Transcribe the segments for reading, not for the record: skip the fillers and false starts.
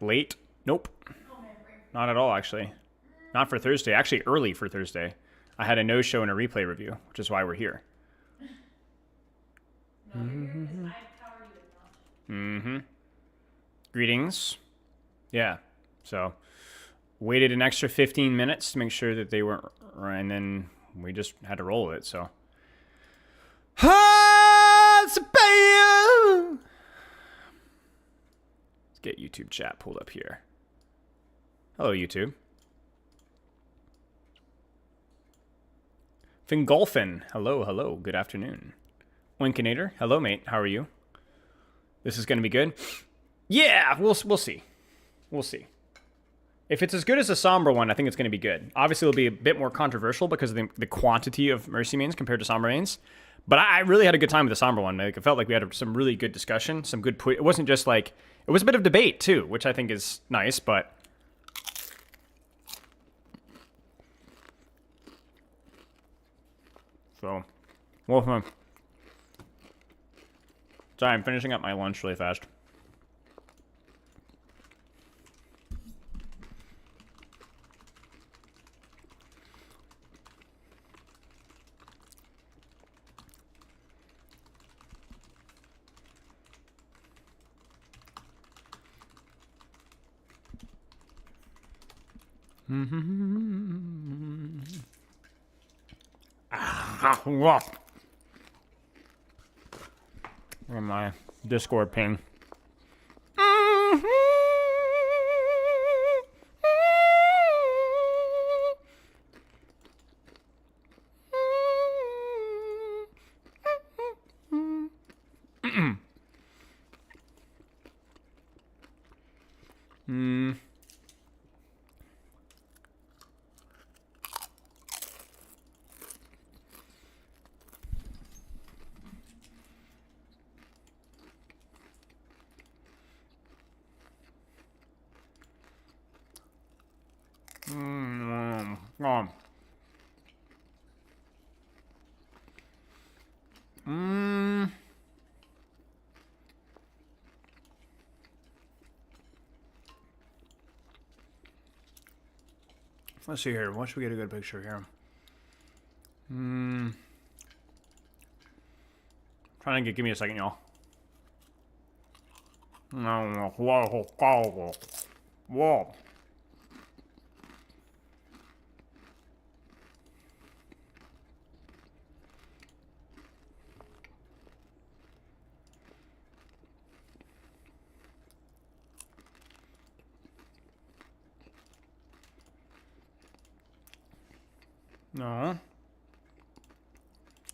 Late? Nope. Not at all, actually. Not for Thursday. Actually, early for Thursday. I had a no-show and a replay review, which is why we're here. No, you're here because I powered you with knowledge. Greetings. Yeah. So, waited an extra 15 minutes to make sure that they weren't, and then we just had to roll with it, so. Let's get YouTube chat pulled up here. Hello, YouTube. Fingolfin, hello, hello, good afternoon. Winkinator, hello, mate, how are you? This is going to be good. Yeah, we'll see. We'll see. If it's as good as the Sombra one, I think it's going to be good. Obviously, it'll be a bit more controversial because of the quantity of Mercy mains compared to Sombra mains. But I really had a good time with the Sombra one. Like, I felt like we had some really good discussion, some good... It wasn't just like... It was a bit of debate, too, which I think is nice, but... So, Wolfman. Sorry, I'm finishing up my lunch really fast. And my Discord ping. Let's see here. What should we get a good picture here? Trying to give me a second, y'all. Whoa. No.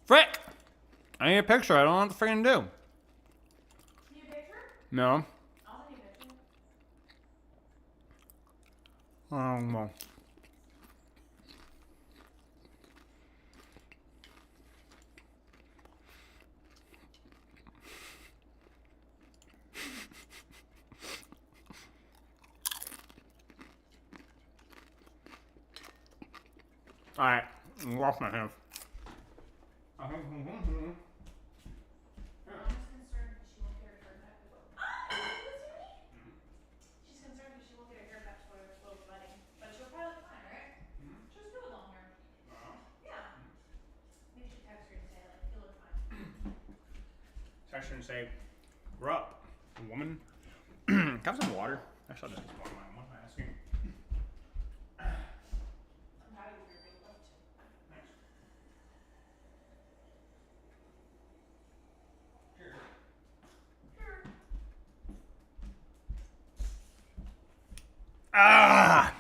Frick! I need a picture. I don't know what to freaking do. Need a picture? No. I'll send you a picture. Oh, no. Alright, wash my hands. I'm just concerned because she won't get her hair back. She's concerned because she won't get her hair back for her clothes wedding. But she'll probably look fine, right? She'll do it long hair. Yeah. Maybe she text her and say, like, you'll look fine. Text her and say, we're up, woman. Have some water. Actually, I'll just get some water. What am I asking? I'm happy with your big lift. Thanks. Sure. Ah!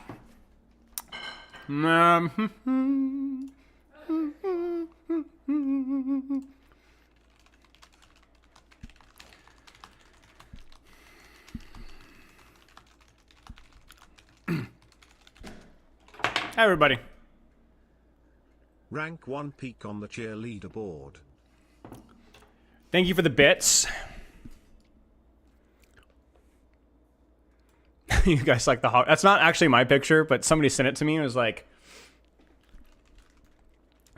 Hi, everybody. Rank 1 peak on the cheerleader board. Thank you for the bits. You guys like the hog. That's not actually my picture, but somebody sent it to me. It was like,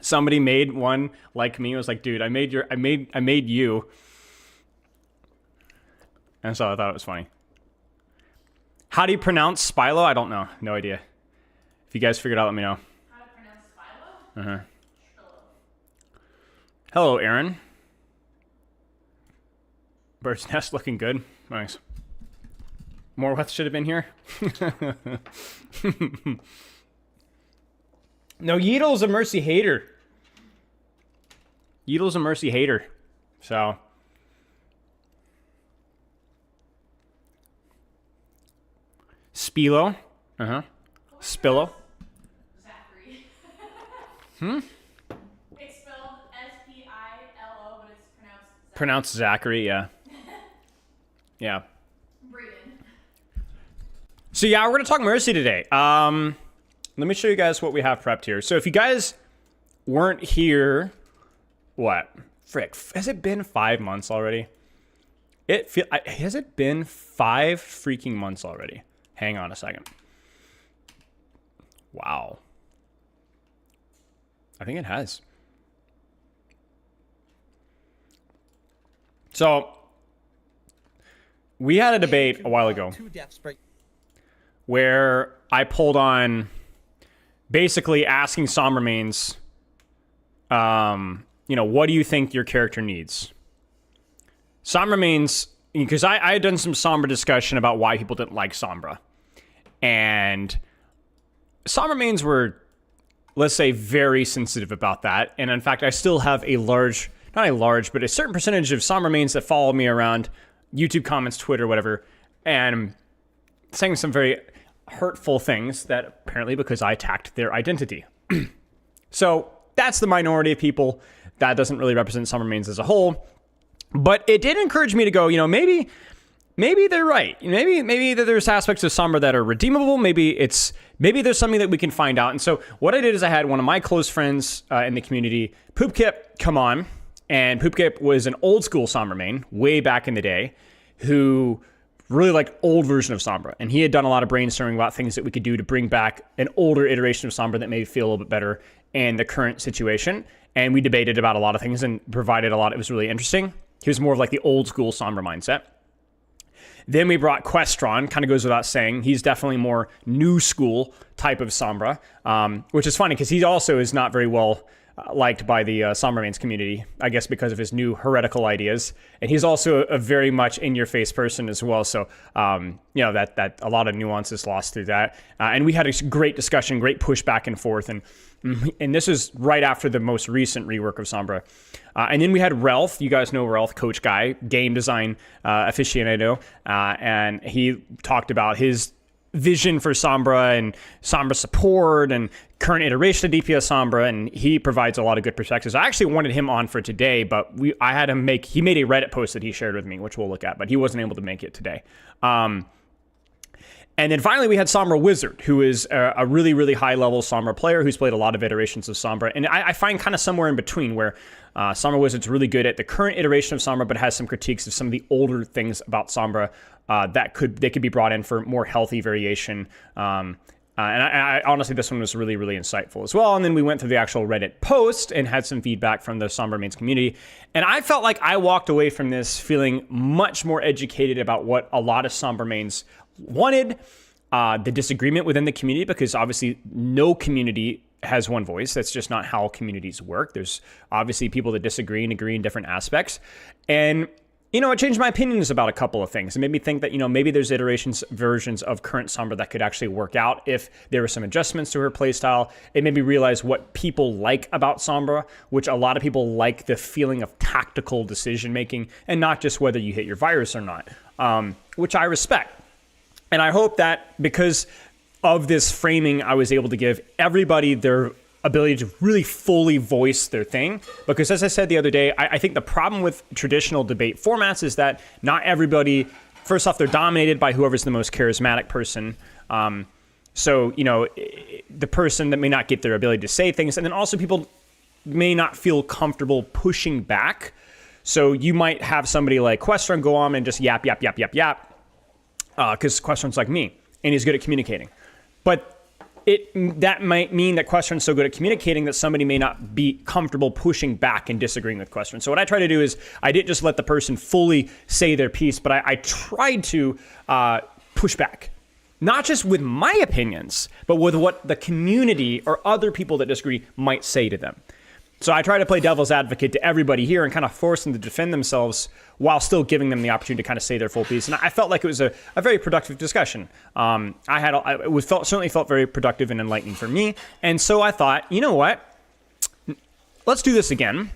somebody made one like me. It was like, dude, I made you. And so I thought it was funny. How do you pronounce Spilo? I don't know. No idea. If you guys figured out, let me know. How to pronounce Spilo? Uh-huh. Spilo. Hello, Aaron. Bird's nest looking good. Nice. Morweth should have been here. No, Yeatle's a Mercy hater. Yeatle's a Mercy hater. So. Spilo. Uh-huh. Spilo. Zachary. Hmm? It's spelled S-P-I-L-O, but it's pronounced Pronounced Zachary, yeah. Yeah. Braden. So yeah, we're gonna talk Mercy today. Let me show you guys what we have prepped here. So if you guys weren't here, what? Frick, has it been 5 months already? Has it been 5 freaking months already? Hang on a second. Wow. I think it has. So we had a debate a while ago where I pulled on basically asking Sombra mains, what do you think your character needs? Sombra mains, because I had done some Sombra discussion about why people didn't like Sombra. And Sombra mains were, let's say, very sensitive about that. And in fact, I still have but a certain percentage of Sombra mains that follow me around YouTube comments, Twitter, whatever, and saying some very hurtful things that apparently because I attacked their identity. So that's the minority of people. That doesn't really represent Sombra mains as a whole. But it did encourage me to go, maybe they're right. Maybe there's aspects of Sombra that are redeemable. Maybe there's something that we can find out. And so what I did is I had one of my close friends in the community, Poopkip, come on. And Poopkip was an old school Sombra main way back in the day who really liked old version of Sombra. And he had done a lot of brainstorming about things that we could do to bring back an older iteration of Sombra that maybe feel a little bit better in the current situation. And we debated about a lot of things and provided a lot. It was really interesting. He was more of like the old school Sombra mindset. Then we brought Questron, kind of goes without saying. He's definitely more new school type of Sombra, which is funny because he also is not very well liked by the Sombra mains community, I guess because of his new heretical ideas. And he's also a very much in-your-face person as well. So, that a lot of nuances lost through that. And we had a great discussion, great push back and forth. And this is right after the most recent rework of Sombra. And then we had Ralph. You guys know Ralph, coach guy, game design aficionado. And he talked about his vision for Sombra and Sombra support and current iteration of DPS Sombra, and he provides a lot of good perspectives. I actually wanted him on for today, but he made a Reddit post that he shared with me, which we'll look at, but he wasn't able to make it today. And then finally, we had Sombra Wizard, who is a really, really high-level Sombra player who's played a lot of iterations of Sombra. And I find kind of somewhere in between where Sombra Wizard's really good at the current iteration of Sombra, but has some critiques of some of the older things about Sombra that could be brought in for more healthy variation. And I honestly, this one was really, really insightful as well. And then we went through the actual Reddit post and had some feedback from the Sombra mains community. And I felt like I walked away from this feeling much more educated about what a lot of Sombra mains wanted, the disagreement within the community, because obviously no community has one voice. That's just not how communities work. There's obviously people that disagree and agree in different aspects. And it changed my opinions about a couple of things. It made me think that, maybe there's versions of current Sombra that could actually work out if there were some adjustments to her playstyle. It made me realize what people like about Sombra, which a lot of people like the feeling of tactical decision making and not just whether you hit your virus or not, which I respect. And I hope that because of this framing, I was able to give everybody their ability to really fully voice their thing. Because as I said the other day, I think the problem with traditional debate formats is that not everybody, first off, they're dominated by whoever's the most charismatic person. So, the person that may not get their ability to say things. And then also people may not feel comfortable pushing back. So you might have somebody like Questron go on and just yap. Because Questron's like me, and he's good at communicating. But that might mean that Questron's so good at communicating that somebody may not be comfortable pushing back and disagreeing with Questron. So what I try to do is I didn't just let the person fully say their piece, but I tried to push back. not just with my opinions, but with what the community or other people that disagree might say to them. So I try to play devil's advocate to everybody here and kind of force them to defend themselves while still giving them the opportunity to kind of say their full piece. And I felt like it was a very certainly felt very productive and enlightening for me. And so I thought, you know what? Let's do this again,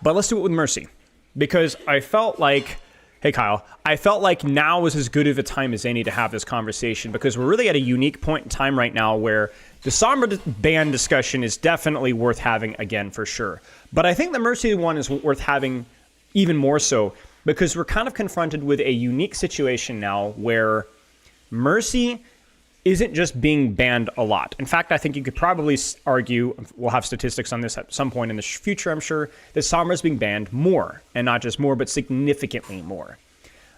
but let's do it with Mercy. Because I felt like, hey Kyle, I felt like now was as good of a time as any to have this conversation, because we're really at a unique point in time right now where the Sombra ban discussion is definitely worth having again for sure. But I think the Mercy one is worth having even more so, because we're kind of confronted with a unique situation now where Mercy isn't just being banned a lot. In fact, I think you could probably argue, we'll have statistics on this at some point in the future, I'm sure, that Sombra is being banned more, and not just more, but significantly more.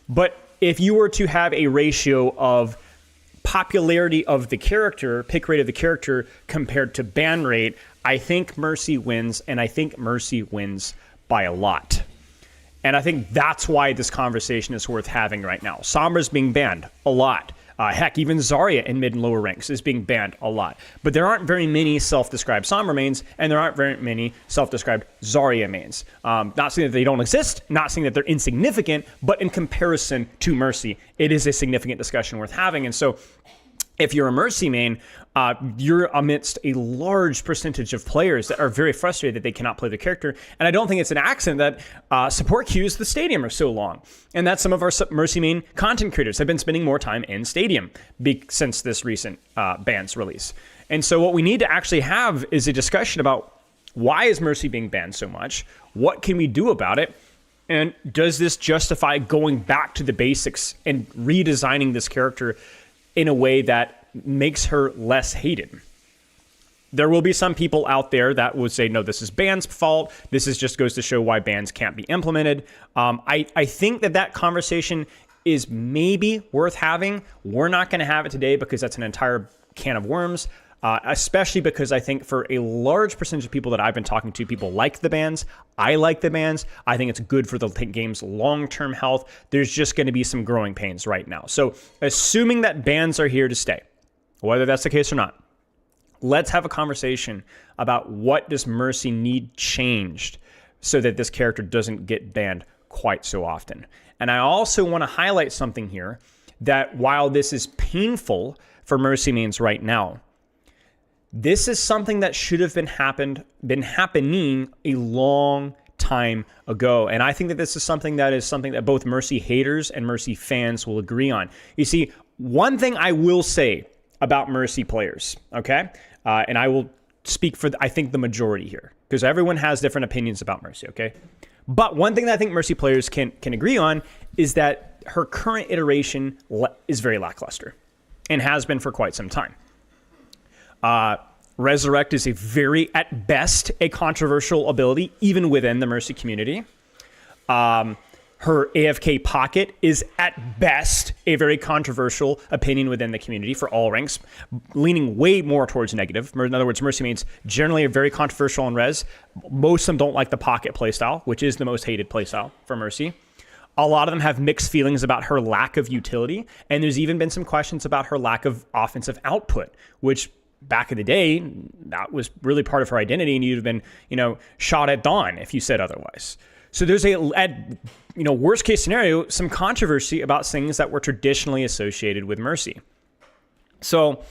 But if you were to have a ratio of popularity of the character, pick rate of the character compared to ban rate, I think Mercy wins, and I think Mercy wins by a lot. And I think that's why this conversation is worth having right now. Sombra's being banned a lot. Heck, even Zarya in mid and lower ranks is being banned a lot. But there aren't very many self-described Sombra mains, and there aren't very many self-described Zarya mains. Not saying that they don't exist, not saying that they're insignificant, but in comparison to Mercy, it is a significant discussion worth having. And so if you're a Mercy main, you're amidst a large percentage of players that are very frustrated that they cannot play the character. And I don't think it's an accident that support queues the stadium are so long. And that some of our Mercy main content creators have been spending more time in stadium since this recent ban's release. And so what we need to actually have is a discussion about why is Mercy being banned so much? What can we do about it? And does this justify going back to the basics and redesigning this character in a way that makes her less hated? There will be some people out there that would say, no, this is ban's fault. This is just goes to show why bans can't be implemented. I think that conversation is maybe worth having. We're not going to have it today because that's an entire can of worms. Especially because I think for a large percentage of people that I've been talking to, people like the bans. I like the bans. I think it's good for the game's long-term health. There's just going to be some growing pains right now. So assuming that bans are here to stay, whether that's the case or not, let's have a conversation about what does Mercy need changed so that this character doesn't get banned quite so often. And I also want to highlight something here, that while this is painful for Mercy mains right now, this is something that should have been happening a long time ago. And I think that this is something that both Mercy haters and Mercy fans will agree on. You see, one thing I will say about Mercy players, okay? And I will speak for, I think, the majority here, because everyone has different opinions about Mercy, okay? But one thing that I think Mercy players can agree on is that her current iteration is very lackluster and has been for quite some time. Resurrect is at best, a controversial ability, even within the Mercy community. Her AFK pocket is at best a very controversial opinion within the community for all ranks, leaning way more towards negative. In other words, Mercy mains generally are very controversial in res. Most of them don't like the pocket playstyle, which is the most hated playstyle for Mercy. A lot of them have mixed feelings about her lack of utility, and there's even been some questions about her lack of offensive output, which back in the day, that was really part of her identity, and you'd have been, shot at dawn if you said otherwise. So there's worst case scenario, some controversy about things that were traditionally associated with Mercy. So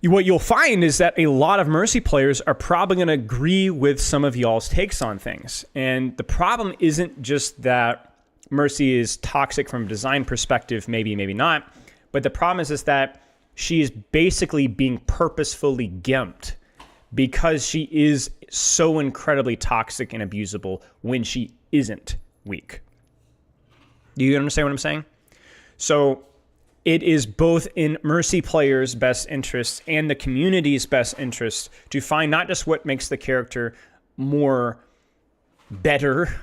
what you'll find is that a lot of Mercy players are probably going to agree with some of y'all's takes on things. And the problem isn't just that Mercy is toxic from a design perspective, maybe not, but the problem is that she is basically being purposefully gimped because she is so incredibly toxic and abusable when she isn't weak. Do you understand what I'm saying? So it is both in Mercy players' best interests and the community's best interests to find not just what makes the character better,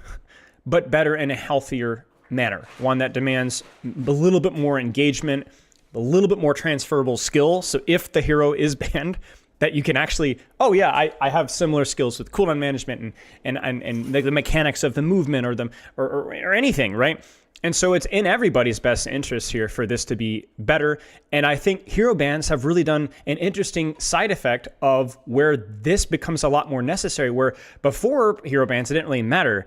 but better in a healthier manner. One that demands a little bit more engagement, a little bit more transferable skill. So if the hero is banned, that you can actually, I have similar skills with cooldown management and the mechanics of the movement or anything, right? And so it's in everybody's best interest here for this to be better. And I think hero bans have really done an interesting side effect of where this becomes a lot more necessary, where before hero bans, it didn't really matter.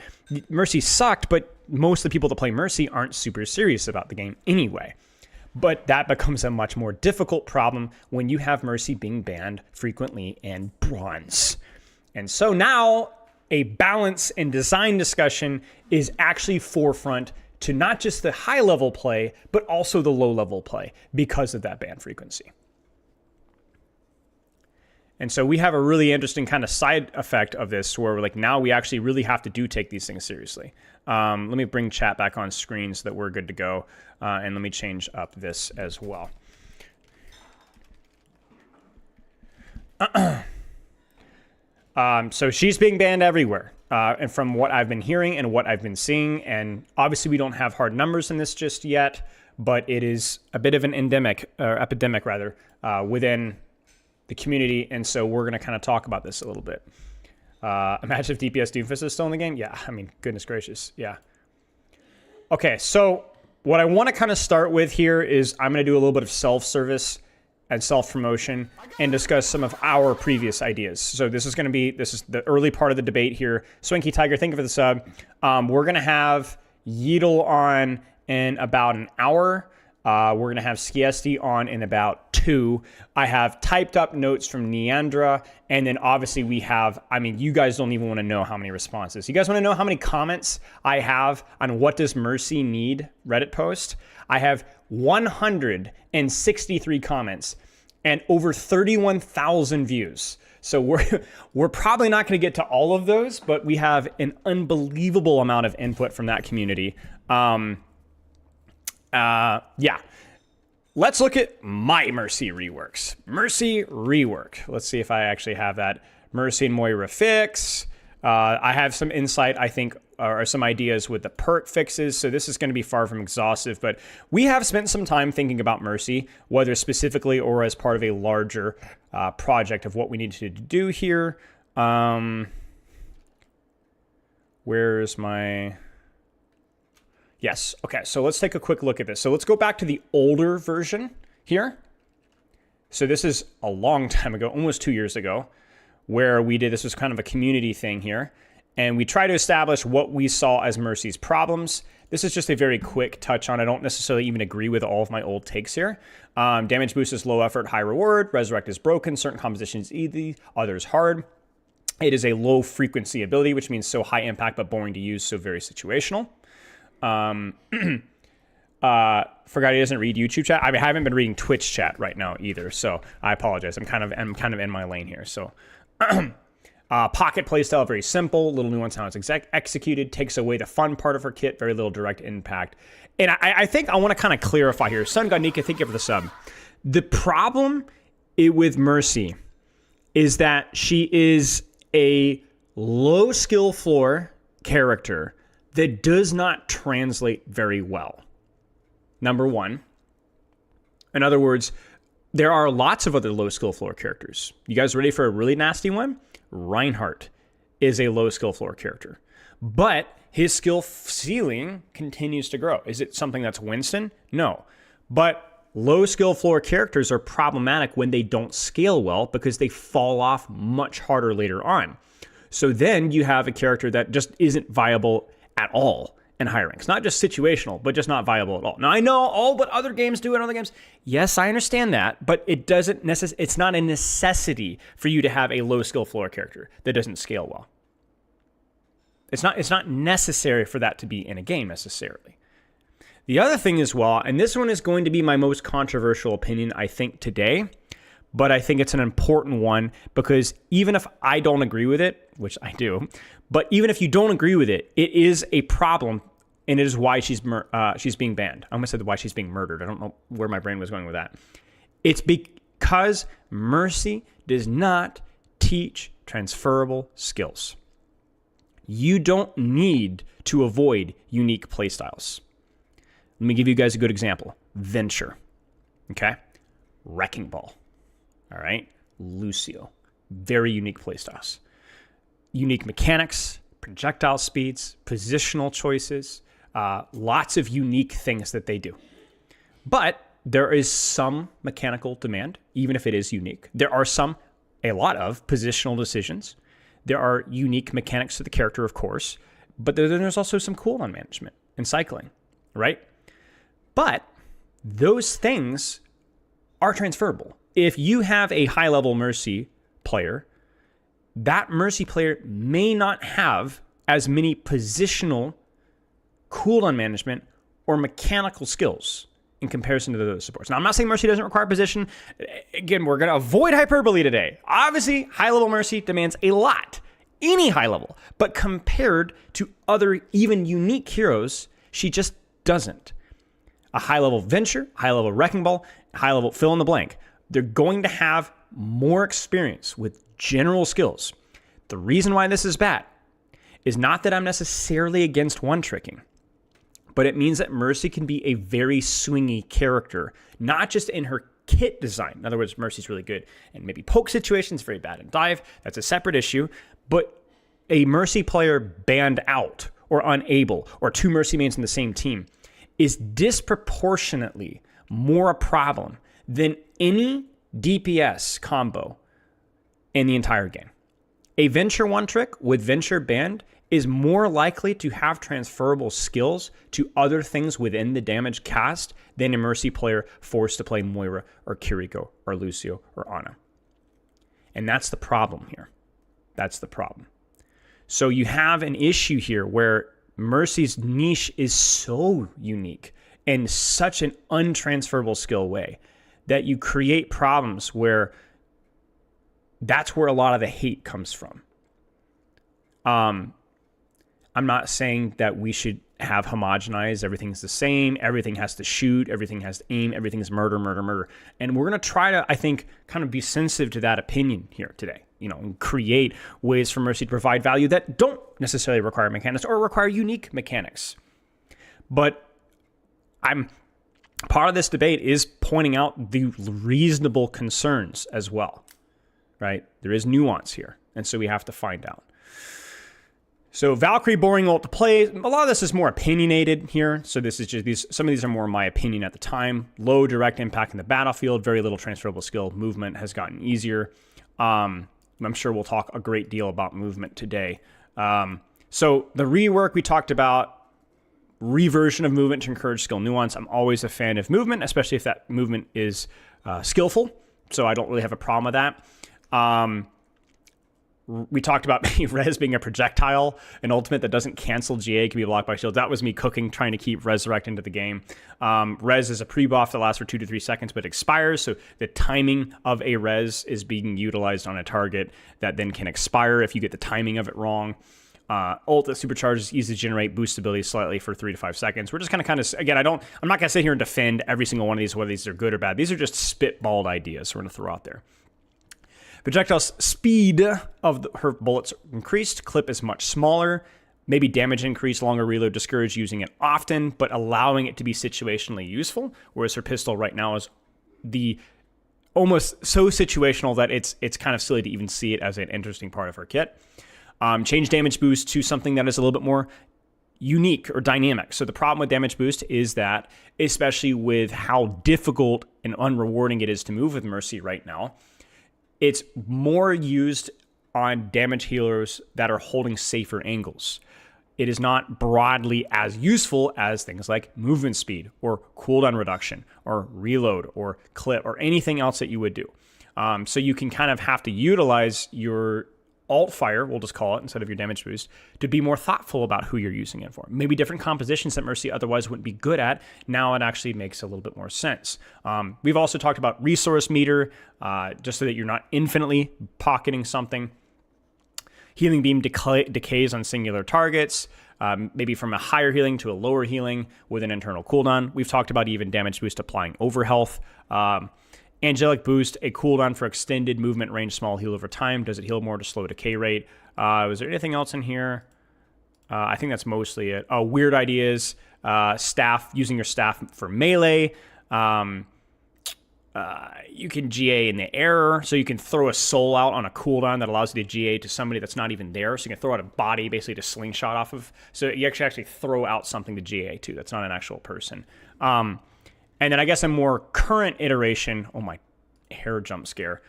Mercy sucked, but most of the people that play Mercy aren't super serious about the game anyway. But that becomes a much more difficult problem when you have Mercy being banned frequently and bronze. And so now a balance and design discussion is actually forefront to not just the high level play, but also the low level play because of that ban frequency. And so we have a really interesting kind of side effect of this where we're like, now we actually really have to take these things seriously. Let me bring chat back on screen so that we're good to go. And let me change up this as well. So she's being banned everywhere. And from what I've been hearing and what I've been seeing, and obviously we don't have hard numbers in this just yet, but it is a bit of an epidemic within the community. And so we're going to kind of talk about this a little bit. Imagine if DPS Doomfist is still in the game. Yeah, I mean, goodness gracious. Yeah. Okay, so what I want to kind of start with here is I'm going to do a little bit of self-service and self-promotion and discuss some of our previous ideas. So this is the early part of the debate here. Swinky Tiger, thank you for the sub. We're going to have Yeatle on in about an hour. We're going to have Skiest on in about 2. I have typed up notes from Niandra. And then obviously we have, I mean, you guys don't even want to know how many responses. You guys want to know how many comments I have on what does Mercy need Reddit post? I have 163 comments and over 31,000 views. So we're probably not going to get to all of those, but we have an unbelievable amount of input from that community. Yeah. Let's look at my Mercy reworks. Mercy rework. Let's see if I actually have that. Mercy and Moira fix. I have some insight, I think, or some ideas with the perk fixes. So this is going to be far from exhaustive, but we have spent some time thinking about Mercy, whether specifically or as part of a larger project of what we need to do here. Where's my... Yes. Okay. So let's take a quick look at this. So let's go back to the older version here. So this is a long time ago, almost 2 years ago, where we did, this was kind of a community thing here. And we try to establish what we saw as Mercy's problems. This is just a very quick touch on. I don't necessarily even agree with all of my old takes here. Damage boost is low effort, high reward. Resurrect is broken. Certain compositions easy, others hard. It is a low frequency ability, which means so high impact but boring to use, so very situational. Forgot he doesn't read YouTube chat. I mean, I haven't been reading Twitch chat right now either, so I apologize. I'm kind of in my lane here. So, pocket playstyle, very simple, little nuance how it's executed, takes away the fun part of her kit, very little direct impact. And I think I want to kind of clarify here. Sun God Nika, thank you for the sub. The problem with Mercy is that she is a low skill floor character that does not translate very well. Number one. In other words, there are lots of other low skill floor characters. You guys ready for a really nasty one? Reinhardt is a low skill floor character, but his skill ceiling continues to grow. Is it something that's Winston? No. But low skill floor characters are problematic when they don't scale well because they fall off much harder later on. So then you have a character that just isn't viable at all in high ranks. Not just situational, but just not viable at all. Now, I know all what other games do in other games. Yes, I understand that, but it doesn't it's not a necessity for you to have a low skill floor character that doesn't scale well. It's not necessary for that to be in a game necessarily. The other thing as well, and this one is going to be my most controversial opinion, I think, today, but I think it's an important one because even if I don't agree with it, which I do, but even if you don't agree with it, it is a problem, and it is why she's being banned. I almost said why she's being murdered. I don't know where my brain was going with that. It's because Mercy does not teach transferable skills. You don't need to avoid unique playstyles. Let me give you guys a good example. Venture. Okay? Wrecking Ball. All right? Lucio. Very unique playstyles. Unique mechanics, projectile speeds, positional choices, lots of unique things that they do. But there is some mechanical demand, even if it is unique. There are a lot of positional decisions. There are unique mechanics to the character, of course, but then there's also some cooldown management and cycling, right? But those things are transferable. If you have a high-level Mercy player, that Mercy player may not have as many positional cooldown management or mechanical skills in comparison to the other supports. Now, I'm not saying Mercy doesn't require position. Again, we're going to avoid hyperbole today. Obviously, high-level Mercy demands a lot, any high level, but compared to other even unique heroes, she just doesn't. A high-level Venture, high-level Wrecking Ball, high-level fill in the blank. They're going to have more experience with general skills. The reason why this is bad is not that I'm necessarily against one-tricking, but it means that Mercy can be a very swingy character, not just in her kit design. In other words, Mercy's really good and maybe poke situations, very bad in dive. That's a separate issue. But a Mercy player banned out or unable, or two Mercy mains in the same team, is disproportionately more a problem than any DPS combo in the entire game. A Venture one trick with Venture banned is more likely to have transferable skills to other things within the damage cast than a Mercy player forced to play Moira or Kiriko or Lucio or Ana. And that's the problem here. That's the problem. So you have an issue here where Mercy's niche is so unique in such an untransferable skill way that you create problems where that's where a lot of the hate comes from. I'm not saying that we should have homogenized, everything's the same, everything has to shoot, everything has to aim, everything's murder, murder, murder. And we're going to try to, I think, kind of be sensitive to that opinion here today, and create ways for Mercy to provide value that don't necessarily require mechanics or require unique mechanics. But part of this debate is pointing out the reasonable concerns as well, right? There is nuance here, and so we have to find out. So Valkyrie boring ult to play. A lot of this is more opinionated here. So this is just some of these are more my opinion at the time. Low direct impact in the battlefield, very little transferable skill. Movement has gotten easier. I'm sure we'll talk a great deal about movement today. So the rework we talked about, reversion of movement to encourage skill nuance. I'm always a fan of movement, especially if that movement is skillful. So I don't really have a problem with that. We talked about Res being a projectile, an ultimate that doesn't cancel GA, can be blocked by shields. That was me cooking, trying to keep Resurrect into the game. Res is a pre-buff that lasts for 2 to 3 seconds, but expires, so the timing of a Res is being utilized on a target that then can expire if you get the timing of it wrong. Ult that supercharges, easy to generate, boost ability slightly for 3 to 5 seconds. We're just kind of, again, I'm not going to sit here and defend every single one of these, whether these are good or bad. These are just spitballed ideas we're going to throw out there. Projectile speed of her bullets increased. Clip is much smaller. Maybe damage increase, longer reload, discourage using it often, but allowing it to be situationally useful. Whereas her pistol right now is almost so situational that it's kind of silly to even see it as an interesting part of her kit. Change damage boost to something that is a little bit more unique or dynamic. So the problem with damage boost is that, especially with how difficult and unrewarding it is to move with Mercy right now, it's more used on damage healers that are holding safer angles. It is not broadly as useful as things like movement speed or cooldown reduction or reload or clip or anything else that you would do. So you can kind of have to utilize your alt fire, we'll just call it, instead of your damage boost, to be more thoughtful about who you're using it for. Maybe different compositions that Mercy otherwise wouldn't be good at. Now it actually makes a little bit more sense. We've also talked about resource meter, just so that you're not infinitely pocketing something. Healing beam decays on singular targets, maybe from a higher healing to a lower healing with an internal cooldown. We've talked about even damage boost applying overhealth. Angelic boost, a cooldown for extended movement range, small heal over time. Does it heal more to slow decay rate? Was there anything else in here? I think that's mostly it. Oh, weird ideas. Staff, using your staff for melee. You can GA in the air, so you can throw a soul out on a cooldown that allows you to GA to somebody that's not even there. So you can throw out a body basically to slingshot off of. So you actually throw out something to GA to that's not an actual person. And then I guess a more current iteration. Oh, my hair jump scare.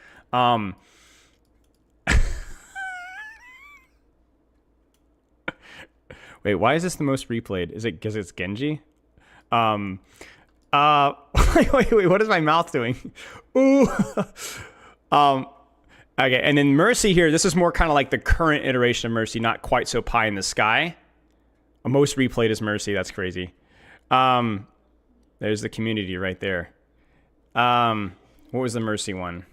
Wait, why is this the most replayed? Is it because it's Genji? Wait, what is my mouth doing? Ooh. Okay, and then Mercy here, this is more kind of like the current iteration of Mercy, not quite so pie in the sky. Most replayed is Mercy, that's crazy. There's the community right there. What was the Mercy one?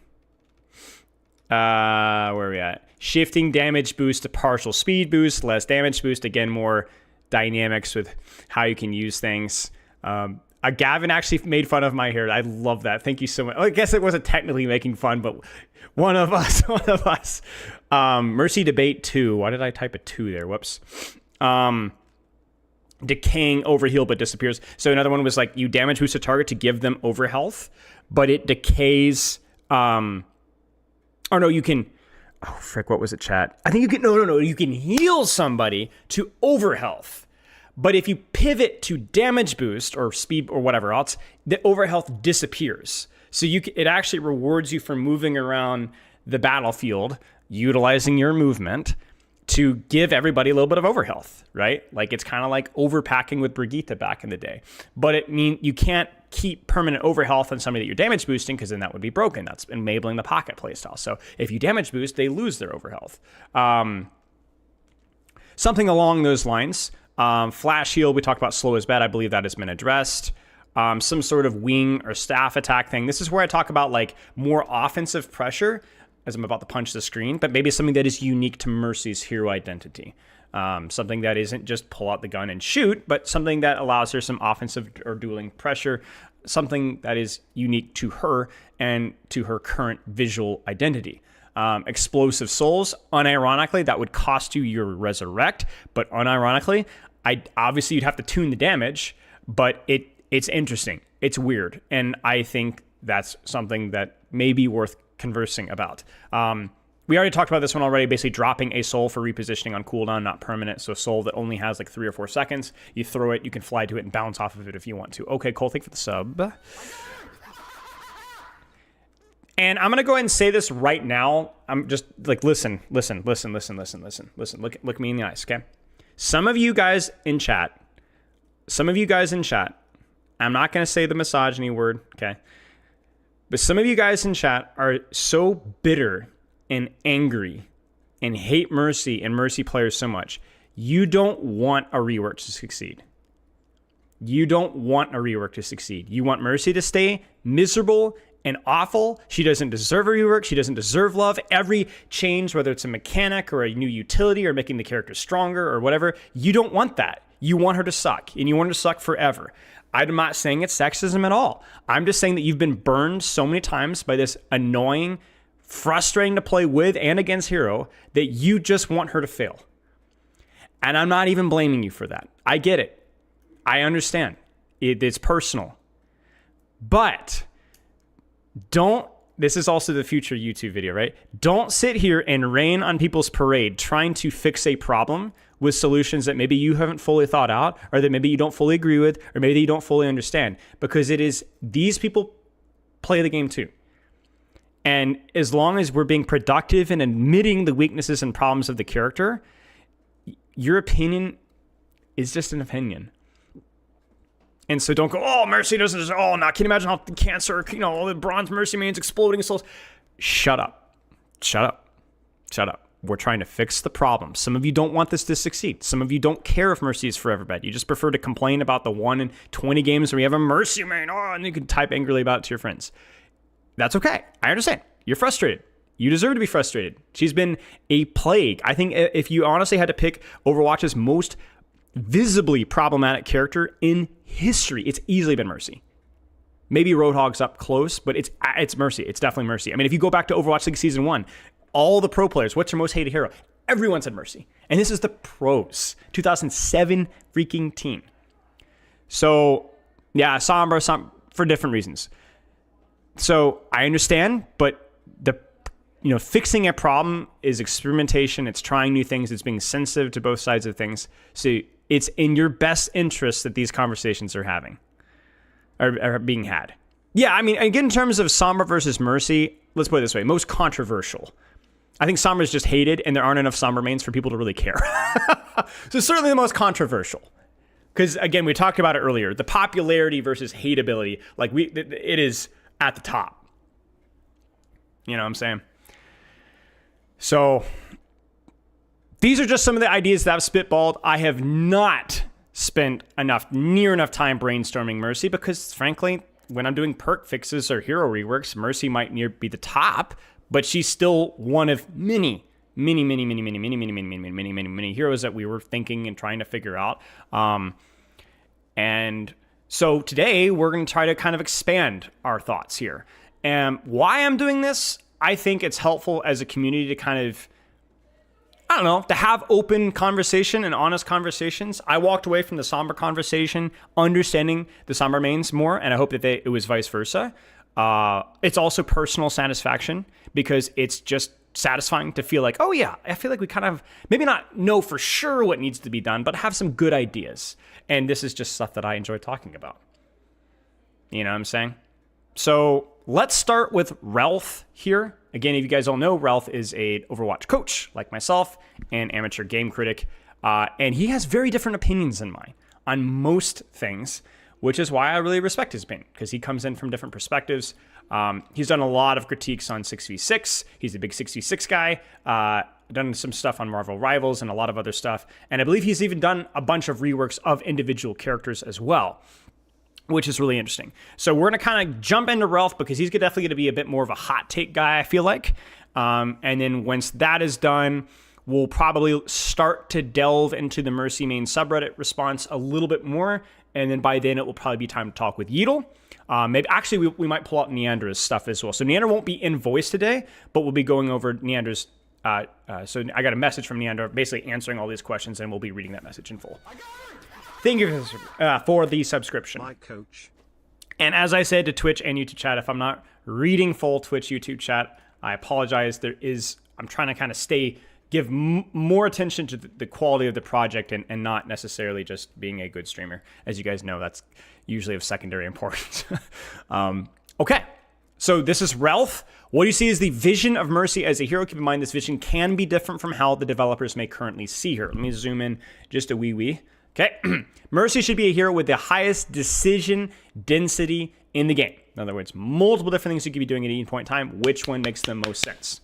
Where are we at? Shifting damage boost to partial speed boost, less damage boost. Again, more dynamics with how you can use things. Gavin actually made fun of my hair. I love that. Thank you so much. I guess it wasn't technically making fun, but one of us. Mercy Debate 2. Why did I type a 2 there? Whoops. Decaying overheal but disappears. So another one was like you damage boost a target to give them overhealth, but it decays. Oh no, you can. Oh frick, what was it, chat? I think you can. No. You can heal somebody to overhealth. But if you pivot to damage boost or speed or whatever else, the overhealth disappears. So it actually rewards you for moving around the battlefield, utilizing your movement to give everybody a little bit of overhealth, right? Like it's kind of like overpacking with Brigitte back in the day. But it means you can't keep permanent overhealth on somebody that you're damage boosting because then that would be broken. That's enabling the pocket playstyle. So if you damage boost, they lose their overhealth. Something along those lines. Flash heal, we talked about slow is bad. I believe that has been addressed. Some sort of wing or staff attack thing. This is where I talk about like more offensive pressure as I'm about to punch the screen, but maybe something that is unique to Mercy's hero identity. Something that isn't just pull out the gun and shoot, but something that allows her some offensive or dueling pressure, something that is unique to her and to her current visual identity. Explosive souls, unironically, that would cost you your resurrect, but unironically, obviously you'd have to tune the damage, but it's interesting. It's weird, and I think that's something that may be worth conversing about. We already talked about this one already, basically dropping a soul for repositioning on cooldown, not permanent. So a soul that only has like 3 or 4 seconds. You throw it, you can fly to it and bounce off of it if you want to. Okay, Cole, thank you for the sub. And I'm going to go ahead and say this right now. I'm just like, listen. Look me in the eyes, okay? Some of you guys in chat, I'm not going to say the misogyny word, okay? But some of you guys in chat are so bitter and angry and hate Mercy and Mercy players so much. You don't want a rework to succeed. You want Mercy to stay miserable and awful. She doesn't deserve a rework. She doesn't deserve love. Every change, whether it's a mechanic or a new utility or making the character stronger or whatever, you don't want that. You want her to suck, and you want her to suck forever. I'm not saying it's sexism at all. I'm just saying that you've been burned so many times by this annoying, frustrating to play with and against hero that you just want her to fail. And I'm not even blaming you for that. I get it. I understand. It's personal. But this is also the future YouTube video, right? Don't sit here and rain on people's parade trying to fix a problem with solutions that maybe you haven't fully thought out, or that maybe you don't fully agree with, or maybe you don't fully understand. Because these people play the game too. And as long as we're being productive and admitting the weaknesses and problems of the character, your opinion is just an opinion. And so don't go, oh, Mercy doesn't deserve, oh, now can you imagine how the cancer, all the bronze Mercy mains exploding souls. Shut up. We're trying to fix the problem. Some of you don't want this to succeed. Some of you don't care if Mercy is forever bad. You just prefer to complain about the 1 in 20 games where you have a Mercy main, and you can type angrily about it to your friends. That's okay. I understand. You're frustrated. You deserve to be frustrated. She's been a plague. I think if you honestly had to pick Overwatch's most visibly problematic character in history, it's easily been Mercy. Maybe Roadhog's up close, but it's Mercy. It's definitely Mercy. I mean, if you go back to Overwatch League Season 1, all the pro players, what's your most hated hero? Everyone said Mercy. And this is the pros. 2007 freaking team. So, yeah, Sombra for different reasons. So I understand, but fixing a problem is experimentation. It's trying new things. It's being sensitive to both sides of things. So it's in your best interest that these conversations are being had. Yeah, I mean, again, in terms of Sombra versus Mercy, let's put it this way, most controversial. I think Sombra is just hated, and there aren't enough Sombra mains for people to really care. So certainly the most controversial. Because, again, we talked about it earlier. The popularity versus hateability, it is at the top. You know what I'm saying? So these are just some of the ideas that I've spitballed. I have not spent near enough time brainstorming Mercy because, frankly, when I'm doing perk fixes or hero reworks, Mercy might be the top, but she's still one of many heroes that we were thinking and trying to figure out. And so today we're going to try to kind of expand our thoughts here. And why I'm doing this, I think it's helpful as a community to kind of, to have open conversation and honest conversations. I walked away from the Sombra conversation understanding the Sombra mains more, and I hope that it was vice versa. It's also personal satisfaction because it's just satisfying to feel like, oh yeah, I feel like we kind of maybe not know for sure what needs to be done, but have some good ideas. And this is just stuff that I enjoy talking about. You know what I'm saying? So let's start with Ralph here. Again, if you guys don't know, Ralph is an Overwatch coach like myself and amateur game critic. And he has very different opinions than mine on most things, which is why I really respect his opinion because he comes in from different perspectives. He's done a lot of critiques on 6v6. He's a big 6v6 guy. Done some stuff on Marvel Rivals and a lot of other stuff. And I believe he's even done a bunch of reworks of individual characters as well, which is really interesting. So we're going to kind of jump into Ralph because he's definitely going to be a bit more of a hot take guy, I feel like. And then once that is done, we'll probably start to delve into the Mercy main subreddit response a little bit more. And then by then it will probably be time to talk with Yeatle. We might pull out Niandra's stuff as well. So Niandra won't be in voice today, but we'll be going over Niandra's. So I got a message from Niandra basically answering all these questions, and we'll be reading that message in full. Thank you for the subscription. My coach. And as I said to Twitch and YouTube chat, if I'm not reading full Twitch, YouTube chat, I apologize. I'm trying to kind of give more attention to the quality of the project and not necessarily just being a good streamer. As you guys know, that's usually of secondary importance. Okay, so this is Ralph. What you see is the vision of Mercy as a hero. Keep in mind, this vision can be different from how the developers may currently see her. Let me zoom in just a wee. Okay, Mercy should be a hero with the highest decision density in the game. In other words, multiple different things you could be doing at any point in time. Which one makes the most sense?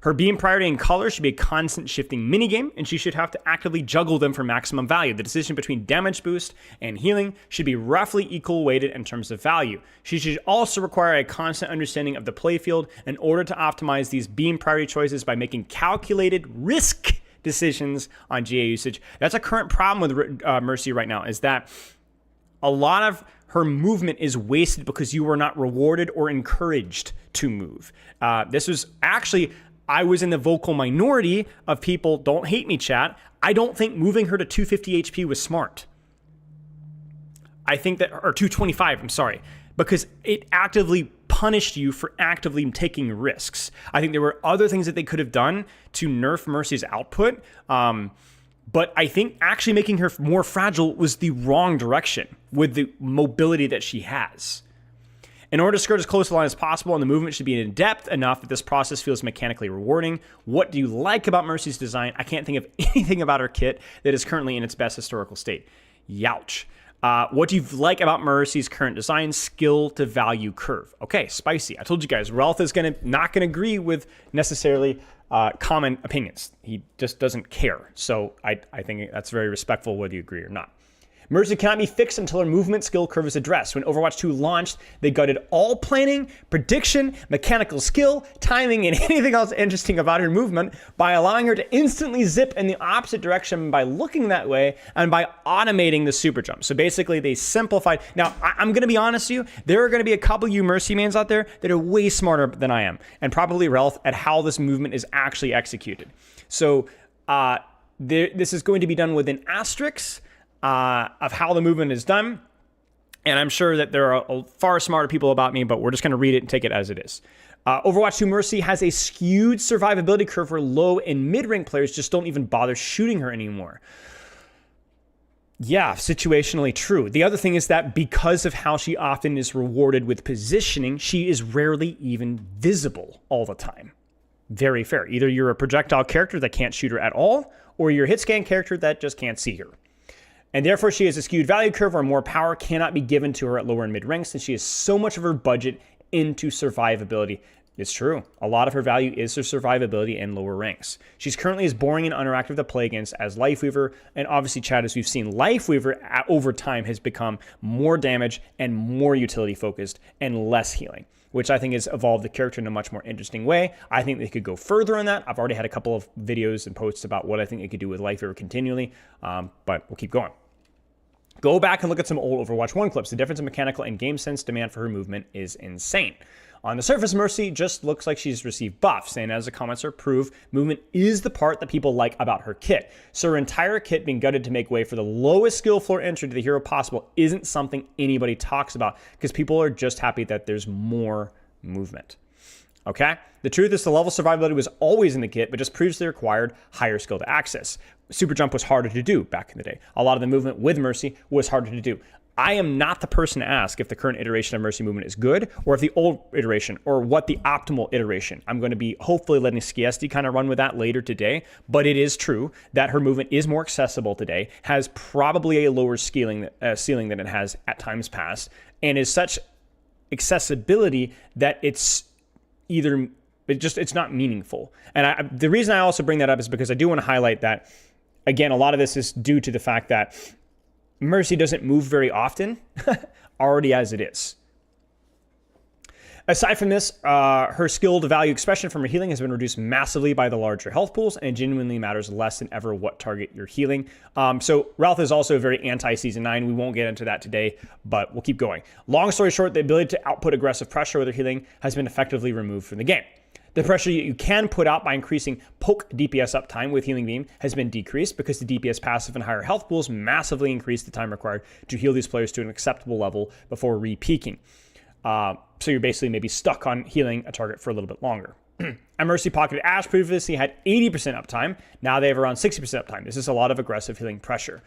Her beam priority and color should be a constant shifting minigame, and she should have to actively juggle them for maximum value. The decision between damage boost and healing should be roughly equal weighted in terms of value. She should also require a constant understanding of the playfield in order to optimize these beam priority choices by making calculated risk decisions on GA usage. That's a current problem with Mercy right now, is that a lot of her movement is wasted because you were not rewarded or encouraged to move. This was actually... I was in the vocal minority of people, don't hate me, chat. I don't think moving her to 250 HP was smart. I think that, or 225, I'm sorry, because it actively punished you for actively taking risks. I think there were other things that they could have done to nerf Mercy's output, but I think actually making her more fragile was the wrong direction with the mobility that she has. In order to skirt as close to the line as possible, and the movement should be in depth enough that this process feels mechanically rewarding. What do you like about Mercy's design? I can't think of anything about her kit that is currently in its best historical state. Youch. What do you like about Mercy's current design? Skill to value curve. Okay, spicy. I told you guys, Ralph is not gonna agree with necessarily common opinions. He just doesn't care. So I think that's very respectful whether you agree or not. Mercy cannot be fixed until her movement skill curve is addressed. When Overwatch 2 launched, they gutted all planning, prediction, mechanical skill, timing, and anything else interesting about her movement by allowing her to instantly zip in the opposite direction by looking that way and by automating the super jump. So basically, they simplified. Now, I'm going to be honest with you. There are going to be a couple of you Mercy mains out there that are way smarter than I am, and probably Ralph, at how this movement is actually executed. So this is going to be done with an asterisk of how the movement is done. And I'm sure that there are far smarter people about me, but we're just going to read it and take it as it is. Overwatch 2 Mercy has a skewed survivability curve where low and mid-rank players just don't even bother shooting her anymore. Yeah, situationally true. The other thing is that because of how she often is rewarded with positioning, she is rarely even visible all the time. Very fair. Either you're a projectile character that can't shoot her at all, or you're a hit scan character that just can't see her. And therefore, she has a skewed value curve where more power cannot be given to her at lower and mid ranks since she has so much of her budget into survivability. It's true. A lot of her value is her survivability in lower ranks. She's currently as boring and uninteractive to play against as Lifeweaver, and obviously, Chad, as we've seen, Lifeweaver over time has become more damage and more utility focused and less healing, which I think has evolved the character in a much more interesting way. I think they could go further on that. I've already had a couple of videos and posts about what I think they could do with Lifeweaver continually, but we'll keep going. Go back and look at some old Overwatch 1 clips. The difference in mechanical and game sense demand for her movement is insane. On the surface, Mercy just looks like she's received buffs, and as the comments prove, movement is the part that people like about her kit. So her entire kit being gutted to make way for the lowest skill floor entry to the hero possible isn't something anybody talks about, because people are just happy that there's more movement. Okay? The truth is the level survivability was always in the kit, but just previously required higher skill to access. Super jump was harder to do back in the day. A lot of the movement with Mercy was harder to do. I am not the person to ask if the current iteration of Mercy movement is good, or if the old iteration, or what the optimal iteration. I'm going to be hopefully letting Skiest kind of run with that later today, but it is true that her movement is more accessible today, has probably a lower ceiling than it has at times past, and is such accessibility that it's not meaningful. And the reason I also bring that up is because I do want to highlight that, again, a lot of this is due to the fact that Mercy doesn't move very often, already as it is. Aside from this, her skill to value expression from her healing has been reduced massively by the larger health pools, and it genuinely matters less than ever what target you're healing. So Ralph is also very anti-Season 9. We won't get into that today, but we'll keep going. Long story short, the ability to output aggressive pressure with her healing has been effectively removed from the game. The pressure you can put out by increasing poke DPS uptime with Healing Beam has been decreased because the DPS passive and higher health pools massively increase the time required to heal these players to an acceptable level before re-peaking. So you're basically maybe stuck on healing a target for a little bit longer. And Mercy Pocketed Ash previously had 80% uptime. Now they have around 60% uptime. This is a lot of aggressive healing pressure.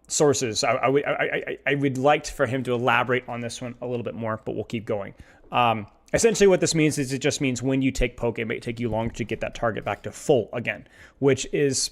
Sources. I would like for him to elaborate on this one a little bit more, but we'll keep going. Essentially what this means is it just means when you take poke, it may take you longer to get that target back to full again, which is...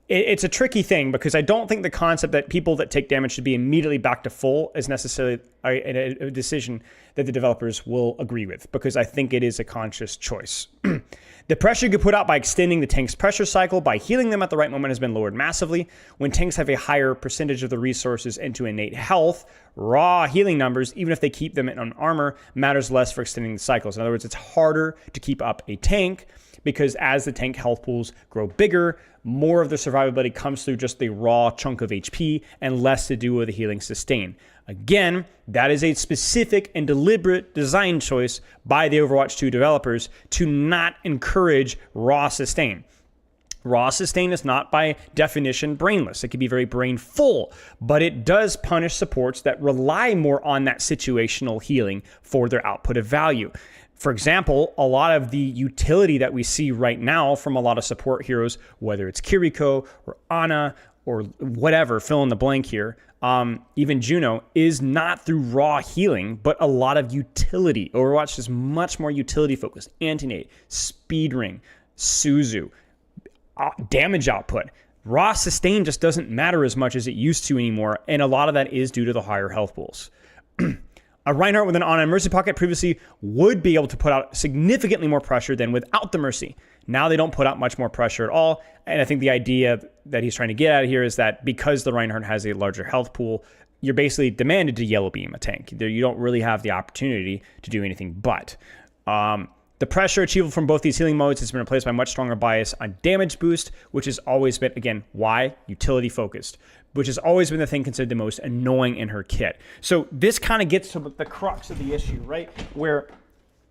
It's a tricky thing because I don't think the concept that people that take damage should be immediately back to full is necessarily a decision that the developers will agree with, because I think it is a conscious choice. The pressure you could put out by extending the tank's pressure cycle by healing them at the right moment has been lowered massively. When tanks have a higher percentage of the resources into innate health, raw healing numbers, even if they keep them in armor, matters less for extending the cycles. In other words, it's harder to keep up a tank because as the tank health pools grow bigger, more of the survivability comes through just the raw chunk of HP and less to do with the healing sustain. Again, that is a specific and deliberate design choice by the Overwatch 2 developers to not encourage raw sustain. Raw sustain is not by definition brainless. It can be very brain full, but it does punish supports that rely more on that situational healing for their output of value. For example, a lot of the utility that we see right now from a lot of support heroes, whether it's Kiriko or Ana or whatever, fill in the blank here, even Juno, is not through raw healing, but a lot of utility. Overwatch is much more utility focused. Anti-nade, speed ring, Suzu, damage output. Raw sustain just doesn't matter as much as it used to anymore, and a lot of that is due to the higher health pools. A Reinhardt with an Ana and Mercy pocket previously would be able to put out significantly more pressure than without the Mercy. Now they don't put out much more pressure at all, and I think the idea that he's trying to get at here is that because the Reinhardt has a larger health pool, you're basically demanded to yellow beam a tank. You don't really have the opportunity to do anything but. The pressure achievable from both these healing modes has been replaced by much stronger bias on damage boost, which has always been, again, why? Utility focused, which has always been the thing considered the most annoying in her kit. So this kind of gets to the crux of the issue, right? Where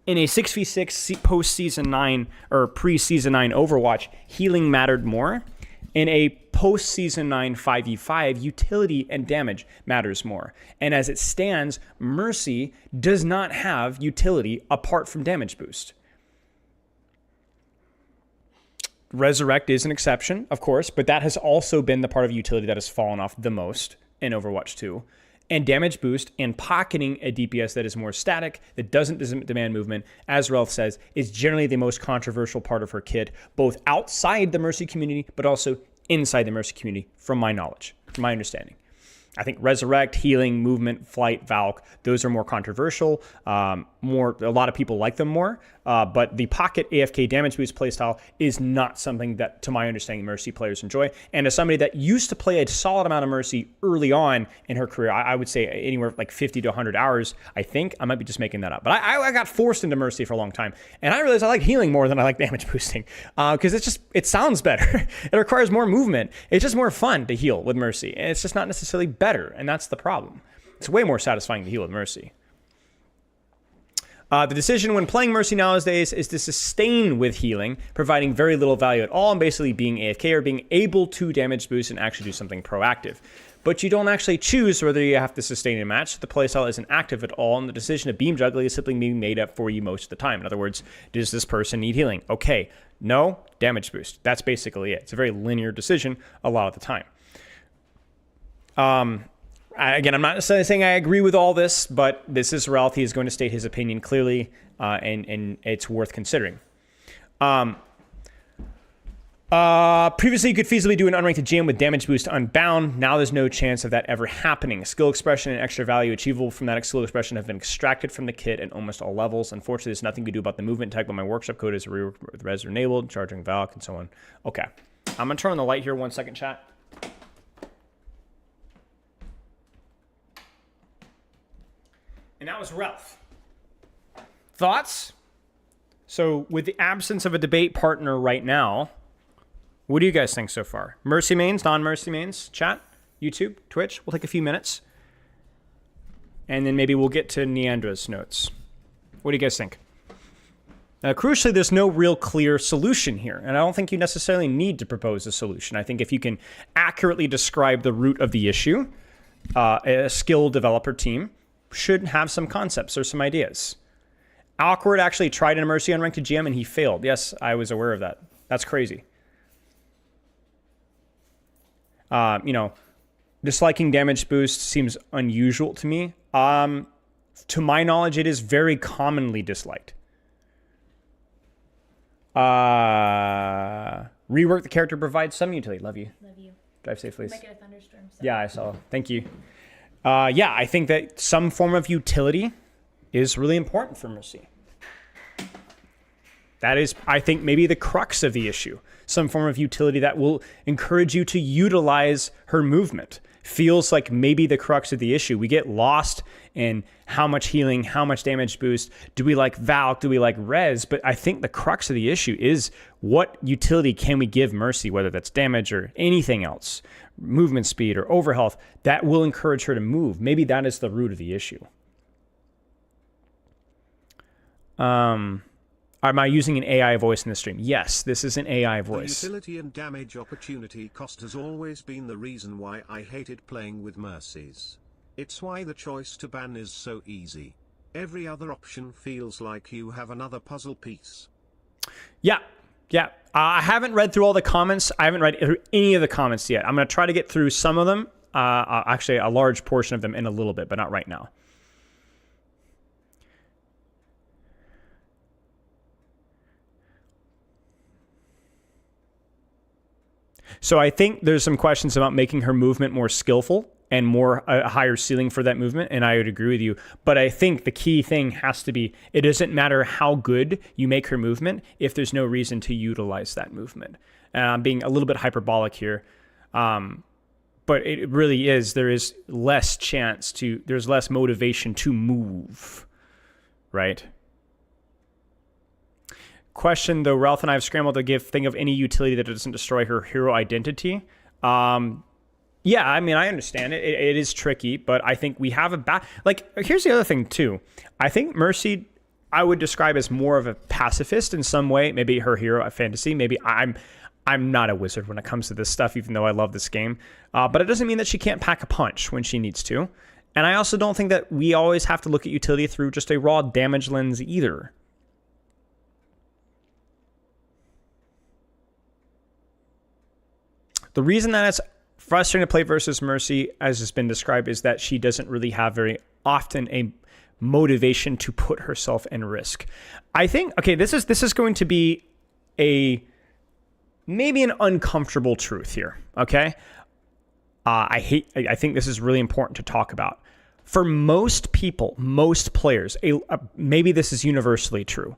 in a 6v6 post-season 9 or pre-season 9 Overwatch, healing mattered more. In a post-season 9 5v5, utility and damage matters more. And as it stands, Mercy does not have utility apart from damage boost. Resurrect is an exception, of course, but that has also been the part of utility that has fallen off the most in Overwatch 2. And damage boost and pocketing a DPS that is more static, that doesn't demand movement, as Ralph says, is generally the most controversial part of her kit, both outside the Mercy community, but also inside the Mercy community, from my knowledge, from my understanding. I think Resurrect, Healing, Movement, Flight, Valk, those are more controversial. A lot of people like them more. But the Pocket AFK damage boost playstyle is not something that, to my understanding, Mercy players enjoy. And as somebody that used to play a solid amount of Mercy early on in her career, I would say anywhere like 50 to 100 hours, I think. I might be just making that up. But I got forced into Mercy for a long time. And I realized I like healing more than I like damage boosting. Because it sounds better. It requires more movement. It's just more fun to heal with Mercy. And it's just not necessarily better. And that's the problem. It's way more satisfying to heal with Mercy. The decision when playing Mercy nowadays is to sustain with healing, providing very little value at all, and basically being AFK or being able to damage boost and actually do something proactive. But you don't actually choose whether you have to sustain a match. The playstyle isn't active at all, and the decision of beam juggling is simply being made up for you most of the time. In other words, does this person need healing? Okay, no, damage boost. That's basically it. It's a very linear decision a lot of the time. Again, I'm not necessarily saying I agree with all this, but this is Ralph. He is going to state his opinion clearly, and it's worth considering. Previously, you could feasibly do an unranked GM with damage boost unbound. Now there's no chance of that ever happening. Skill expression and extra value achievable from that skill expression have been extracted from the kit at almost all levels. Unfortunately, there's nothing to do about the movement tag, but my workshop code is rework with res enabled, charging Valk, and so on. Okay. I'm going to turn on the light here 1 second, chat. And that was Ralph. Thoughts? So with the absence of a debate partner right now, what do you guys think so far? Mercy mains, non-Mercy mains? Chat, YouTube, Twitch. We'll take a few minutes. And then maybe we'll get to Niandra's notes. What do you guys think? Crucially, there's no real clear solution here. And I don't think you necessarily need to propose a solution. I think if you can accurately describe the root of the issue, a skilled developer team should have some concepts or some ideas. Awkward actually tried an Mercy unranked GM and he failed. Yes, I was aware of that. That's crazy. Disliking damage boost seems unusual to me. To my knowledge, it is very commonly disliked. Rework the character provides some utility. Love you. Love you. Drive safe, please. Might get a thunderstorm. So. Yeah, I saw. Thank you. Yeah, I think that some form of utility is really important for Mercy. That is, I think, maybe the crux of the issue. Some form of utility that will encourage you to utilize her movement. Feels like maybe the crux of the issue. We get lost in how much healing, how much damage boost. Do we like Valk? Do we like Res? But I think the crux of the issue is what utility can we give Mercy, whether that's damage or anything else, movement speed or overhealth, that will encourage her to move. Maybe that is the root of the issue. Am I using an AI voice in the stream? Yes, this is an AI voice. The utility and damage opportunity cost has always been the reason why I hated playing with Mercies. It's why the choice to ban is so easy. Every other option feels like you have another puzzle piece. Yeah. I haven't read through all the comments. I haven't read through any of the comments yet. I'm going to try to get through some of them. Actually, a large portion of them in a little bit, but not right now. So I think there's some questions about making her movement more skillful and more a higher ceiling for that movement, and I would agree with you. But I think the key thing has to be, it doesn't matter how good you make her movement if there's no reason to utilize that movement. And I'm being a little bit hyperbolic here, but it really is, there's less motivation to move, right? Question, though, Ralph and I have scrambled to think of any utility that doesn't destroy her hero identity. Yeah, I mean, I understand it. It is tricky, but I think we have here's the other thing, too. I think Mercy, I would describe as more of a pacifist in some way. Maybe her hero a fantasy. Maybe I'm I'm not a wizard when it comes to this stuff, even though I love this game. But it doesn't mean that she can't pack a punch when she needs to. And I also don't think that we always have to look at utility through just a raw damage lens either. The reason that it's frustrating to play versus Mercy, as has been described, is that she doesn't really have very often a motivation to put herself in risk. I think, okay, this is going to be maybe an uncomfortable truth here, okay? I think this is really important to talk about. For most people, most players, maybe this is universally true.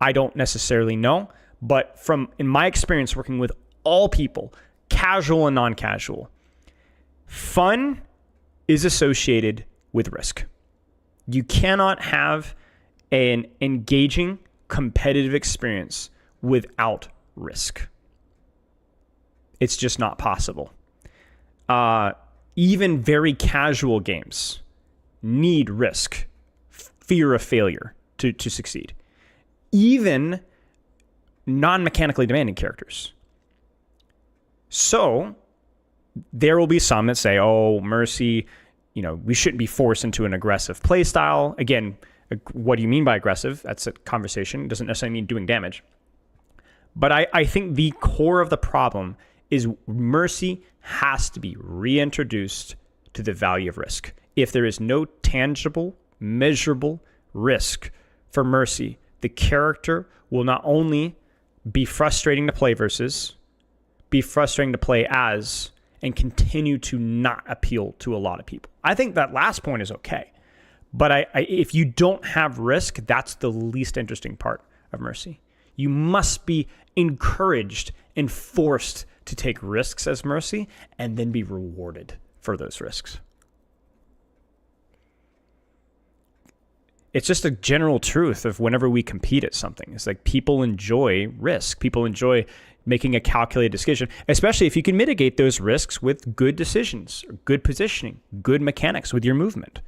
I don't necessarily know, but in my experience working with all people, casual and non-casual, fun is associated with risk. You cannot have an engaging, competitive experience without risk. It's just not possible. Even very casual games need risk, fear of failure to succeed. Even non-mechanically demanding characters. So there will be some that say, oh, Mercy, we shouldn't be forced into an aggressive play style. Again, what do you mean by aggressive? That's a conversation. It doesn't necessarily mean doing damage. But I think the core of the problem is Mercy has to be reintroduced to the value of risk. If there is no tangible, measurable risk for Mercy, the character will not only be frustrating to play versus, be frustrating to play as, and continue to not appeal to a lot of people. I think that last point is okay. But if you don't have risk, that's the least interesting part of Mercy. You must be encouraged and forced to take risks as Mercy and then be rewarded for those risks. It's just a general truth of whenever we compete at something. It's like people enjoy risk. People enjoy making a calculated decision, especially if you can mitigate those risks with good decisions, good positioning, good mechanics with your movement.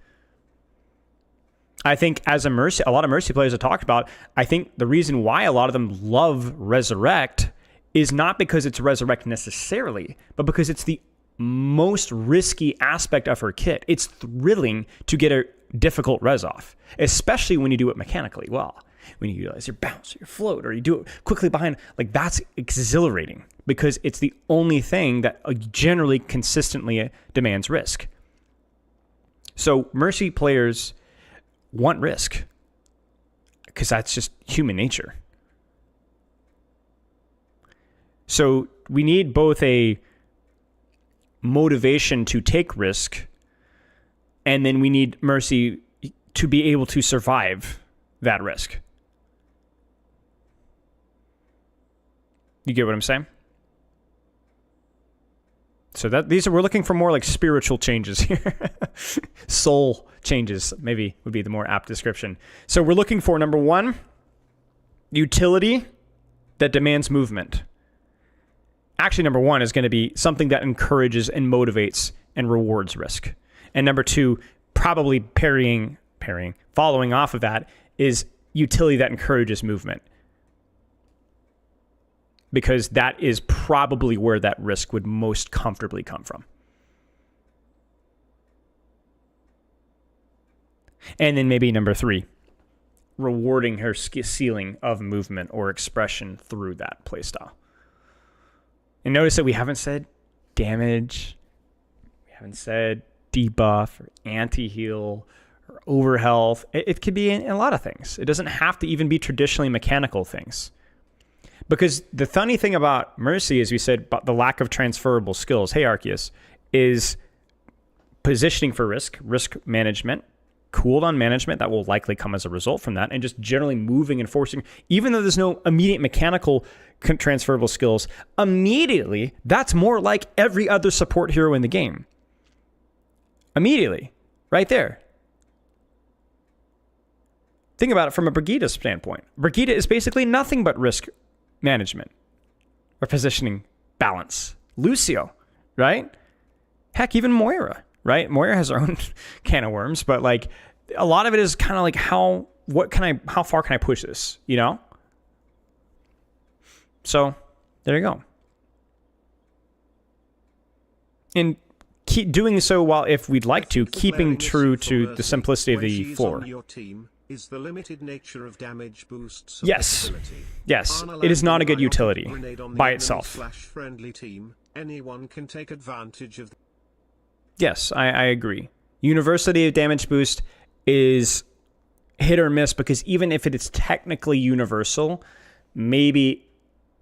I think as a lot of Mercy players have talked about, I think the reason why a lot of them love Resurrect is not because it's Resurrect necessarily, but because it's the most risky aspect of her kit. It's thrilling to get a difficult res off, especially when you do it mechanically well. When you utilize your bounce or your float, or you do it quickly behind, like that's exhilarating because it's the only thing that generally consistently demands risk. So Mercy players want risk because that's just human nature. So we need both a motivation to take risk, and then we need Mercy to be able to survive that risk. You get what I'm saying? So we're looking for more like spiritual changes here. Soul changes, maybe would be the more apt description. So we're looking for, number one, utility that demands movement. Actually, number one is going to be something that encourages and motivates and rewards risk. And number two, probably following off of that, is utility that encourages movement. Because that is probably where that risk would most comfortably come from. And then maybe number three, rewarding her ceiling of movement or expression through that playstyle. And notice that we haven't said damage, we haven't said debuff or anti-heal or overhealth. It could be in a lot of things. It doesn't have to even be traditionally mechanical things. Because the funny thing about Mercy, as we said, about the lack of transferable skills, hey Arceus, is positioning for risk management, cooldown management that will likely come as a result from that, and just generally moving and forcing, even though there's no immediate mechanical transferable skills, immediately, that's more like every other support hero in the game. Immediately, right there. Think about it from a Brigitte standpoint. Brigitte is basically nothing but risk management or positioning balance. Lucio, right? Heck, even Moira, right? Moira has her own can of worms, but like a lot of it is kind of like how far can I push this, you know? So there you go. and keep doing so while, if we'd like to, Declaring keeping true issue for to the Mercy simplicity of when the she's floor. on your team is the limited nature of damage boost Yes. supplicability. Yes, On it is not a good landing utility grenade on the by enemy itself. slash friendly team, anyone can take advantage of Yes, I agree. University of damage boost is hit or miss because even if it is technically universal, maybe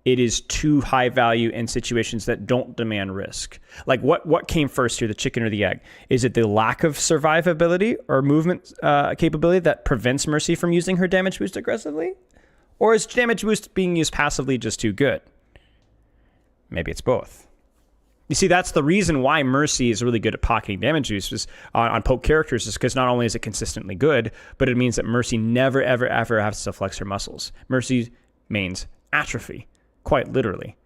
it is too high value in situations that don't demand risk. Like what came first here, the chicken or the egg? Is it the lack of survivability or movement capability that prevents Mercy from using her damage boost aggressively? Or is damage boost being used passively just too good? Maybe it's both. You see, that's the reason why Mercy is really good at pocketing damage boosts on poke characters, is because not only is it consistently good, but it means that Mercy never, ever, ever has to flex her muscles. Mercy means atrophy, quite literally.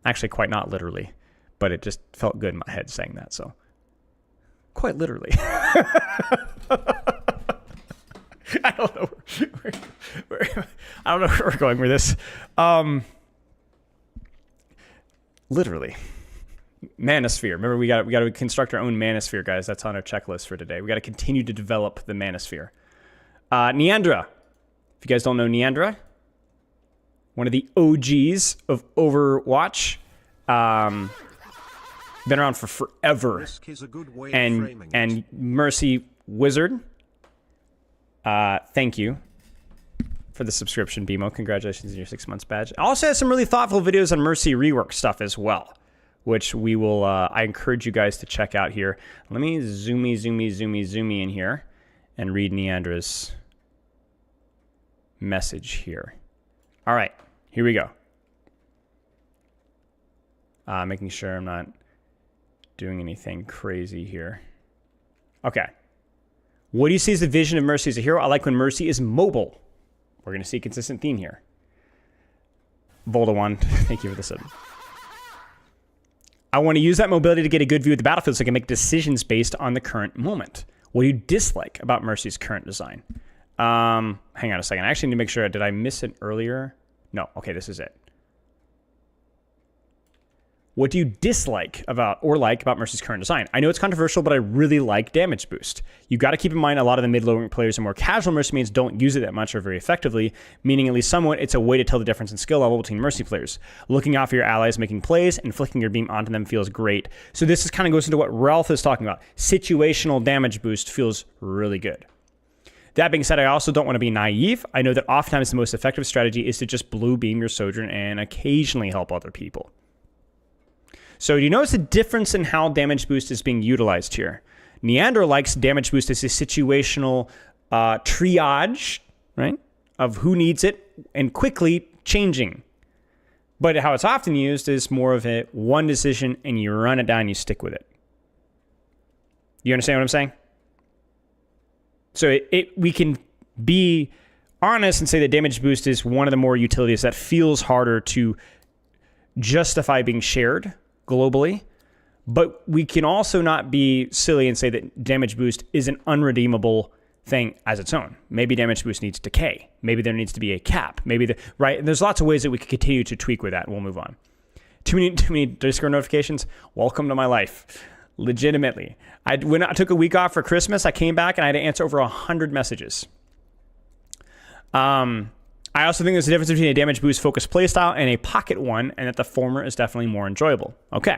Actually, quite not literally, but it just felt good in my head saying that, so. Quite literally. I don't know I don't know where we're going with this. Literally. Manosphere. Remember, we got to construct our own manosphere, guys. That's on our checklist for today. We got to continue to develop the manosphere. Niandra. If you guys don't know Niandra, one of the OGs of Overwatch. Been around for forever. risk is a good way of And framing it. and Mercy Wizard. Thank you for the subscription, BMO. Congratulations on your 6 months badge. I also have some really thoughtful videos on Mercy rework stuff as well, which we will, I encourage you guys to check out here. Let me zoom in here and read Niandra's message here. All right, here we go. Making sure I'm not doing anything crazy here. Okay. What do you see as the vision of Mercy as a hero? I like when Mercy is mobile. We're going to see a consistent theme here. Volda1, thank you for the sub. I want to use that mobility to get a good view of the battlefield so I can make decisions based on the current moment. What do you dislike about Mercy's current design? Hang on a second. I actually need to make sure. Did I miss it earlier? No. Okay, this is it. What do you dislike about Mercy's current design? I know it's controversial, but I really like damage boost. You got to keep in mind a lot of the mid-low players and more casual Mercy mains don't use it that much or very effectively, meaning at least somewhat it's a way to tell the difference in skill level between Mercy players. Looking out for your allies making plays and flicking your beam onto them feels great. So this kind of goes into what Ralph is talking about. Situational damage boost feels really good. That being said, I also don't want to be naive. I know that oftentimes the most effective strategy is to just blue beam your Sojourn and occasionally help other people. So do you notice the difference in how damage boost is being utilized here? Niandra likes damage boost as a situational triage, right, of who needs it and quickly changing. But how it's often used is more of a one decision and you run it down, you stick with it. You understand what I'm saying? So we can be honest and say that damage boost is one of the more utilities that feels harder to justify being shared globally, but we can also not be silly and say that damage boost is an unredeemable thing as its own. Maybe damage boost needs decay. Maybe there needs to be a cap. Right? And there's lots of ways that we could continue to tweak with that. We'll move on. Too many Discord notifications. Welcome to my life. Legitimately. When I took a week off for Christmas, I came back and I had to answer over 100 messages. I also think there's a difference between a damage boost focused playstyle and a pocket one, and that the former is definitely more enjoyable. Okay.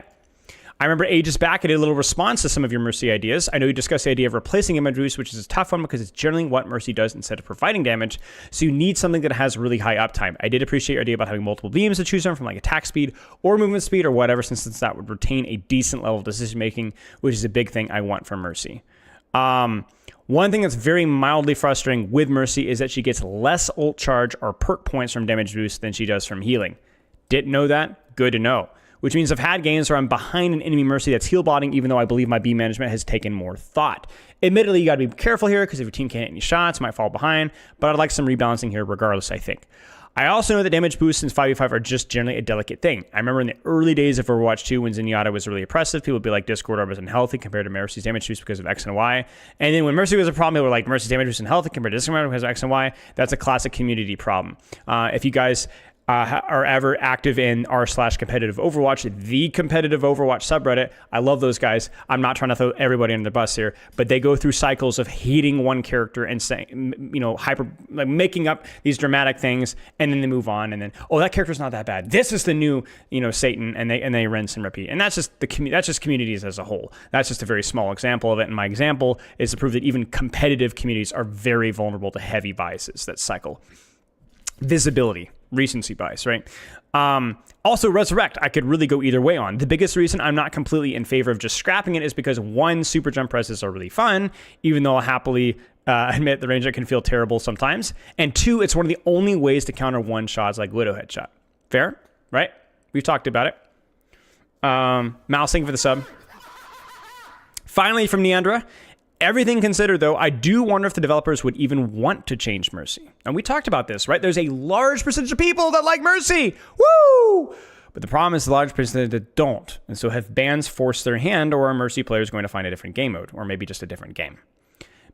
I remember ages back, I did a little response to some of your Mercy ideas. I know you discussed the idea of replacing damage boost, which is a tough one because it's generally what Mercy does instead of providing damage. So you need something that has really high uptime. I did appreciate your idea about having multiple beams to choose from like attack speed or movement speed or whatever, since that would retain a decent level of decision making, which is a big thing I want from Mercy. One thing that's very mildly frustrating with Mercy is that she gets less ult charge or perk points from damage boost than she does from healing. Didn't know that? Good to know. Which means I've had games where I'm behind an enemy Mercy that's heal botting, even though I believe my beam management has taken more thought. Admittedly, you got to be careful here because if your team can't hit any shots, it might fall behind, but I'd like some rebalancing here regardless, I think. I also know that damage boosts in 5v5 are just generally a delicate thing. I remember in the early days of Overwatch 2 when Zenyatta was really oppressive, people would be like, Discord Orb is unhealthy compared to Mercy's damage boost because of X and Y. And then when Mercy was a problem, people were like, Mercy's damage boost is unhealthy compared to Discord Orb because of X and Y. That's a classic community problem. If you guys are ever active in r/competitive Overwatch, the competitive Overwatch subreddit. I love those guys. I'm not trying to throw everybody under the bus here, but they go through cycles of hating one character and saying, making up these dramatic things, and then they move on, and then, oh, that character's not that bad. This is the new, Satan, and they rinse and repeat. And that's just communities as a whole. That's just a very small example of it. And my example is to prove that even competitive communities are very vulnerable to heavy biases that cycle. Visibility, recency bias, right? Also, Resurrect, I could really go either way on. The biggest reason I'm not completely in favor of just scrapping it is because, one, super jump presses are really fun, even though I'll happily admit the range can feel terrible sometimes. And two, it's one of the only ways to counter one shots like Widow Headshot. Fair, right? We've talked about it. Mouse, thank you for the sub. Finally, from Niandra, everything considered, though, I do wonder if the developers would even want to change Mercy. And we talked about this, right? There's a large percentage of people that like Mercy. Woo! But the problem is the large percentage that don't. And so have bans forced their hand, or are Mercy players going to find a different game mode, or maybe just a different game?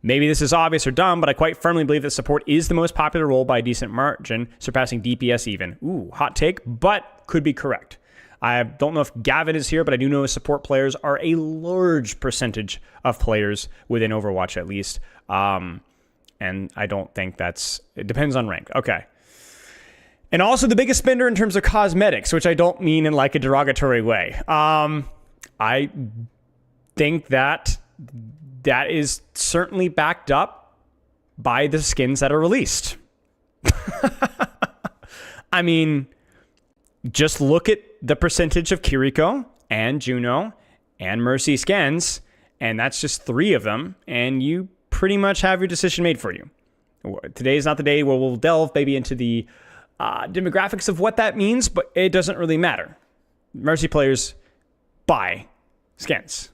Maybe this is obvious or dumb, but I quite firmly believe that support is the most popular role by a decent margin, surpassing DPS even. Ooh, hot take, but could be correct. I don't know if Gavin is here, but I do know support players are a large percentage of players within Overwatch, at least. And I don't think it depends on rank. Okay. And also the biggest spender in terms of cosmetics, which I don't mean in like a derogatory way. I think that is certainly backed up by the skins that are released. I mean, just look at the percentage of Kiriko and Juno and Mercy skins, and that's just 3 of them, and you pretty much have your decision made for you. Today is not the day where we'll delve maybe into the demographics of what that means, but it doesn't really matter. Mercy players buy skins.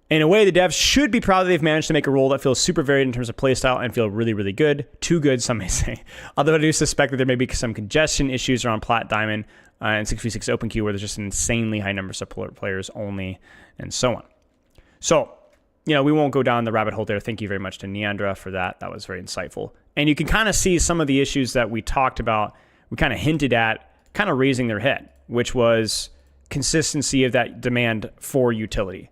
In a way, the devs should be proud that they've managed to make a role that feels super varied in terms of playstyle and feel really, really good. Too good, some may say. Although I do suspect that there may be some congestion issues around Plat Diamond and 6v6 Open Queue, where there's just an insanely high number of support players only, and so on. So, we won't go down the rabbit hole there. Thank you very much to Niandra for that. That was very insightful. And you can kind of see some of the issues that we talked about, we kind of hinted at, kind of raising their head, which was consistency of that demand for utility.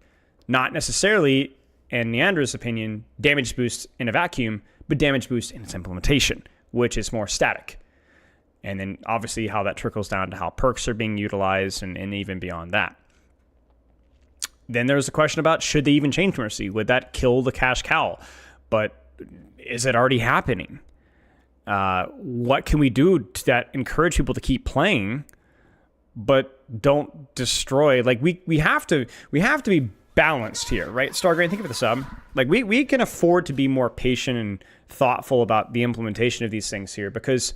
Not necessarily, in Niandra's opinion, damage boost in a vacuum, but damage boost in its implementation, which is more static. And then obviously how that trickles down to how perks are being utilized and even beyond that. Then there's the question about, should they even change Mercy? Would that kill the cash cow? But is it already happening? What can we do to that encourage people to keep playing, but don't destroy? Like we have to be balanced here, right? Stargrain, think of the sub. Like we can afford to be more patient and thoughtful about the implementation of these things here, because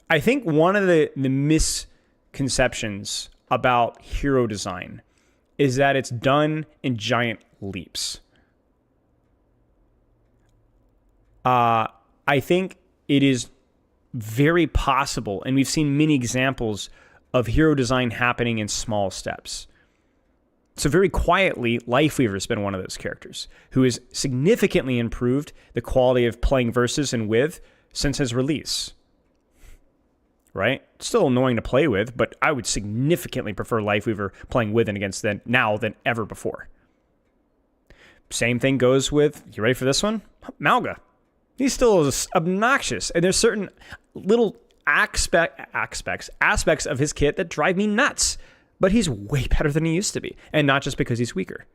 I think one of the misconceptions about hero design is that it's done in giant leaps. I think it is very possible, and we've seen many examples of hero design happening in small steps. So very quietly, Lifeweaver has been one of those characters who has significantly improved the quality of playing versus and with since his release. Right? Still annoying to play with, but I would significantly prefer Lifeweaver playing with and against now than ever before. Same thing goes with, you ready for this one? Malga. He's still obnoxious, and there's certain little aspects of his kit that drive me nuts. But he's way better than he used to be. And not just because he's weaker.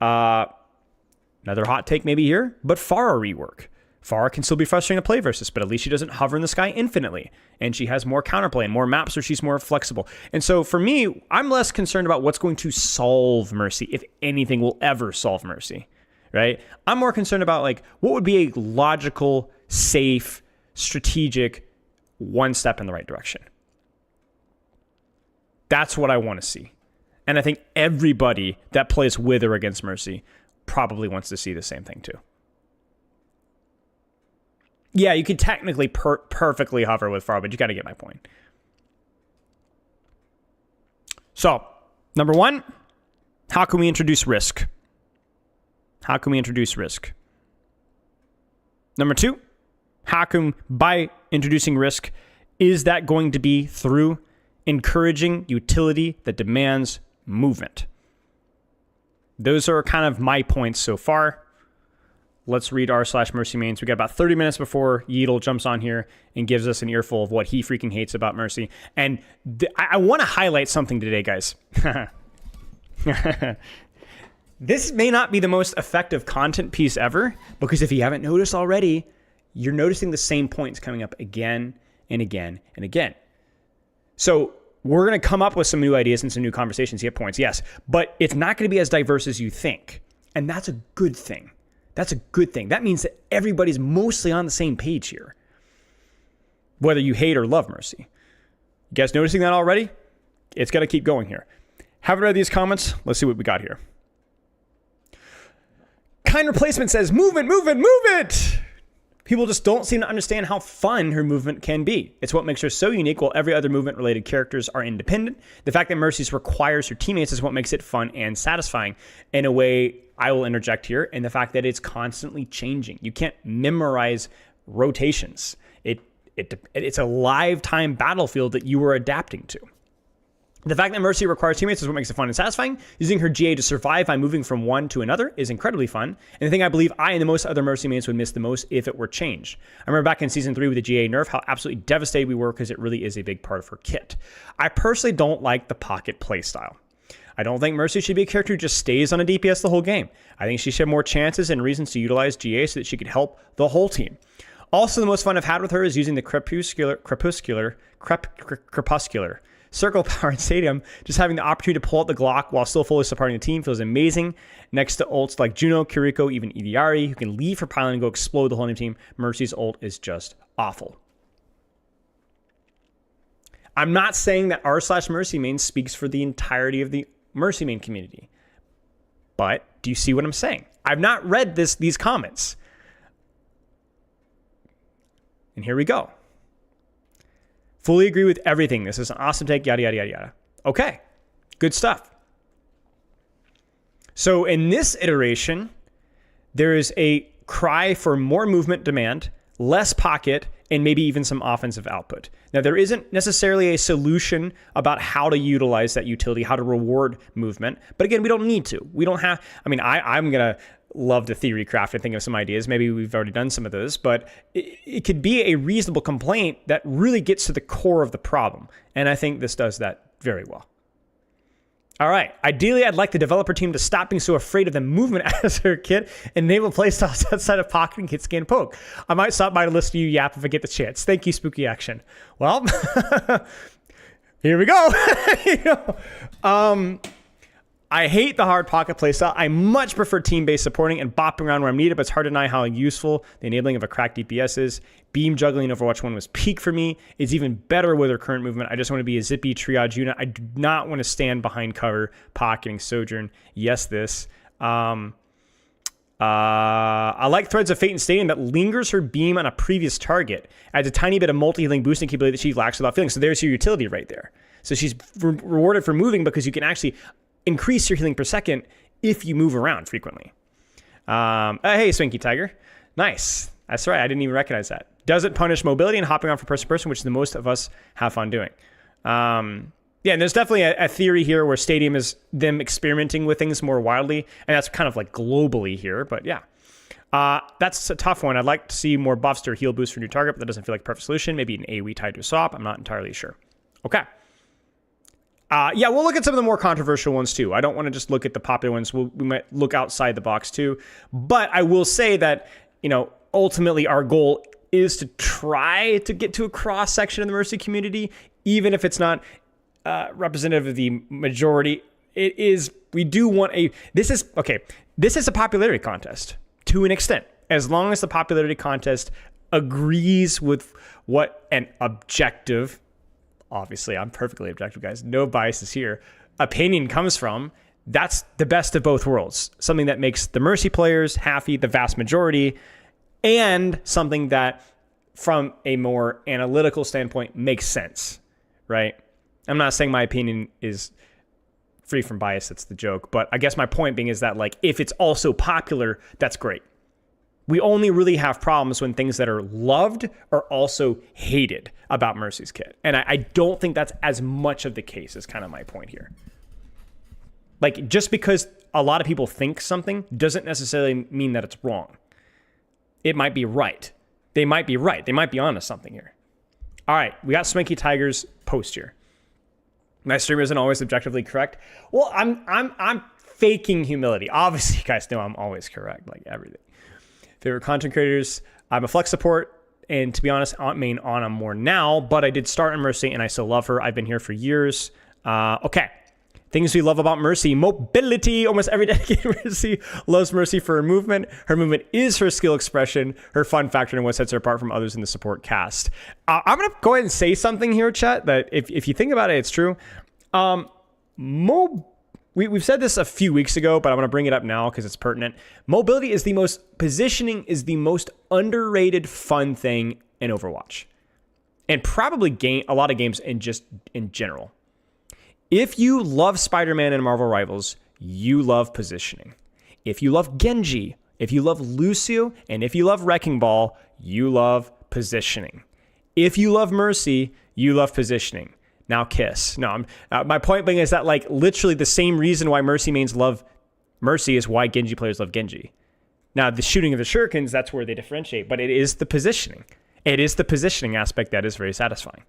Another hot take maybe here, but Pharah rework. Pharah can still be frustrating to play versus, but at least she doesn't hover in the sky infinitely. And she has more counterplay and more maps where she's more flexible. And so for me, I'm less concerned about what's going to solve Mercy, if anything will ever solve Mercy. Right? I'm more concerned about what would be a logical, safe, strategic one step in the right direction. That's what I want to see. And I think everybody that plays with or against Mercy probably wants to see the same thing too. Yeah, you could technically perfectly hover with Pharah, but you got to get my point. So, number 1, how can we introduce risk? How can we introduce risk? Number 2, how can, by introducing risk, is that going to be through encouraging utility that demands movement? Those are kind of my points so far. Let's read r/Mercy mains. We got about 30 minutes before Yeatle jumps on here and gives us an earful of what he freaking hates about Mercy. And I want to highlight something today, guys. This may not be the most effective content piece ever, because if you haven't noticed already, you're noticing the same points coming up again and again and again. So we're going to come up with some new ideas and some new conversations, get points, yes, but it's not going to be as diverse as you think. And that's a good thing. That's a good thing. That means that everybody's mostly on the same page here, whether you hate or love Mercy. You guys noticing that already? It's got to keep going here. Haven't read these comments. Let's see what we got here. Kind Replacement says, movement, movement, movement. People just don't seem to understand how fun her movement can be. It's what makes her so unique, while every other movement-related characters are independent. The fact that Mercy's requires her teammates is what makes it fun and satisfying. In a way, I will interject here, and the fact that it's constantly changing. You can't memorize rotations. It's a live time battlefield that you are adapting to. The fact that Mercy requires teammates is what makes it fun and satisfying. Using her GA to survive by moving from one to another is incredibly fun. And the thing I believe I and the most other Mercy mains would miss the most if it were changed. I remember back in Season 3 with the GA nerf, how absolutely devastated we were because it really is a big part of her kit. I personally don't like the pocket playstyle. I don't think Mercy should be a character who just stays on a DPS the whole game. I think she should have more chances and reasons to utilize GA so that she could help the whole team. Also, the most fun I've had with her is using the crepuscular circle power in Stadium. Just having the opportunity to pull out the Glock while still fully supporting the team feels amazing. Next to ults like Juno, Kiriko, even Idiari, who can leave her pylon and go explode the whole team, Mercy's ult is just awful. I'm not saying that r/Mercy main speaks for the entirety of the Mercy main community, but do you see what I'm saying? I've not read these comments. And here we go. Fully agree with everything. This is an awesome take, yada, yada, yada, yada. Okay, good stuff. So in this iteration, there is a cry for more movement demand, less pocket, and maybe even some offensive output. Now, there isn't necessarily a solution about how to utilize that utility, how to reward movement. But again, we don't need to. We don't have, I mean, I'm going to love to theory craft and think of some ideas. Maybe we've already done some of those, but it could be a reasonable complaint that really gets to the core of the problem. And I think this does that very well. All right. Ideally, I'd like the developer team to stop being so afraid of the movement as her kit and enable playstyles outside of pocket and hit scan poke. I might stop by to listen to you yap if I get the chance. Thank you, Spooky Action. Well, here we go. I hate the hard pocket playstyle. I much prefer team-based supporting and bopping around where I'm needed, but it's hard to deny how useful the enabling of a cracked DPS is. Beam juggling in Overwatch 1 was peak for me. It's even better with her current movement. I just want to be a zippy triage unit. I do not want to stand behind cover, pocketing Sojourn. Yes, this. I like Threads of Fate and Stadium that lingers her beam on a previous target. Adds a tiny bit of multi-healing boosting capability that she lacks without feeling. So there's your utility right there. So she's rewarded for moving because you can actually increase your healing per second if you move around frequently. Hey, Swinky Tiger. Nice. That's right. I didn't even recognize that. Doesn't punish mobility and hopping on from person to person, which the most of us have fun doing. Yeah, and there's definitely a theory here where Stadium is them experimenting with things more wildly, and that's kind of like globally here, but yeah. That's a tough one. I'd like to see more buffs or heal boosts for new target, but that doesn't feel like a perfect solution. Maybe an AoE tied to a swap. I'm not entirely sure. Okay. Yeah, we'll look at some of the more controversial ones too. I don't want to just look at the popular ones. We might look outside the box too. But I will say that, ultimately our goal is to try to get to a cross section of the Mercy community, even if it's not representative of the majority. It is, we do want this is a popularity contest to an extent. As long as the popularity contest agrees with what an objective, obviously, I'm perfectly objective, guys. No biases here. Opinion comes from, that's the best of both worlds. Something that makes the Mercy players happy, the vast majority, and something that, from a more analytical standpoint, makes sense, right? I'm not saying my opinion is free from bias. That's the joke. But I guess my point being is that, if it's also popular, that's great. We only really have problems when things that are loved are also hated about Mercy's kit. And I don't think that's as much of the case, is kind of my point here. Like, just because a lot of people think something doesn't necessarily mean that it's wrong. It might be right. They might be right. They might be onto something here. All right, we got Swanky Tiger's post here. My streamer isn't always objectively correct. Well, I'm faking humility. Obviously, you guys know I'm always correct, like everything. Favorite content creators, I'm a Flex support, and to be honest, I'm main on more now, but I did start on Mercy, and I still love her. I've been here for years. Okay. Things we love about Mercy: mobility. Almost every dedicated Mercy loves Mercy for her movement. Her movement is her skill expression, her fun factor, and what sets her apart from others in the support cast. I'm going to go ahead and say something here, chat, that if you think about it, it's true. We've said this a few weeks ago, but I'm going to bring it up now because it's pertinent. Positioning is the most underrated fun thing in Overwatch. And probably a lot of games in general. If you love Spider-Man and Marvel Rivals, you love positioning. If you love Genji, if you love Lucio, and if you love Wrecking Ball, you love positioning. If you love Mercy, you love positioning. Now kiss. No, my point being is that, like, literally the same reason why Mercy mains love Mercy is why Genji players love Genji. Now, the shooting of the shurikens, that's where they differentiate, but it is the positioning. It is the positioning aspect that is very satisfying.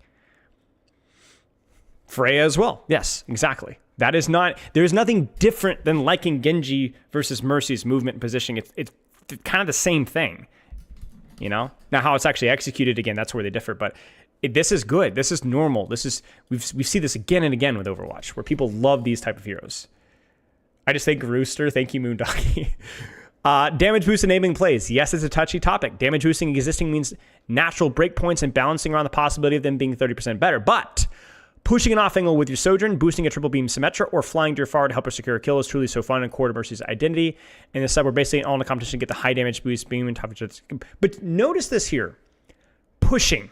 Freya as well. Yes, exactly. There's nothing different than liking Genji versus Mercy's movement and positioning. It's kind of the same thing, you know? Now, how it's actually executed, again, that's where they differ, but this is good. This is normal. We see this again and again with Overwatch, where people love these type of heroes. I just think Rooster. Thank you, Moondoggy. Damage boost enabling plays. Yes, it's a touchy topic. Damage boosting existing means natural breakpoints and balancing around the possibility of them being 30% better, but pushing an off angle with your Sojourn, boosting a triple beam Symmetra, or flying to your far to help her secure a kill is truly so fun and core to Mercy's identity. In this sub, we're basically all in the competition to get the high damage boost, beam, and top. But notice this here. Pushing.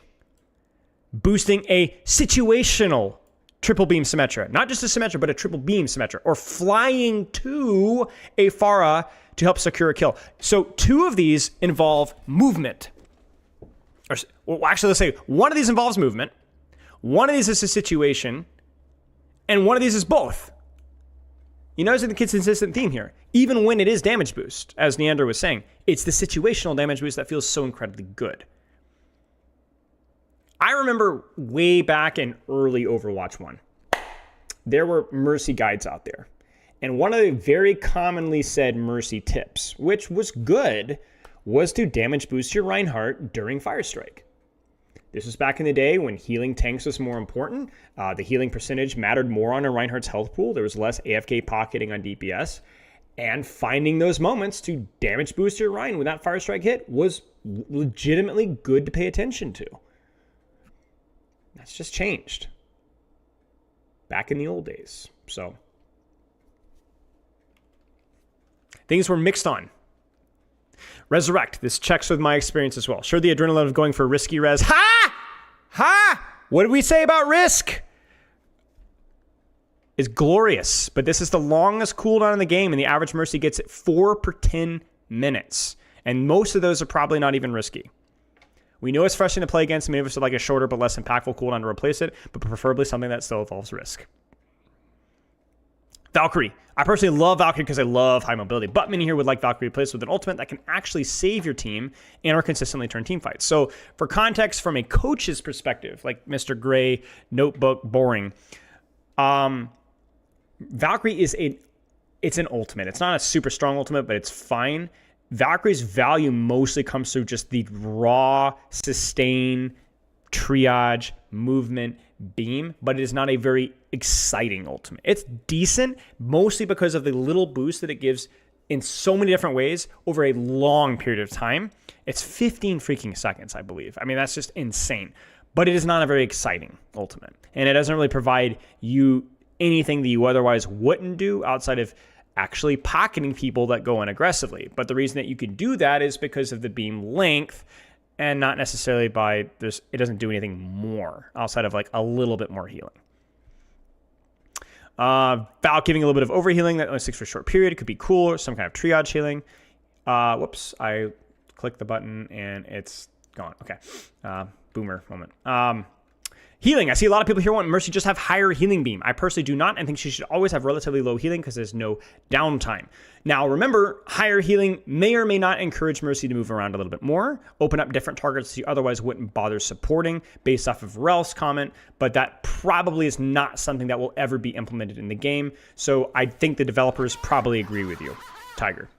Boosting a situational triple beam Symmetra. Not just a Symmetra, but a triple beam Symmetra. Or flying to a Pharah to help secure a kill. So 2 of these involve movement. Well, actually, let's say one of these involves movement. One of these is a situation, and one of these is both. You notice the consistent theme here. Even when it is damage boost, as Niandra was saying, it's the situational damage boost that feels so incredibly good. I remember way back in early Overwatch 1, there were Mercy guides out there. And one of the very commonly said Mercy tips, which was good, was to damage boost your Reinhardt during Firestrike. This was back in the day when healing tanks was more important. The healing percentage mattered more on a Reinhardt's health pool. There was less AFK pocketing on DPS. And finding those moments to damage boost your Rein when that Firestrike hit was legitimately good to pay attention to. That's just changed. Back in the old days. So things were mixed on. Resurrect. This checks with my experience as well. Sure, the adrenaline of going for risky res. Ha! Ha! What did we say about risk? Is glorious, but this is the longest cooldown in the game, and the average Mercy gets it 4 per 10 minutes. And most of those are probably not even risky. We know it's frustrating to play against. Many of us would like a shorter but less impactful cooldown to replace it, but preferably something that still involves risk. Valkyrie. I personally love Valkyrie because I love high mobility, but many here would like Valkyrie replaced with an ultimate that can actually save your team and or consistently turn team fights. So for context, from a coach's perspective, like Mr. Gray, Notebook, Boring, Valkyrie is it's an ultimate. It's not a super strong ultimate, but it's fine. Valkyrie's value mostly comes through just the raw, sustain, triage, movement, beam, but it is not a very exciting ultimate. It's decent, mostly because of the little boost that it gives in so many different ways over a long period of time. It's 15 freaking seconds, I believe. I mean, that's just insane. But it is not a very exciting ultimate. And it doesn't really provide you anything that you otherwise wouldn't do outside of actually pocketing people that go in aggressively. But the reason that you can do that is because of the beam length and not necessarily by this. It doesn't do anything more outside of like a little bit more healing. Val giving a little bit of overhealing that only sticks for a short period. It could be cool, or some kind of triage healing. Whoops, I click the button and it's gone. Okay. Boomer moment. Healing. I see a lot of people here want Mercy just have higher healing beam. I personally do not. I think she should always have relatively low healing because there's no downtime. Now, remember, higher healing may or may not encourage Mercy to move around a little bit more, open up different targets you otherwise wouldn't bother supporting based off of Ralph's comment, but that probably is not something that will ever be implemented in the game. So I think the developers probably agree with you, Tiger.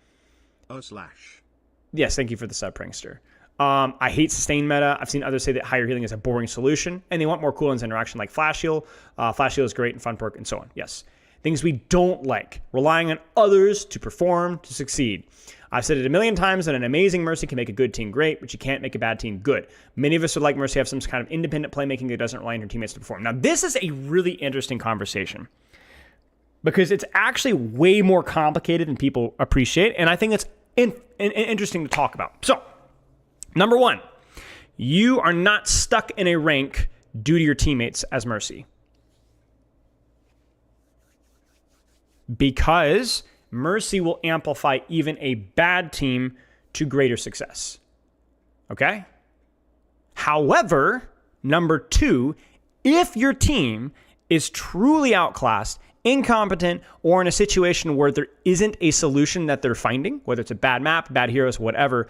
Yes, thank you for the sub, Prankster. I hate sustain meta. I've seen others say that higher healing is a boring solution, and they want more cooldowns interaction like Flash Heal. Flash Heal is great and fun perk, and so on. Yes. Things we don't like. Relying on others to perform, to succeed. I've said it a million times that an amazing Mercy can make a good team great, but you can't make a bad team good. Many of us would like Mercy to have some kind of independent playmaking that doesn't rely on her teammates to perform. Now, this is a really interesting conversation because it's actually way more complicated than people appreciate, and I think it's interesting to talk about. So, number one, you are not stuck in a rank due to your teammates as Mercy. Because Mercy will amplify even a bad team to greater success. Okay? However, number two, if your team is truly outclassed, incompetent, or in a situation where there isn't a solution that they're finding, whether it's a bad map, bad heroes, whatever,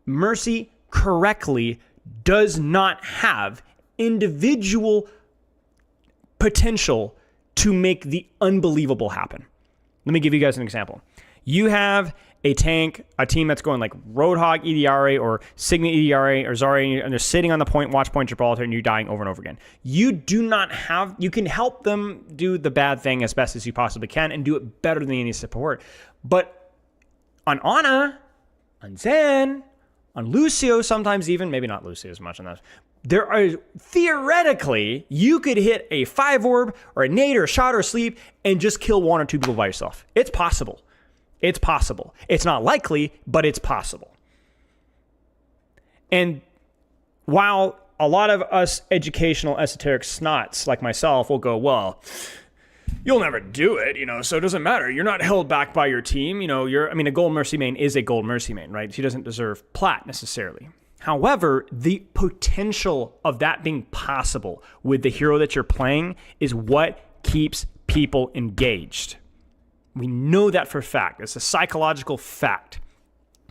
Mercy correctly does not have individual potential to make the unbelievable happen. Let me give you guys an example. You have a tank, a team that's going like Roadhog EDRA or Signet EDRA or Zarya, and they're sitting on the point, watch point Gibraltar, and you're dying over and over again. You do not have, you can help them do the bad thing as best as you possibly can and do it better than any support. But on Ana, on Zen, on Lucio sometimes even, maybe not Lucio as much on that, there are, theoretically, you could hit a 5 orb or a nade or a shot or a sleep and just kill 1 or 2 people by yourself. It's possible. It's possible. It's not likely, but it's possible. And while a lot of us educational esoteric snots like myself will go, well, you'll never do it, so it doesn't matter. You're not held back by your team. A gold Mercy main is a gold Mercy main, right? She doesn't deserve plat necessarily. However, the potential of that being possible with the hero that you're playing is what keeps people engaged. We know that for a fact. It's a psychological fact.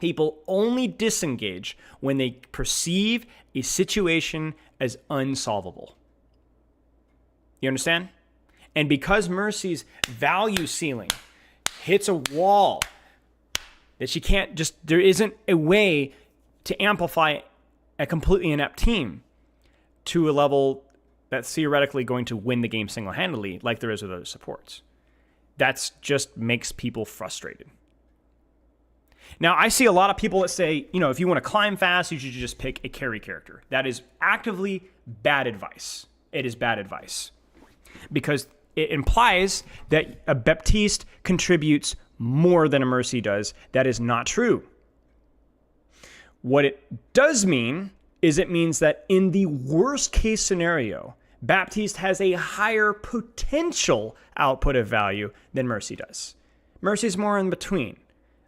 People only disengage when they perceive a situation as unsolvable. You understand? And because Mercy's value ceiling hits a wall that she can't just, there isn't a way to amplify a completely inept team to a level that's theoretically going to win the game single-handedly like there is with other supports. That just makes people frustrated. Now, I see a lot of people that say, if you want to climb fast, you should just pick a carry character. That is actively bad advice. It is bad advice. Because it implies that a Baptiste contributes more than a Mercy does. That is not true. What it does mean is it means that in the worst case scenario, Baptiste has a higher potential output of value than Mercy does. Mercy's more in between.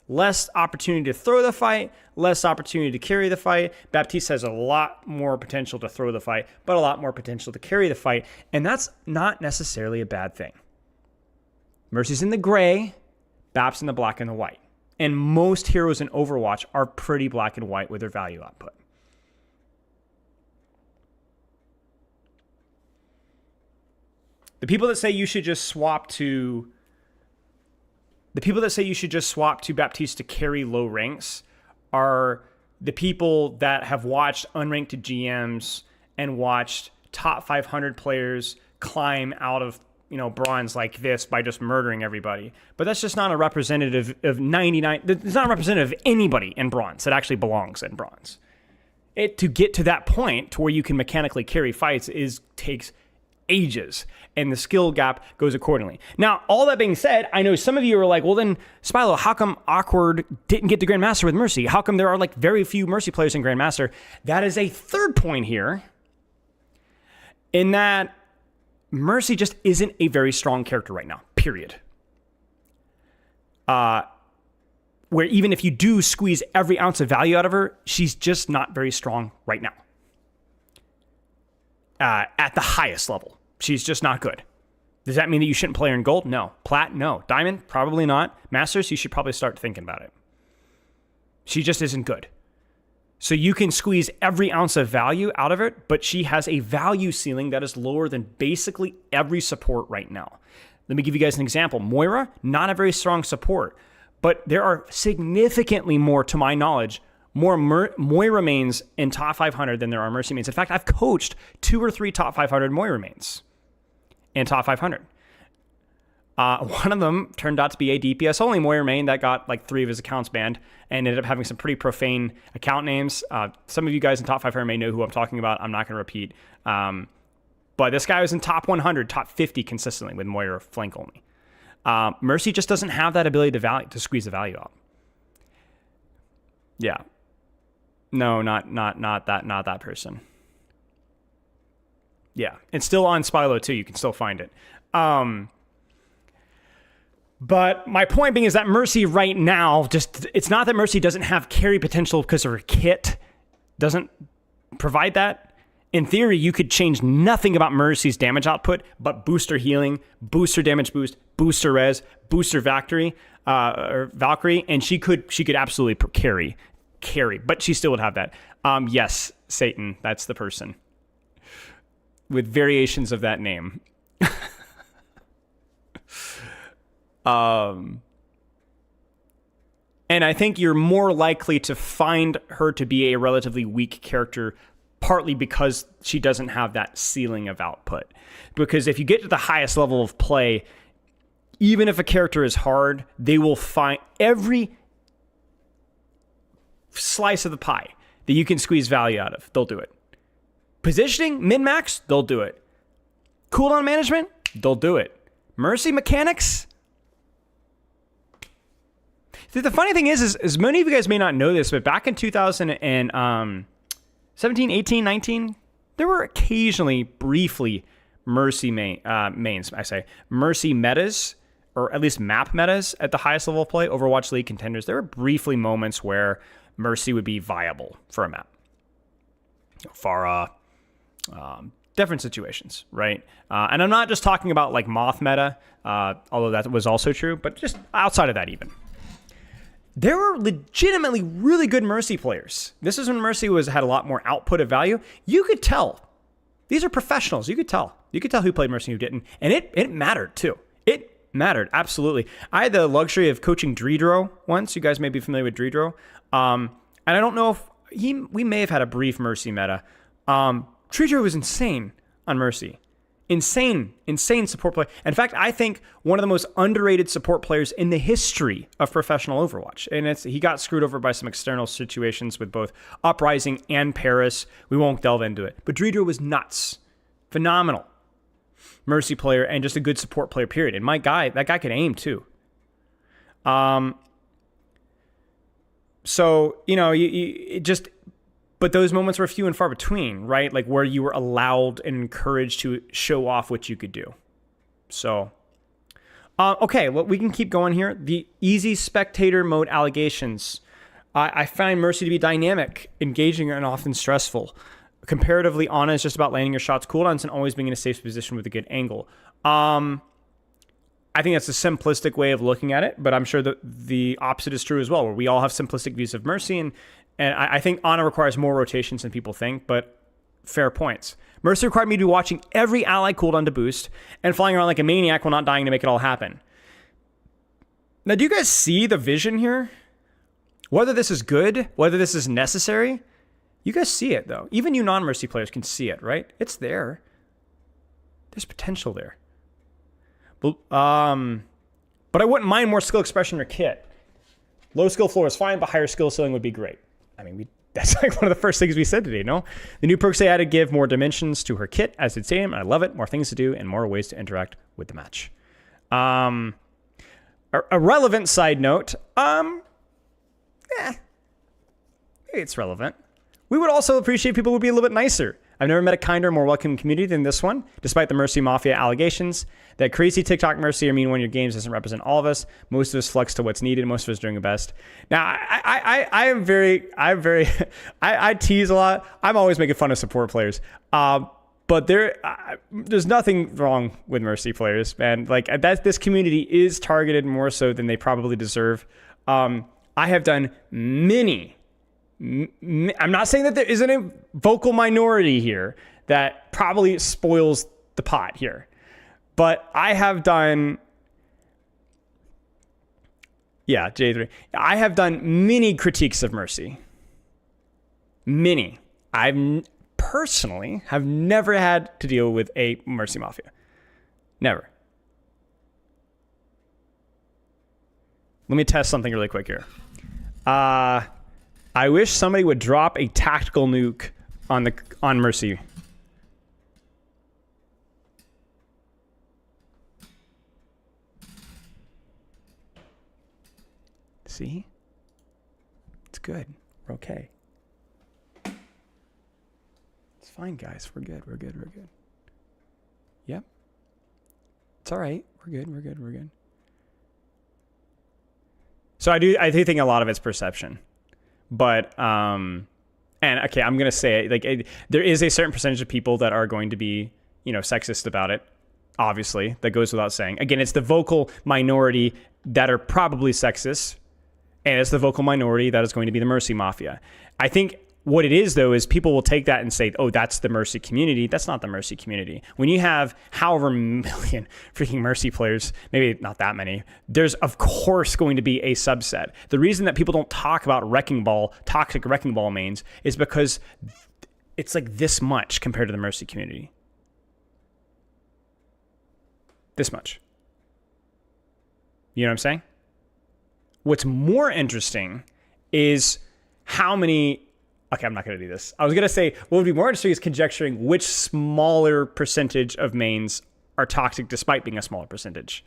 Less opportunity to throw the fight, less opportunity to carry the fight. Baptiste has a lot more potential to throw the fight, but a lot more potential to carry the fight, and that's not necessarily a bad thing. Mercy's in the gray, Bap's in the black and the white. And most heroes in Overwatch are pretty black and white with their value output. The people that say you should just swap to Baptiste to carry low ranks are the people that have watched unranked GMs and watched top 500 players climb out of bronze like this by just murdering everybody. But that's just not a representative of 99. It's not a representative of anybody in bronze that actually belongs in bronze. To get to that point to where you can mechanically carry fights takes ages, and the skill gap goes accordingly. Now, all that being said, I know some of you are like, well then, Spilo, how come Awkward didn't get the Grandmaster with Mercy? How come there are very few Mercy players in Grandmaster? That is a third point here, in that Mercy just isn't a very strong character right now, period. where even if you do squeeze every ounce of value out of her, she's just not very strong right now. At the highest level, she's just not good. Does that mean that you shouldn't play her in gold? No. Plat? No. Diamond? Probably not. Masters? You should probably start thinking about it. She just isn't good. So you can squeeze every ounce of value out of it, but she has a value ceiling that is lower than basically every support right now. Let me give you guys an example. Moira, not a very strong support, but there are significantly more, to my knowledge, more Moira mains in top 500 than there are Mercy mains. In fact, I've coached 2 or 3 top 500 Moira mains in top 500. One of them turned out to be a DPS only Moira main that got like 3 of his accounts banned and ended up having some pretty profane account names. Some of you guys in top 500 may know who I'm talking about. I'm not going to repeat. But this guy was in top 100, top 50 consistently with Moira flank only. Mercy just doesn't have that ability to squeeze the value out. Yeah. No, not that person. Yeah, it's still on Spilo too. You can still find it. But my point being is that Mercy right now, it's not that Mercy doesn't have carry potential because her kit doesn't provide that. In theory, you could change nothing about Mercy's damage output, but boost her healing, boost her damage boost, boost her res, boost her Valkyrie, and she could absolutely carry, but she still would have that. Yes, Satan, that's the person with variations of that name. And I think you're more likely to find her to be a relatively weak character, partly because she doesn't have that ceiling of output. Because if you get to the highest level of play, even if a character is hard, they will find every slice of the pie that you can squeeze value out of. They'll do it. Positioning, min-max, they'll do it. Cooldown management, they'll do it. Mercy mechanics. The funny thing is many of you guys may not know this, but back in 2017, 18, 19, there were occasionally, briefly, Mercy mains. I say Mercy metas, or at least map metas at the highest level of play, Overwatch League contenders. There were briefly moments where Mercy would be viable for a map. Pharah, different situations, right? And I'm not just talking about like Moth meta, although that was also true, but just outside of that even. There were legitimately really good Mercy players. This is when Mercy had a lot more output of value. You could tell. These are professionals. You could tell. You could tell who played Mercy and who didn't. And it mattered too. It mattered, absolutely. I had the luxury of coaching Dredro once. You guys may be familiar with Dredro. And I don't know if we may have had a brief Mercy meta. Dredro was insane on Mercy. Insane support player. In fact, I think one of the most underrated support players in the history of professional Overwatch. And he got screwed over by some external situations with both Uprising and Paris. We won't delve into it. But Dredro was nuts. Phenomenal Mercy player and just a good support player, period. And that guy could aim too. So, but those moments were few and far between, right? Like where you were allowed and encouraged to show off what you could do. So, okay, well, we can keep going here. The easy spectator mode allegations. I find Mercy to be dynamic, engaging, and often stressful. Comparatively honest, just about landing your shots, cooldowns, and always being in a safe position with a good angle. I think that's a simplistic way of looking at it, but I'm sure that the opposite is true as well, where we all have simplistic views of Mercy, and I think Ana requires more rotations than people think, but fair points. Mercy required me to be watching every ally cooldown to boost and flying around like a maniac while not dying to make it all happen. Now, do you guys see the vision here? Whether this is good, whether this is necessary, you guys see it, though. Even you non-Mercy players can see it, right? It's there. There's potential there. But I wouldn't mind more skill expression or kit. Low skill floor is fine, but higher skill ceiling would be great. I mean, that's like one of the first things we said today, no? The new perks they added give more dimensions to her kit, as did Stadium, and I love it. More things to do and more ways to interact with the match. A relevant side note, maybe it's relevant. We would also appreciate people would be a little bit nicer I've never met a kinder, more welcoming community than this one, despite the Mercy Mafia allegations. That crazy TikTok Mercy or mean one of your games doesn't represent all of us. Most of us flex to what's needed. Most of us doing the best. Now, I tease a lot. I'm always making fun of support players. But there's nothing wrong with Mercy players, man. Like this community is targeted more so than they probably deserve. I have done many. I'm not saying that there isn't a vocal minority here that probably spoils the pot here, but I have done, J3. I have done many critiques of Mercy. Many. Personally have never had to deal with a Mercy Mafia. Never. Let me test something really quick here. I wish somebody would drop a tactical nuke on Mercy. See? It's good. We're okay. It's fine, guys. We're good. We're good. We're good. Yep. It's all right. We're good. We're good. We're good. So I do think a lot of it's perception. But, and okay, I'm going to say it, like, there is a certain percentage of people that are going to be, sexist about it. Obviously, that goes without saying. Again, it's the vocal minority that are probably sexist, and it's the vocal minority that is going to be the Mercy Mafia. I think what it is, though, is people will take that and say, oh, that's the Mercy community. That's not the Mercy community. When you have however million freaking Mercy players, maybe not that many, there's, of course, going to be a subset. The reason that people don't talk about toxic Wrecking Ball mains, is because it's like this much compared to the Mercy community. This much. You know what I'm saying? What's more interesting is how many... Okay, I'm not going to do this. I was going to say, what would be more interesting is conjecturing which smaller percentage of mains are toxic despite being a smaller percentage.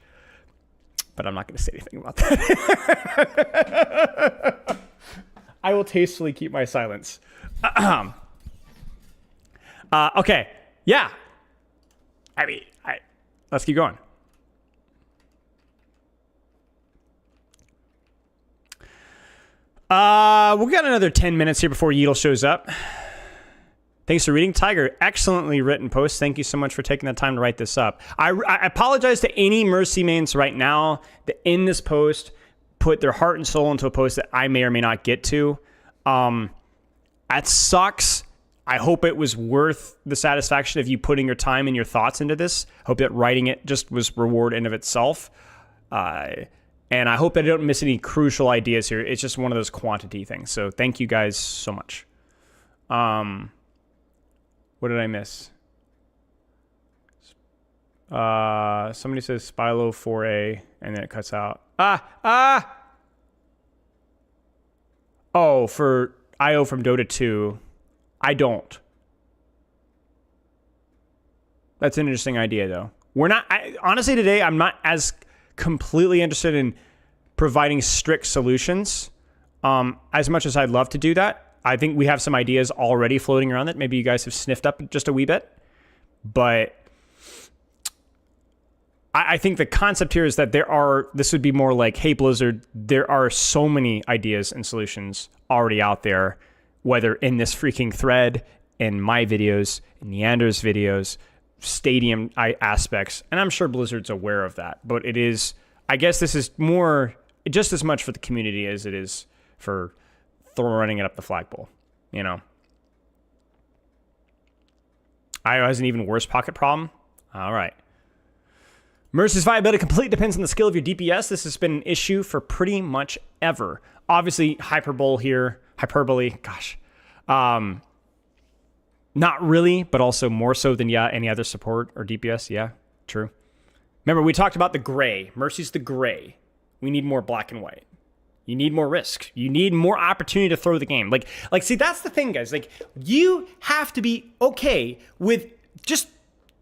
But I'm not going to say anything about that. I will tastefully keep my silence. Okay, yeah. Let's keep going. We got another 10 minutes here before Yeatle shows up. Thanks for reading. Tiger, excellently written post. Thank you so much for taking the time to write this up. I apologize to any Mercy mains right now that in this post put their heart and soul into a post that I may or may not get to. That sucks. I hope it was worth the satisfaction of you putting your time and your thoughts into this. Hope that writing it just was reward in of itself. And I hope that I don't miss any crucial ideas here. It's just one of those quantity things. So thank you guys so much. What did I miss? Somebody says Spilo 4A, and then it cuts out. Oh, for IO from Dota 2. I don't. That's an interesting idea, though. Honestly, today, I'm not as completely interested in providing strict solutions as much as I'd love to do that. I think we have some ideas already floating around that maybe you guys have sniffed up just a wee bit. But I think the concept here is that this would be more like, hey, Blizzard, there are so many ideas and solutions already out there, whether in this freaking thread, in my videos, in Niandra's videos, stadium aspects, and I'm sure Blizzard's aware of that, but it is, I guess this is more, just as much for the community as it is for running it up the flagpole, IO has an even worse pocket problem. All right. Mercy's viability completely depends on the skill of your DPS. This has been an issue for pretty much ever. Obviously, hyperbole, gosh. Not really, but also more so than, any other support or DPS. Yeah, true. Remember, we talked about the gray. Mercy's the gray. We need more black and white. You need more risk. You need more opportunity to throw the game. Like, see, that's the thing, guys. Like, you have to be okay with just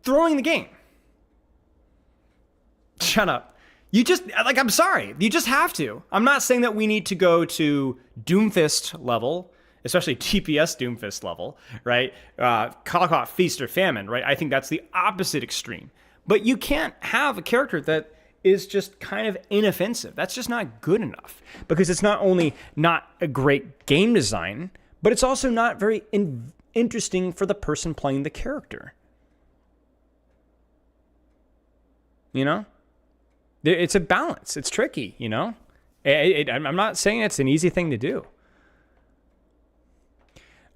throwing the game. Shut up. I'm sorry. You just have to. I'm not saying that we need to go to Doomfist level, especially TPS Doomfist level, right? Call Feast or Famine, right? I think that's the opposite extreme. But you can't have a character that is just kind of inoffensive. That's just not good enough, because it's not only not a great game design, but it's also not very interesting for the person playing the character. You know? It's a balance. It's tricky, you know? I'm not saying it's an easy thing to do.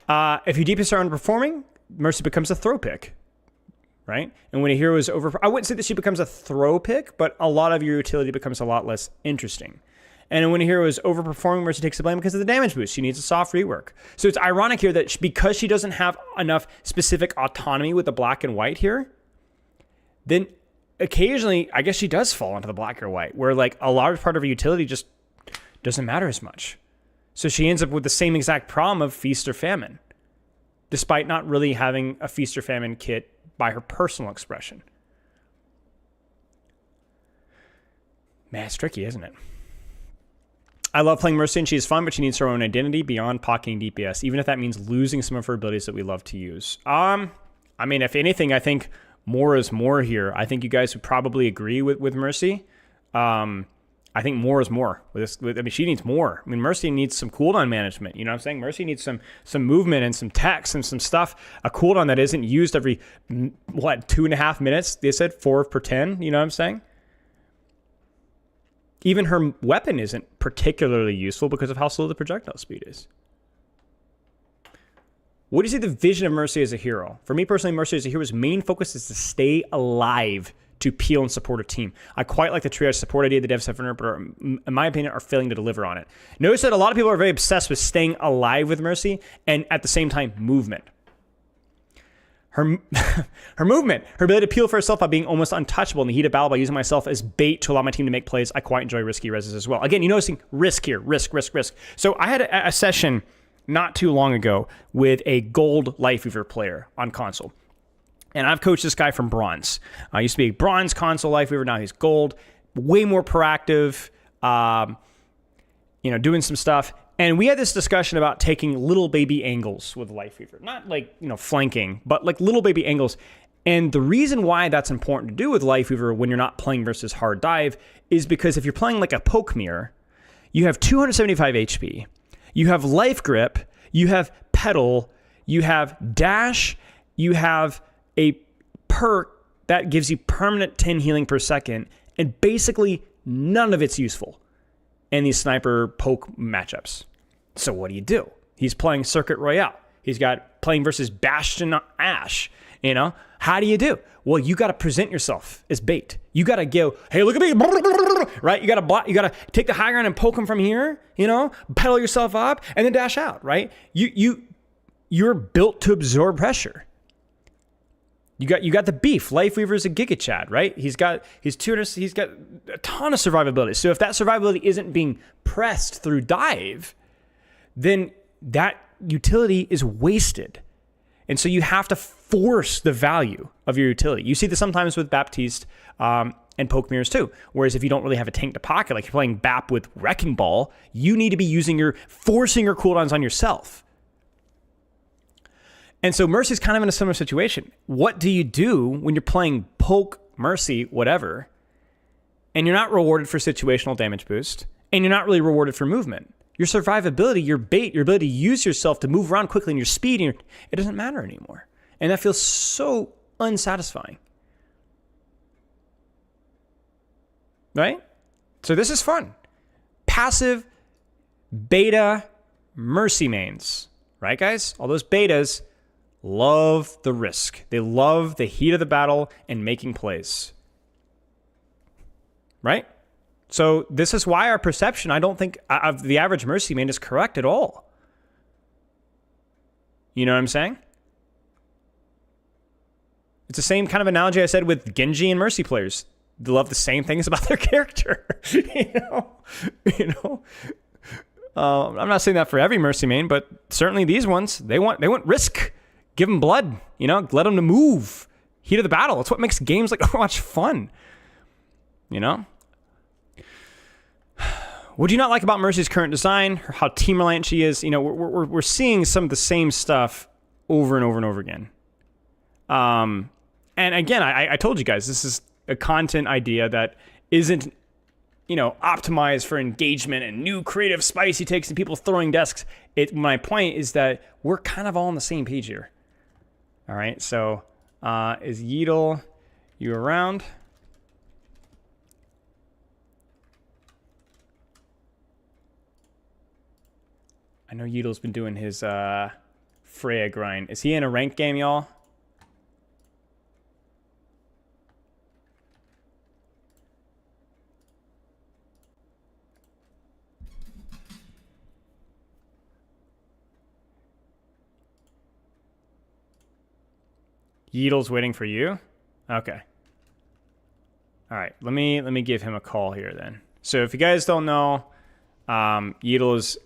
If your DPS are underperforming, Mercy becomes a throw pick, right? And when a hero is I wouldn't say that she becomes a throw pick, but a lot of your utility becomes a lot less interesting. And when a hero is overperforming, Mercy takes the blame because of the damage boost. She needs a soft rework. So it's ironic here that because she doesn't have enough specific autonomy with the black and white here, then occasionally, I guess she does fall into the black or white, where like a large part of her utility just doesn't matter as much. So she ends up with the same exact problem of Feast or Famine, despite not really having a Feast or Famine kit by her personal expression. Man, it's tricky, isn't it? I love playing Mercy and she is fun, but she needs her own identity beyond pocketing DPS, even if that means losing some of her abilities that we love to use. I mean, if anything, I think more is more here. I think you guys would probably agree with Mercy. I think more is more. She needs more. I mean, Mercy needs some cooldown management. You know what I'm saying? Mercy needs some movement and some text and some stuff. A cooldown that isn't used every, 2.5 minutes? They said 4 per 10. You know what I'm saying? Even her weapon isn't particularly useful because of how slow the projectile speed is. What do you see the vision of Mercy as a hero? For me personally, Mercy as a hero's main focus is to stay alive, to peel and support a team. I quite like the triage support idea the devs have for her, but in my opinion, are failing to deliver on it. Notice that a lot of people are very obsessed with staying alive with Mercy and at the same time, movement. Her movement, her ability to peel for herself by being almost untouchable in the heat of battle by using myself as bait to allow my team to make plays. I quite enjoy risky reses as well. Again, you're noticing risk here, risk. So I had a session not too long ago with a gold Lifeweaver player on console. And I've coached this guy from bronze. I used to be a bronze console Lifeweaver, now he's gold. Way more proactive, doing some stuff. And we had this discussion about taking little baby angles with Lifeweaver. Not like, flanking, but like little baby angles. And the reason why that's important to do with Lifeweaver when you're not playing versus hard dive is because if you're playing like a poke mirror, you have 275 HP, you have life grip, you have pedal, you have dash, you have a perk that gives you permanent 10 healing per second, and basically none of it's useful in these sniper poke matchups. So what do? He's playing Circuit Royale. He's got playing versus Bastion Ash. How do you do? Well, you got to present yourself as bait. You got to go, hey, look at me, right? You got to take the high ground and poke him from here, pedal yourself up and then dash out, right? You're built to absorb pressure. You got the beef. Lifeweaver's a Giga Chad, right? He's got a ton of survivability. So if that survivability isn't being pressed through dive, then that utility is wasted. And so you have to force the value of your utility. You see this sometimes with Baptiste and poke mirrors too. Whereas if you don't really have a tank to pocket, like you're playing Bap with Wrecking Ball, you need to be forcing your cooldowns on yourself. And so Mercy's kind of in a similar situation. What do you do when you're playing poke, Mercy, whatever, and you're not rewarded for situational damage boost, and you're not really rewarded for movement? Your survivability, your bait, your ability to use yourself to move around quickly, and your speed, it doesn't matter anymore. And that feels so unsatisfying. Right? So this is fun. Passive, beta, Mercy mains. Right, guys? All those betas love the risk. They love the heat of the battle and making plays. Right? So this is why our perception, I don't think, of the average Mercy main is correct at all. You know what I'm saying? It's the same kind of analogy I said with Genji and Mercy players. They love the same things about their character. I'm not saying that for every Mercy main, but certainly these ones, they want risk. Give them blood, let them to move. Heat of the battle. It's what makes games like Overwatch fun. What what do you not like about Mercy's current design? How team reliant she is? You know, we're seeing some of the same stuff over and over and over again. And again, I told you guys, this is a content idea that isn't, you know, optimized for engagement and new creative spicy takes and people throwing desks. My point is that we're kind of all on the same page here. All right, so is Yeatle, you around? I know Yeatle's been doing his Freya grind. Is he in a ranked game, y'all? Yeatle's waiting for you? Okay. All right, let me give him a call here then. So if you guys don't know, Yeatle is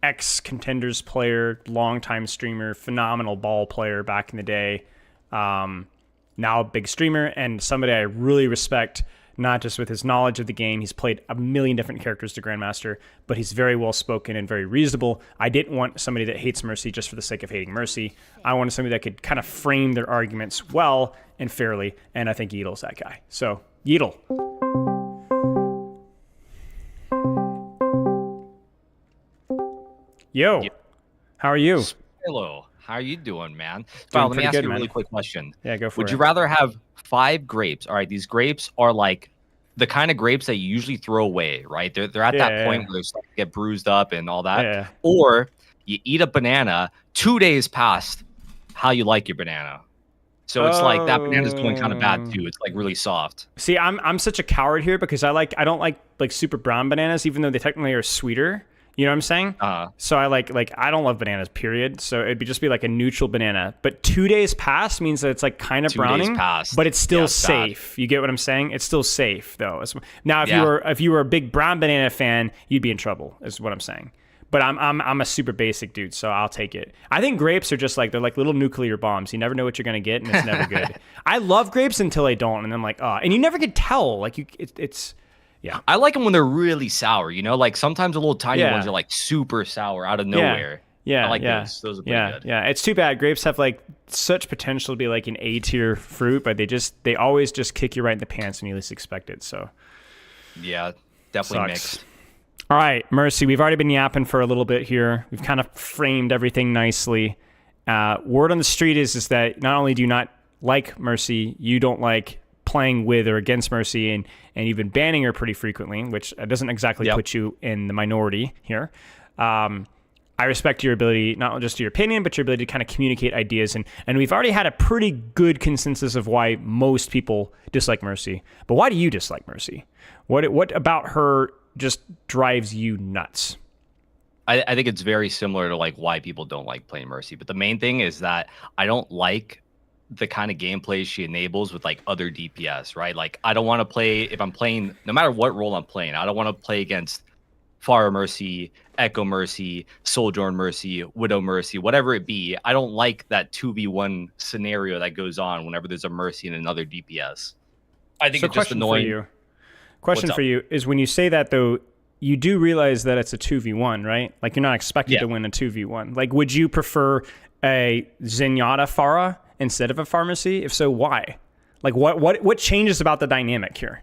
ex-Contenders player, longtime streamer, phenomenal ball player back in the day. Now a big streamer and somebody I really respect, not just with his knowledge of the game. He's played a million different characters to Grandmaster, but he's very well-spoken and very reasonable. I didn't want somebody that hates Mercy just for the sake of hating Mercy. I wanted somebody that could kind of frame their arguments well and fairly, and I think Yeatle's that guy. So, Yeatle. Yo, how are you? Hello, how are you doing, man? Doing Let me pretty ask good, you a man. really quick question. Yeah, go for it. Would you rather have 5 grapes? All right, these grapes are like the kind of grapes that you usually throw away, right? They're at that point where they start to get bruised up and all that. Yeah. Or you eat a banana 2 days past how you like your banana. So it's like that banana's going kind of bad too. It's like really soft. See, I'm such a coward here because I don't like super brown bananas, even though they technically are sweeter. You know what I'm saying? So I like I don't love bananas, period. So it'd just be like a neutral banana. But 2 days past means that it's like kind of 2 browning, days past. but it's still Yeah, it's safe. You get what I'm saying? It's still safe though. Now Yeah. if you were a big brown banana fan, you'd be in trouble. Is what I'm saying. But I'm a super basic dude, so I'll take it. I think grapes are just like they're like little nuclear bombs. You never know what you're gonna get, and it's never good. I love grapes until I don't, and I'm like, oh, and you never can tell. Like it's. Yeah, I like them when they're really sour. You know, like sometimes the little tiny Yeah. ones are like super sour out of nowhere. Yeah, I like yeah. those. Those are pretty good. Yeah, it's too bad. Grapes have like such potential to be like an A tier fruit, but they always just kick you right in the pants when you least expect it. So Yeah, definitely sucks. mixed. All right, Mercy, we've already been yapping for a little bit here. We've kind of framed everything nicely. Word on the street is that not only do you not like Mercy, you don't like playing with or against Mercy, and you've been banning her pretty frequently, which doesn't exactly put you in the minority here. I respect your ability, not just your opinion, but your ability to kind of communicate ideas. And we've already had a pretty good consensus of why most people dislike Mercy. But why do you dislike Mercy? What about her just drives you nuts? I think it's very similar to like why people don't like playing Mercy. But the main thing is that I don't like the kind of gameplay she enables with like other DPS, right? Like I don't want to play, if I'm playing, no matter what role I'm playing, I don't want to play against Pharah Mercy, Echo Mercy, Sojourn Mercy, Widow Mercy, whatever it be. I don't like that 2v1 scenario that goes on whenever there's a Mercy and another DPS. I think it's just annoying. Question for you is, when you say that though, you do realize that it's a 2v1, right? Like you're not expected to win a 2v1. Like would you prefer a Zenyatta Pharah instead of a Pharmacy? If so, why? Like what changes about the dynamic here?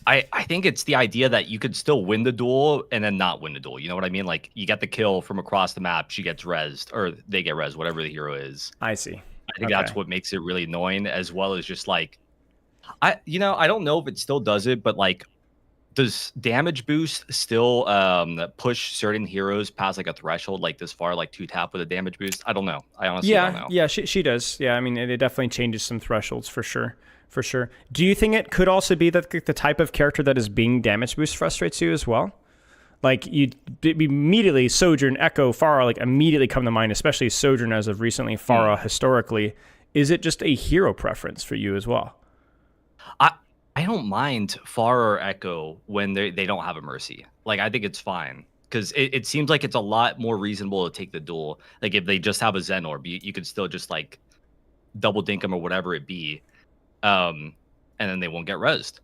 I think it's the idea that you could still win the duel and then not win the duel. You know what I mean? Like you get the kill from across the map, she gets rezzed, or they get rezzed, whatever the hero is. I see. I think that's what makes it really annoying, as well as just like, I don't know if it still does it, but like, does damage boost still push certain heroes past like a threshold like this far, like 2-tap with a damage boost? I don't know. I honestly don't know. Yeah, she does. Yeah, I mean, it definitely changes some thresholds for sure. For sure. Do you think it could also be that the type of character that is being damage boost frustrates you as well? Like you immediately Sojourn, Echo, Pharah like immediately come to mind, especially Sojourn as of recently, Pharah historically. Is it just a hero preference for you as well? I don't mind Pharah or Echo when they don't have a Mercy. Like I think it's fine. Because it seems like it's a lot more reasonable to take the duel. Like if they just have a Zen Orb, you could still just like double dink them or whatever it be. And then they won't get rezzed.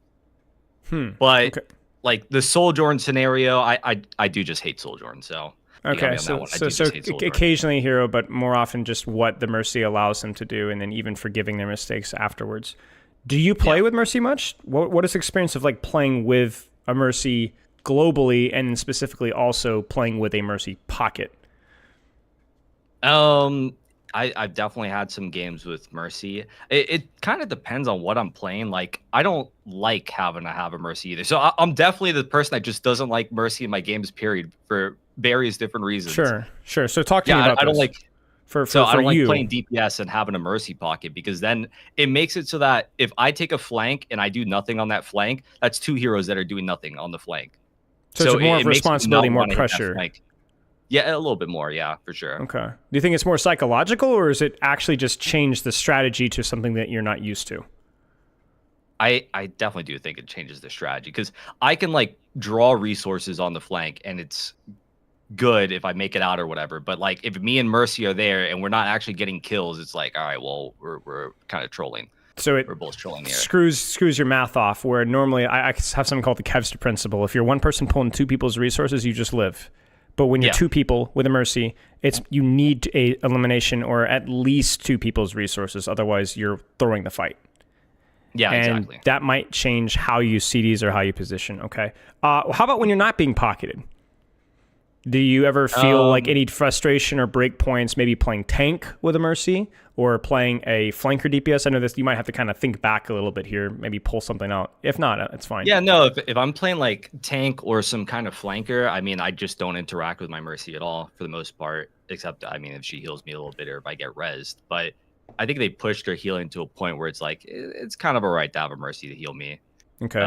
But like the Sojourn scenario, I do just hate Sojourn. So you got Okay, me on that so one. I do just hate Sojourn. occasionally hero, but more often just what the Mercy allows them to do, and then even forgiving their mistakes afterwards. Do you play with Mercy much? What is the experience of like playing with a Mercy globally, and specifically also playing with a Mercy pocket? I've definitely had some games with Mercy. It kind of depends on what I'm playing. Like, I don't like having to have a Mercy either. So I'm definitely the person that just doesn't like Mercy in my games, period, for various different reasons. Sure. So talk to me about I don't this. like. For I don't like you. playing DPS and having a Mercy pocket, because then it makes it so that if I take a flank and I do nothing on that flank, that's 2 heroes that are doing nothing on the flank. So it's more of a makes me responsibility, not more wanna hit that pressure. flank. Yeah, a little bit more. Yeah, for sure. Okay. Do you think it's more psychological, or is it actually just change the strategy to something that you're not used to? I definitely do think it changes the strategy, because I can like draw resources on the flank and it's good if I make it out or whatever. But like if me and Mercy are there and we're not actually getting kills, it's like, all right, well, we're kind of trolling. So we're both trolling here. Screws your math off. Where normally I have something called the Kevster principle. If you're one person pulling 2 people's resources, you just live. But when you're 2 people with a Mercy, you need a elimination or at least 2 people's resources. Otherwise, you're throwing the fight. Yeah, and exactly. That might change how you CDs or how you position. Okay. How about when you're not being pocketed? Do you ever feel like any frustration or break points, maybe playing tank with a Mercy or playing a flanker DPS? I know this, you might have to kind of think back a little bit here, maybe pull something out. If not, it's fine. Yeah, no, if I'm playing like tank or some kind of flanker, I mean, I just don't interact with my Mercy at all for the most part, except, I mean, if she heals me a little bit or if I get rezzed. But I think they pushed her healing to a point where it's like, it's kind of all right to have a Mercy to heal me. Okay.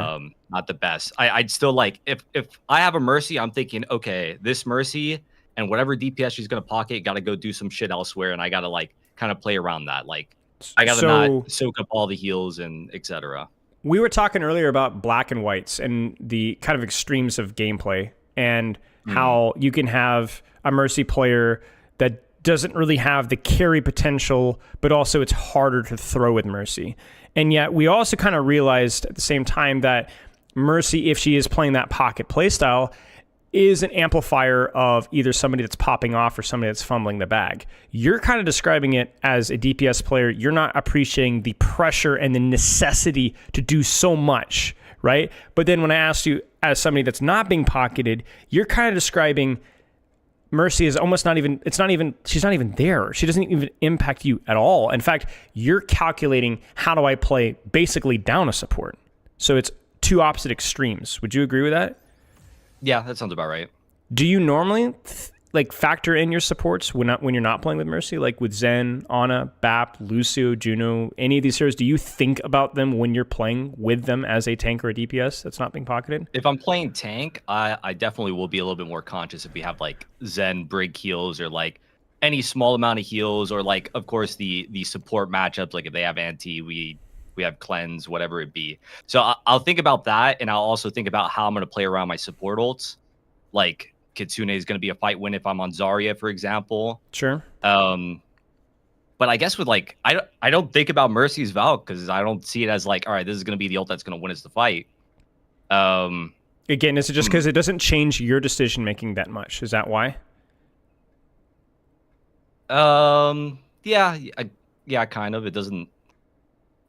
Not the best. I'd still like, if I have a Mercy, I'm thinking, okay, this Mercy and whatever DPS she's gonna pocket, gotta go do some shit elsewhere, and I gotta like kind of play around that. Like, I gotta not soak up all the heals and etc. We were talking earlier about black and whites and the kind of extremes of gameplay, and how you can have a Mercy player that doesn't really have the carry potential, but also it's harder to throw with Mercy. And yet we also kind of realized at the same time that Mercy, if she is playing that pocket playstyle, is an amplifier of either somebody that's popping off or somebody that's fumbling the bag. You're kind of describing it as a DPS player. You're not appreciating the pressure and the necessity to do so much, right? But then when I asked you as somebody that's not being pocketed, you're kind of describing Mercy is almost not even, she's not even there. She doesn't even impact you at all. In fact, you're calculating, how do I play basically down a support? So it's 2 opposite extremes. Would you agree with that? Yeah, that sounds about right. Do you normally like factor in your supports when you're not playing with Mercy, like with Zen, Ana, Bap, Lucio, Juno, any of these heroes? Do you think about them when you're playing with them as a tank or a DPS that's not being pocketed? If I'm playing tank, I definitely will be a little bit more conscious if we have like Zen brig heals or like any small amount of heals, or like, of course, the support matchups, like if they have anti, we have cleanse, whatever it be. So I'll think about that, and I'll also think about how I'm going to play around my support ults. Like, Kitsune is going to be a fight win if I'm on Zarya, for example. Sure. But I guess with like, I don't think about Mercy's Valk, because I don't see it as like, all right, this is going to be the ult that's going to win us the fight. Again, is it just because it doesn't change your decision making that much? Is that why? Yeah, kind of. It doesn't.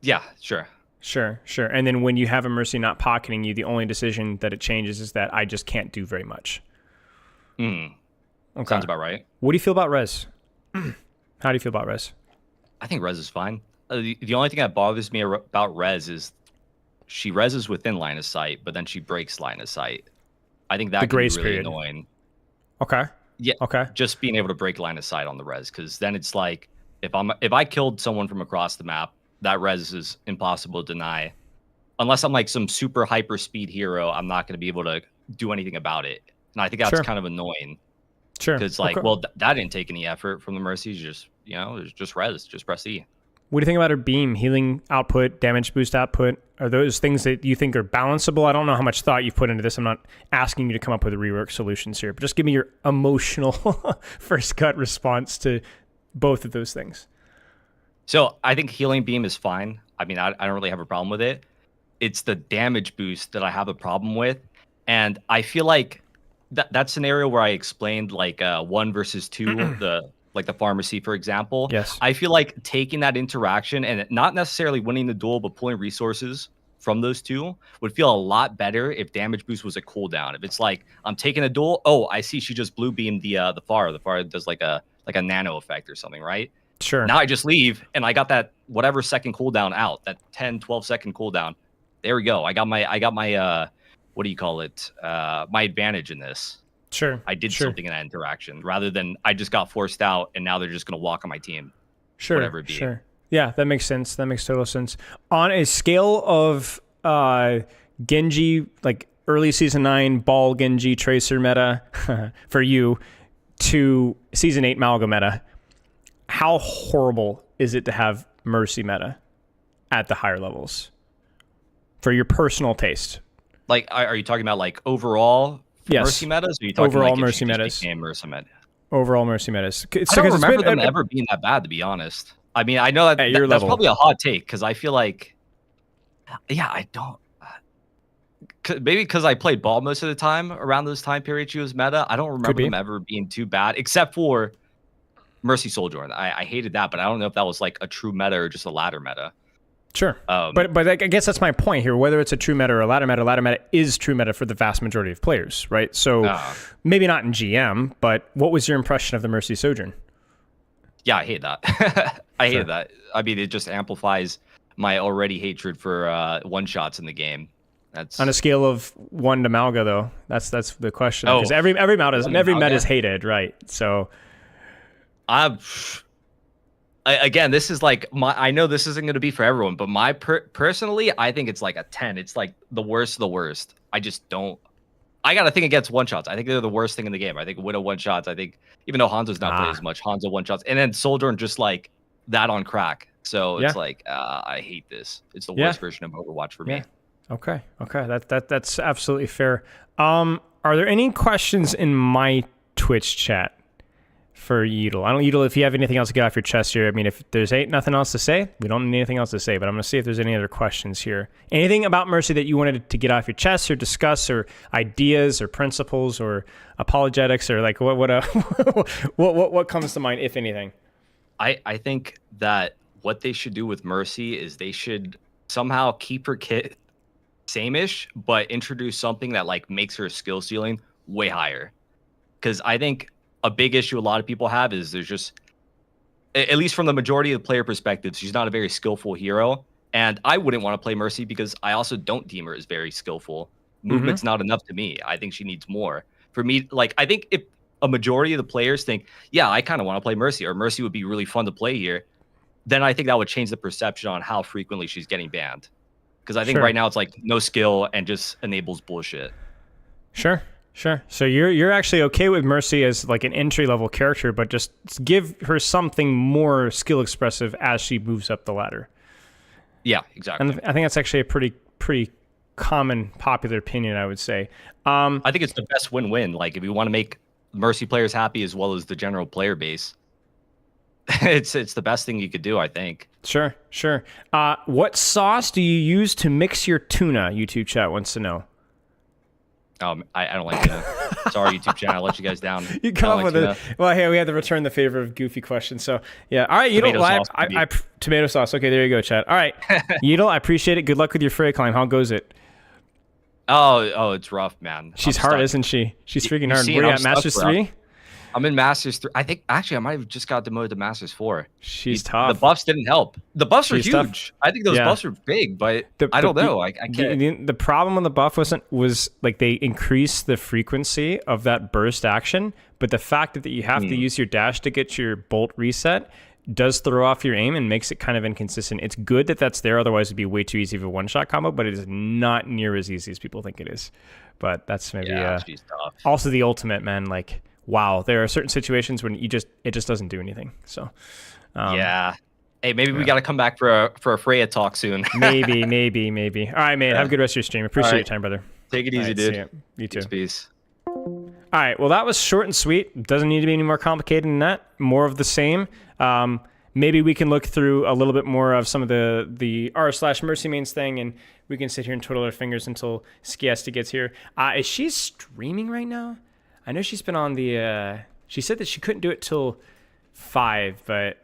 Yeah, sure. Sure. And then when you have a Mercy not pocketing you, the only decision that it changes is that I just can't do very much. Okay. Sounds about right. What do you feel about Rez? How do you feel about Rez? I think Rez is fine. The only thing that bothers me about Rez is she reses within line of sight, but then she breaks line of sight. I think that can be really annoying. Okay. Yeah. Okay. Just being able to break line of sight on the res, because then it's like, if I killed someone from across the map, that res is impossible to deny. Unless I'm like some super hyper speed hero, I'm not going to be able to do anything about it. And I think that's kind of annoying. Sure. Because like, well, that didn't take any effort from the Mercies. Just, just res, just press E. What do you think about her beam, healing output, damage boost output? Are those things that you think are balanceable? I don't know how much thought you've put into this. I'm not asking you to come up with rework solutions here, but just give me your emotional first cut response to both of those things. So I think healing beam is fine. I mean, I don't really have a problem with it. It's the damage boost that I have a problem with. And I feel like that scenario where I explained like 1 versus 2, the pharmacy, for example. Yes. I feel like taking that interaction and not necessarily winning the duel, but pulling resources from those two would feel a lot better if damage boost was a cooldown. If it's like I'm taking a duel, oh, I see she just blue beamed the Pharah. The Pharah does like a nano effect or something, right? Sure. Now I just leave and I got that whatever second cooldown out, that 10, 12 second cooldown. There we go. I got my what do you call it? My advantage in this. Sure. I did something in that interaction rather than I just got forced out and now they're just going to walk on my team. Sure. Whatever it be. Sure. Yeah, that makes sense. That makes total sense. On a scale of Genji, like early season 9 ball Genji tracer meta for you to season 8 Malga meta, how horrible is it to have Mercy meta at the higher levels for your personal taste? Like, are you talking about like overall Mercy metas? Or are you talking overall like Mercy metas? Mercy meta? Overall Mercy metas. I don't remember them ever being that bad, to be honest. I mean, I know that that's probably a hot take because I feel like, yeah, I don't. Maybe because I played ball most of the time around those time periods she was meta. I don't remember them ever being too bad, except for Mercy Sojourn. I hated that, but I don't know if that was like a true meta or just a ladder meta. Sure. But I guess that's my point here. Whether it's a true meta or a ladder meta is true meta for the vast majority of players, right? So maybe not in GM, but what was your impression of the Mercy Sojourn? Yeah, I hate that. I hate that. I mean, it just amplifies my already hatred for one-shots in the game. That's on a scale of 1 to Malga, though. That's the question. Because every meta is hated, right? So, again, this is like I know this isn't going to be for everyone, but my personally, I think it's like a 10. It's like the worst of the worst. I just don't. I got to think against one-shots. I think they're the worst thing in the game. I think Widow one-shots. I think even though Hanzo's not played as much, Hanzo one-shots, and then Sojourn just like that on crack. So it's like I hate this. It's the worst version of Overwatch for me. Okay. That's absolutely fair. Are there any questions in my Twitch chat for Yeatle? I don't, Yeatle, if you have anything else to get off your chest here. I mean, if there's nothing else to say, we don't need anything else to say, but I'm going to see if there's any other questions here. Anything about Mercy that you wanted to get off your chest or discuss, or ideas or principles or apologetics, or like what comes to mind, if anything? I think that what they should do with Mercy is they should somehow keep her kit same-ish, but introduce something that like makes her skill ceiling way higher. Because I think a big issue a lot of people have is there's just, at least from the majority of the player perspective, she's not a very skillful hero. And I wouldn't want to play Mercy because I also don't deem her as very skillful. Movement's not enough to me. I think she needs more. For me, like, I think if a majority of the players think, yeah, I kind of want to play Mercy, or Mercy would be really fun to play here, then I think that would change the perception on how frequently she's getting banned. Because I think right now it's like no skill and just enables bullshit. Sure. So you're actually okay with Mercy as like an entry level character, but just give her something more skill expressive as she moves up the ladder. Yeah, exactly. And I think that's actually a pretty common popular opinion, I would say. I think it's the best win-win. Like if you want to make Mercy players happy as well as the general player base, it's the best thing you could do, I think. Sure. What sauce do you use to mix your tuna? YouTube chat wants to know. I don't like tuna. Sorry, YouTube chat. I let you guys down. You come up with it. Well, hey, we had to return the favor of goofy questions. So, yeah. All right, Yeatle. Tomato sauce. Okay, there you go, chat. All right. Yeatle, I appreciate it. Good luck with your Freya climb. How goes it? Oh, it's rough, man. She's hard, isn't she? She's freaking hard. Where are you at, Masters 3? I'm in Masters 3. I think, actually, I might have just got demoted to Masters 4. She's tough. The buffs didn't help. The buffs are huge. Tough. I think those buffs are big, but I don't know. I can't. The problem with the buff was like they increased the frequency of that burst action, but the fact that you have to use your dash to get your bolt reset does throw off your aim and makes it kind of inconsistent. It's good that that's there, otherwise it'd be way too easy of a one-shot combo, but it is not near as easy as people think it is. But that's maybe she's tough. Also the ultimate, man, like wow, there are certain situations when it just doesn't do anything. So yeah. Hey, maybe we got to come back for a Freya talk soon. maybe. All right, man. Have a good rest of your stream. Appreciate your time, brother. Take it easy, dude. You too. Peace. All right. Well, that was short and sweet. Doesn't need to be any more complicated than that. More of the same. maybe we can look through a little bit more of some of the r/mercy mains thing, and we can sit here and twiddle our fingers until Skiest gets here. Is she streaming right now? I know she's been on the. She said that she couldn't do it till 5, but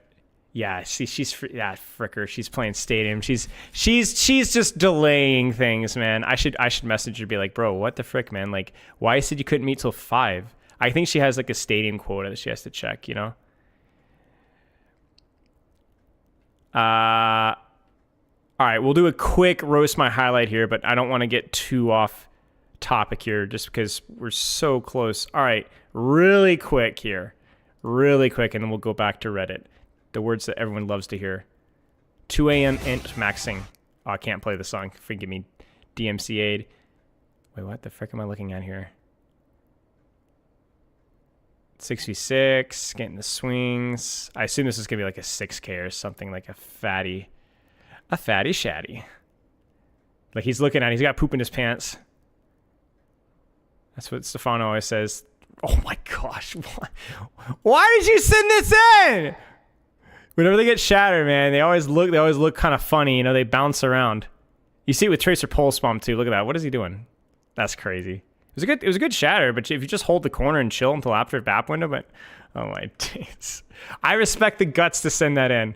yeah, she's fricker. She's playing Stadium. She's just delaying things, man. I should message her and be like, bro, what the frick, man? Like, why you said you couldn't meet till 5? I think she has like a Stadium quota that she has to check, you know. All right, we'll do a quick roast my highlight here, but I don't want to get too off topic here just because we're so close. All right, really quick here. Really quick, and then we'll go back to Reddit. The words that everyone loves to hear. 2 a.m. int maxing. Oh, I can't play the song. Forgive me. DMCA'd. Wait, what the frick am I looking at here? 6v6, getting the swings. I assume this is going to be like a 6K or something, like a fatty shatty. Like he's looking at it, he's got poop in his pants. That's what Stefano always says. Oh my gosh. Why did you send this in? Whenever they get shattered, man, they always look kind of funny. You know, they bounce around. You see it with Tracer Pulse Bomb too. Look at that. What is he doing? That's crazy. It was a good shatter, but if you just hold the corner and chill until after BAP window, but oh my days. I respect the guts to send that in.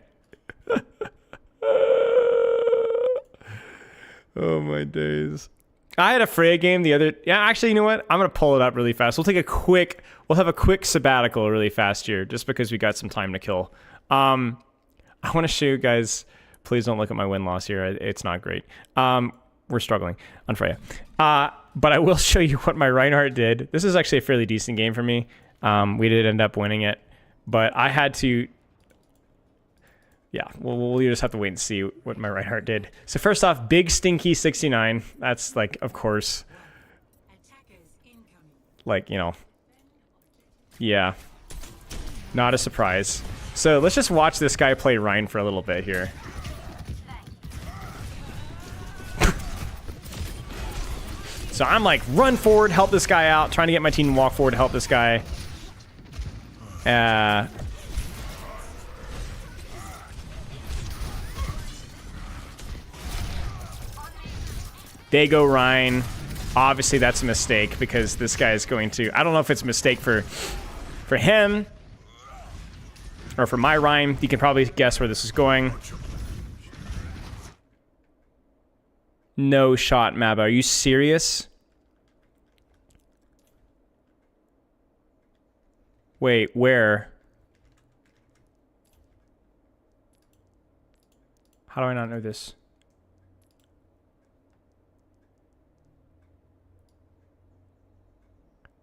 Oh my days. I had a Freya game the other... Yeah, actually, you know what? I'm going to pull it up really fast. We'll have a quick sabbatical really fast here, just because we got some time to kill. I want to show you guys... Please don't look at my win-loss here. It's not great. We're struggling on Freya. But I will show you what my Reinhardt did. This is actually a fairly decent game for me. We did end up winning it. But I had to... Yeah, we'll just have to wait and see what my Reinhardt did. So first off, big stinky 69. That's like, of course. Like, you know. Yeah. Not a surprise. So let's just watch this guy play Rein for a little bit here. So I'm like, run forward, help this guy out. Trying to get my team to walk forward to help this guy. They go Rein. Obviously, that's a mistake because this guy is going to... I don't know if it's a mistake for him or for my Rein. You can probably guess where this is going. No shot, Maba. Are you serious? Wait, where? How do I not know this?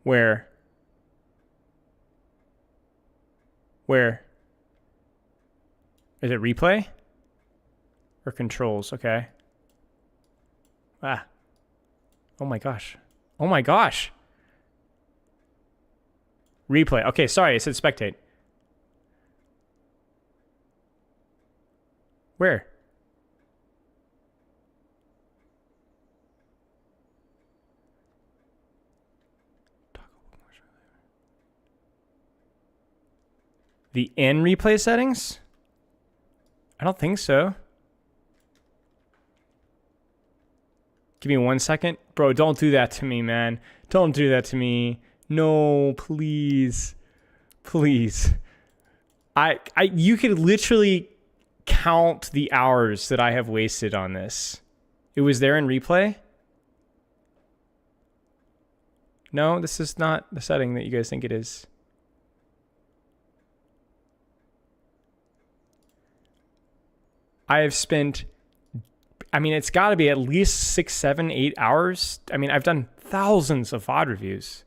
Where? Where? Is it replay? Or controls? Okay. Ah. Oh my gosh. Oh my gosh. Replay. Okay, sorry, it said spectate. Where? The in replay settings? I don't think so. Give me 1 second. Bro, don't do that to me, man. Don't do that to me. No, please. Please. You could literally count the hours that I have wasted on this. It was there in replay? No, this is not the setting that you guys think it is. I have spent... I mean, it's got to be at least 6, 7, 8 hours. I mean, I've done thousands of VOD reviews.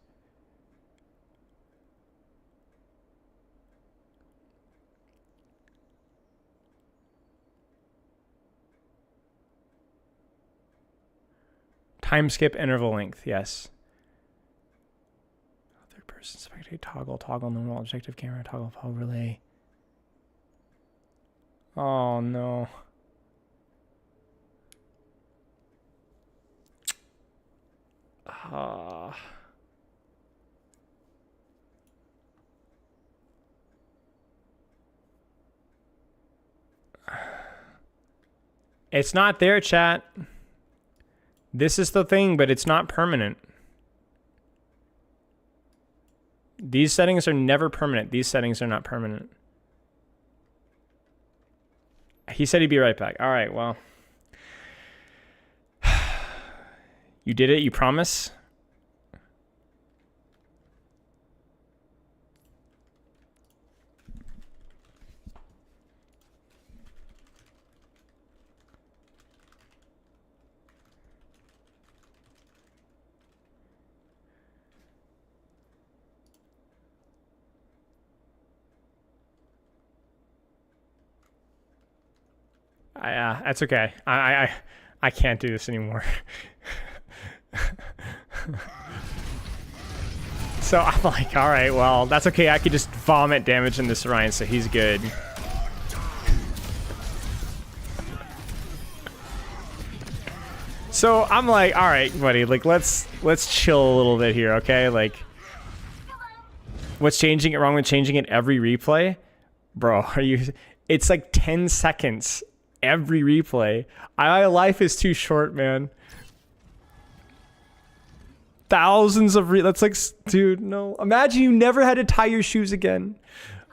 Time skip interval length, yes. Third person spectate toggle normal objective camera toggle relay. Oh no. It's not there, chat. This is the thing, but it's not permanent. These settings are never permanent. These settings are not permanent. He said he'd be right back. All right, well. You did it, you promise? That's okay. I can't do this anymore. So I'm like, all right, well, that's okay. I could just vomit damage in this Ryan, so he's good. So I'm like, all right, buddy, like let's chill a little bit here, okay? Like, what's wrong with changing it every replay? Bro, it's like 10 seconds every replay. My life is too short, man. Thousands of that's like, dude, no. Imagine you never had to tie your shoes again.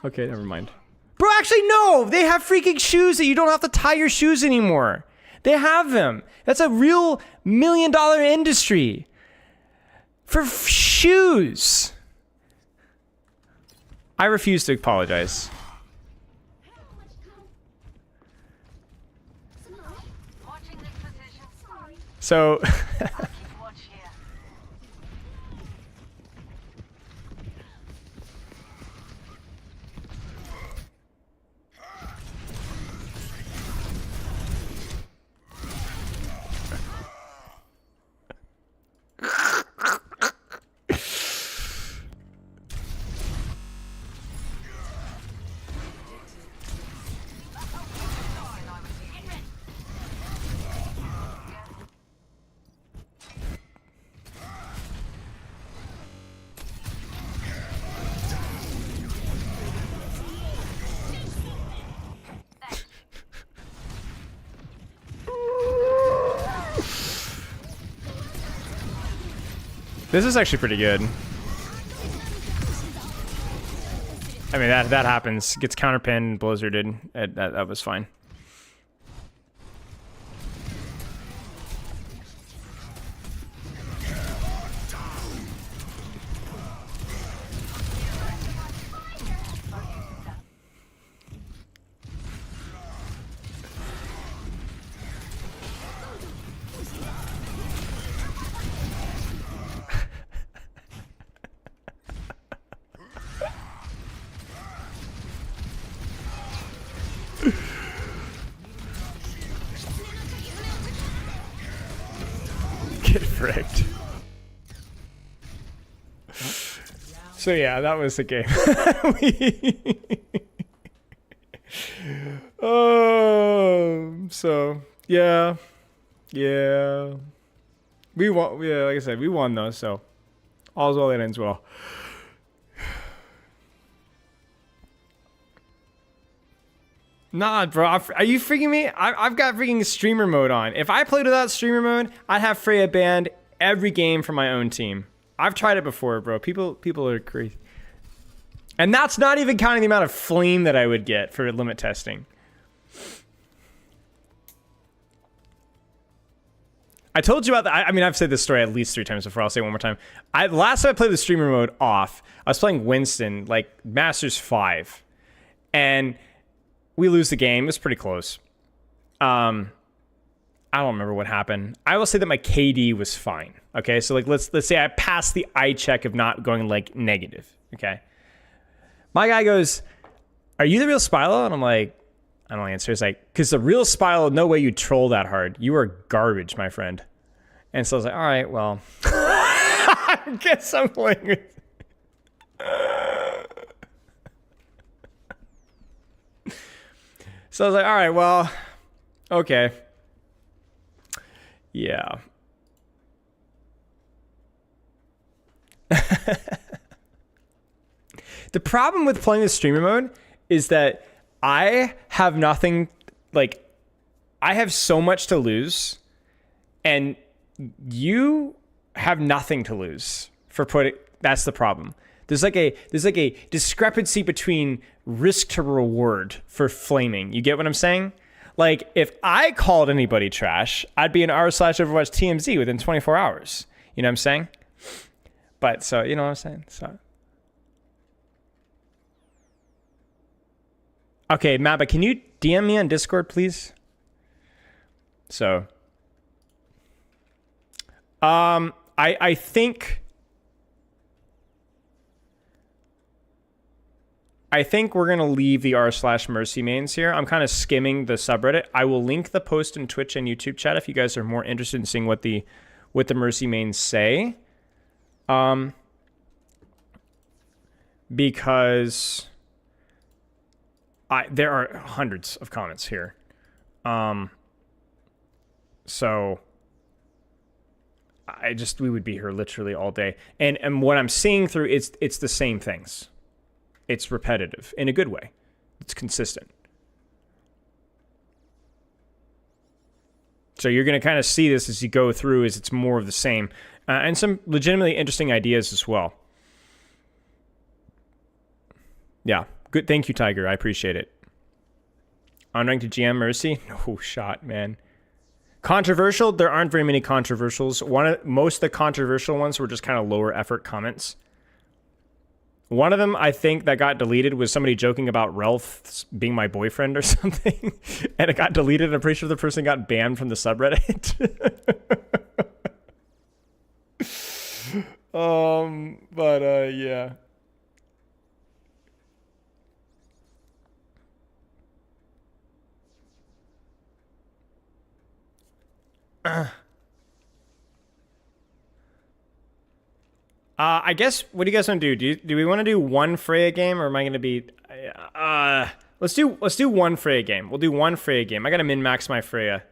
Okay, never mind. Bro, actually, no. They have freaking shoes that you don't have to tie your shoes anymore. They have them. That's a real $1 million industry for shoes. I refuse to apologize. So this is actually pretty good. I mean, that happens. Gets counterpinned, blizzarded. That was fine. Get fricked. So yeah, that was the game. So yeah. We won. Yeah, like I said, we won though. So all's well that ends well. Nah, bro. Are you freaking me? I've got freaking streamer mode on. If I played without streamer mode, I'd have Freya banned every game from my own team. I've tried it before, bro. People are crazy. And that's not even counting the amount of flame that I would get for limit testing. I told you about that. I mean, I've said this story at least 3 times before. I'll say it one more time. Last time I played the streamer mode off, I was playing Winston, like Masters 5. And we lose the game. It was pretty close. I don't remember what happened. I will say that my KD was fine. Okay, so like let's say I passed the eye check of not going like negative. Okay, my guy goes, "Are you the real Spilo?" And I'm like, I don't answer. It's like, because the real Spilo, no way you troll that hard. You are garbage, my friend. And so I was like, all right, well, I guess I'm playing with. So I was like, all right, well, okay. Yeah. The problem with playing the streamer mode is that I have nothing, like, I have so much to lose, and you have nothing to lose for putting. That's the problem. There's like a discrepancy between risk to reward for flaming. You get what I'm saying? Like, if I called anybody trash, I'd be an r/Overwatch TMZ within 24 hours. You know what I'm saying? But so, you know what I'm saying? So. Okay, Mabba, can you DM me on Discord, please? So. I think we're going to leave the r/Mercy mains here. I'm kind of skimming the subreddit. I will link the post in Twitch and YouTube chat if you guys are more interested in seeing what the Mercy mains say. Because there are hundreds of comments here. So we would be here literally all day. And what I'm seeing through, it's the same things. It's repetitive in a good way. It's consistent. So you're going to kind of see this as you go through, as it's more of the same. And some legitimately interesting ideas as well. Yeah. Good. Thank you, Tiger. I appreciate it. Unranked to GM Mercy? No shot, man. Controversial? There aren't very many controversials. Most of the controversial ones were just kind of lower effort comments. One of them, I think, that got deleted was somebody joking about Ralph being my boyfriend or something. And it got deleted. I'm pretty sure the person got banned from the subreddit. Yeah. I guess, what do you guys want to do? Do we want to do one Freya game, or am I going to be... let's do one Freya game. We'll do one Freya game. I got to min-max my Freya.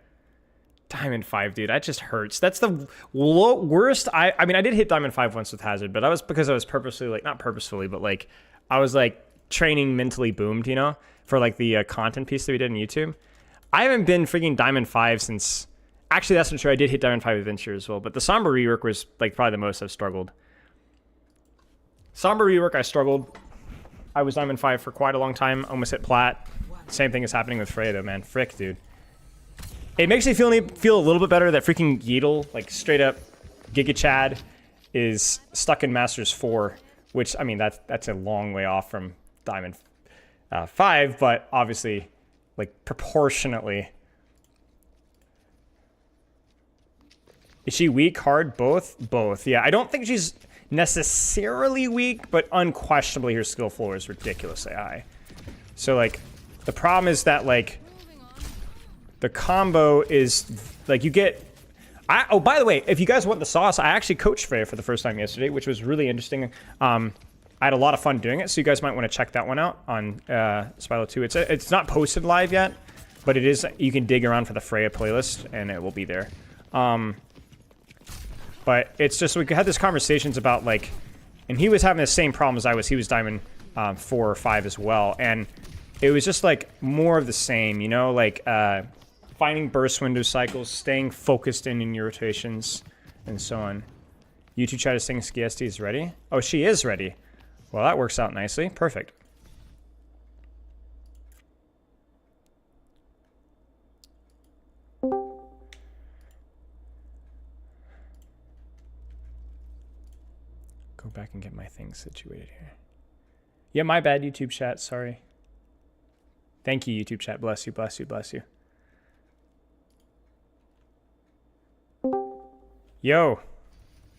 Diamond 5, dude. That just hurts. That's the worst. I mean, I did hit Diamond 5 once with Hazard, but that was because I was purposely, like, not purposefully, but, like, I was, like, training mentally boomed, you know, for, like, the content piece that we did on YouTube. I haven't been freaking Diamond 5 since... Actually, that's not true. I did hit Diamond 5 Adventure as well, but the Sombra rework was, like, probably the most I've struggled. Sombra rework, I struggled. I was Diamond 5 for quite a long time. Almost hit Plat. Same thing is happening with Freya, though, man. Frick, dude. It makes me feel a little bit better that freaking Yeatle, like, straight up Giga Chad, is stuck in Masters 4, which, I mean, that's a long way off from Diamond 5, but obviously, like, proportionately. Is she weak, hard, both? Both, yeah. I don't think she's necessarily weak, but unquestionably her skill floor is ridiculously high. So, like, the problem is that, like, the combo is, like, you get... oh, by the way, if you guys want the sauce, I actually coached Freya for the first time yesterday, which was really interesting. I had a lot of fun doing it, so you guys might want to check that one out on Spilo 2. It's not posted live yet, but it is. You can dig around for the Freya playlist, and it will be there. But it's just, we had these conversations about, like, and he was having the same problem as I was. He was Diamond 4 or 5 as well, and it was just, like, more of the same, you know, like, finding burst window cycles, staying focused in your rotations, and so on. YouTube chat is saying Skiest is ready. Oh, she is ready. Well, that works out nicely. Perfect. Go back and get my things situated here. Yeah, my bad, YouTube chat. Sorry. Thank you, YouTube chat. Bless you, bless you, bless you. Yo.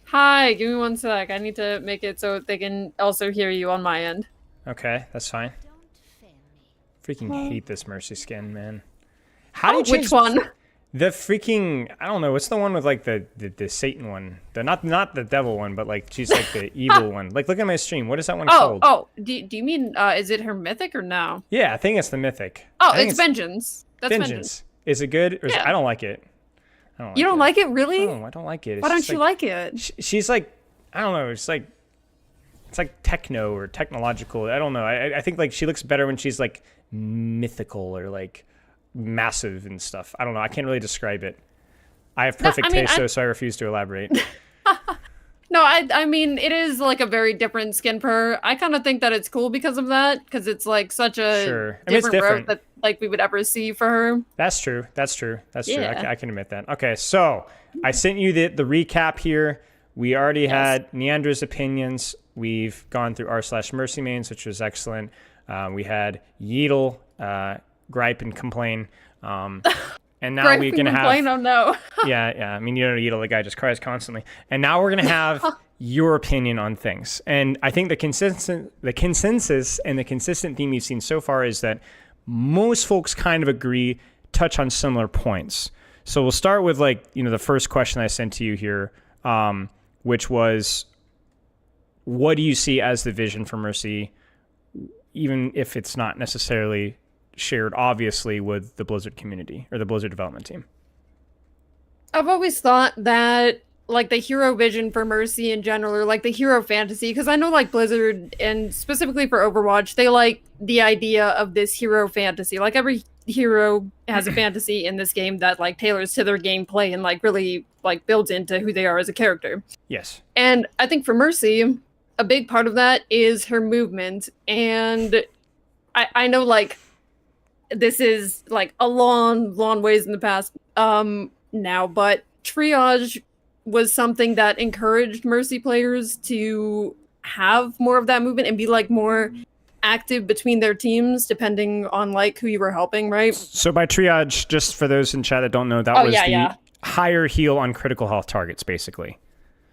Hi, give me one sec. I need to make it so they can also hear you on my end. Okay, that's fine. Freaking hate this Mercy skin, man. How do you change which one? The freaking, I don't know, what's the one with, like, the Satan one? The not the devil one, but, like, she's like the evil one. Like, look at my stream. What is that one called? Oh, do you mean is it her mythic or no? Yeah, I think it's the mythic. Oh, it's Vengeance. That's Vengeance. Is it good? Or Yeah. I don't like it. You don't like it, really? No, I don't like it. Why don't you like it? She's like, I don't know. It's like techno or technological. I don't know. I think, like, she looks better when she's, like, mythical or, like, massive and stuff. I don't know. I can't really describe it. I have perfect taste, though, so I refuse to elaborate. No, I mean, it is like a very different skin for her. I kind of think that it's cool because of that, because it's like such a different route that like we would ever see for her. That's true. That's true. I can admit that. Okay, so I sent you the recap here. We already had Niandra's opinions. We've gone through r/Mercy mains, which was excellent. We had Yeatle gripe and complain. And now we're going to have... Oh, no. yeah. I mean, you know, Yeatle, the guy just cries constantly. And now we're going to have your opinion on things. And I think the consensus and the consistent theme we've seen so far is that most folks kind of agree, touch on similar points. So we'll start with, like, you know, the first question I sent to you here, which was, what do you see as the vision for Mercy, even if it's not necessarily shared obviously with the Blizzard community or the Blizzard development team? I've always thought that like the hero vision for Mercy in general, or like the hero fantasy, because I know like Blizzard and specifically for Overwatch, they like the idea of this hero fantasy. Like every hero has a fantasy in this game that like tailors to their gameplay and like really like builds into who they are as a character. Yes. And I think for Mercy, a big part of that is her movement. And I know like this is like a long ways in the past now, but triage was something that encouraged Mercy players to have more of that movement and be like more active between their teams depending on like who you were helping, right? So by triage, just for those in chat that don't know, that was the higher heal on critical health targets, basically.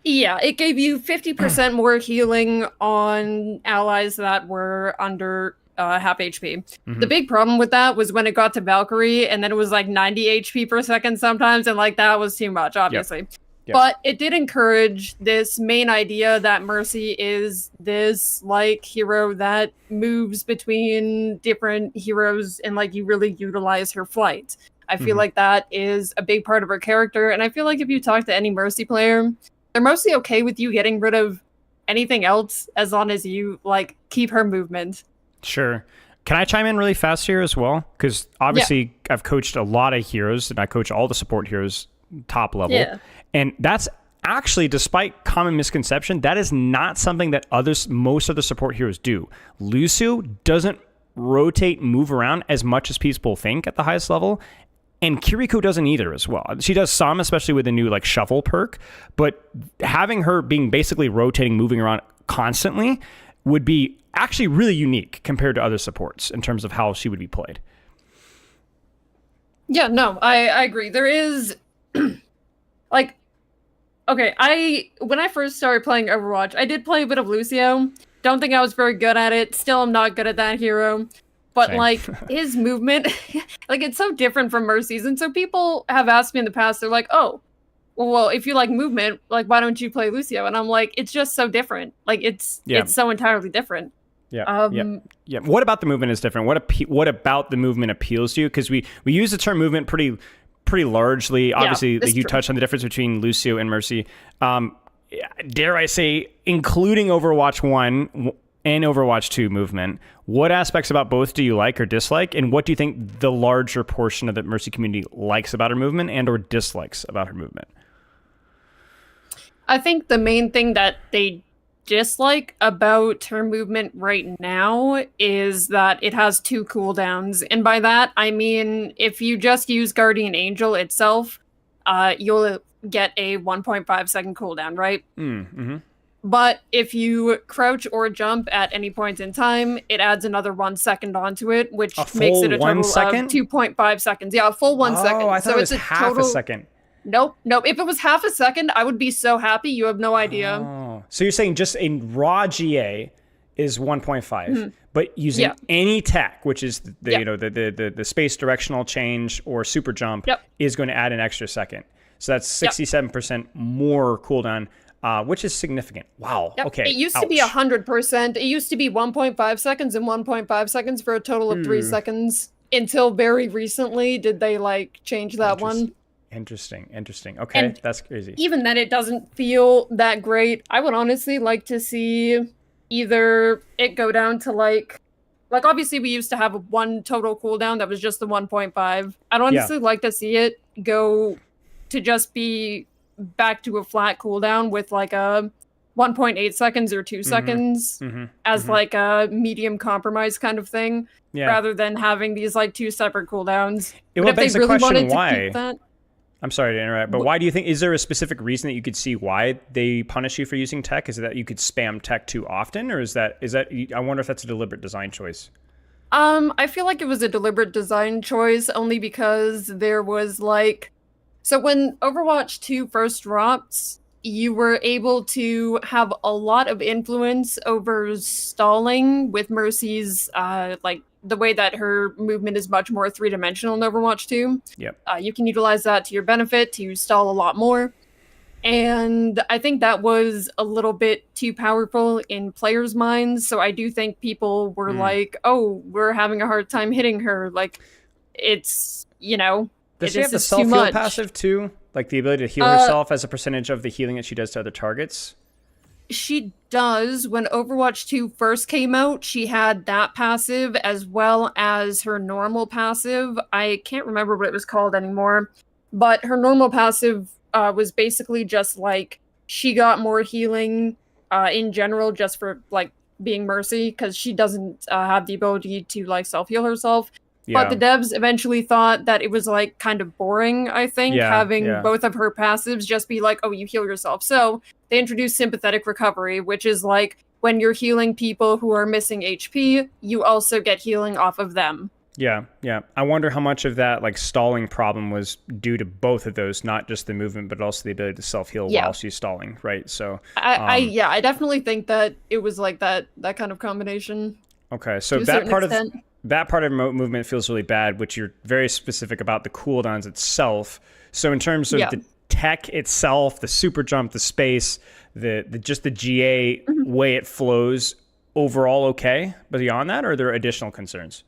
Yeah, it gave you 50% more healing on allies that were under half HP. Mm-hmm. The big problem with that was when it got to Valkyrie, and then it was like 90 HP per second sometimes, and like that was too much, obviously. Yep. But it did encourage this main idea that Mercy is this like hero that moves between different heroes, and like you really utilize her flight. I feel like that is a big part of her character, and I feel like if you talk to any Mercy player, they're mostly okay with you getting rid of anything else as long as you like keep her movement. Sure. Can I chime in really fast here as well? Because obviously I've coached a lot of heroes, and I coach all the support heroes top level. Yeah. And that's actually, despite common misconception, that is not something that most other support heroes do. Lucio doesn't rotate, move around as much as people think at the highest level. And Kiriko doesn't either as well. She does some, especially with the new like shuffle perk. But having her being basically rotating, moving around constantly would be actually really unique compared to other supports in terms of how she would be played. Yeah, no, I agree. There is like, okay, when I first started playing Overwatch, I did play a bit of Lucio. Don't think I was very good at it. Still, I'm not good at that hero. But Same. like his movement, like it's so different from Mercy's. And so people have asked me in the past, they're like, oh, well, if you like movement, like why don't you play Lucio? And I'm like, it's just so different. Like it's so entirely different. Yeah. Yeah. What about the movement is different? What about the movement appeals to you? Because we use the term movement pretty largely. Obviously, like you touched on the difference between Lucio and Mercy. Dare I say, including Overwatch 1 and Overwatch 2 movement, what aspects about both do you like or dislike? And what do you think the larger portion of the Mercy community likes about her movement and or dislikes about her movement? I think the main thing that they dislike about her movement right now is that it has 2 cooldowns. And by that, I mean, if you just use Guardian Angel itself, you'll get a 1.5 second cooldown, right? Mm-hmm. But if you crouch or jump at any point in time, it adds another 1 second onto it, which makes it a total of 2.5 seconds. Yeah, a full 1 second. Oh, I thought so it was half a second. Nope. If it was half a second, I would be so happy. You have no idea. Oh. So you're saying just a raw GA is 1.5, but using any tech, which is the space directional change or super jump, is going to add an extra second. So that's 67% more cooldown. Which is significant. Wow. Yep. Okay. It used to be 100%. It used to be 1.5 seconds and 1.5 seconds for a total of 3 seconds. Until very recently did they like change that one. Interesting. Okay, and that's crazy. Even then, it doesn't feel that great. I would honestly like to see either it go down to like like obviously we used to have a 1 total cooldown that was just the 1.5. I'd honestly like to see it go to just be back to a flat cooldown with like a 1.8 seconds or 2 seconds as like a medium compromise kind of thing, rather than having these like 2 separate cooldowns. But if they begs the really question, wanted to why? keep that, I'm sorry to interrupt, but why do you think, is there a specific reason that you could see why they punish you for using tech? Is it that you could spam tech too often, or is that, I wonder if that's a deliberate design choice? I feel like it was a deliberate design choice only because there was like, so when Overwatch 2 first dropped, you were able to have a lot of influence over stalling with Mercy's, like the way that her movement is much more 3-dimensional in Overwatch 2. Yep. You can utilize that to your benefit to stall a lot more. And I think that was a little bit too powerful in players' minds. So I do think people were like, oh, we're having a hard time hitting her. Like, it's, you know, does she have the self-heal passive too? Like the ability to heal herself as a percentage of the healing that she does to other targets? She does. When Overwatch 2 first came out, she had that passive as well as her normal passive. I can't remember what it was called anymore, but her normal passive was basically just like she got more healing in general just for like being Mercy, because she doesn't have the ability to like self-heal herself. But the devs eventually thought that it was like kind of boring, I think, having both of her passives just be like, oh, you heal yourself. So they introduced sympathetic recovery, which is like when you're healing people who are missing HP, you also get healing off of them. Yeah. I wonder how much of that like stalling problem was due to both of those, not just the movement, but also the ability to self-heal while she's stalling, right? So I definitely think that it was like that kind of combination. Okay, so that part of remote movement feels really bad, which you're very specific about the cooldowns itself. So in terms of the tech itself, the super jump, the space, the just the GA way it flows, overall okay. But beyond that, are there additional concerns?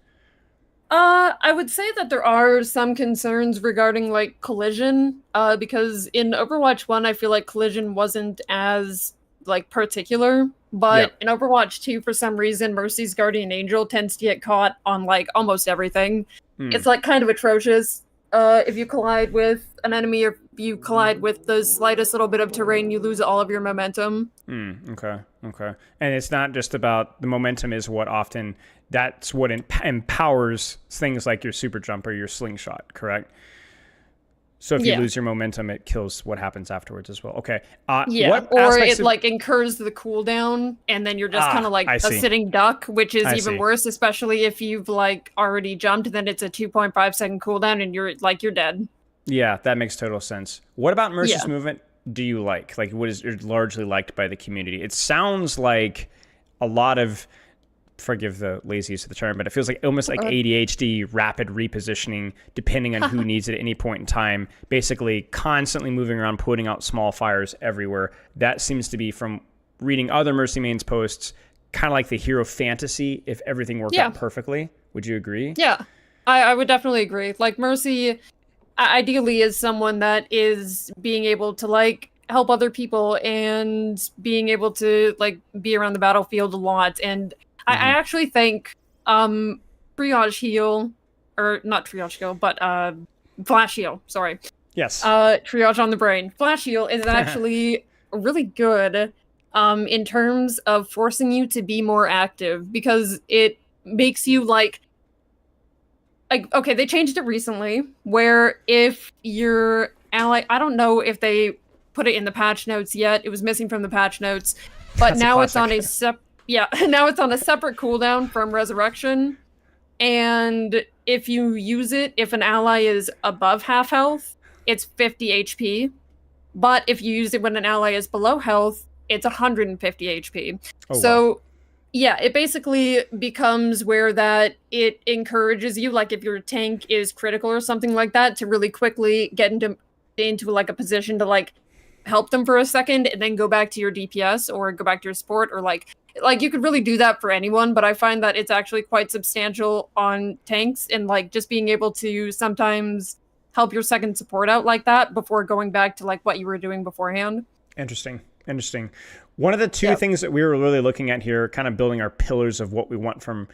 I would say that there are some concerns regarding like collision, because in Overwatch 1, I feel like collision wasn't as like particular, but in Overwatch 2, for some reason, Mercy's Guardian Angel tends to get caught on like almost everything. It's like kind of atrocious. If you collide with an enemy or if you collide with the slightest little bit of terrain, you lose all of your momentum. Okay. And it's not just about the momentum is what often, that's what empowers things like your super jump or your slingshot, correct? So if you lose your momentum, it kills what happens afterwards as well. Okay. Or it like incurs the cooldown, and then you're just kind of like a sitting duck, which is even worse, especially if you've like already jumped. Then it's a 2.5 second cooldown, and you're dead. Yeah, that makes total sense. What about Mercy's movement do you like? Like, what is largely liked by the community? It sounds like a lot of, forgive the lazy use of the term, but it feels like almost like ADHD, rapid repositioning, depending on who needs it at any point in time, basically constantly moving around, putting out small fires everywhere. That seems to be, from reading other Mercy mains posts, kind of like the hero fantasy if everything worked out perfectly. Would you agree? Yeah, I would definitely agree. Like, Mercy ideally is someone that is being able to like help other people and being able to like be around the battlefield a lot. And I actually think triage heal, or not triage heal, but flash heal, sorry. Yes. Triage on the brain. Flash heal is actually really good in terms of forcing you to be more active, because it makes you like, okay, they changed it recently, where if your ally, I don't know if they put it in the patch notes yet, it was missing from the patch notes, but now it's on a now it's on a separate cooldown from Resurrection, and if you use it, if an ally is above half health, it's 50 HP, but if you use it when an ally is below health, it's 150 HP. So yeah, it basically becomes where that it encourages you, like if your tank is critical or something like that, to really quickly get into like a position to like help them for a second and then go back to your DPS or go back to your support, or like you could really do that for anyone, but I find that it's actually quite substantial on tanks, and like just being able to sometimes help your second support out like that before going back to like what you were doing beforehand. Interesting. One of the two things that we were really looking at here, kind of building our pillars of what we want from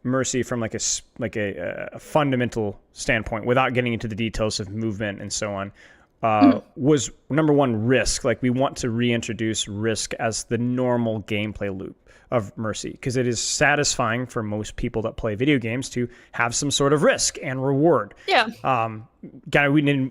Mercy from like a fundamental standpoint, without getting into the details of movement and so on, was number one, risk. Like, we want to reintroduce risk as the normal gameplay loop of Mercy, because it is satisfying for most people that play video games to have some sort of risk and reward. Yeah. Kind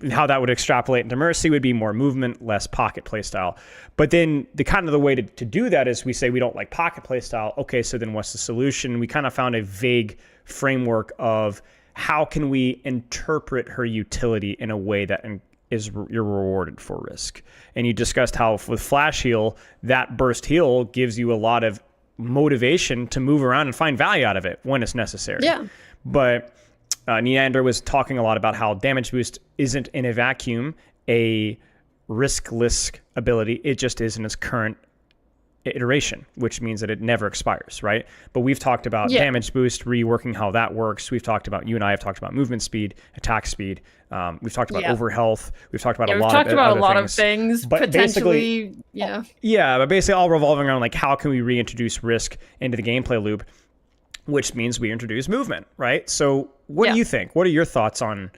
of how that would extrapolate into Mercy would be more movement, less pocket playstyle. But then the way to do that is we say we don't like pocket playstyle. Okay, so then what's the solution? We kind of found a vague framework of how can we interpret her utility in a way that you're rewarded for risk. And you discussed how with Flash Heal, that burst heal gives you a lot of motivation to move around and find value out of it when it's necessary. Yeah. But Niandra was talking a lot about how damage boost isn't in a vacuum a riskless ability. It just is in its current iteration, which means that it never expires, right? But we've talked about damage boost, reworking how that works. We've talked about, you and I have talked about movement speed, attack speed. We've talked about overhealth. We've talked about a lot of things. But potentially, but basically all revolving around like how can we reintroduce risk into the gameplay loop, which means we introduce movement, right? So what do you think? What are your thoughts on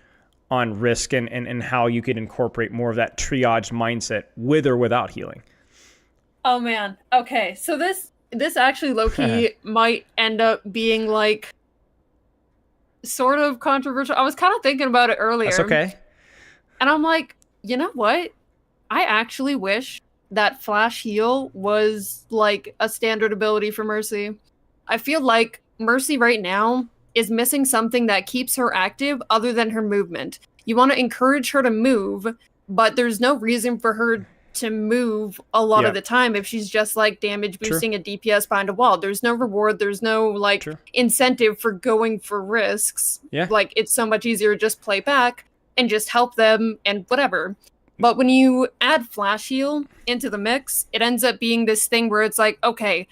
risk and how you could incorporate more of that triage mindset with or without healing? Oh man. Okay. So this actually low-key might end up being like sort of controversial. I was kind of thinking about it earlier. That's okay. And I'm like, you know what? I actually wish that Flash Heal was like a standard ability for Mercy. I feel like Mercy right now is missing something that keeps her active other than her movement. You want to encourage her to move, but there's no reason for her to move a lot of the time if she's just like damage boosting a DPS behind a wall. There's no reward, there's no like incentive for going for risks. Like, it's so much easier to just play back and just help them and whatever. But when you add Flash Heal into the mix, it ends up being this thing where it's like, okay,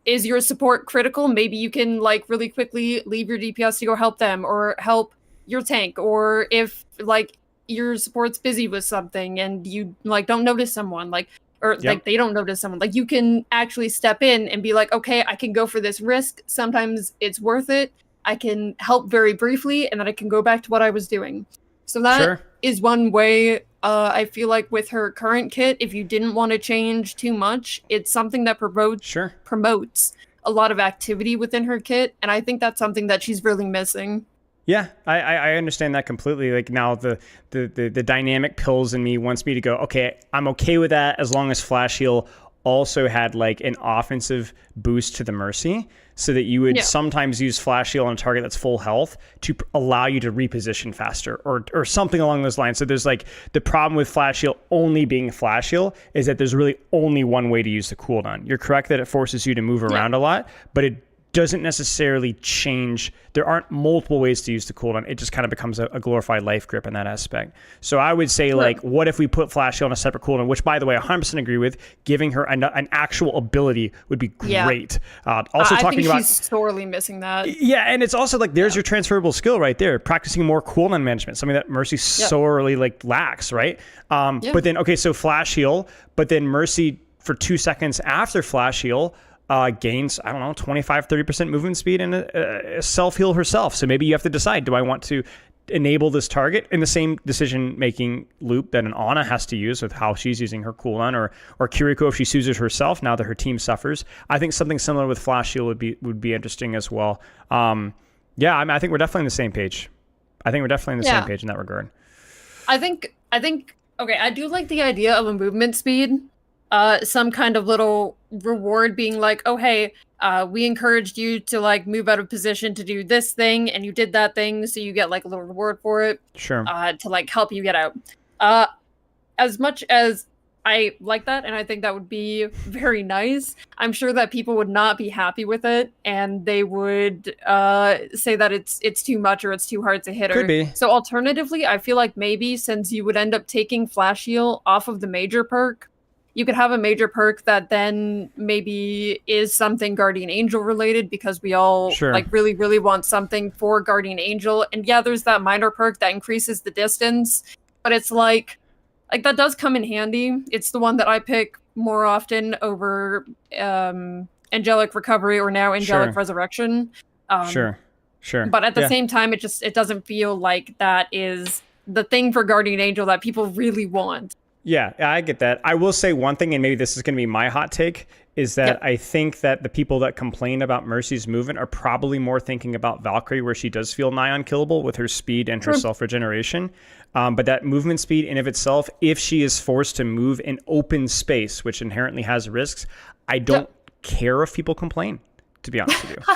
is your support critical? Maybe you can like really quickly leave your DPS to go help them or help your tank. Or if like your support's busy with something and you like don't notice someone, like, or like they don't notice someone, like you can actually step in and be like, okay, I can go for this risk. Sometimes it's worth it. I can help very briefly and then I can go back to what I was doing. So that is one way. I feel like with her current kit, if you didn't want to change too much, it's something that promotes a lot of activity within her kit. And I think that's something that she's really missing. Yeah, I understand that completely. Like, now the dynamic pills in me wants me to go, okay, I'm okay with that as long as Flash Heal also had like an offensive boost to the Mercy, so that you would sometimes use Flash Heal on a target that's full health to allow you to reposition faster or something along those lines. So there's like, the problem with Flash Heal only being Flash Heal is that there's really only one way to use the cooldown. You're correct that it forces you to move around a lot, but it doesn't necessarily change. There aren't multiple ways to use the cooldown. It just kind of becomes a glorified life grip in that aspect. So I would say, like, what if we put Flash Heal on a separate cooldown, which, by the way, I 100% agree with. Giving her an actual ability would be great. Also, I think she's sorely missing that. Yeah, and it's also like, there's your transferable skill right there. Practicing more cooldown management, something that Mercy sorely like lacks, right? But then, okay, so Flash Heal, but then Mercy for 2 seconds after Flash Heal gains, I don't know, 25-30% movement speed and a self-heal herself. So maybe you have to decide, do I want to enable this target in the same decision-making loop that an Ana has to use with how she's using her cooldown, or Kiriko if she chooses herself now that her team suffers? I think something similar with Flash Heal would be interesting as well. I think we're definitely on the same page. I think we're definitely on the same page in that regard. I think, okay, I do like the idea of a movement speed. Some kind of little reward being like, oh, hey, we encouraged you to like move out of position to do this thing, and you did that thing, so you get like a little reward for it. Sure. To like help you get out. As much as I like that, and I think that would be very nice, I'm sure that people would not be happy with it, and they would say that it's too much or it's too hard to hit her. Could be. So alternatively, I feel like maybe since you would end up taking Flash Heal off of the major perk, you could have a major perk that then maybe is something Guardian Angel related, because we all like really, really want something for Guardian Angel. And yeah, there's that minor perk that increases the distance, but it's like that does come in handy. It's the one that I pick more often over Angelic Recovery, or now Angelic Resurrection. Sure. But at the Yeah. same time, it doesn't feel like that is the thing for Guardian Angel that people really want. Yeah, I get that. I will say one thing, and maybe this is going to be my hot take, is that I think that the people that complain about Mercy's movement are probably more thinking about Valkyrie, where she does feel nigh unkillable with her speed and her self-regeneration. But that movement speed in of itself, if she is forced to move in open space, which inherently has risks, I don't care if people complain, to be honest with you.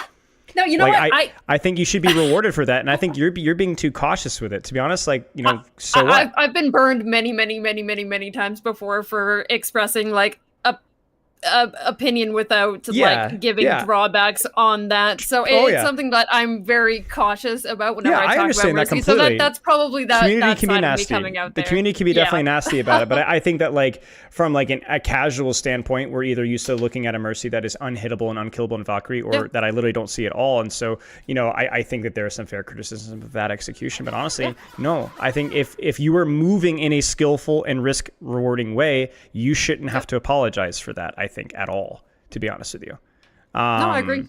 No, you know like, what? I think you should be rewarded for that, and I think you're being too cautious with it. To be honest, like, you know, so what? I've been burned many times before for expressing like a opinion without like giving drawbacks on that. So it's something that I'm very cautious about whenever I talk about Mercy. So that's probably that community can be side of me nasty. coming out The there. community can be definitely nasty about it, but I think that like from like a casual standpoint, we're either used to looking at a Mercy that is unhittable and unkillable in Valkyrie, or that I literally don't see at all. And so, you know, I think that there is some fair criticism of that execution. But honestly, no. I think if you were moving in a skillful and risk rewarding way, you shouldn't have to apologize for that, I think, at all, to be honest with you. No, I agree.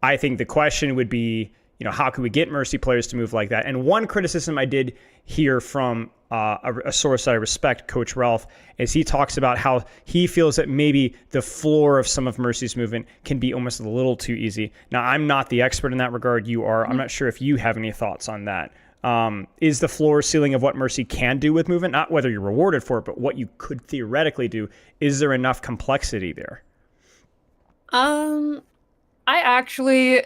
I think the question would be, you know, how can we get Mercy players to move like that? And one criticism I did hear from a source I respect, Coach Ralph, is he talks about how he feels that maybe the floor of some of Mercy's movement can be almost a little too easy. Now, I'm not the expert in that regard. You are. I'm not sure if you have any thoughts on that. Is the floor ceiling of what Mercy can do with movement, not whether you're rewarded for it, but what you could theoretically do, is there enough complexity there? I actually,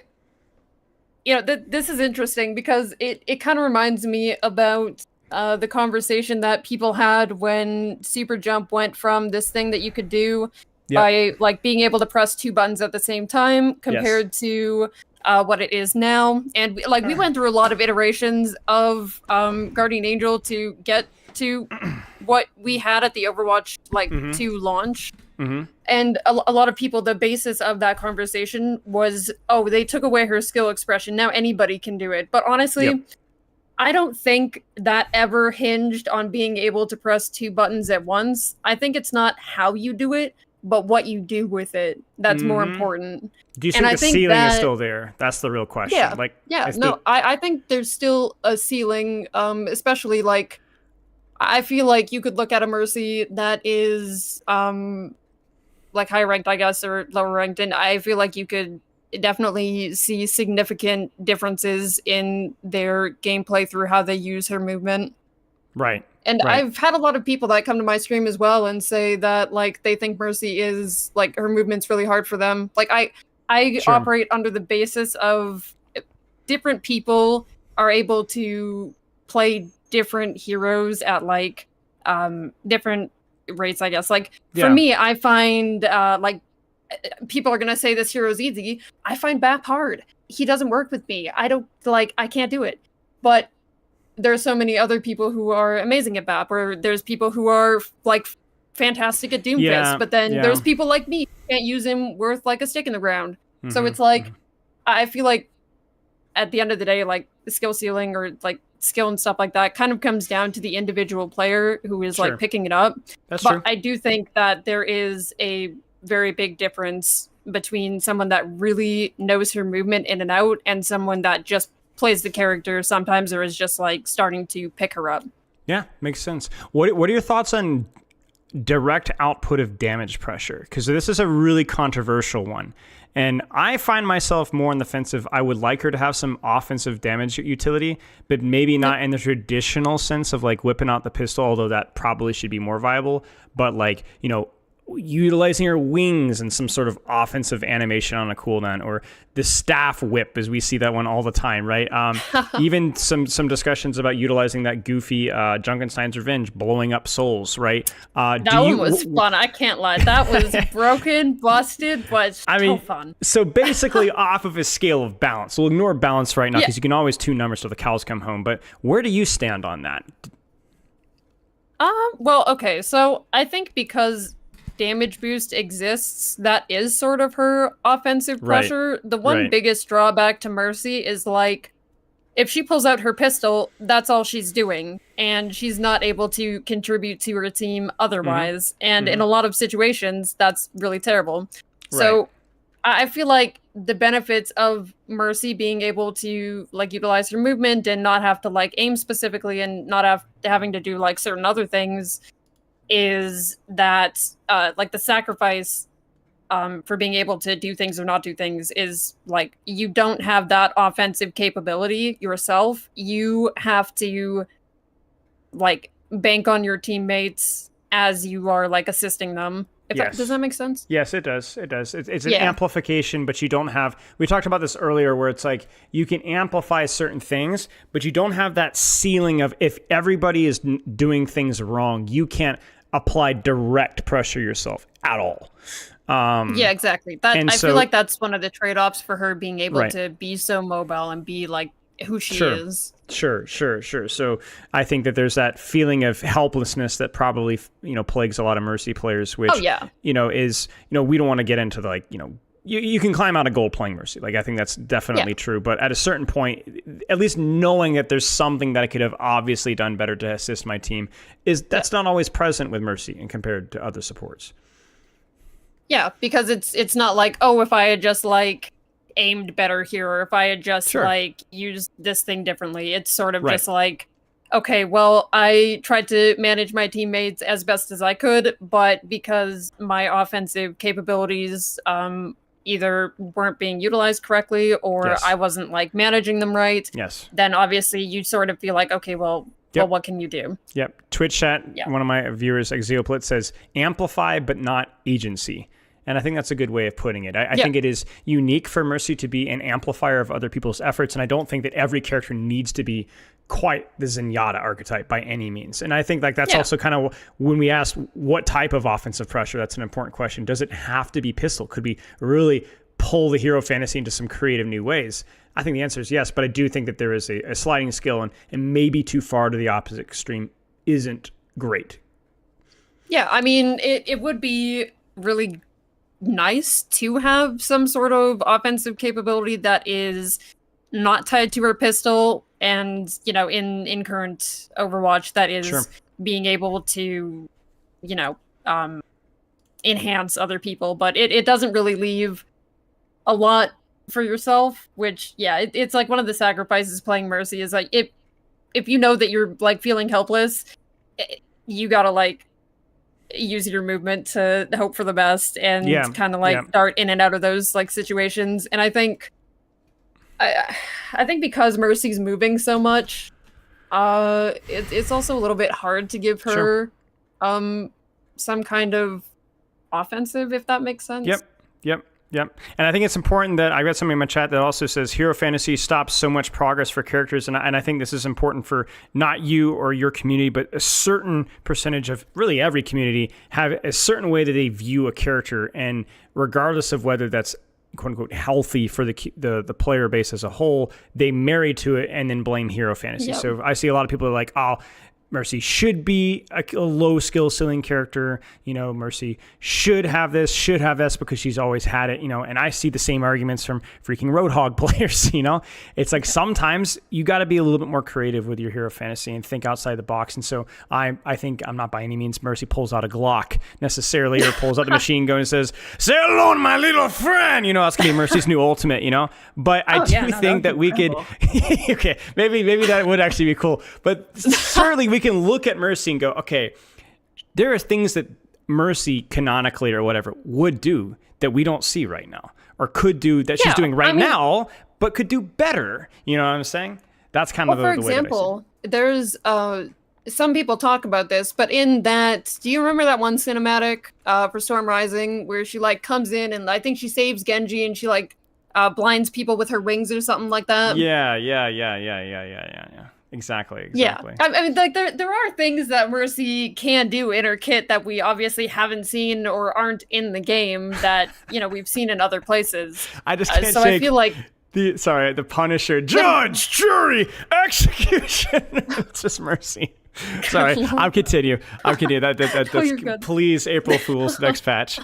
you know, this is interesting because it kind of reminds me about the conversation that people had when Super Jump went from this thing that you could do by like being able to press 2 buttons at the same time compared to what it is now. And we went through a lot of iterations of Guardian Angel to get to what we had at the Overwatch 2 launch. And a lot of people, the basis of that conversation was, oh, they took away her skill expression. Now anybody can do it. But honestly, I don't think that ever hinged on being able to press 2 buttons at once. I think it's not how you do it, but what you do with it. That's more important. Do you think the ceiling is still there? That's the real question. I think there's still a ceiling, especially like, I feel like you could look at a Mercy that is like high ranked, I guess, or lower ranked, and I feel like you could definitely see significant differences in their gameplay through how they use her movement. Right. And I've had a lot of people that come to my stream as well and say that like they think Mercy is like her movement's really hard for them. Like I operate under the basis of different people are able to play different heroes at like different rates, I guess. Like for me, I find like people are gonna say this hero's easy. I find BAP hard. He doesn't work with me. I can't do it. But there's so many other people who are amazing at BAP, or there's people who are like fantastic at Doomfist, but then there's people like me who can't use him worth like a stick in the ground. So it's like I feel like at the end of the day, like the skill ceiling or like skill and stuff like that kind of comes down to the individual player who is like picking it up. That's but true. I do think that there is a very big difference between someone that really knows her movement in and out and someone that just plays the character sometimes or is just like starting to pick her up. Yeah, makes sense. What are your thoughts on direct output of damage pressure? Because this is a really controversial one. And I find myself more on the fence of I would like her to have some offensive damage utility, but maybe not in the traditional sense of like whipping out the pistol, although that probably should be more viable. But like, you know, utilizing her wings and some sort of offensive animation on a cooldown, or the staff whip, as we see that one all the time, right? Even some discussions about utilizing that goofy Junkenstein's Revenge, blowing up souls, right? That one was fun. I can't lie. That was broken, busted, but still fun. So basically off of a scale of balance. We'll ignore balance right now because you can always tune numbers till the cows come home. But where do you stand on that? Well, okay. So I think because damage boost exists, that is sort of her offensive pressure. Right. The one biggest drawback to Mercy is like if she pulls out her pistol, that's all she's doing, and she's not able to contribute to her team otherwise. And in a lot of situations, that's really terrible. So I feel like the benefits of Mercy being able to like utilize her movement and not have to like aim specifically and not having to do like certain other things is that like the sacrifice for being able to do things or not do things is like you don't have that offensive capability yourself. You have to like bank on your teammates as you are like assisting them. Does that make sense? Yes, it does. It does. It's an amplification, but you don't have... We talked about this earlier where it's like you can amplify certain things, but you don't have that ceiling of if everybody is doing things wrong, you can't apply direct pressure yourself at all. Yeah, exactly. I feel like that's one of the trade-offs for her being able to be so mobile and be like who she is. Sure. So I think that there's that feeling of helplessness that probably, plagues a lot of Mercy players, which, is, we don't want to get into the, like, you can climb out of gold playing Mercy. Like, I think that's definitely true. But at a certain point, at least knowing that there's something that I could have obviously done better to assist my team that's not always present with Mercy and compared to other supports. Yeah, because it's not like, oh, if I had just like aimed better here, or if I had just like used this thing differently. It's sort of just like, okay, well, I tried to manage my teammates as best as I could, but because my offensive capabilities either weren't being utilized correctly or I wasn't like managing them right, then obviously you sort of feel like, okay, well, what can you do? Twitch chat, one of my viewers, Yeatle, says amplify but not agency. And I think that's a good way of putting it. I think it is unique for Mercy to be an amplifier of other people's efforts, and I don't think that every character needs to be quite the Zenyatta archetype by any means. And I think like that's also kind of when we ask what type of offensive pressure, that's an important question. Does it have to be pistol? Could we really pull the hero fantasy into some creative new ways? I think the answer is yes, but I do think that there is a sliding scale, and maybe too far to the opposite extreme isn't great. Yeah, I mean, it would be really nice to have some sort of offensive capability that is not tied to her pistol, and in current Overwatch that is being able to enhance other people, but it doesn't really leave a lot for yourself, which it's like one of the sacrifices playing Mercy is like if you know that you're like feeling helpless, you gotta like use your movement to hope for the best and kind of like dart in and out of those like situations. And I think because Mercy's moving so much, it's also a little bit hard to give her some kind of offensive, if that makes sense. Yep. And I think it's important that I read something in my chat that also says hero fantasy stops so much progress for characters. And I think this is important for not you or your community, but a certain percentage of really every community have a certain way that they view a character. And regardless of whether that's quote unquote healthy for the player base as a whole, they marry to it and then blame hero fantasy. So I see a lot of people are like, oh, Mercy should be a low skill ceiling character. Mercy should have this because she's always had it, and I see the same arguments from freaking Roadhog players, It's like sometimes you got to be a little bit more creative with your hero fantasy and think outside the box. And so I think I'm not by any means Mercy pulls out a Glock necessarily or pulls out the machine gun and says, "Say hello to my little friend." That's going to be Mercy's new ultimate, But I do think that we could, okay, maybe that would actually be cool. But certainly we can look at Mercy and go, okay, there are things that Mercy canonically or whatever would do that we don't see right now, or could do that she's doing now, but could do better. You know what I'm saying? That's kind of the way that I see it. For example, there's some people talk about this, but in that, do you remember that one cinematic for Storm Rising where she like comes in and I think she saves Genji and she like blinds people with her wings or something like that? Yeah. Exactly. Yeah, I mean, like there are things that Mercy can do in her kit that we obviously haven't seen or aren't in the game that we've seen in other places. I just can't so I feel like the Punisher, judge, jury, execution. It's just Mercy. Sorry, I'll continue. That's please, April Fools, next patch.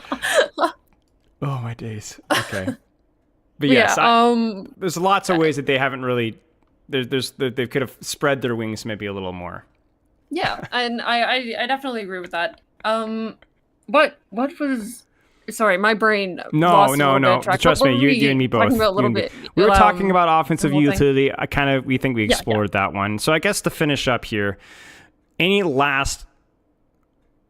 Oh my days. Okay, but yes, there's lots of ways that they haven't really. They could have spread their wings maybe a little more. Yeah, and I definitely agree with that. What was Sorry, my brain No, lost a no, little no. bit of track. Trust What me, were you and me both. talking about a little You and me. bit. We were talking about offensive the whole thing. utility. We think we Yeah, explored that one. So I guess to finish up here, any last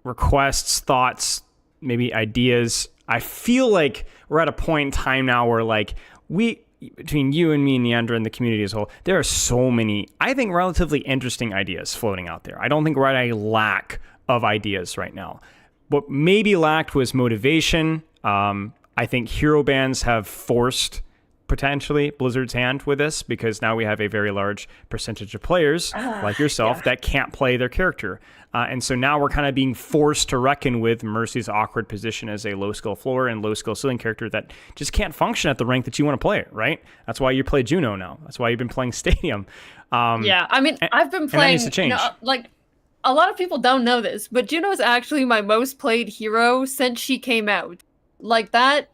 requests, thoughts, maybe ideas? I feel like we're at a point in time now where like between you and me and Niandra and the community as a whole, there are so many, I think, relatively interesting ideas floating out there. I don't think we're at a lack of ideas right now. What maybe lacked was motivation. I think hero bans have forced potentially Blizzard's hand with this because now we have a very large percentage of players like yourself that can't play their character. And so now we're kind of being forced to reckon with Mercy's awkward position as a low skill floor and low skill ceiling character that just can't function at the rank that you want to play it, right? That's why you play Juno now. That's why you've been playing Stadium. Yeah, I mean, I've been playing, that needs to change. Like, a lot of people don't know this, but Juno is actually my most played hero since she came out. Like, that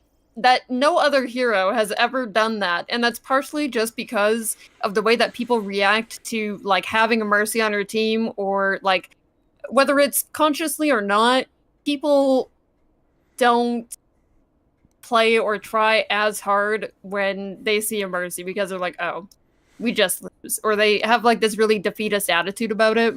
no other hero has ever done that, and that's partially just because of the way that people react to, like, having a Mercy on her team, or, like, whether it's consciously or not, people don't play or try as hard when they see a Mercy because they're like, oh, we just lose. Or they have, like, this really defeatist attitude about it.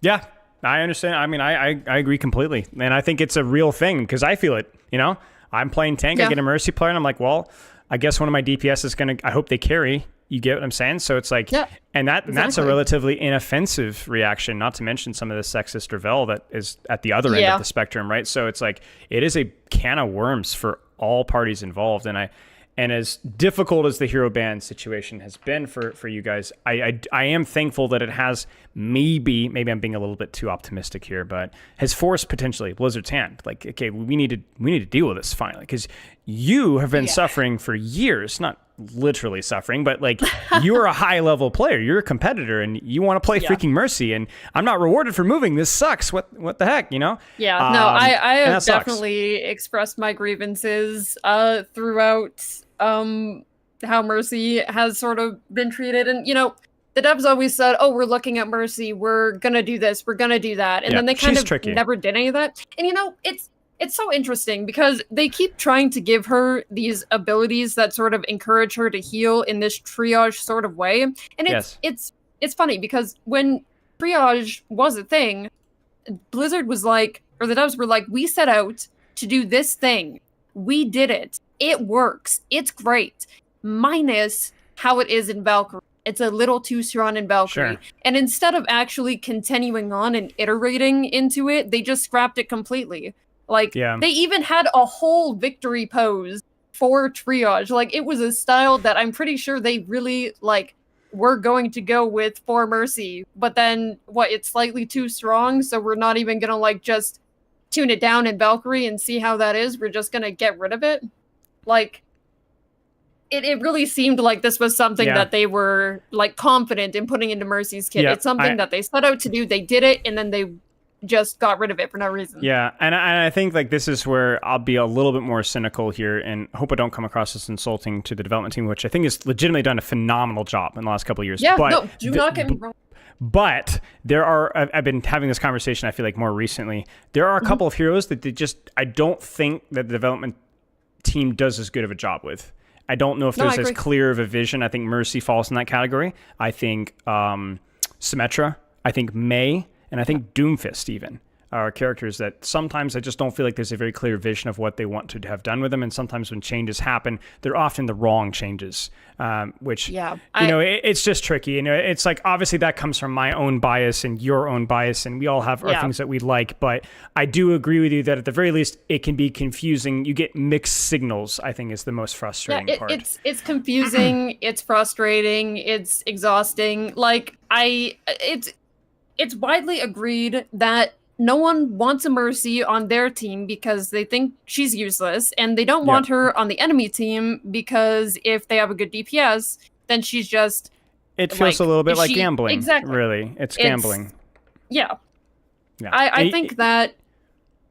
Yeah, I understand. I mean, I agree completely. And I think it's a real thing because I feel it, you know? I'm playing tank, I get a Mercy player, and I'm like, well, I guess one of my DPS is going to, I hope they carry. You get what I'm saying? So it's like, and that's a relatively inoffensive reaction, not to mention some of the sexist revel that is at the other end of the spectrum, right? So it's like, it is a can of worms for all parties involved. And as difficult as the hero ban situation has been for you guys, I am thankful that it has maybe I'm being a little bit too optimistic here, but has forced potentially Blizzard's hand. Like, okay, we need to deal with this finally, because you have been suffering for years, not literally suffering, but like you're a high level player, you're a competitor, and you want to play freaking Mercy, and I'm not rewarded for moving. This sucks. What the heck, you know? Yeah, no, I have definitely expressed my grievances throughout how Mercy has sort of been treated. And, you know, the devs always said, oh, we're looking at Mercy, we're gonna do this, we're gonna do that. And then they kind of never did any of that. And, you know, it's so interesting because they keep trying to give her these abilities that sort of encourage her to heal in this triage sort of way. And it's funny because when triage was a thing, Blizzard was like, or the devs were like, we set out to do this thing. We did it. It works. It's great. Minus how it is in Valkyrie. It's a little too strong in Valkyrie. Sure. And instead of actually continuing on and iterating into it, they just scrapped it completely. Like, they even had a whole victory pose for triage. Like, it was a style that I'm pretty sure they really, like, were going to go with for Mercy. But then, it's slightly too strong, so we're not even gonna, like, just tune it down in Valkyrie and see how that is. We're just gonna get rid of it. Like, it really seemed like this was something that they were, like, confident in putting into Mercy's kit. It's something that they set out to do, they did it, and then they just got rid of it for no reason. Yeah, and I think like this is where I'll be a little bit more cynical here, and hope I don't come across as insulting to the development team, which I think has legitimately done a phenomenal job in the last couple of years. Yeah, but no, do not get me wrong. But there are, I've been having this conversation, I feel like more recently, there are a couple of heroes that I don't think that the development team does as good of a job with. I don't know if there's as clear of a vision. I think Mercy falls in that category. I think Symmetra, I think May, and I think Doomfist even are characters that sometimes I just don't feel like there's a very clear vision of what they want to have done with them. And sometimes when changes happen, they're often the wrong changes, which, it's just tricky. You know, it's like, obviously that comes from my own bias and your own bias, and we all have our things that we like. But I do agree with you that at the very least, it can be confusing. You get mixed signals, I think, is the most frustrating part. It's confusing. It's frustrating. It's exhausting. Like, it's widely agreed that no one wants a Mercy on their team because they think she's useless, and they don't want her on the enemy team because if they have a good DPS, then she's just... It feels a little bit like gambling. Exactly. Really. It's gambling. I think that...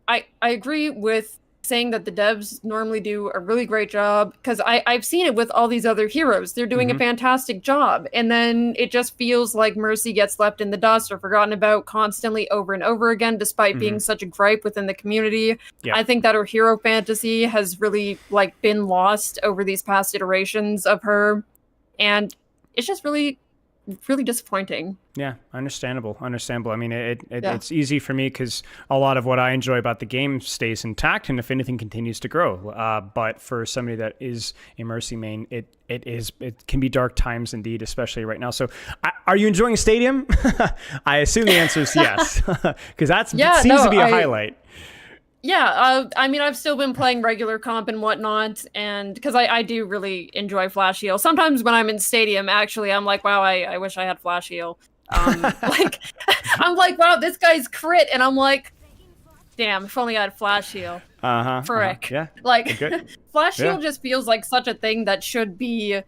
I agree with saying that the devs normally do a really great job, because I've seen it with all these other heroes. They're doing a fantastic job, and then it just feels like Mercy gets left in the dust or forgotten about constantly over and over again, despite being such a gripe within the community. Yeah. I think that her hero fantasy has really like been lost over these past iterations of her, and it's just really disappointing. Yeah, understandable. I mean, it's easy for me because a lot of what I enjoy about the game stays intact, and if anything, continues to grow. But for somebody that is a Mercy main, it can be dark times indeed, especially right now. So, are you enjoying Stadium? I assume the answer is yes, because that seems to be a highlight. Yeah, I mean, I've still been playing regular comp and whatnot, and because I do really enjoy Flash Heal. Sometimes when I'm in Stadium, actually, I'm like, wow, I wish I had Flash Heal. Like, I'm like, wow, this guy's crit, and I'm like, damn, if only I had Flash Heal. Frick. Yeah. Like, Flash Heal just feels like such a thing that should be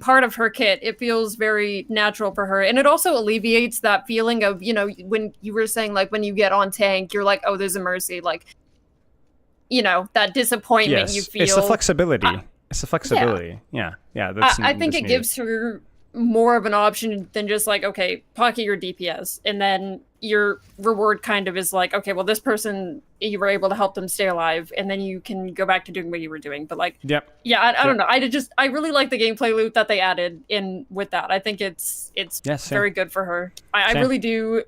part of her kit. It feels very natural for her, and it also alleviates that feeling of, you know, when you were saying like when you get on tank, you're like, oh, there's a Mercy, like, you know, that disappointment you feel. It's the flexibility. Yeah. I think it gives her more of an option than just like, okay, pocket your DPS, and then your reward kind of is like, okay, well, this person, you were able to help them stay alive, and then you can go back to doing what you were doing. But like, I don't know. I really like the gameplay loop that they added in with that. I think it's very good for her. I really do.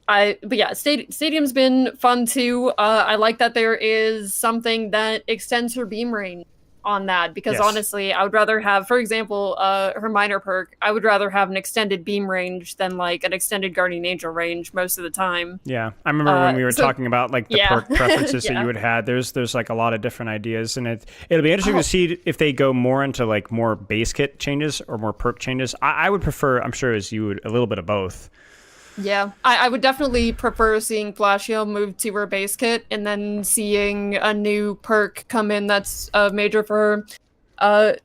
But yeah, Stadium's been fun too. I like that there is something that extends her beam range on that, because honestly, I would rather have, for example, her minor perk, I would rather have an extended beam range than like an extended guardian angel range most of the time. Yeah, I remember when we were talking about like the perk preferences that you would have. There's like a lot of different ideas, and it'll be interesting to see if they go more into like more base kit changes or more perk changes. I would prefer, I'm sure as you would, a little bit of both. Yeah, I would definitely prefer seeing Flash Heal move to her base kit, and then seeing a new perk come in that's major for her.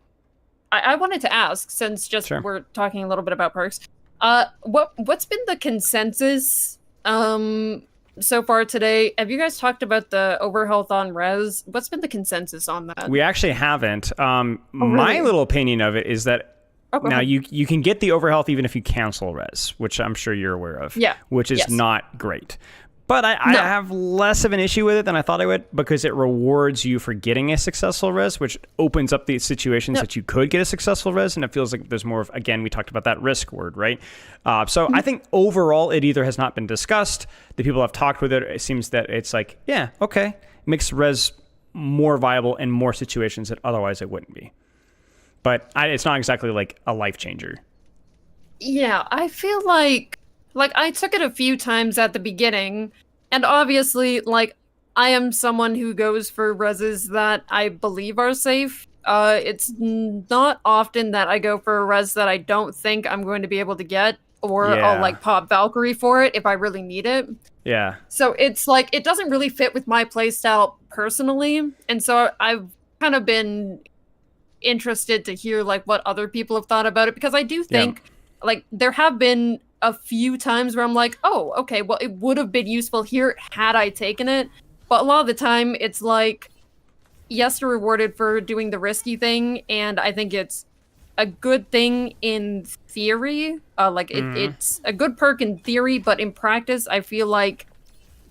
I wanted to ask, since we're talking a little bit about perks, what's been the consensus so far today? Have you guys talked about the overhealth on res? What's been the consensus on that? We actually haven't. Really? My little opinion of it is that now, you can get the overhealth even if you cancel res, which I'm sure you're aware of. Yeah. Which is not great. But I have less of an issue with it than I thought I would, because it rewards you for getting a successful res, which opens up the situations that you could get a successful res, and it feels like there's more of, again, we talked about that risk word, right? So I think overall it either has not been discussed, the people have talked with it, it seems that it's like, yeah, okay, it makes res more viable in more situations that otherwise it wouldn't be. But it's not exactly like a life changer. Yeah, I feel like I took it a few times at the beginning, and obviously, like, I am someone who goes for reses that I believe are safe. It's not often that I go for a res that I don't think I'm going to be able to get, or I'll like pop Valkyrie for it if I really need it. Yeah. So it's like, it doesn't really fit with my playstyle personally, and so I've kind of been interested to hear like what other people have thought about it, because I do think like there have been a few times where I'm like, oh, okay, well, it would have been useful here had I taken it, but a lot of the time it's like, yes, you're rewarded for doing the risky thing, and I think it's a good thing in theory, it's a good perk in theory, but in practice I feel like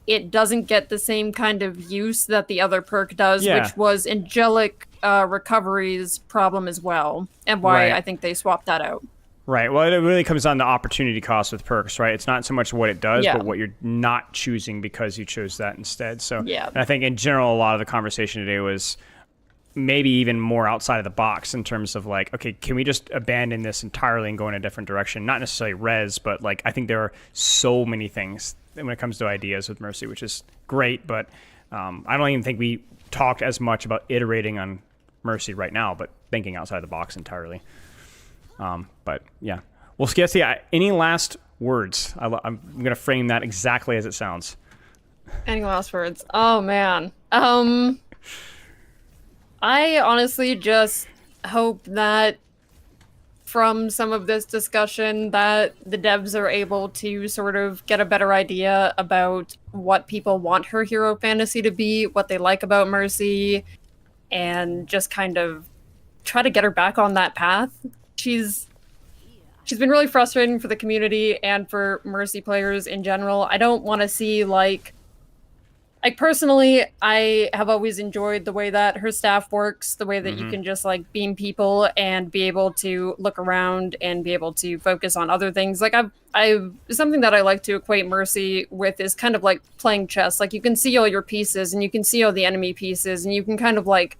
it doesn't get the same kind of use that the other perk does, which was Angelic Recovery's problem as well, and why I think they swapped that out. Right. Well, it really comes down to opportunity cost with perks, right? It's not so much what it does, but what you're not choosing because you chose that instead. So and I think in general, a lot of the conversation today was maybe even more outside of the box in terms of like, okay, can we just abandon this entirely and go in a different direction? Not necessarily res, but like I think there are so many things when it comes to ideas with Mercy, which is great, but I don't even think we talked as much about iterating on Mercy right now, but thinking outside the box entirely. But yeah, well, Skiest, any last words? I'm going to frame that exactly as it sounds. Any last words? Oh man. I honestly just hope that from some of this discussion that the devs are able to sort of get a better idea about what people want her hero fantasy to be, what they like about Mercy, and just kind of try to get her back on that path. She's been really frustrating for the community and for Mercy players in general. I don't want to see like personally, I have always enjoyed the way that her staff works, the way that you can just like beam people and be able to look around and be able to focus on other things. Like I've something that I like to equate Mercy with is kind of like playing chess. Like you can see all your pieces and you can see all the enemy pieces and you can kind of like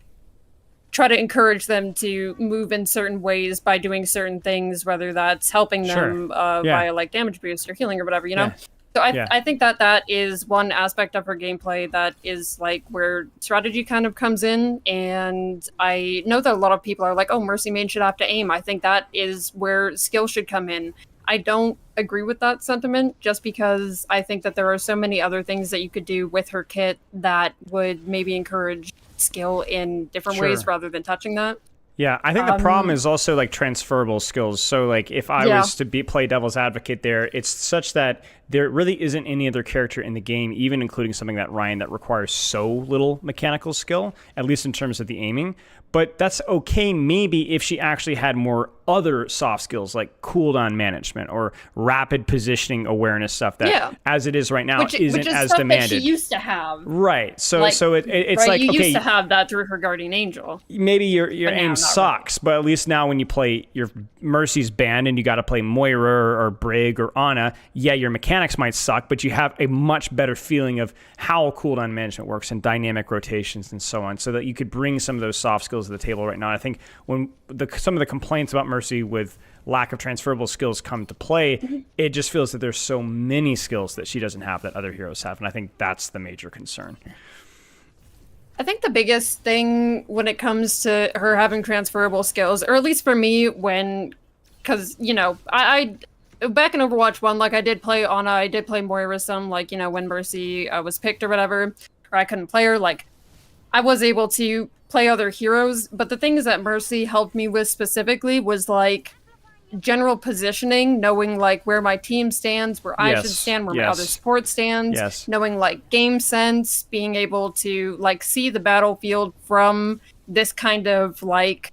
try to encourage them to move in certain ways by doing certain things, whether that's helping them via like damage boost or healing or whatever, you know? Yeah. So I think that is one aspect of her gameplay that is like where strategy kind of comes in. And I know that a lot of people are like, oh, Mercy main should have to aim. I think that is where skill should come in. I don't agree with that sentiment just because I think that there are so many other things that you could do with her kit that would maybe encourage skill in different ways rather than touching that. Yeah, I think the problem is also like transferable skills. So like if I was to play devil's advocate there, it's such that there really isn't any other character in the game, even including something that Ryan, that requires so little mechanical skill, at least in terms of the aiming. But that's okay maybe if she actually had more other soft skills like cooldown management or rapid positioning awareness stuff that as it is right now isn't as stuff demanded. That she used to have. Right. So like, so it's right? like you okay, used to have that through her guardian angel. Maybe your aim sucks, but at least now when you play your Mercy's banned and you got to play Moira or Brig or Ana, your mechanics might suck, but you have a much better feeling of how cooldown management works and dynamic rotations and so on, so that you could bring some of those soft skills to the table right now. I think when some of the complaints about Mercy with lack of transferable skills come to play, it just feels that there's so many skills that she doesn't have that other heroes have, and I think that's the major concern. I think the biggest thing when it comes to her having transferable skills, or at least for me, because, you know, I back in Overwatch 1, like, I did play Ana, I did play Moira some, like, you know, when Mercy was picked or whatever, or I couldn't play her, like, I was able to play other heroes, but the things that Mercy helped me with specifically was, like, general positioning, knowing, like, where my team stands, where I should stand, where my other support stands, knowing, like, game sense, being able to, like, see the battlefield from this kind of, like,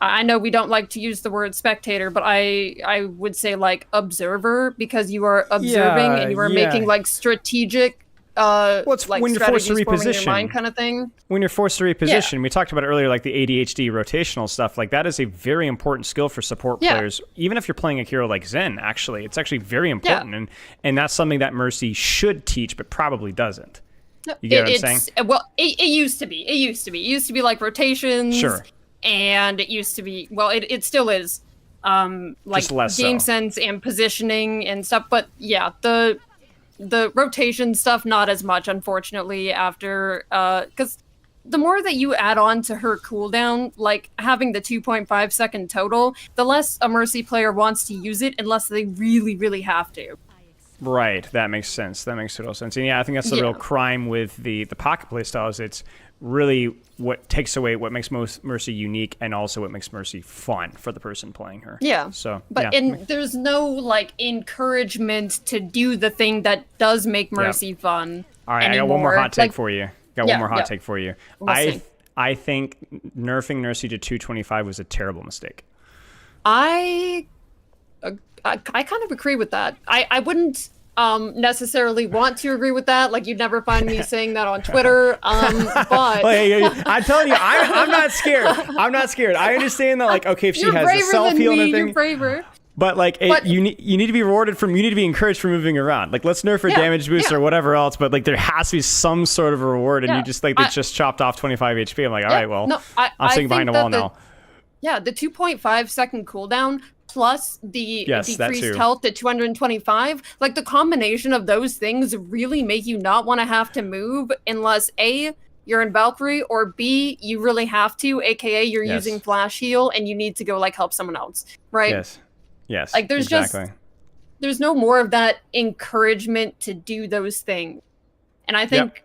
I know we don't like to use the word spectator, but I would say, like, observer, because you are observing and you are making, like, strategic it's like when you're forced to reposition, your mind kind of thing. When you're forced to reposition, we talked about it earlier, like the ADHD rotational stuff. Like that is a very important skill for support players. Even if you're playing a hero like Zen, actually, it's actually very important, and that's something that Mercy should teach, but probably doesn't. You get what I'm saying? Well, it used to be. It used to be like rotations. Sure. And it used to be. Well, it still is. Like game sense and positioning and stuff. But yeah, the rotation stuff, not as much, unfortunately, after, because the more that you add on to her cooldown, like having the 2.5 second total, the less a Mercy player wants to use it unless they really, really have to. Right, that makes sense. That makes total sense. And yeah, I think that's the real crime with the pocket play style, is it's really what takes away what makes Mercy unique, and also what makes Mercy fun for the person playing her. Yeah. So, but there's no like encouragement to do the thing that does make Mercy fun. All right, anymore. I got one more hot take for you. One more hot take for you. We'll I think nerfing Mercy to 225 was a terrible mistake. I kind of agree with that. I wouldn't necessarily want to agree with that. Like, you'd never find me saying that on Twitter. But I'm telling you, I'm not scared. I'm not scared. I understand that, like, okay, if she has a self-heal and everything. You're braver. But like, you need to be rewarded you need to be encouraged for moving around. Like, let's nerf her damage boost or whatever else. But like, there has to be some sort of a reward, and you just like they just chopped off 25 HP. I'm like, all right, well, I'm sitting behind a wall now. Yeah, the 2.5 second cooldown plus the decreased health at 225, like the combination of those things really make you not want to have to move unless A, you're in Valkyrie, or B, you really have to, aka you're using flash heal and you need to go like help someone else, right? Yes. Like there's there's no more of that encouragement to do those things. And I think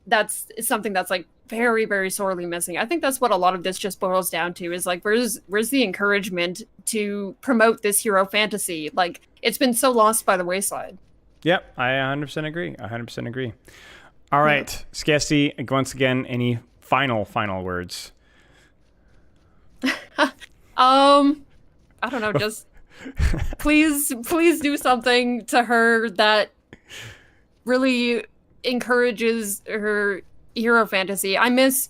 that's something that's like very, very sorely missing. I think that's what a lot of this just boils down to, is like, where's the encouragement to promote this hero fantasy? Like, it's been so lost by the wayside. Yep, I 100% agree. 100% agree. All right, Skiest, once again, any final words? I don't know, just please do something to her that really encourages her hero fantasy. I miss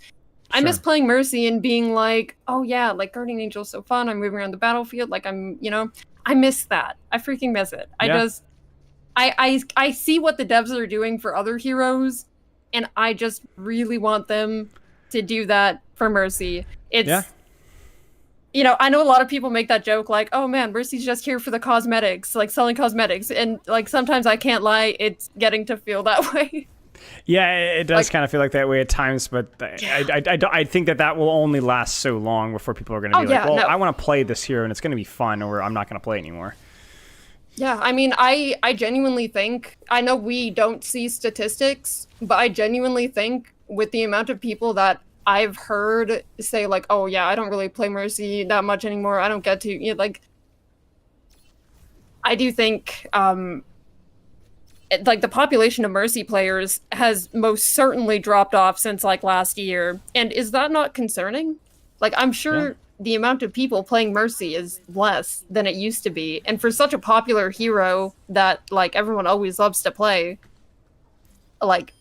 playing Mercy and being like, oh yeah, like Guardian Angel's so fun. I'm moving around the battlefield. Like I miss that. I freaking miss it. I see what the devs are doing for other heroes, and I just really want them to do that for Mercy. I know a lot of people make that joke like, oh man, Mercy's just here for the cosmetics, like selling cosmetics. And like sometimes I can't lie, it's getting to feel that way. Yeah, it does kind of feel like that way at times, but I think that will only last so long before people are going to be like, I want to play this hero and it's going to be fun, or I'm not going to play anymore. Yeah, I mean, I genuinely think, I know we don't see statistics, but I genuinely think with the amount of people that I've heard say like, oh yeah, I don't really play Mercy that much anymore. I don't get to, like, I do think, like the population of Mercy players has most certainly dropped off since like last year. And is that not concerning? Like, I'm sure the amount of people playing Mercy is less than it used to be. And for such a popular hero that like everyone always loves to play, like,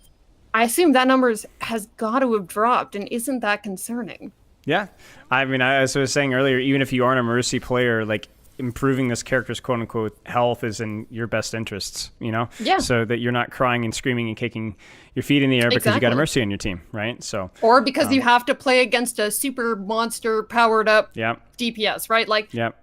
I assume that numbers has got to have dropped, and isn't that concerning? Yeah. I mean, as I was saying earlier, even if you aren't a Mercy player, like, improving this character's quote-unquote health is in your best interests, Yeah. So that you're not crying and screaming and kicking your feet in the air because you got a Mercy on your team, right? So, or because you have to play against a super monster powered up DPS, right? Like, Yep,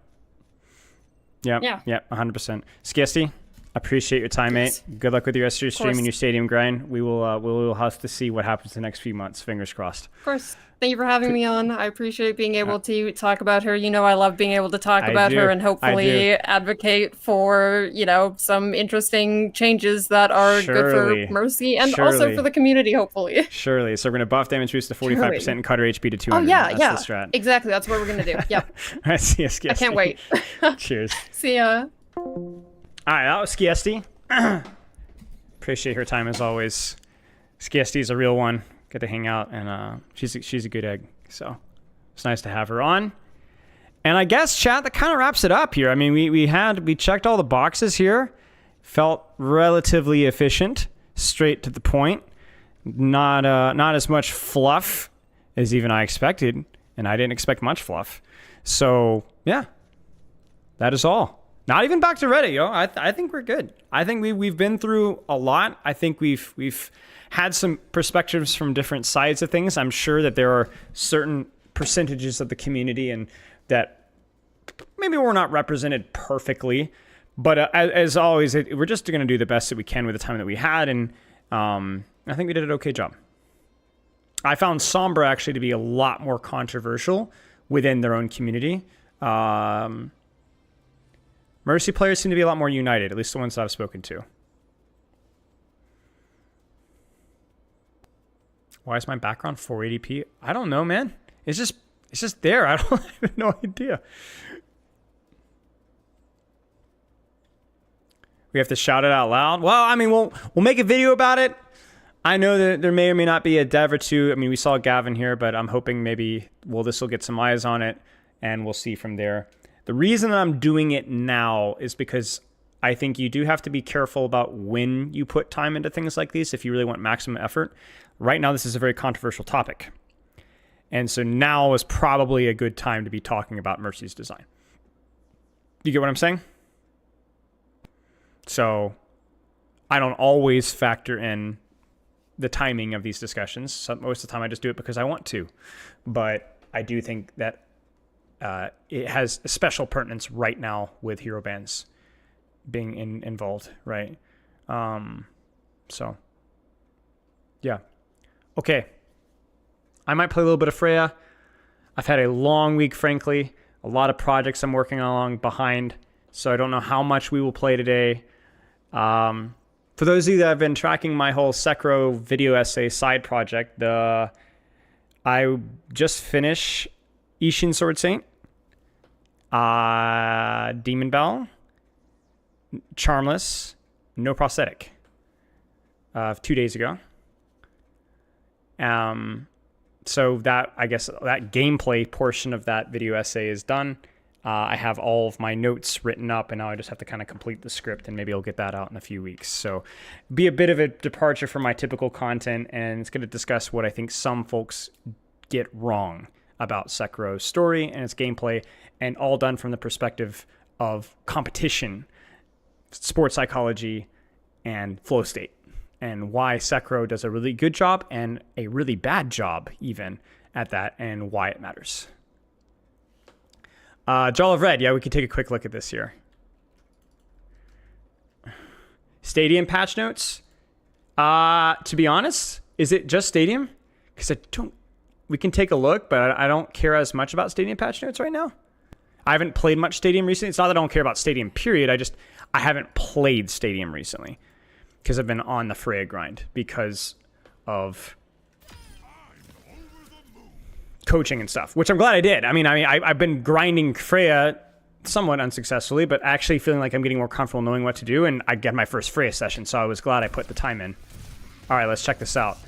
100%. Skiest, appreciate your time, mate. Good luck with the rest of your stream and your stadium grind. We will have to see what happens the next few months. Fingers crossed. Of course. Thank you for having me on. I appreciate being able to talk about her. I love being able to talk about her and hopefully advocate for, some interesting changes that are good for Mercy and also for the community, hopefully. Surely. So we're going to buff damage boost to 45% and cut her HP to 200. Oh, yeah, That's the strat. Exactly. That's what we're going to do. Yep. All right, see ya, Skiest. I can't wait. Cheers. See ya. All right, that was Skiest. Appreciate her time as always. Skiest is a real one. Get to hang out, and she's a good egg. So it's nice to have her on. And I guess, chat, that kind of wraps it up here. I mean, we checked all the boxes here. Felt relatively efficient, straight to the point. Not as much fluff as even I expected, and I didn't expect much fluff. So yeah, that is all. Not even back to Reddit, yo. I think we're good. I think we've been through a lot. I think we've had some perspectives from different sides of things. I'm sure that there are certain percentages of the community and that maybe we're not represented perfectly. But as always, we're just going to do the best that we can with the time that we had. And I think we did an okay job. I found Sombra actually to be a lot more controversial within their own community. Mercy players seem to be a lot more united, at least the ones that I've spoken to. Why is my background 480p? I don't know, man. It's just there. I have no idea. We have to shout it out loud. Well, I mean, we'll make a video about it. I know that there may or may not be a dev or two. I mean, we saw Gavin here, but I'm hoping maybe this will get some eyes on it, and we'll see from there. The reason that I'm doing it now is because I think you do have to be careful about when you put time into things like these if you really want maximum effort. Right now, this is a very controversial topic. And so now is probably a good time to be talking about Mercy's design. You get what I'm saying? So I don't always factor in the timing of these discussions. So most of the time I just do it because I want to. But I do think that it has a special pertinence right now with hero bans being involved, right? So, yeah. Okay. I might play a little bit of Freya. I've had a long week, frankly. A lot of projects I'm working along behind, so I don't know how much we will play today. For those of you that have been tracking my whole Sekiro video essay side project, the I just finished Ishin Sword Saint, Demon Bell, Charmless, no prosthetic, 2 days ago. So that, I guess, that gameplay portion of that video essay is done. I have all of my notes written up, and now I just have to kind of complete the script, and maybe I'll get that out in a few weeks. So be a bit of a departure from my typical content, and it's going to discuss what I think some folks get wrong about Sekiro's story and its gameplay, and all done from the perspective of competition, sports psychology, and flow state, and why Sekiro does a really good job and a really bad job even at that, and why it matters. Jol of Red, yeah, we can take a quick look at this here. Stadium patch notes. To be honest, is it just Stadium? Because we can take a look, but I don't care as much about Stadium patch notes right now. I haven't played much Stadium recently. It's not that I don't care about Stadium, period. I haven't played Stadium recently because I've been on the Freya grind because of coaching and stuff, which I'm glad I did. I've been grinding Freya somewhat unsuccessfully, but actually feeling like I'm getting more comfortable knowing what to do, and I get my first Freya session, so I was glad I put the time in. All right, let's check this out.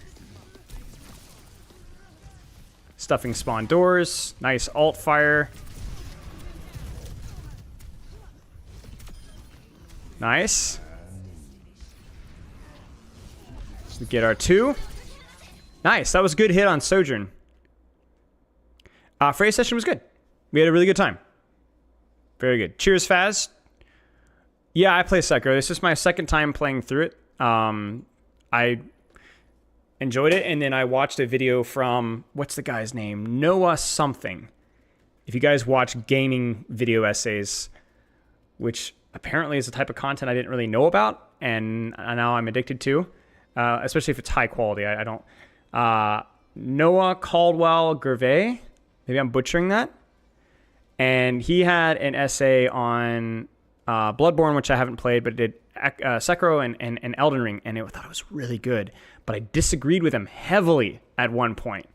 Stuffing spawn doors. Nice alt fire. Nice. We get our 2. Nice. That was a good hit on Sojourn. Freya session was good. We had a really good time. Very good. Cheers, Faz. Yeah, I play Sekiro. This is my second time playing through it. I enjoyed it, and then I watched a video from, what's the guy's name? Noah something. If you guys watch gaming video essays, which apparently is a type of content I didn't really know about, and now I'm addicted to, especially if it's high quality. I don't... Noah Caldwell Gervais. Maybe I'm butchering that. And he had an essay on Bloodborne, which I haven't played, but did Sekiro and Elden Ring, and I thought it was really good. But I disagreed with him heavily at one point.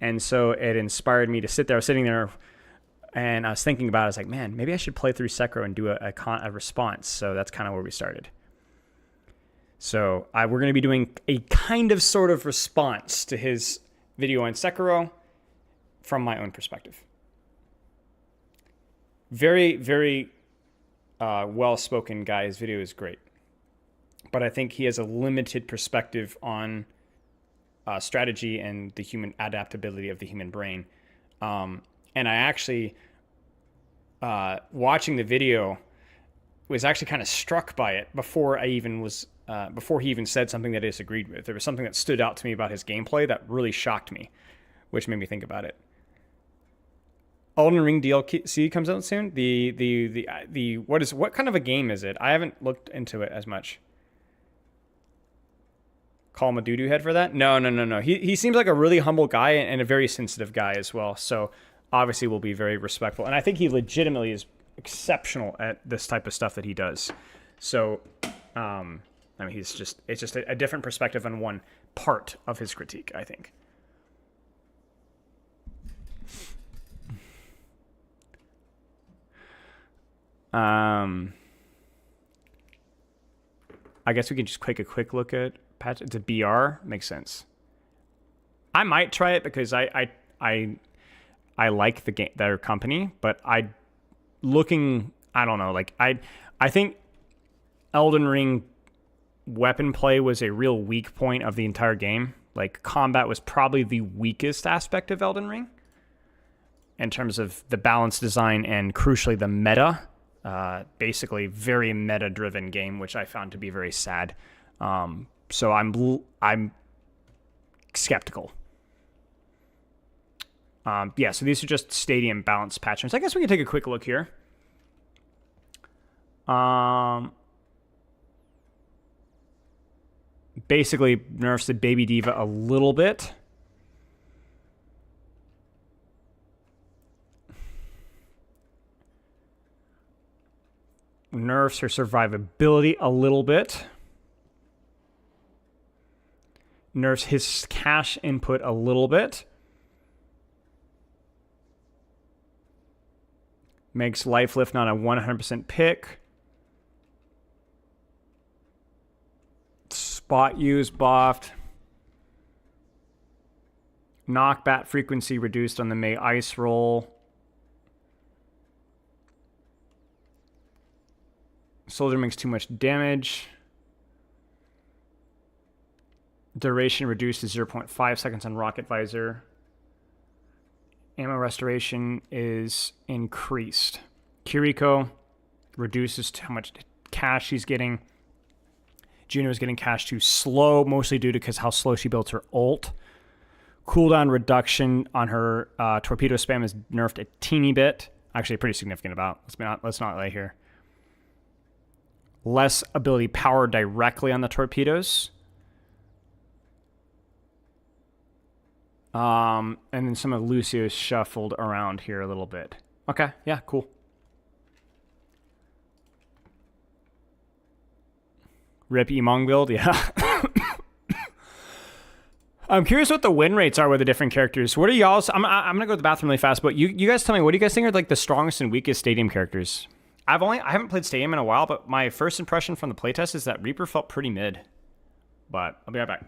And so it inspired me to sit there. I was sitting there, and I was thinking about it. I was like, man, maybe I should play through Sekiro and do a response. So that's kind of where we started. So we're going to be doing a kind of sort of response to his video on Sekiro from my own perspective. Very, very well-spoken guy. His video is great. But I think he has a limited perspective on strategy and the human adaptability of the human brain. And I actually, watching the video, was actually kind of struck by it before he even said something that I disagreed with. There was something that stood out to me about his gameplay that really shocked me, which made me think about it. Elden Ring DLC comes out soon. What kind of a game is it? I haven't looked into it as much. Call him a doo-doo head for that? No. He seems like a really humble guy and a very sensitive guy as well. So obviously we'll be very respectful. And I think he legitimately is exceptional at this type of stuff that he does. So, it's just a different perspective on one part of his critique, I think. I guess we can just take a quick look at patch. It's a BR. Makes sense. I might try it because I like the game, their company, but I don't know. Like I think Elden Ring weapon play was a real weak point of the entire game. Like combat was probably the weakest aspect of Elden Ring in terms of the balance design and crucially the meta. Basically very meta-driven game, which I found to be very sad. So I'm skeptical. So these are just stadium balance patterns. I guess we can take a quick look here. Basically nerfs the Baby Diva a little bit. Nerfs her survivability a little bit. Nerfs his cash input a little bit. Makes life lift not a 100% pick. Spot use buffed. Knockback frequency reduced on the May ice roll. Soldier makes too much damage. Duration reduced to 0.5 seconds on rocket visor. Ammo restoration is increased. Kiriko reduces to how much cash she's getting. Juno is getting cash too slow, mostly due to how slow she built her ult. Cooldown reduction on her torpedo spam is nerfed a teeny bit. Actually, pretty significant about. Let's not lay here. Less ability power directly on the torpedoes. And then some of Lucio's shuffled around here a little bit. Okay, yeah, cool. Rip Emong build, yeah. I'm curious what the win rates are with the different characters. What are y'all's? I'm gonna go to the bathroom really fast, but you guys tell me, what do you guys think are like the strongest and weakest stadium characters? I haven't played stadium in a while, but my first impression from the playtest is that Reaper felt pretty mid. But I'll be right back.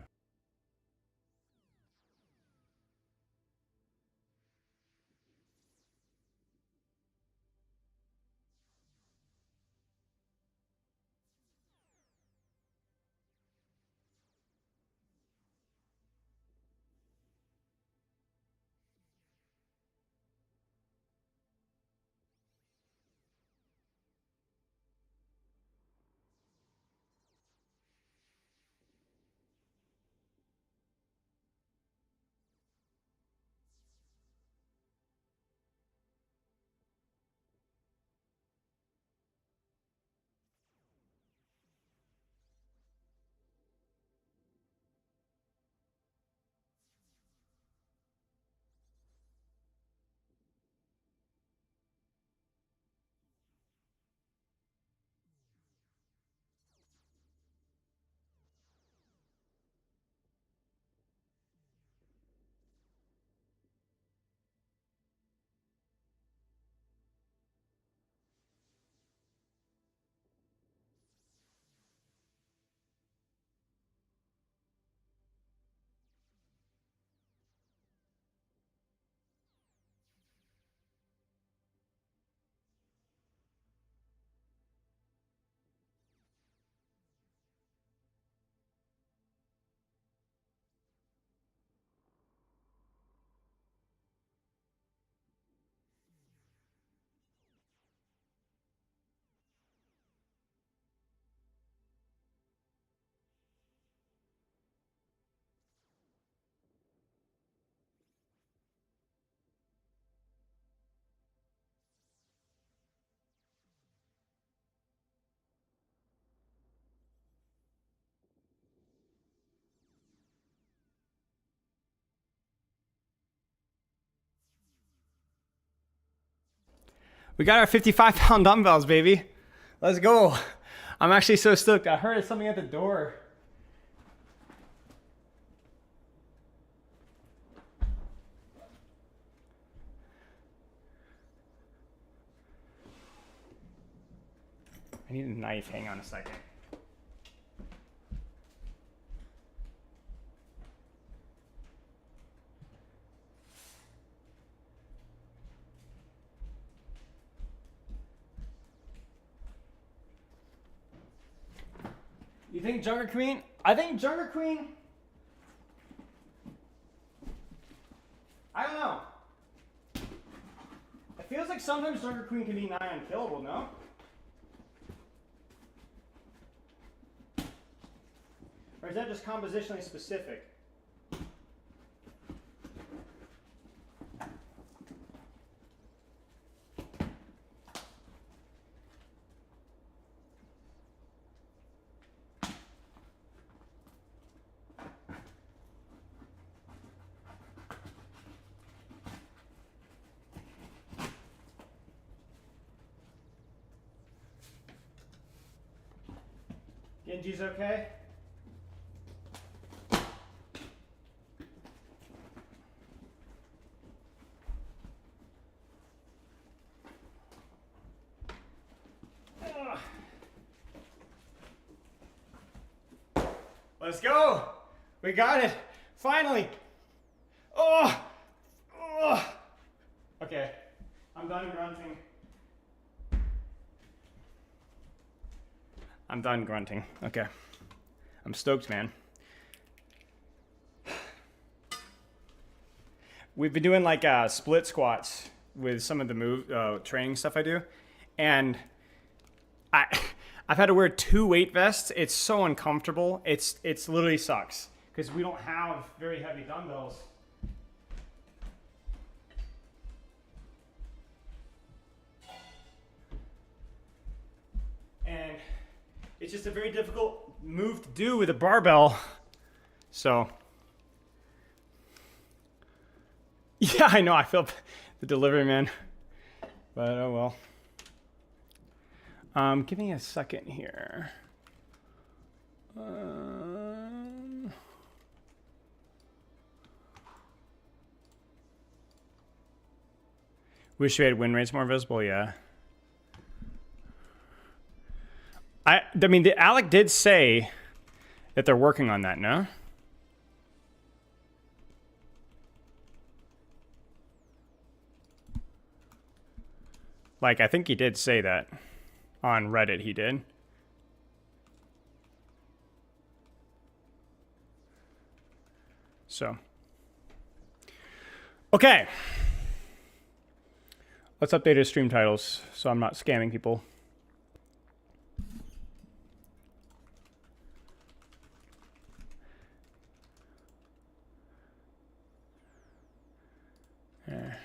We got our 55-pound dumbbells, baby. Let's go. I'm actually so stoked. I heard something at the door. I need a knife. Hang on a second. You think Junker Queen? I think Junker Queen. I don't know. It feels like sometimes Junker Queen can be nigh unkillable, no? Or is that just compositionally specific? Genji's okay? Let's go. We got it. Finally. Oh. Oh. Okay. I'm done grunting. I'm done grunting. Okay. I'm stoked, man. We've been doing like split squats with some of the training stuff I do. And I've had to wear 2 weight vests. It's so uncomfortable. It's literally sucks because we don't have very heavy dumbbells. And it's just a very difficult move to do with a barbell. So, yeah, I know. I feel the delivery man, but oh well. Give me a second here. Wish we had win rates more visible. Yeah. I mean, Alec did say that they're working on that, no? Like, I think he did say that. On Reddit, he did. So. Okay. Let's update his stream titles so I'm not scamming people. There.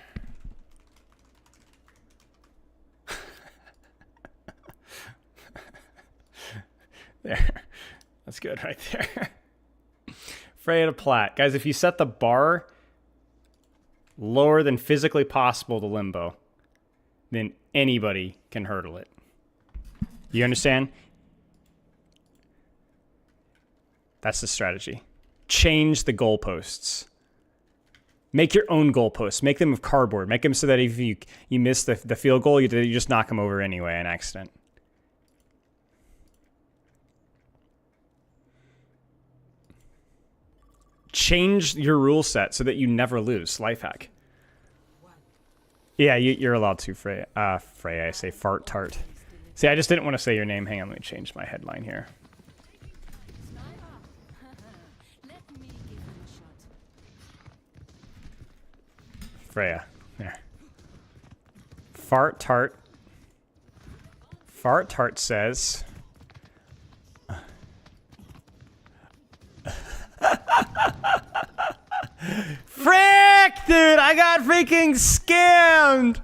That's good right there. Freja to plat. Guys, if you set the bar lower than physically possible to limbo, then anybody can hurdle it. You understand? That's the strategy. Change the goalposts. Make your own goalposts. Make them of cardboard. Make them so that if you miss the field goal, you just knock them over anyway, an accident. Change your rule set so that you never lose. Life hack. Yeah, you're allowed to, Freya. Freya, I say fart tart. See, I just didn't want to say your name. Hang on, let me change my headline here. Freya. There. Fart tart. Fart tart says... Frick, dude, I got freaking scammed.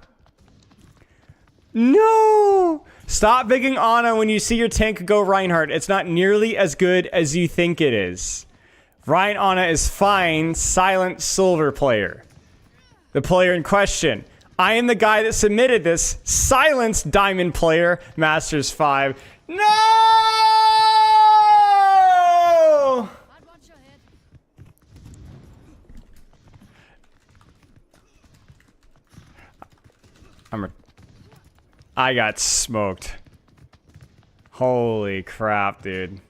No. Stop bigging Ana when you see your tank go Reinhardt. It's not nearly as good as you think it is. Ryan Ana is fine, silent silver player. The player in question. I am the guy that submitted this. Silence diamond player, Masters 5. No! I got smoked. Holy crap, dude.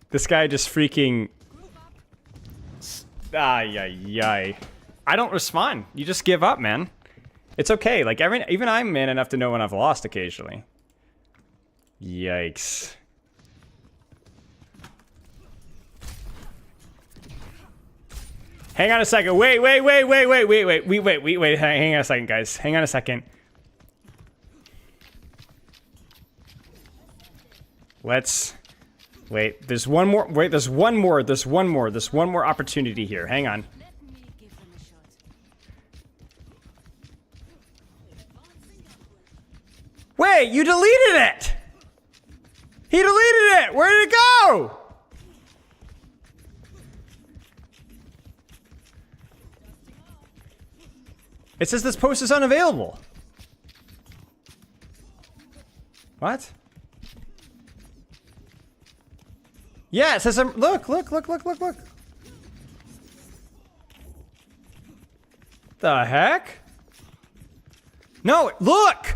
This guy just freaking... Ay. I don't respond. You just give up, man. It's okay. Like, even I'm man enough to know when I've lost occasionally. Yikes. Hang on a second. Wait. Hang on a second, guys. Hang on a second. Let's wait. There's one more. Wait, there's one more opportunity here. Hang on. Wait, you deleted it. He deleted it. Where did it go? It says this post is unavailable. What? Yeah, it says look. The heck? No, look!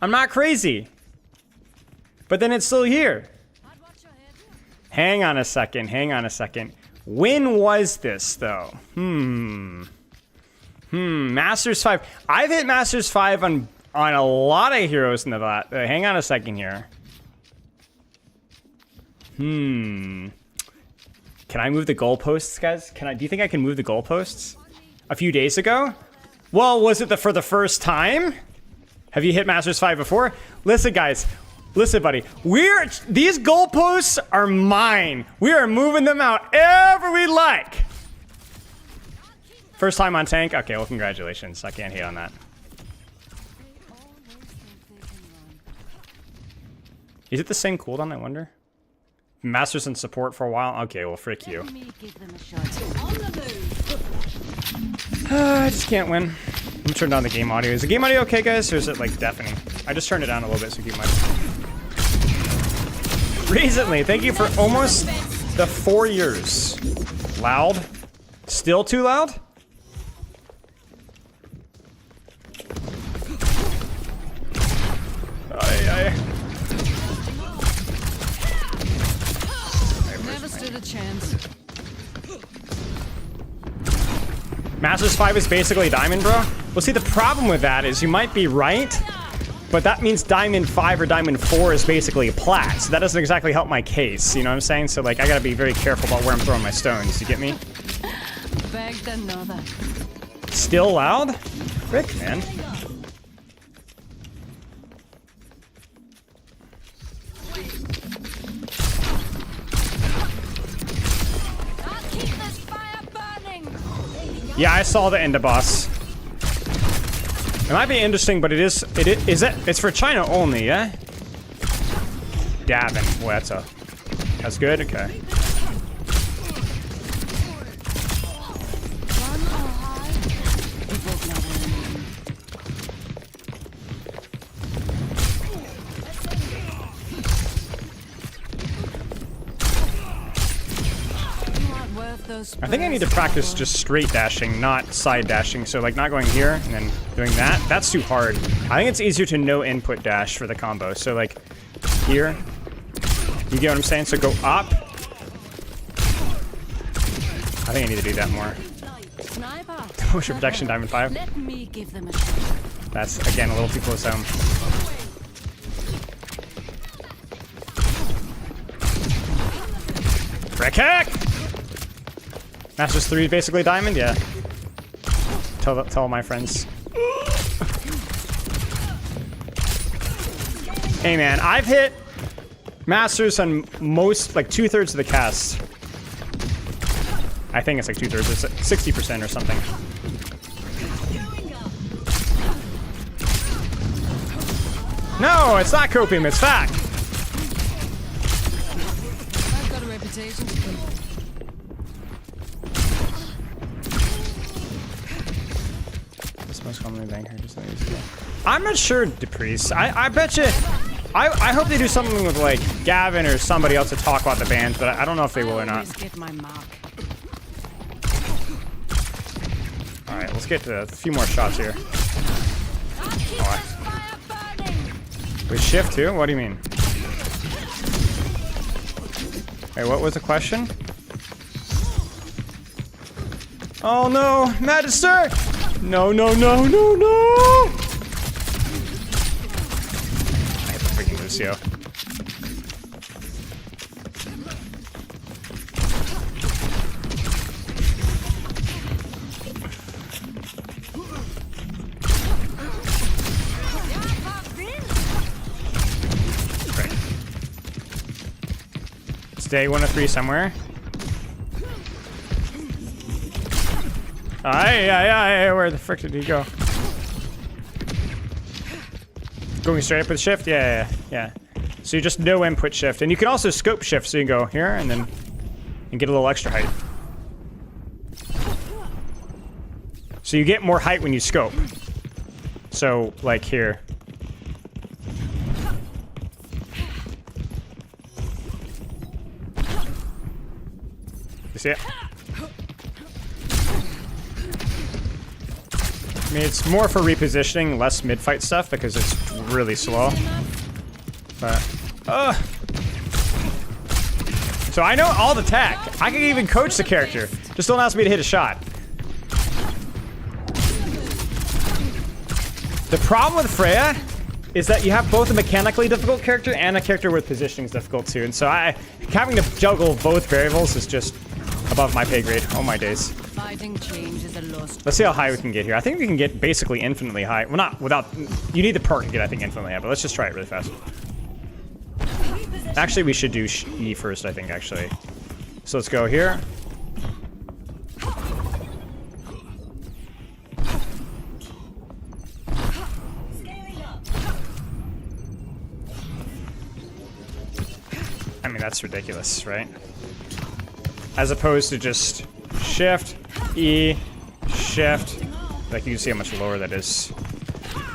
I'm not crazy. But then it's still here. Hang on a second. Hang on a second. When was this, though? Masters 5. I've hit Masters 5 on a lot of heroes in the bot. Hang on a second here. Can I move the goalposts, guys? Do you think I can move the goalposts? A few days ago? Well, was it for the first time? Have you hit Masters 5 before? Listen, guys. Listen, buddy. These goalposts are mine. We are moving them out ever we like. First time on tank? Okay, well, congratulations. I can't hate on that. Is it the same cooldown, I wonder? Masters in support for a while? Okay, well, frick you. I just can't win. I'm gonna turn down the game audio. Is the game audio okay, guys? Or is it, like, deafening? I just turned it down a little bit so keep my... Recently, thank you for almost the 4 years. Loud? Still too loud? Never stood a chance. Masters 5 is basically Diamond, bro? Well, see, the problem with that is you might be right, but that means Diamond 5 or Diamond 4 is basically a plat, so that doesn't exactly help my case, you know what I'm saying? So, like, I gotta be very careful about where I'm throwing my stones, you get me? Begged another. Still loud? Frick, man. Yeah, I saw the Ender boss. It might be interesting, but it's for China only, yeah? Dabbing. Boy, that's good, okay. I think I need to practice just straight dashing, not side dashing. So like not going here and then doing that. That's too hard. I think it's easier to no input dash for the combo. So like here, you get what I'm saying? So go up. I think I need to do that more. Motion protection, Diamond 5. Let me give them a shot. That's again a little too close home. Frick heck! Masters 3 is basically Diamond? Yeah. Tell my friends. Hey man, I've hit Masters on most, like 2/3 of the cast. I think it's like 2/3, it's like 60% or something. No, it's not copium, it's fact. I've got a reputation to keep. Most commonly banker, just like I'm not sure, Depriest. I bet you. I hope they do something with like Gavin or somebody else to talk about the bans, but I don't know if they will or not. Get my mark. All right, let's get to a few more shots here. Oh, we shift too? What do you mean? Hey, what was the question? Oh no, Magister! No, no, no, no, no! I hate the freaking Lucio. Great. Stay 1 of 3 somewhere. Aye, where the frick did he go? Going straight up with shift? Yeah. So you just no input shift. And you can also scope shift, so you can go here and then get a little extra height. So you get more height when you scope. So, like here. You see it? I mean, it's more for repositioning, less mid-fight stuff because it's really slow. But, so I know all the tech. I can even coach the character. Just don't ask me to hit a shot. The problem with Freya is that you have both a mechanically difficult character and a character with positioning is difficult too. And so having to juggle both variables is just above my pay grade. Oh my days. Fighting change is a lost. Let's see how high we can get here. I think we can get basically infinitely high. Well, not without, you need the perk to get, I think, infinitely high, but let's just try it really fast. Actually, we should do E first, I think, actually. So let's go here. I mean, that's ridiculous, right? As opposed to just shift, E, shift. Like, you can see how much lower that is.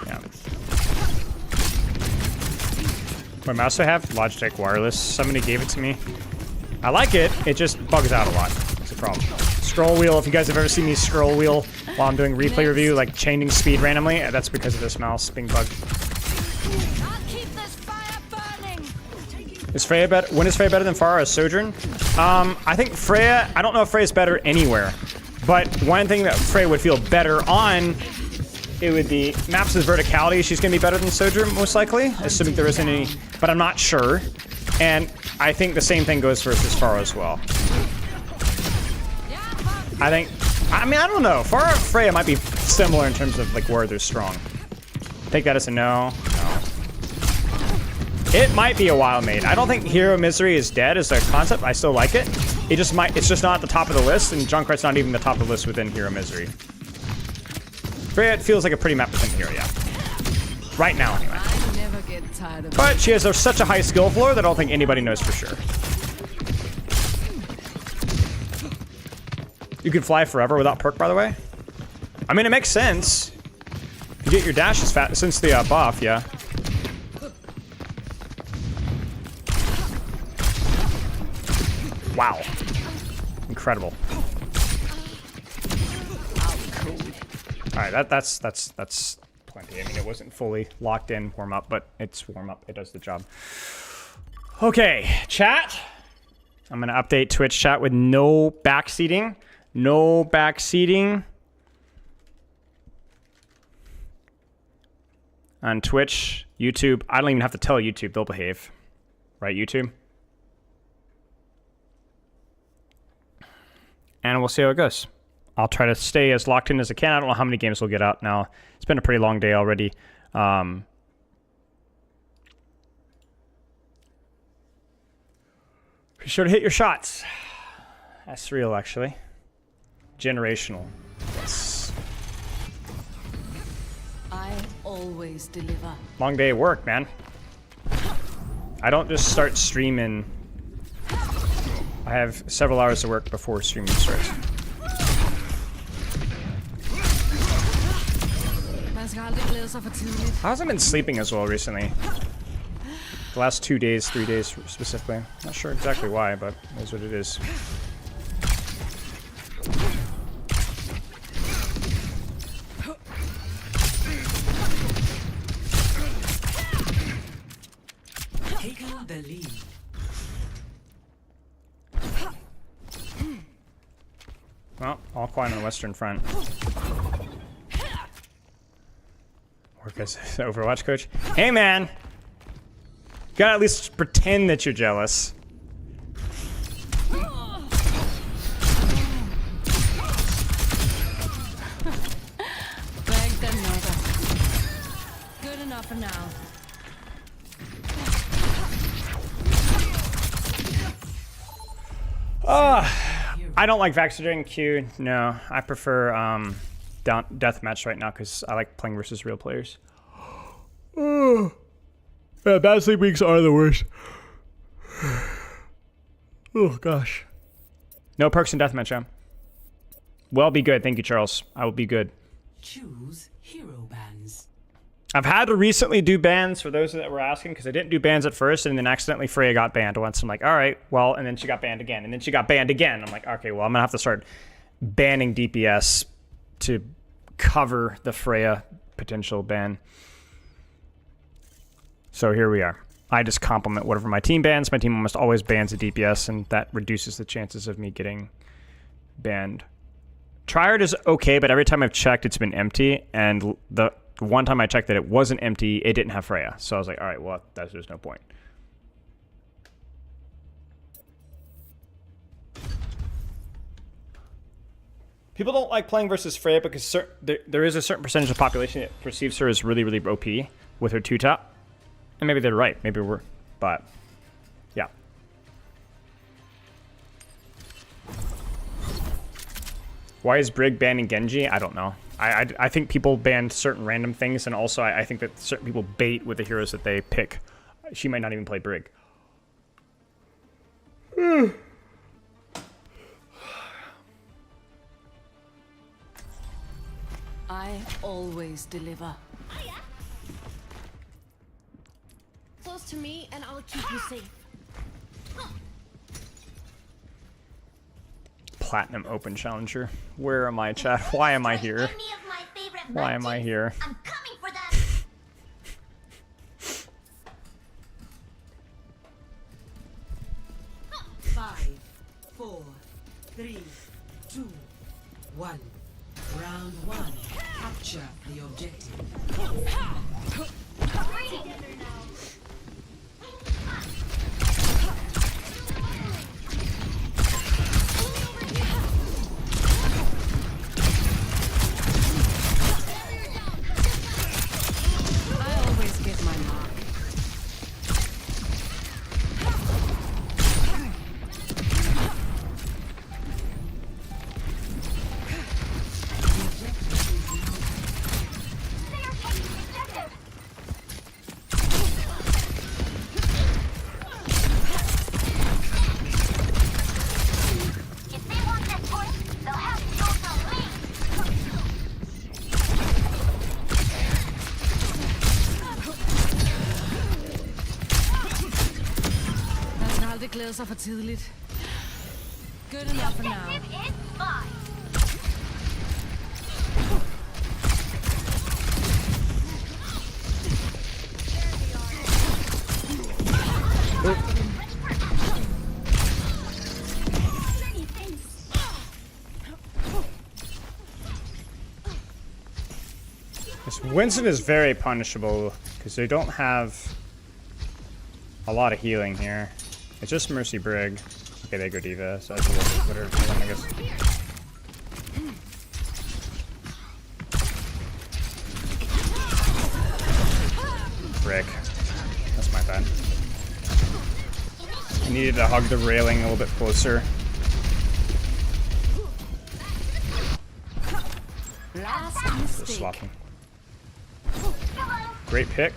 Yeah. What mouse do I have? Logitech wireless. Somebody gave it to me. I like it. It just bugs out a lot. That's the problem. Scroll wheel. If you guys have ever seen me scroll wheel while I'm doing replay review, like changing speed randomly, that's because of this mouse being bugged. I'll keep this fire burning. Is Freya better? When is Freya better than Pharah as Sojourn? I think Freya, I don't know if Freya's better anywhere, but one thing that Freya would feel better on, it would be Maps' verticality. She's gonna be better than Sojourn, most likely, assuming there isn't any, but I'm not sure. And I think the same thing goes versus Pharah as well. I don't know. Freya might be similar in terms of like where they're strong. Take that as a no. No. It might be a wild maid. I don't think Hero Misery is dead as a concept. I still like it. It's just not at the top of the list, and Junkrat's not even the top of the list within Hero Misery. Freya feels like a pretty map within Hero, yeah. Right now, anyway. I never get tired of But she has such a high skill floor that I don't think anybody knows for sure. You can fly forever without perk, by the way. I mean, it makes sense. You get your dashes fat since the buff, yeah. Wow. Incredible. Alright, that's plenty. I mean, it wasn't fully locked in warm up, but it's warm up. It does the job. Okay, chat. I'm gonna update Twitch chat with no backseating. No backseating. On Twitch, YouTube. I don't even have to tell YouTube, they'll behave. Right, YouTube? And we'll see how it goes. I'll try to stay as locked in as I can. I don't know how many games we'll get out now. It's been a pretty long day already. Be sure to hit your shots. That's real, actually. Generational. Yes. I always deliver. Long day at work, man. I don't just start streaming. I have several hours of work before streaming starts. I hasn't been sleeping as well recently. The last 2 days, 3 days specifically. Not sure exactly why, but that's what it is. Taking the lead. Well, all quiet on the Western Front. Work as Overwatch coach. Hey, man! You gotta at least pretend that you're jealous. Bagged another. Good enough for now. I don't like Vaxxer during Q. No, I prefer deathmatch right now because I like playing versus real players. Yeah, bad sleep weeks are the worst. Oh gosh. No perks in deathmatch, yeah. Well, be good. Thank you, Charles. I will be good. Choose hero bans. I've had to recently do bans for those that were asking because I didn't do bans at first and then accidentally Freya got banned once. I'm like, all right, well, and then she got banned again and then she got banned again. I'm like, okay, well, I'm gonna have to start banning DPS to cover the Freya potential ban. So here we are. I just complement whatever my team bans. My team almost always bans a DPS, and that reduces the chances of me getting banned. Triad is okay, but every time I've checked, it's been empty, and the one time I checked that it wasn't empty, it didn't have Freya. So I was like, all right, well, there's no point. People don't like playing versus Freya because there is a certain percentage of population that perceives her as really, really OP with her 2-top. And maybe they're right. Maybe we're... But, yeah. Why is Brig banning Genji? I don't know. I think people ban certain random things, and also I think that certain people bait with the heroes that they pick. She might not even play Brig. I always deliver. Close to me, and I'll keep you safe. Platinum Open Challenger. Where am I, chat? Why am I here? Why am I here? I'm coming for them. 5, 4, 3, 2, 1. Round 1. Capture the objective. I always get my mark. If they want that point, they'll have to go through me. Personalet glæder sig for tidligt. Good enough for now. Objective is mine. This Winston is very punishable because they don't have a lot of healing here. It's just Mercy Brig. Okay, they go Diva, so that's a little bit better for them, I guess. Frick. That's my bad. I needed to hug the railing a little bit closer. Last Just mistake. swapping. Great pick.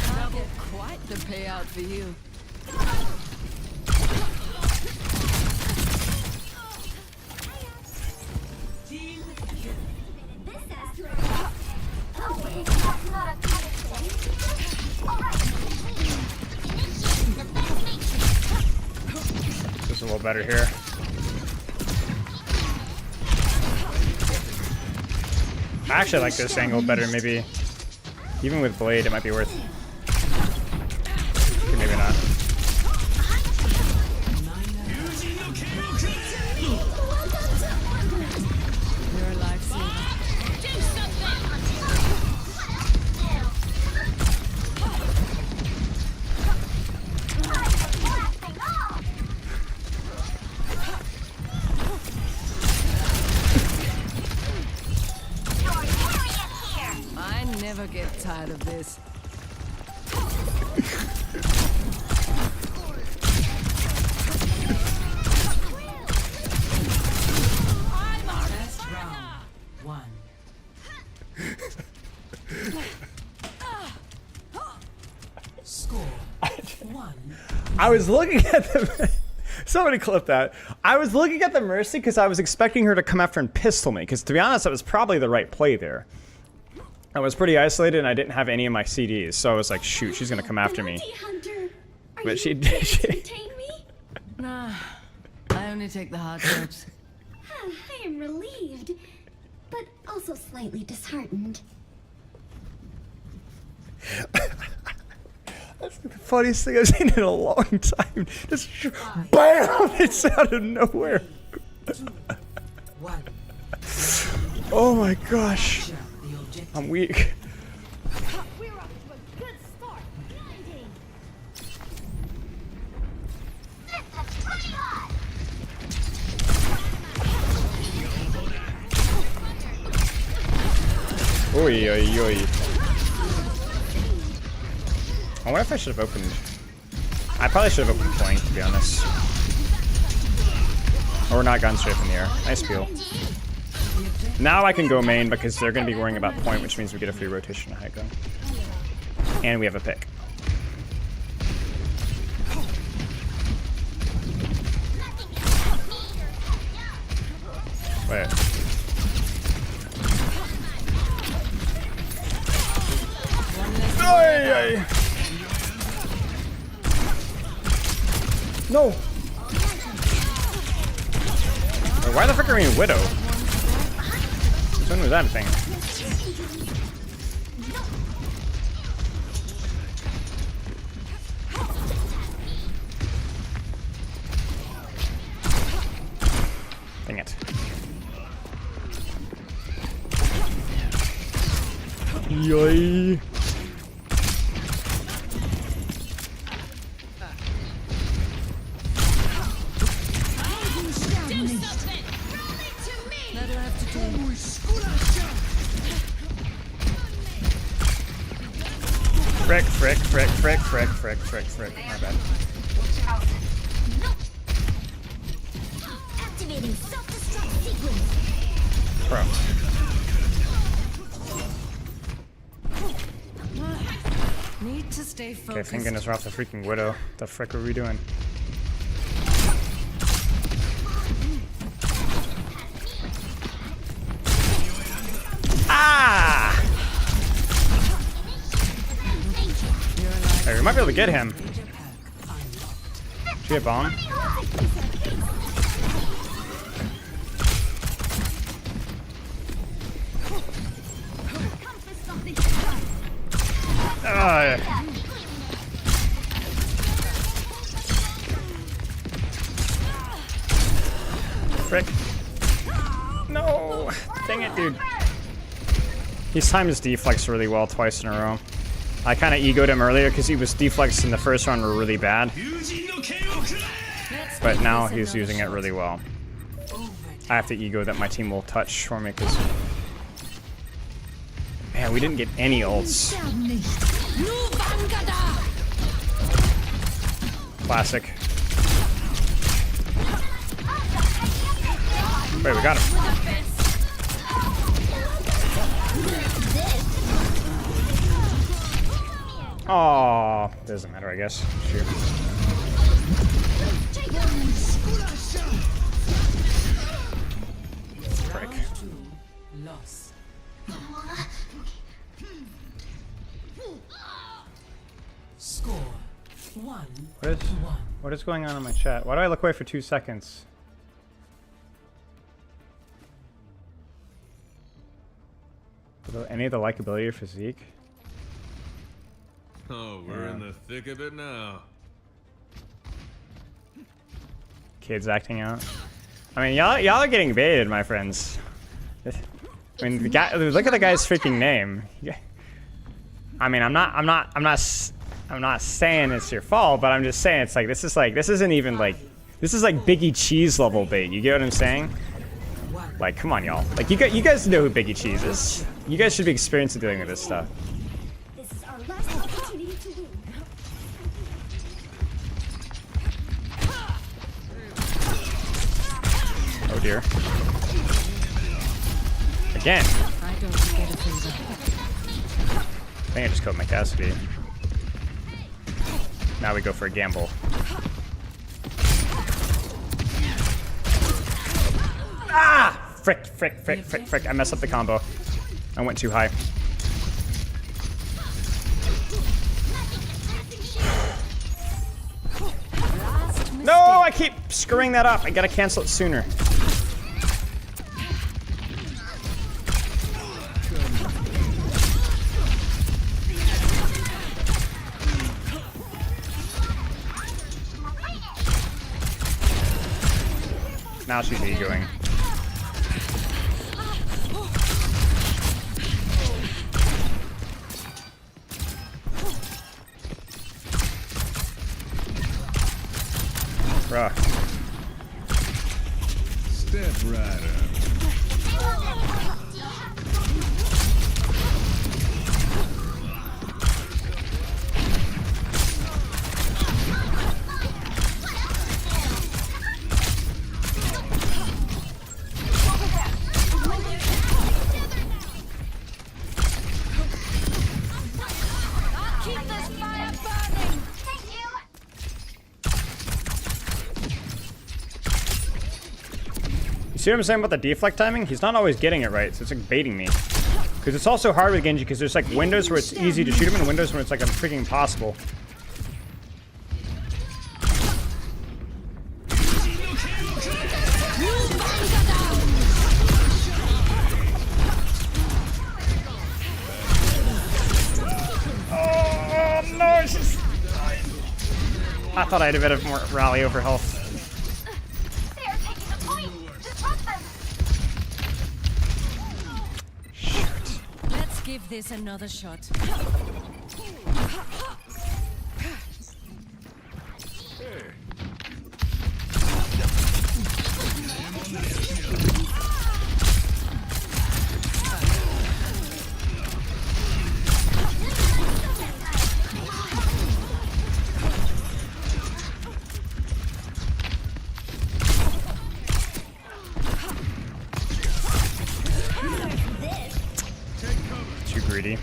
That'll get quite the payout for you. Team Oh, wait, that's not a good thing. All right. Just a little better here. I actually like this angle better, maybe. Even with Blade, it might be worth. Okay, maybe not. You're a lifesaver. Do something. Blasting off. You're carrying here. I never get tired of this. Best round 1. Score 1. I was looking at the. Somebody clip that. I was looking at the Mercy because I was expecting her to come after and pistol me. Because to be honest, that was probably the right play there. I was pretty isolated and I didn't have any of my CDs, so I was like, shoot, she's gonna come after me. But she did. Nah, I only take the hard jobs. I am relieved, but also slightly disheartened. That's the funniest thing I've seen in a long time. Just BAM! It's out of nowhere. 1. Oh my gosh. Capture the objective. I'm weak. We're off to a good start. Blinding. Oi, oi, oi. I wonder if I should have opened. I probably should have opened flank, to be honest. Or not gone straight from the air. Nice peel. Now I can go main because they're going to be worrying about point, which means we get a free rotation to high ground. And we have a pick. Wait. Oy, oy. No! Wait, why the frick are we in Widow? Which one was that thing? Dang it. Yoy. That'll have to do. Frick, frick, frick, frick, frick, frick, frick, frick. My bad. Activating self-destruct sequence. Bro. Need to stay Okay, focused. thank goodness we're off the freaking Widow. The frick are we doing? Ah! Hey, we might be able to get him. Should we get bomb? Frick. No! Dang it, dude. He's timed his deflex really well twice in a row. I kind of egoed him earlier because he was deflex in the first round were really bad. But now he's using it really well. I have to ego that my team will touch for me because... Man, we didn't get any ults. Classic. Wait, we got him. Oh, doesn't matter, I guess. Shoot. Frick. Loss. Score 1. What is going on in my chat? Why do I look away for 2 seconds? Any of the likability or physique? Oh, we're in the thick of it now. Kids acting out. I mean, y'all are getting baited, my friends. I mean, the guy. Look at the guy's freaking name. Yeah. I mean, I'm not saying it's your fault, but I'm just saying it's like this isn't even like this is like Biggie Cheese level bait. You get what I'm saying? Like, come on, y'all. Like, you guys know who Biggie Cheese is. You guys should be experienced in dealing with this stuff. This is our last opportunity to win. Oh dear. Again. I don't get a favor. I think I just killed my Cassidy. Now we go for a gamble. Ah! Frick, frick, frick, frick, frick. I messed up the combo. I went too high. keep screwing that up. I gotta cancel it sooner. Now she's egoing. Bruh. Step right up. Keep this fire burning! Thank you! You see what I'm saying about the deflect timing? He's not always getting it right, so it's like baiting me. Because it's also hard with Genji, because there's like windows where it's easy to shoot him and windows where it's like freaking impossible. Oh no, she's... I thought I had a bit of more rally over health. They are taking the point! Disrupt them! Let's give this another shot. Too greedy.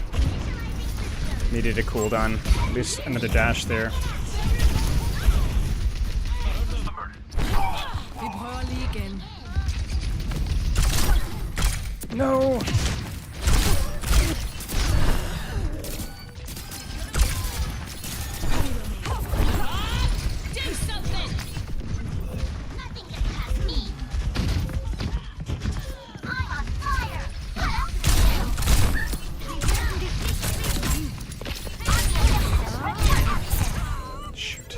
Needed a cooldown. At least another dash there. Vi prøver lige igen. No! Do something! Nothing gets past me! I'm on fire! Shoot.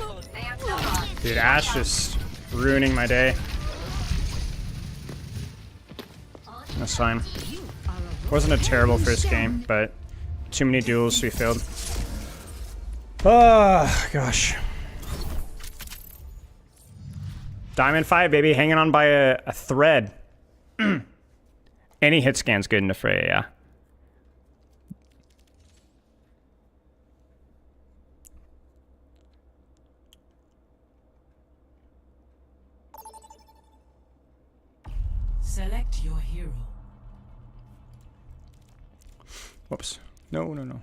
Dude, Ash just ruining my day. That's fine. Wasn't a terrible first game, but too many duels, so we failed. Oh, gosh. Diamond 5, baby, hanging on by a thread. Any hit scan's good in the fray, yeah. Select your hero. Whoops. No, no, no.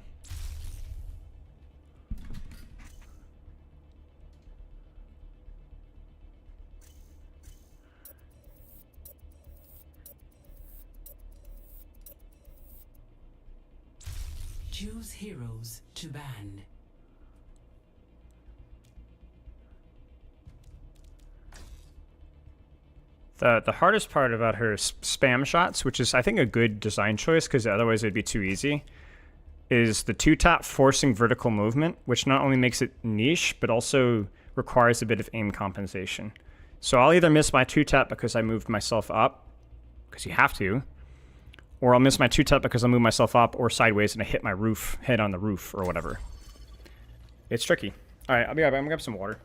Choose heroes to ban. The hardest part about her spam shots, which is I think a good design choice because otherwise it'd be too easy, is the 2-tap forcing vertical movement, which not only makes it niche, but also requires a bit of aim compensation. So I'll either miss my 2-tap because I moved myself up, because you have to, or I'll miss my 2-tap because I move myself up or sideways and I hit my roof, head on the roof or whatever. It's tricky. All right, I'll be right back. I'm gonna grab some water.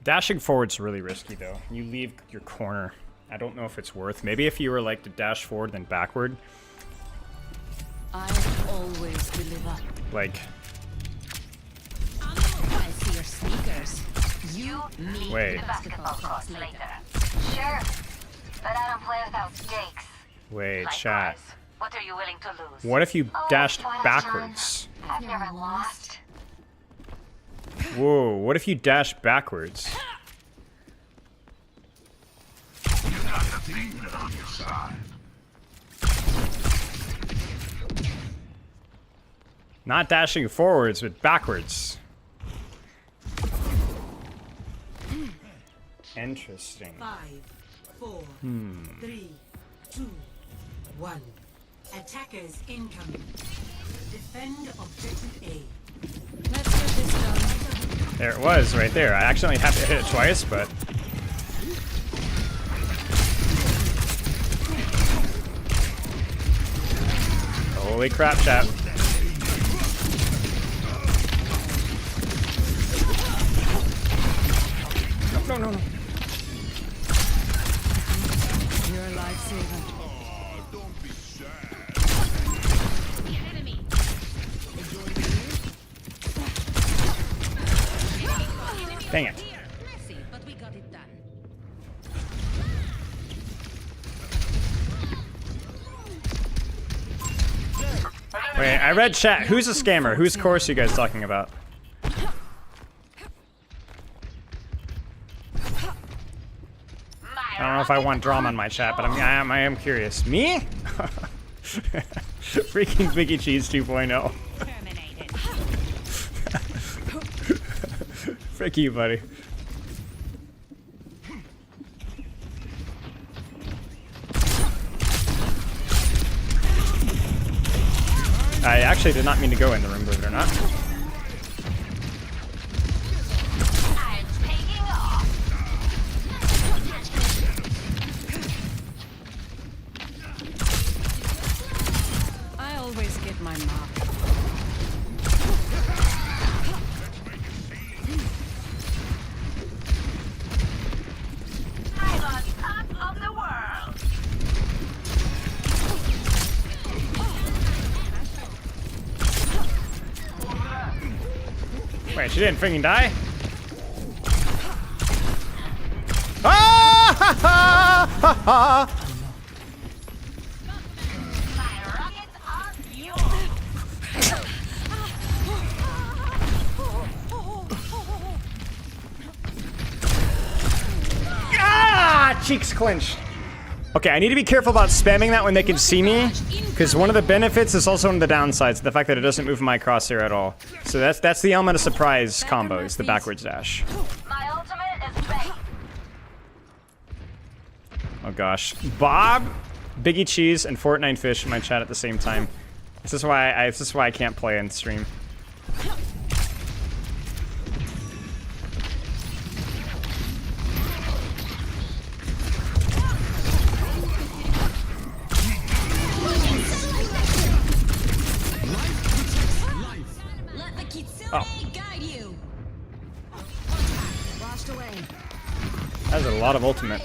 Dashing forward's really risky though. You leave your corner. I don't know if it's worth. Maybe if you were like to dash forward then backward. I always deliver. Like, I see your sneakers. You meet Wait. the basketball court later. Sure, but I don't play without stakes. wait, Likewise, chat. what are you willing to lose? What if you Oh, dashed Twilight backwards? John, I've never lost. Whoa, what if you dashed backwards? Not dashing forwards, but backwards. Interesting. 5, 4, 3, 2, 1. Attackers incoming. Defend objective A. Let's get this done. There it was, right there. I accidentally had to hit it twice, but... Holy crap, chat. No, no, no. You're a lifesaver. Dang it. Messy, but we got it done. Wait, I read chat. Who's a scammer? Whose course are you guys talking about? I don't know if I want drama in my chat, but I am curious. Me? Freaking Biggie Cheese 2.0. Frick you, buddy. I actually did not mean to go in the room, believe it or not. I'm taking off. I always get my mark. I'm on top of the world. Wait, she didn't freaking die? Ah! Ha, ha, ha, ha. My rockets are fuel. Ah! Cheeks clenched. Okay, I need to be careful about spamming that when they can see me, because one of the benefits is also one of the downsides, the fact that it doesn't move my crosshair at all. So that's the element of surprise combo, is the backwards dash. My ultimate is ready. Oh gosh. Bob, Biggie Cheese, and Fortnite Fish in my chat at the same time. This is why I can't play in stream. Let the kitsune guide you. Washed away. That's a lot of ultimate.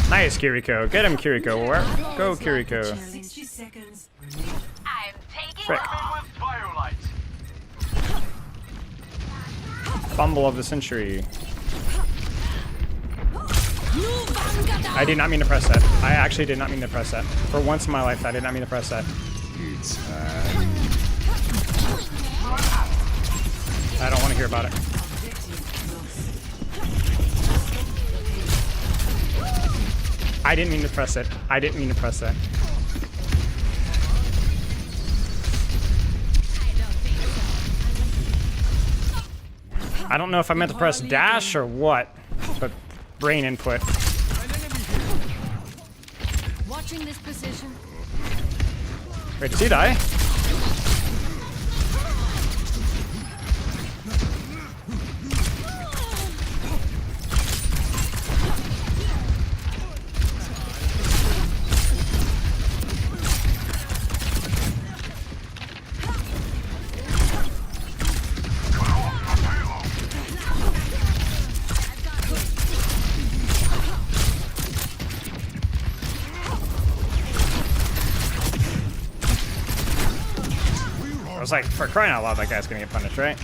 Nice, Kiriko. Get him, Kiriko. Where? Go, Kiriko. 60 seconds remaining. I'm taking Frick. off. Fumble of the century. I did not mean to press that. I actually did not mean to press that. For once in my life, I did not mean to press that. I don't want to hear about it. I didn't mean to press it. I didn't mean to press that. I don't know if I meant to press dash or what, but brain input. Watching this position. Wait, did he die? was like, for crying out loud, that guy's gonna get punished, right?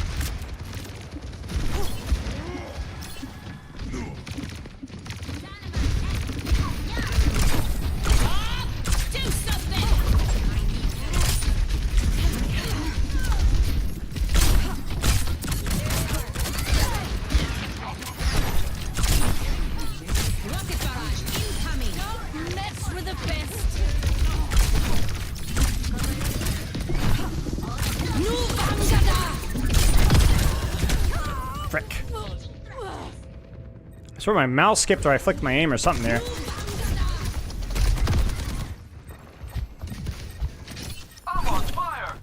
Frick. I swear my mouse skipped or I flicked my aim or something there.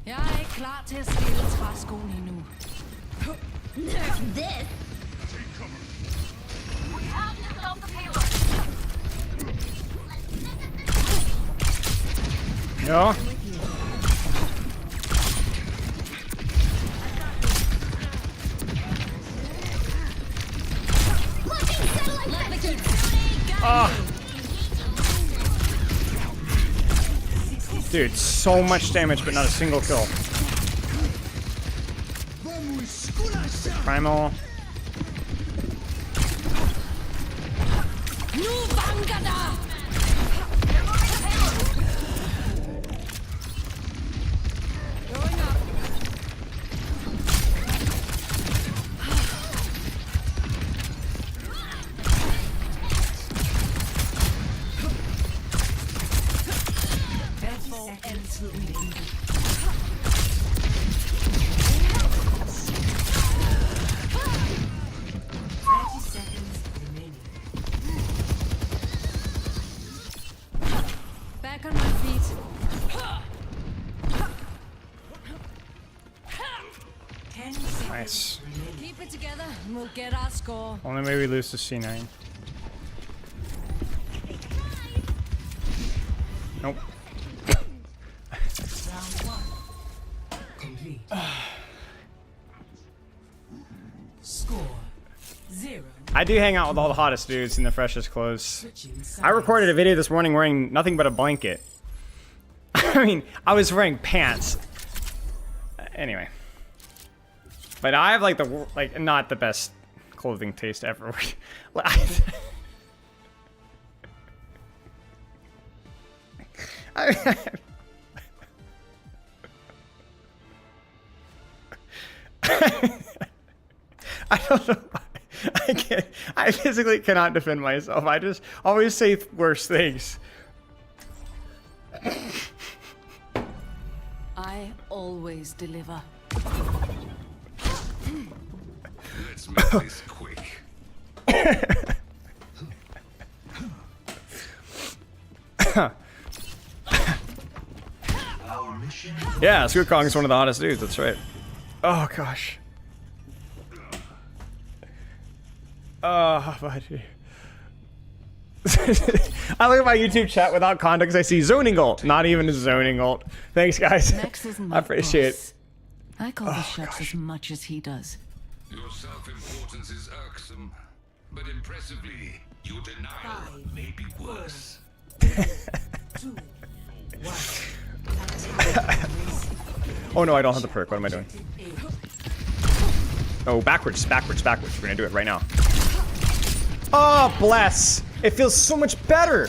Jeg er ikke klar til at stille træskoen endnu. Nerf this. We have to stop the payload. Ja. Dude, so much damage, but not a single kill. Primal. Back on my feet. 10 seconds. Nice. Keep it together and we'll get our score. Only way we lose to C9. Nope. Round 1. Complete. Score 0. I do hang out with all the hottest dudes in the freshest clothes. Switching I sides. recorded a video this morning wearing nothing but a blanket. I mean, I was wearing pants. Anyway. But I have like the, like, not the best clothing taste ever. I don't know. I can't. I physically cannot defend myself. I just always say worse things. I always deliver. Let's make this quick. Yeah, Scoot Kong is one of the hottest dudes. That's right. Oh gosh. Oh, buddy. I look at my YouTube chat without context. I see zoning ult. Not even a zoning ult. Thanks, guys. Max isn't my I appreciate it. boss. I call the shots as much as he does. Your self-importance is irksome, but impressively, your denial may be worse. 2, 1. Oh no, I don't have the perk. What am I doing? Oh, backwards, backwards, backwards. We're gonna do it right now. Oh, bless. It feels so much better.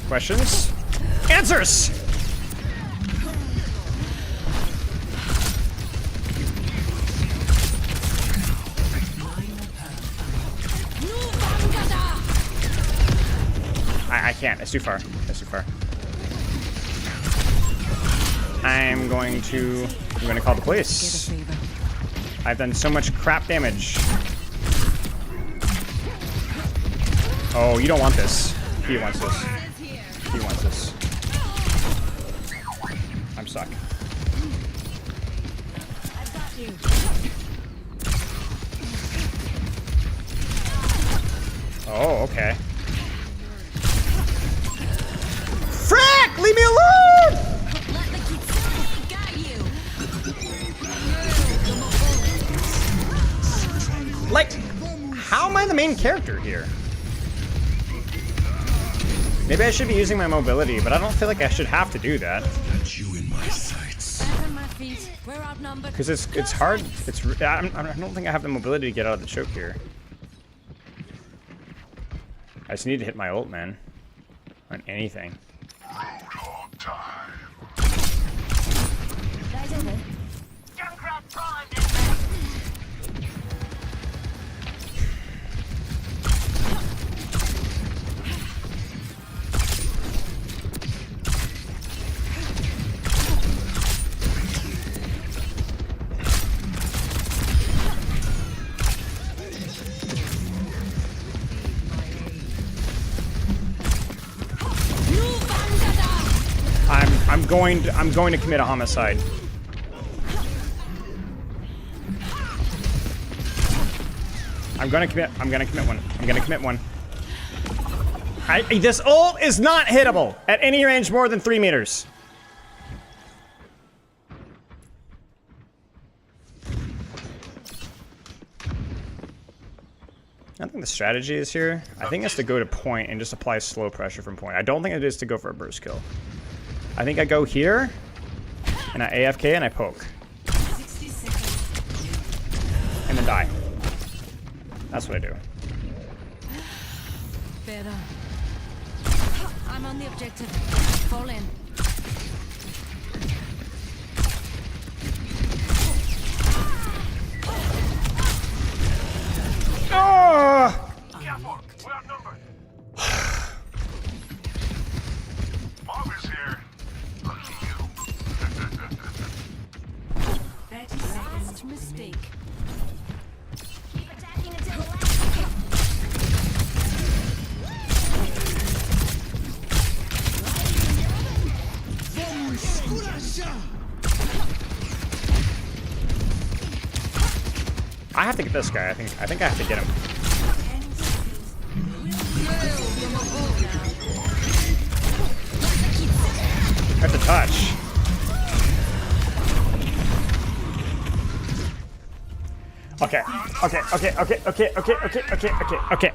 Questions? Answers! I can't. It's too far. It's too far. I'm going to call the police. I've done so much crap damage. Oh, you don't want this. He wants this. He wants this. I'm stuck. Oh, okay. Frick! Leave me alone! Like, how am I the main character here? Maybe I should be using my mobility, but I don't feel like I should have to do that. Because it's hard. I don't think I have the mobility to get out of the choke here. I just need to hit my ult, man. On anything. I'm going to commit a homicide. I'm gonna commit one. This ult is not hittable at any range more than 3 meters. I think the strategy is here. I think it's to go to point and just apply slow pressure from point. I don't think it is to go for a burst kill. I think I go here, and I AFK and I poke. 60 seconds. And then die. That's what I do. Better. I'm on the objective. Fall in. Oh! We're outnumbered. Bob is here. Lucky you. 30 seconds. Last mistake. Keep attacking until the last. I have to get this guy. I think I have to get him. 10 seconds. I have to touch.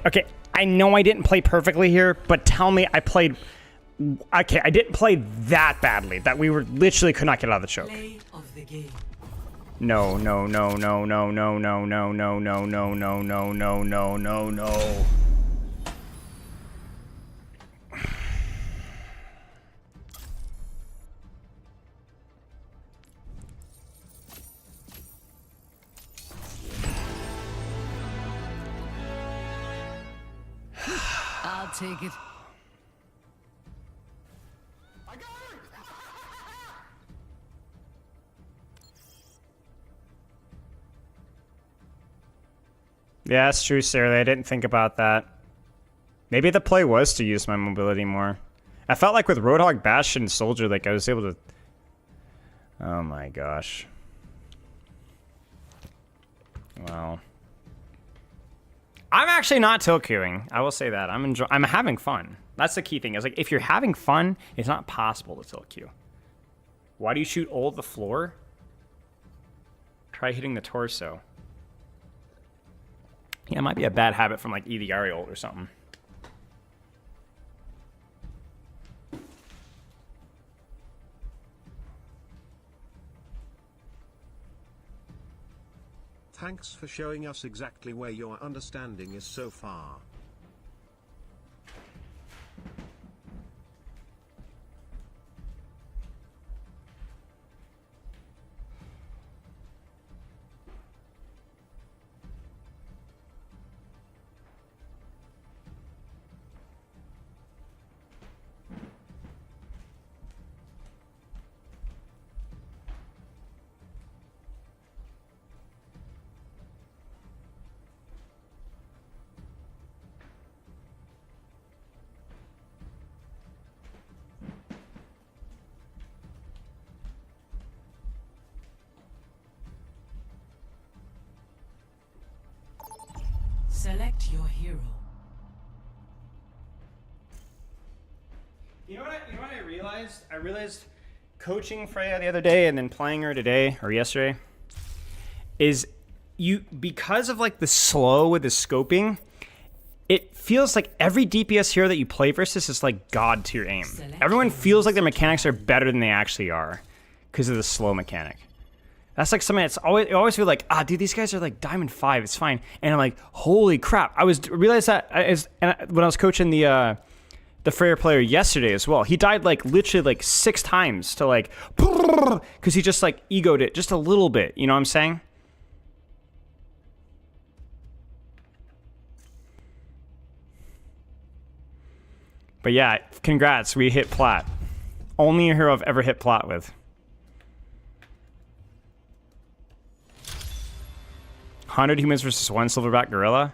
Okay. I know I didn't play perfectly here, but tell me I played. Okay, I didn't play that badly. That we were literally could not get out of the choke. Play of the game. No. I'll take it. Yeah, that's true, Sarah. I didn't think about that. Maybe the play was to use my mobility more. I felt like with Roadhog, Bastion, and Soldier, like I was able to... Oh my gosh. Well. I'm actually not tilt queuing. I will say that. I'm having fun. That's the key thing. Is like if you're having fun, it's not possible to tilt queue. Why do you shoot ult the floor? Try hitting the torso. Yeah, it might be a bad habit from like EDR ult or something. Thanks for showing us exactly where your understanding is so far. Select your hero. You know what I realized? I realized coaching Freya the other day and then playing her today or yesterday is because of like the slow with the scoping, it feels like every DPS hero that you play versus is like god tier aim. Everyone feels like their mechanics are better than they actually are because of the slow mechanic. That's like something that's always, I always feel like, dude, these guys are like Diamond 5, it's fine. And I'm like, holy crap. I realized that when I was coaching the Freya player yesterday as well. He died like literally like 6 times to like, because he just like egoed it just a little bit. You know what I'm saying? But yeah, congrats, we hit plat. Only a hero I've ever hit plat with. 100 humans versus 1 silverback gorilla.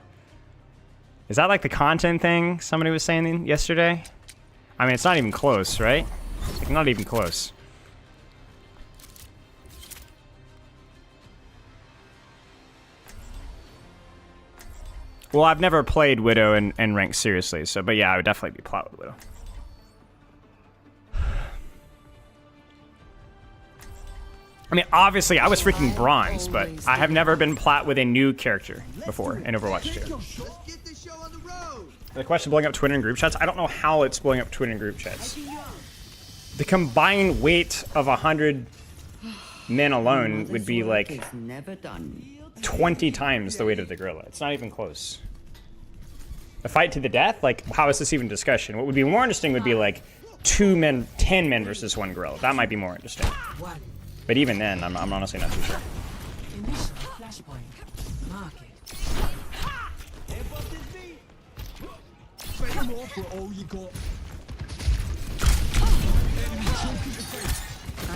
Is that like the content thing somebody was saying yesterday? I mean, it's not even close, right? Like, not even close. Well, I've never played Widow and ranked seriously, so, but yeah, I would definitely be plat with Widow. I mean, obviously, I was freaking bronze, but I have never been plat with a new character before in Overwatch 2. The question blowing up Twitter and group chats? I don't know how it's blowing up Twitter and group chats. The combined weight of 100 men alone would be like 20 times the weight of the gorilla. It's not even close. A fight to the death? Like, how is this even discussion? What would be more interesting would be like 10 men versus 1 gorilla. That might be more interesting. But even then, I'm honestly not too sure. I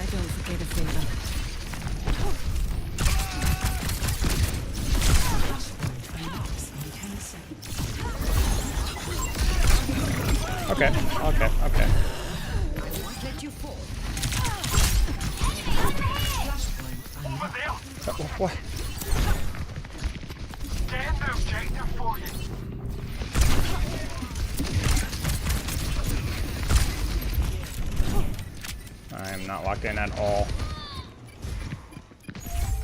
don't forget a favor. Okay. What? I am not locked in at all.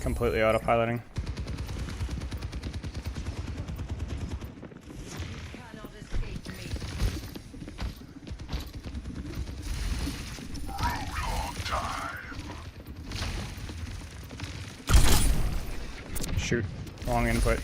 Completely autopiloting. Shoot. Wrong input.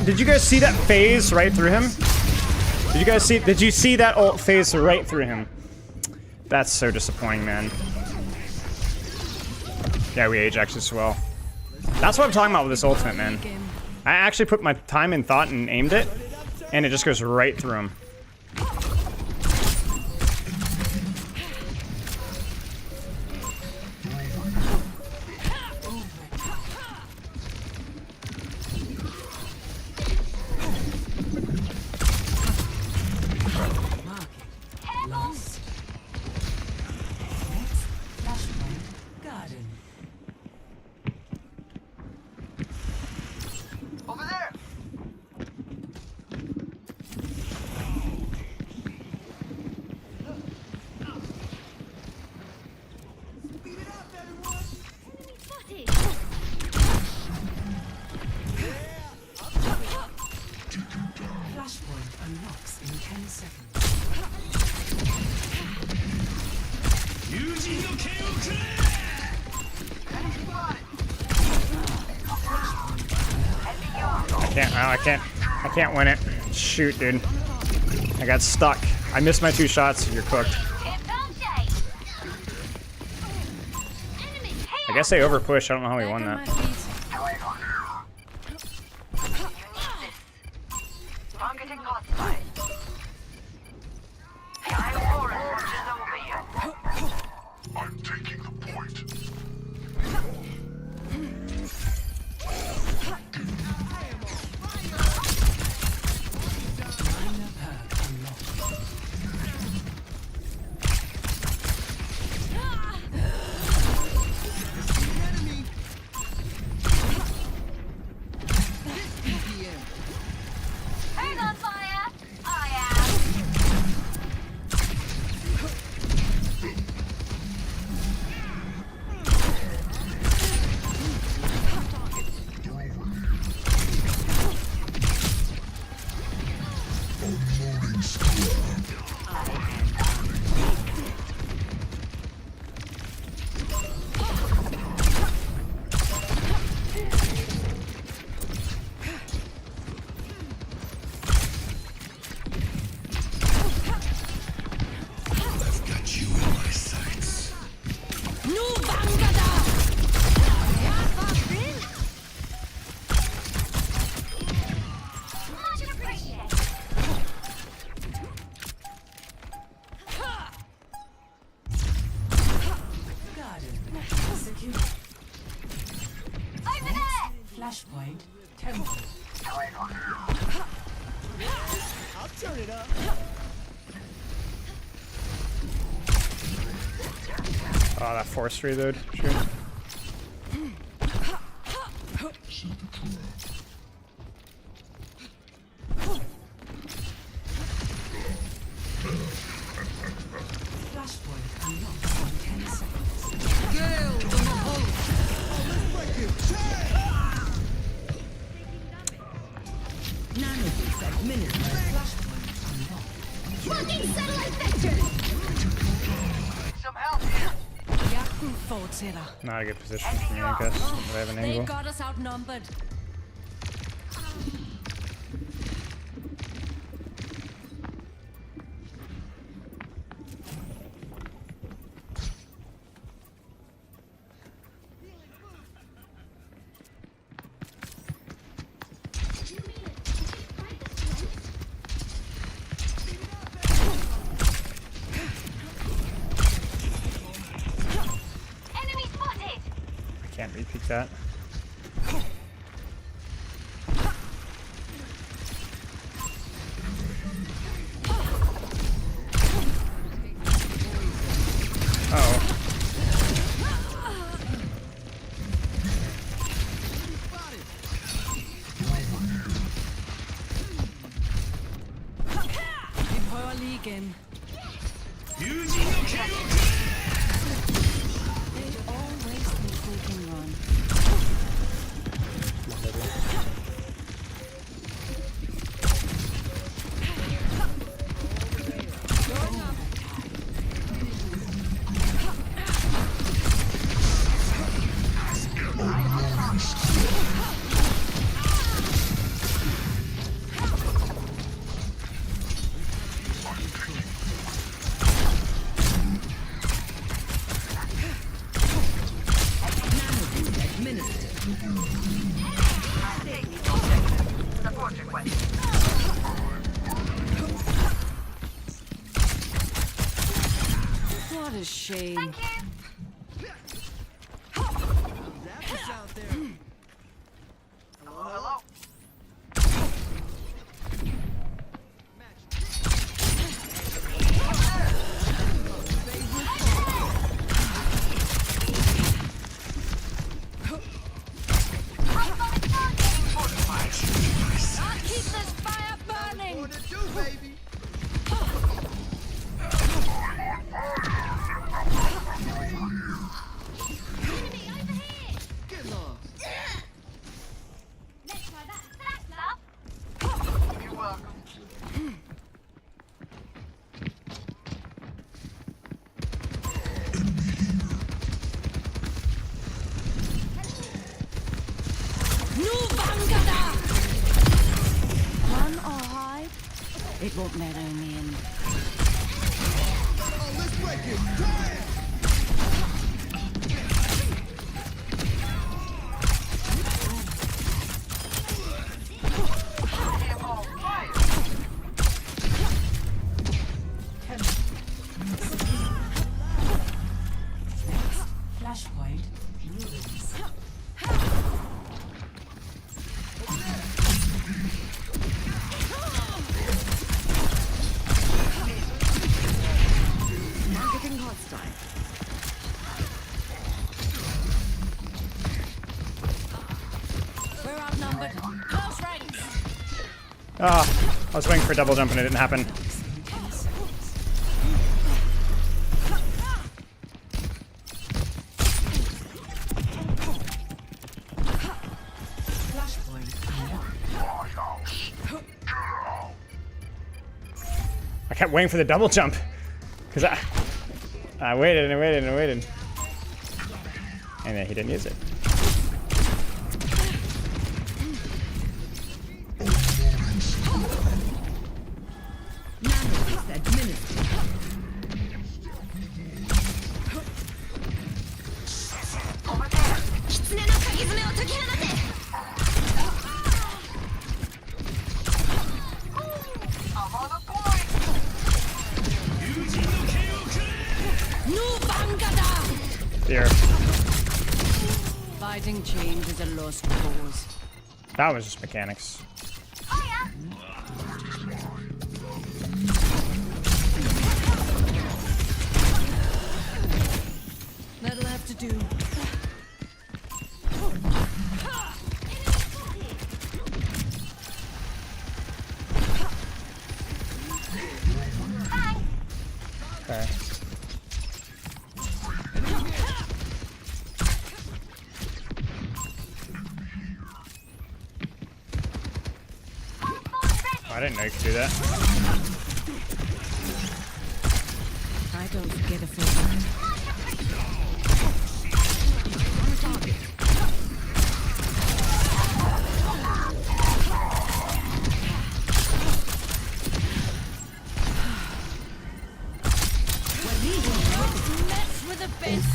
Did you guys see that phase right through him? Did you see that ult phase right through him? That's so disappointing, man. Yeah, we Ajax as well. That's what I'm talking about with this ultimate, man. I actually put my time and thought and aimed it, and it just goes right through him. I can't win it. Shoot, dude. I got stuck. I missed my 2 shots. You're cooked. I guess they overpush. I don't know how we won that. I'm taking the point. Who's on fire? I am. I've got you in my sights. Much appreciated. Garden. Execute. Over there. Flashpoint. Temple. Oh, that force reload. Shoot. Flashpoint unlocks in 10 seconds. Marking satellite vector. Not a good position for me, I guess. If I have an They angle. got us outnumbered. Enemy spotted. I can't repeat that. Oh. Vi prøver lige igen. They always think they can run. What a shame. I'll keep this fire burning. It won't matter in the end. Oh, let's break it. Damn! Flashpoint ruins. Targeting hostile. We're outnumbered. Close range. Ah, I was waiting for a double jump and it didn't happen. I kept waiting for the double jump because I waited and I waited and I waited, and then he didn't use it. Here. Fighting change is a lost cause. That was just mechanics. That'll have to do. Okay. I didn't know you could do that. I don't forget a favor. Mess with the best.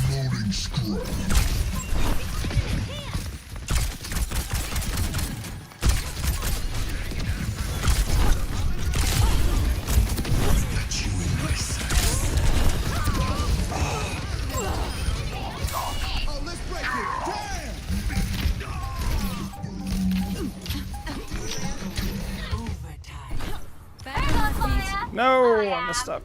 Oh, let's break it. Damn! No, I messed up.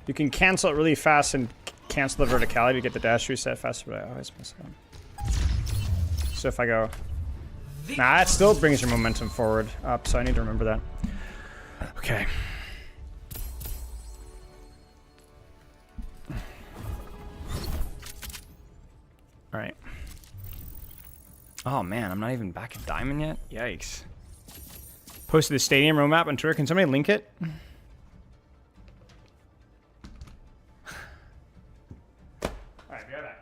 You can cancel it really fast and cancel the verticality to get the dash reset faster, but I always mess up. So if I go... Nah, it still brings your momentum forward up, so I need to remember that. Okay. Alright. Oh man, I'm not even back in Diamond yet? Yikes. Posted the stadium roadmap on Twitter. Can somebody link it? Alright, be right back.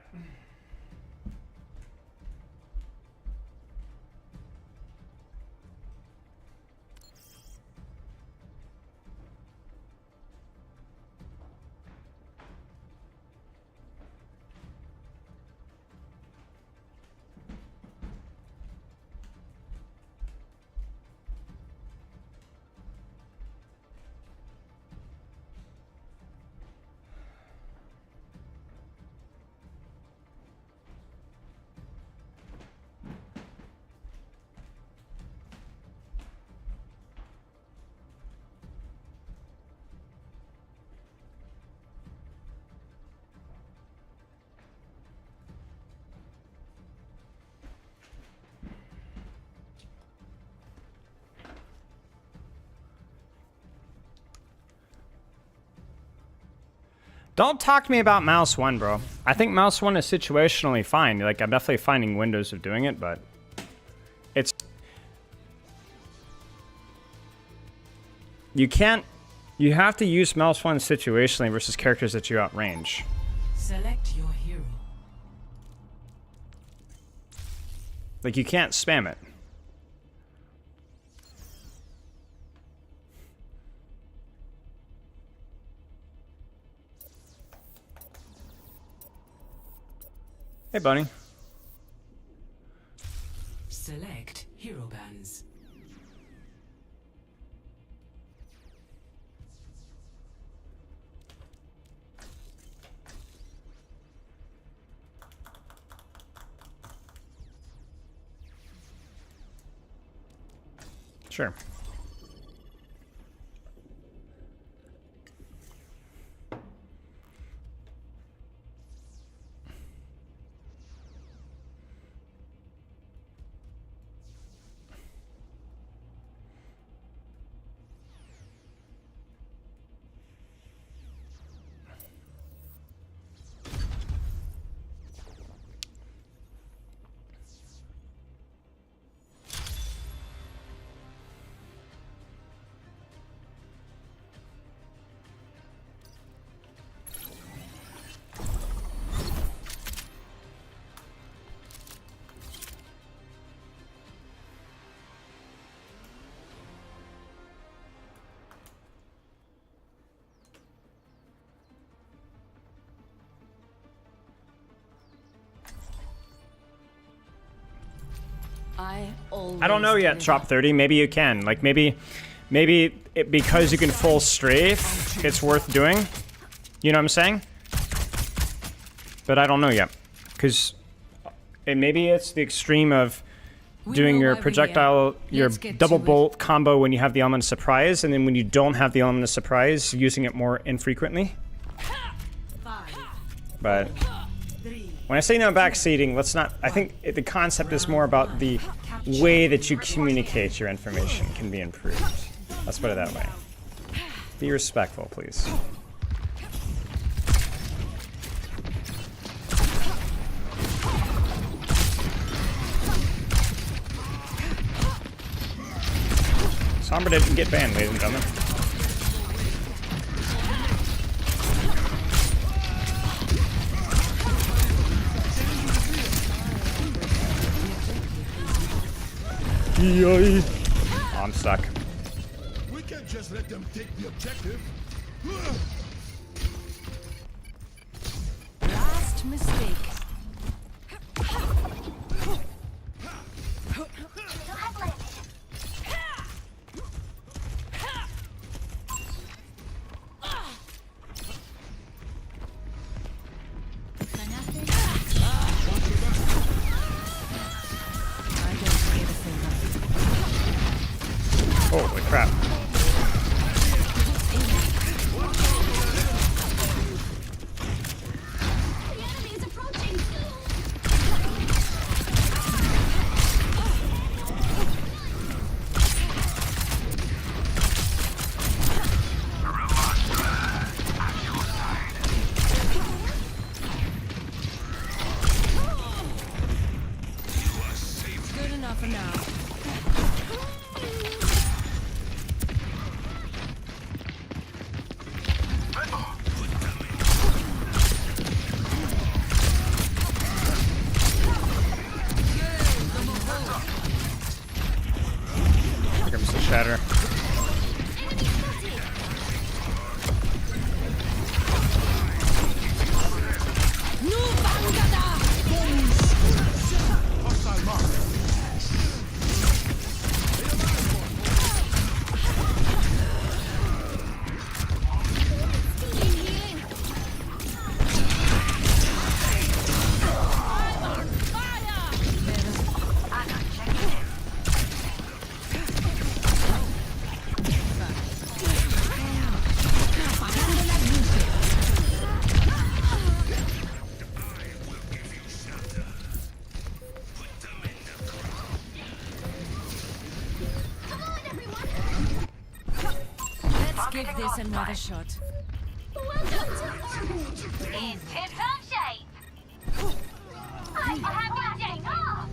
Don't talk to me about mouse 1, bro. I think mouse 1 is situationally fine. Like, I'm definitely finding windows of doing it, but it's... You can't... You have to use mouse 1 situationally versus characters that you outrange. Select your hero. Like, you can't spam it. Hey, Bunny. Select hero bands. Sure. I don't know yet, Chop 30. Maybe you can. Like, maybe because you can full strafe, it's worth doing. You know what I'm saying? But I don't know yet. Because maybe it's the extreme of doing your projectile, your double bolt combo when you have the element of surprise, and then when you don't have the element of surprise, using it more infrequently. But when I say no backseating, let's not... I think the concept is more about the way that you communicate your information can be improved. Let's put it that way. Be respectful, please. Sombra didn't get banned, ladies and gentlemen. Oh, I'm stuck. We can't just let them take the objective. Last mistake. Holy crap. The enemy is approaching. Good enough for now. Here comes the shatter. Give this another shot. In tip-top shape. I have you taken off.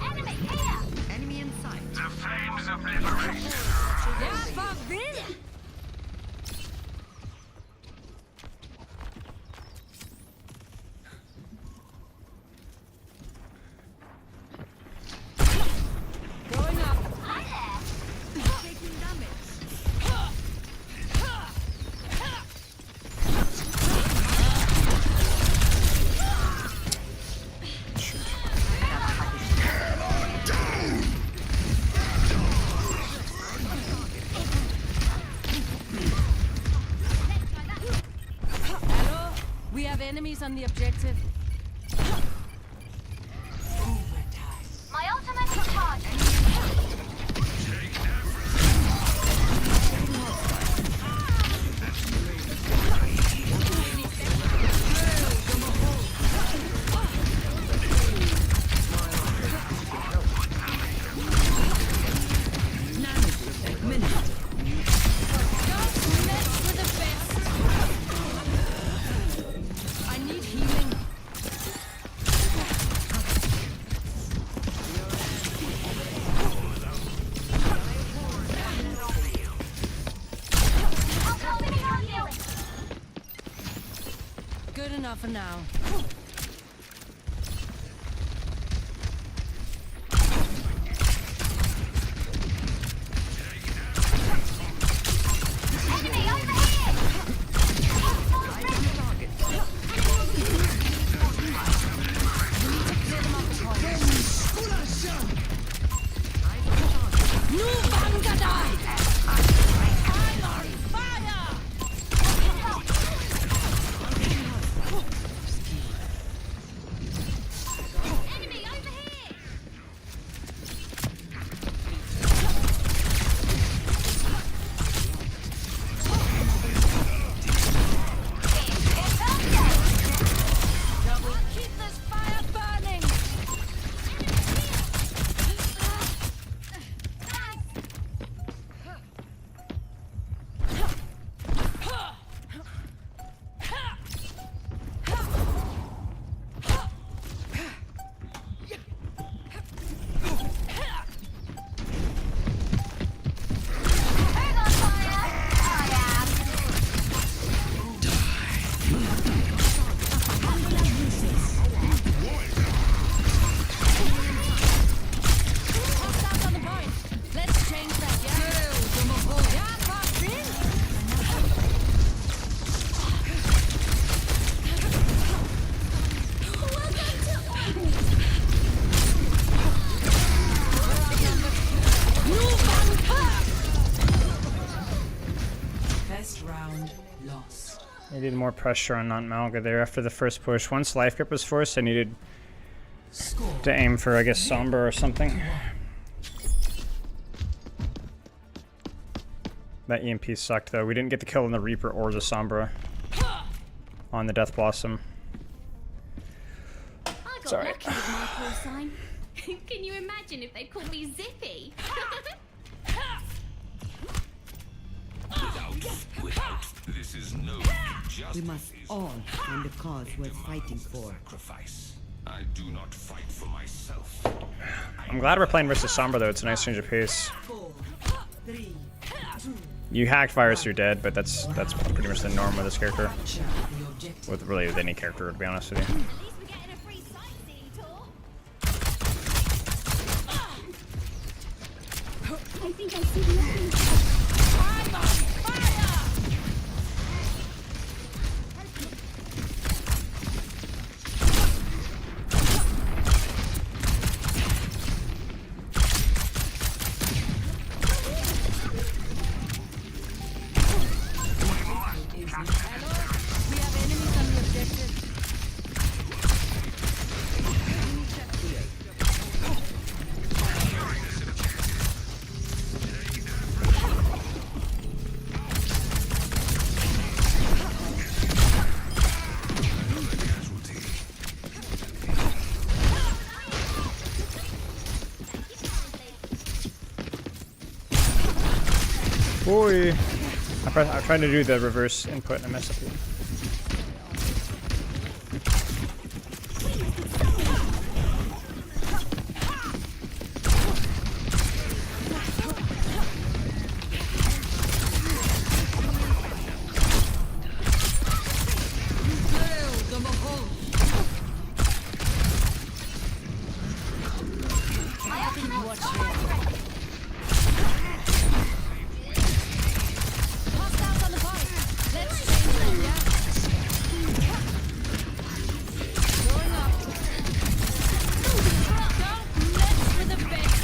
Enemy here. Enemy in sight. The flames of liberation. Going up. Hi Taking damage. enemies on the objective. My ultimate is charging. I need healing. Good enough for now. Enemy over here! Enemy over here! Keep this fire burning. Who's on fire? I am. Hostiles on the point. Let's change that, yeah? Yeah, boss in. Best round lost. Needed more pressure on Aunt Malga there after the first push. Once life grip was forced, I needed Score. to aim for, I guess, sombra or something. That EMP sucked though. We didn't get the kill on the Reaper or the sombra on the Death Blossom. I got Sorry. lucky with my call sign. Can you imagine if they called me Zippy? Without, this is no justice. We must all find a cause worth fighting for. Sacrifice. I do not fight for myself. I'm glad we're playing versus sombra though. It's a nice change of pace. 4, 3, 2, You hack virus, you're dead, but that's pretty much the norm with this character. capture the objective. With really with any character, to be honest with you. At least we're getting a free sightseeing tour. I think I see the enemy. We have enemies on the objective. Boy, I'm trying to do the reverse input and I messed up here. Hostiles on the point. Let's change them, yeah? Going up. Don't mess with the best.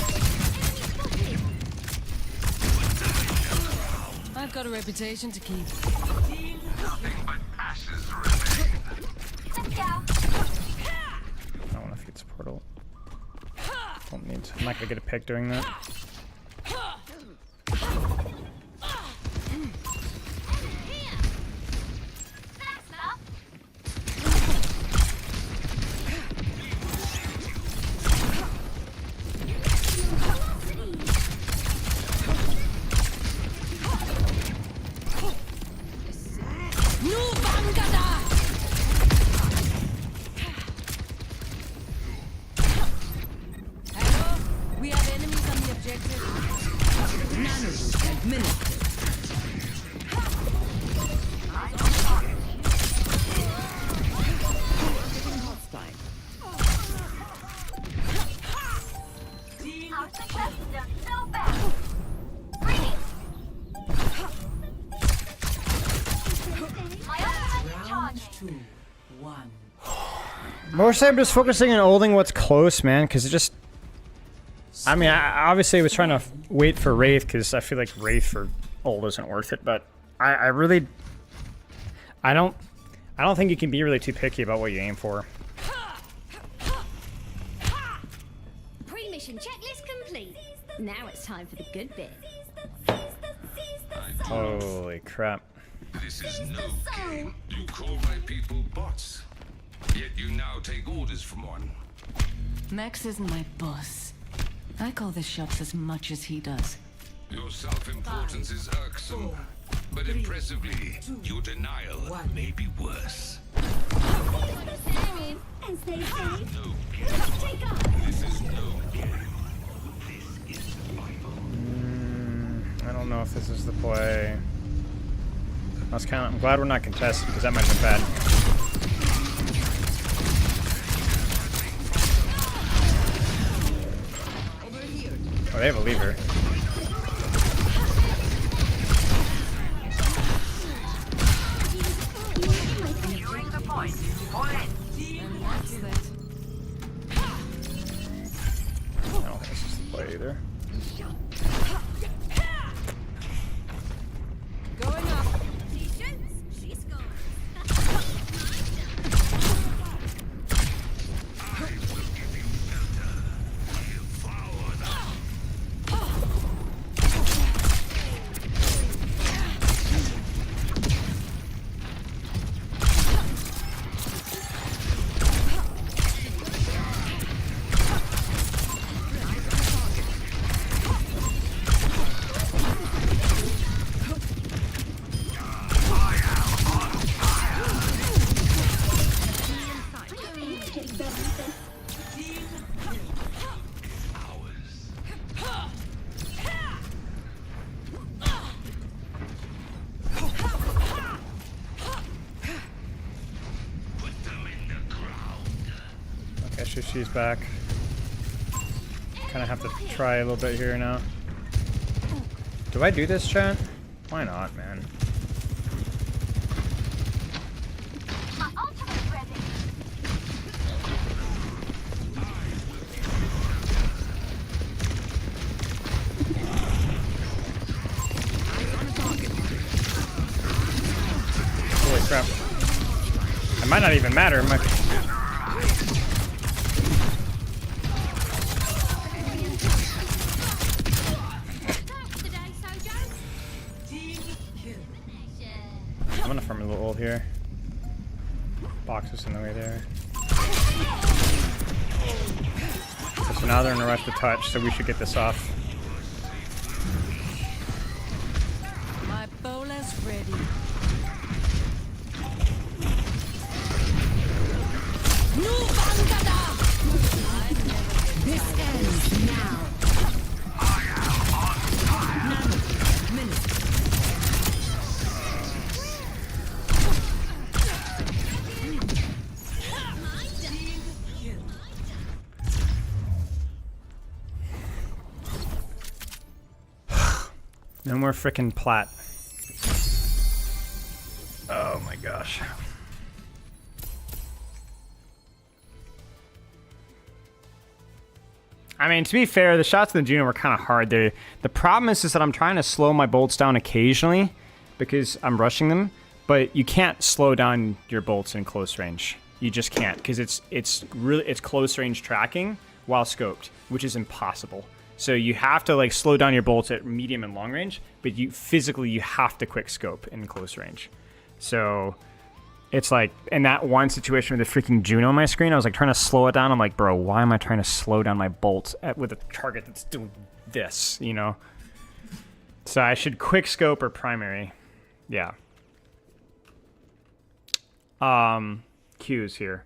I've got a reputation to keep. Nothing but ashes remain. I'm not gonna get a pick doing that. We have enemies on the objective. Nanosuit administered. Our successes are so bad. Greetings. My ultimate is charging. 2, 1. Mostly I'm just focusing on holding what's close, man, because it just... I mean, I obviously was trying to wait for Wraith, because I feel like Wraith for ult isn't worth it, but I really... I don't think you can be really too picky about what you aim for. Pre-mission checklist complete. Now it's time for the good bit. Holy crap. This is no game. You call my people bots. Yet you now take orders from one. Max isn't my boss. I call the shots as much as he does. Your self-importance is irksome, but impressively, your denial may be worse. And stay safe. No game. Take off. This is no game. This is survival. I don't know if this is the play. I'm glad we're not contested, because that might have been bad. Oh, they have a lever. Securing the point. Fall in. I don't think this is the play either. Going up. She scores. Okay, she's back. Kind of have to try a little bit here now. Do I do this, chat? Why not, man? My ultimate ready. Holy crap. It might not even matter. I'm gonna farm a little ult here. Box is in the way there. So now they're in a rush to touch, so we should get this off. My bowler's ready. This ends now. No more frickin' plat. Oh my gosh. I mean, to be fair, the shots in the Juno were kind of hard there. The problem is that I'm trying to slow my bolts down occasionally because I'm rushing them, but you can't slow down your bolts in close range. You just can't, because it's close range tracking while scoped, which is impossible. So you have to like slow down your bolts at medium and long range, but you have to quick scope in close range. So it's like in that one situation with the freaking Juno on my screen, I was like trying to slow it down. I'm like, bro, why am I trying to slow down my bolts with a target that's doing this, you know? So I should quick scope or primary. Yeah. Cues here.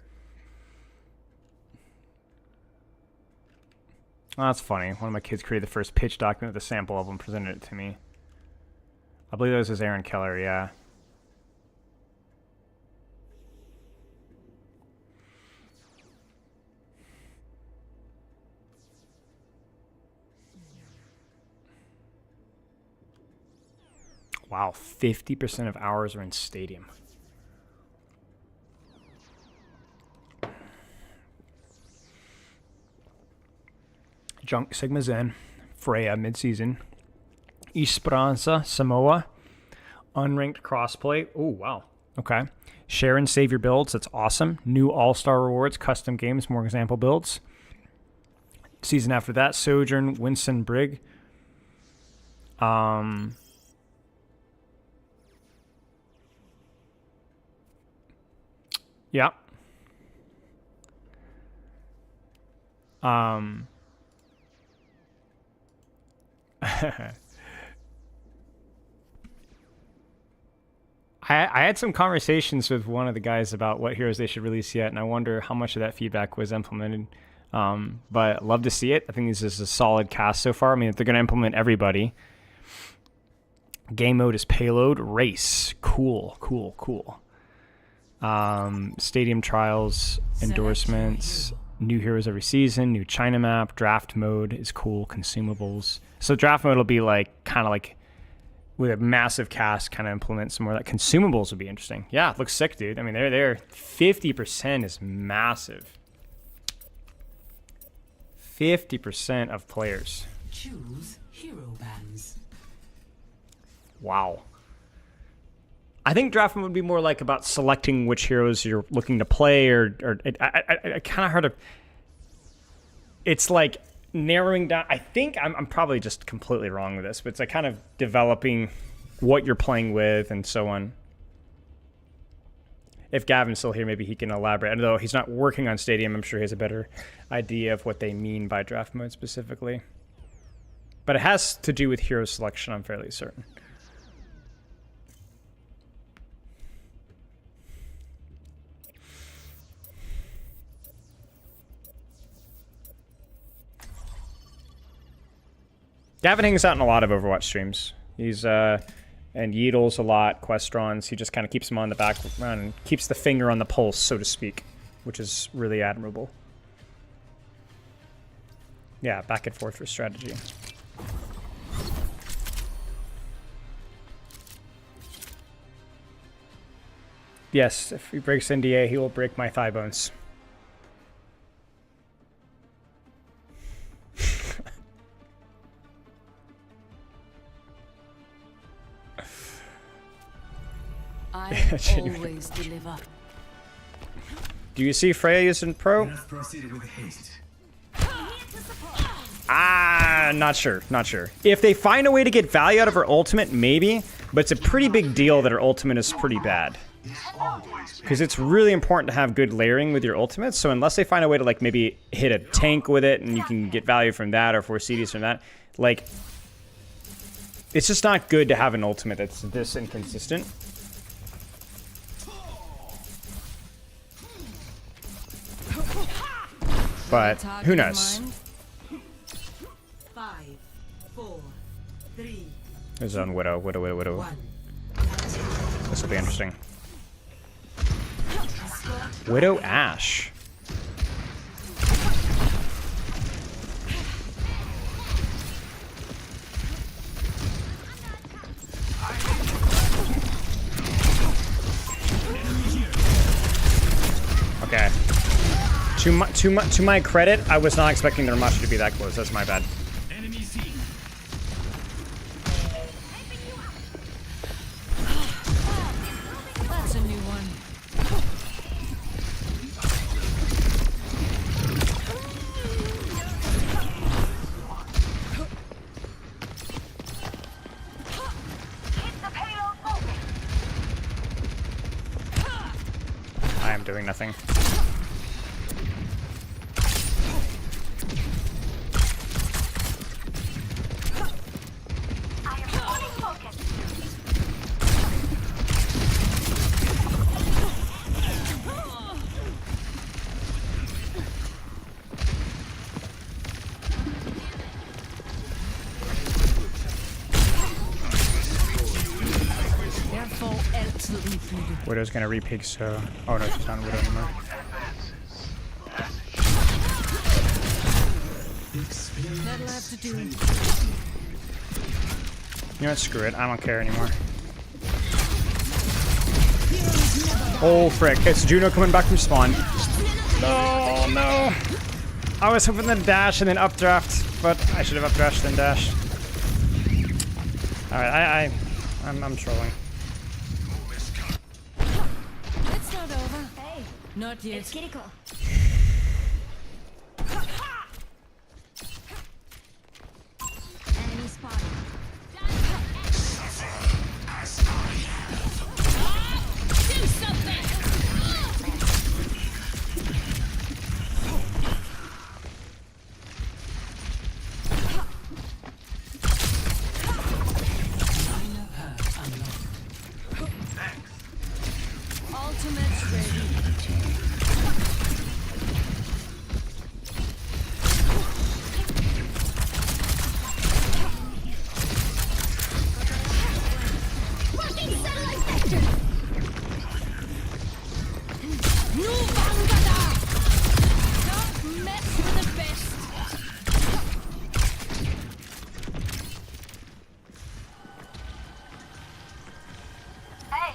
Oh, that's funny. One of my kids created the first pitch document with a sample of them, presented it to me. I believe that was his Aaron Keller, yeah. Wow, 50% of hours are in Stadium. Junk Sigma Zen, Freya midseason, Esperanza Samoa, unranked crossplay. Oh wow, okay. Share and save your builds. That's awesome. New all-star rewards, custom games, more example builds. Season after that, Sojourn, Winston Brigg. Yeah. I had some conversations with one of the guys about what heroes they should release yet, and I wonder how much of that feedback was implemented. But love to see it. I think this is a solid cast so far. I mean, if they're going to implement everybody. Game mode is payload race. Cool. Stadium trials, endorsements, new heroes every season, new China map, draft mode is cool, consumables. So draft mode will be like kind of like with a massive cast, kind of implement some more of that. Consumables would be interesting. Yeah, it looks sick, dude. I mean, they're 50% is massive. 50% of players. Choose hero bands. Wow. I think draft mode would be more like about selecting which heroes you're looking to play, or I kind of heard of. It's like narrowing down. I think I'm probably just completely wrong with this, but it's like kind of developing what you're playing with and so on. If Gavin's still here, maybe he can elaborate. Although he's not working on Stadium, I'm sure he has a better idea of what they mean by draft mode specifically. But it has to do with hero selection, I'm fairly certain. Gavin hangs out in a lot of Overwatch streams. He's and Yeatles a lot, Questrons. He just kind of keeps them on the background and keeps the finger on the pulse, so to speak, which is really admirable. Yeah, back and forth for strategy. Yes, if he breaks NDA, he will break my thigh bones. I always deliver. Do you see Freya using pro? Not sure. If they find a way to get value out of her ultimate, maybe. But it's a pretty big deal that her ultimate is pretty bad. Because it's really important to have good layering with your ultimate. So unless they find a way to like maybe hit a tank with it and you can get value from that or 4 CDs from that, like it's just not good to have an ultimate that's this inconsistent. But who knows? 5, 4, 3. There's on Widow. This will be interesting. Widow Ash. Okay. To my credit, I was not expecting their much to be that close. That's my bad. That's a new one. doing nothing. Widow's gonna re-peek, so... Oh no, she's not Widow anymore. That'll have to do. You know what, screw it, I don't care anymore. Oh frick, it's Juno coming back from spawn. No, no! I was hoping to dash and then updraft, but I should have updrafted and dashed. Alright, I'm trolling. It's not over. Hey, Not yet. it's Kiriko. Enemy spotted. Do something! Ultimate's ready. Working satellite vector. No Bangada! Don't mess with the best! Hey,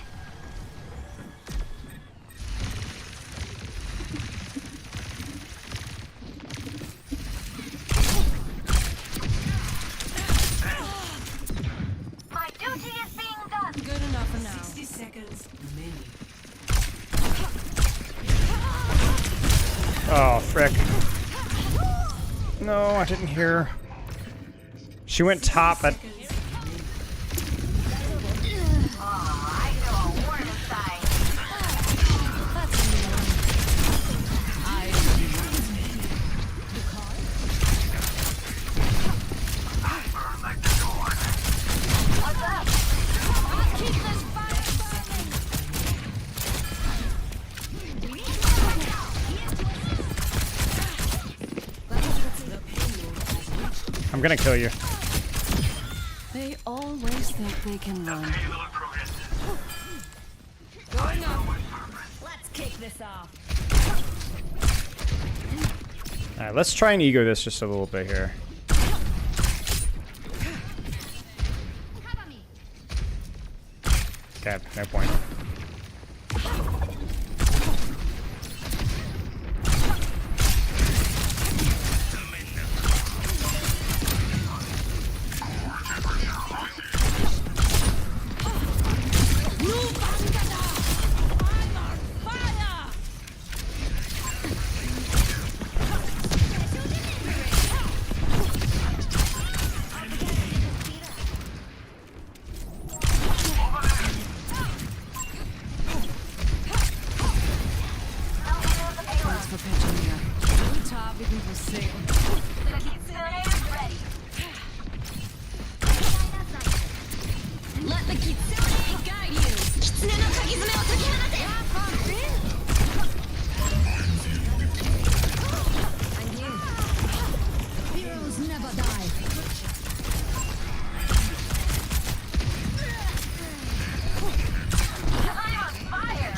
my duty is being done. Good enough for now. 60 seconds. Oh, frick. No, I didn't hear. She went top, but... I know a word inside. What's up? I'll keep this fire burning! I'm gonna kill you. They always think they can run. Going up. Let's kick this off. Alright, let's try and ego this just a little bit here. Cover me. Okay, no point. No Bangada! I'm on fire! Thanks for patching me up. New topic for sale. The kitsune is ready. Let the kitsune guide you! Kitsune no kagizume o tokihanate! I'm here. Heroes never die. I'm on fire.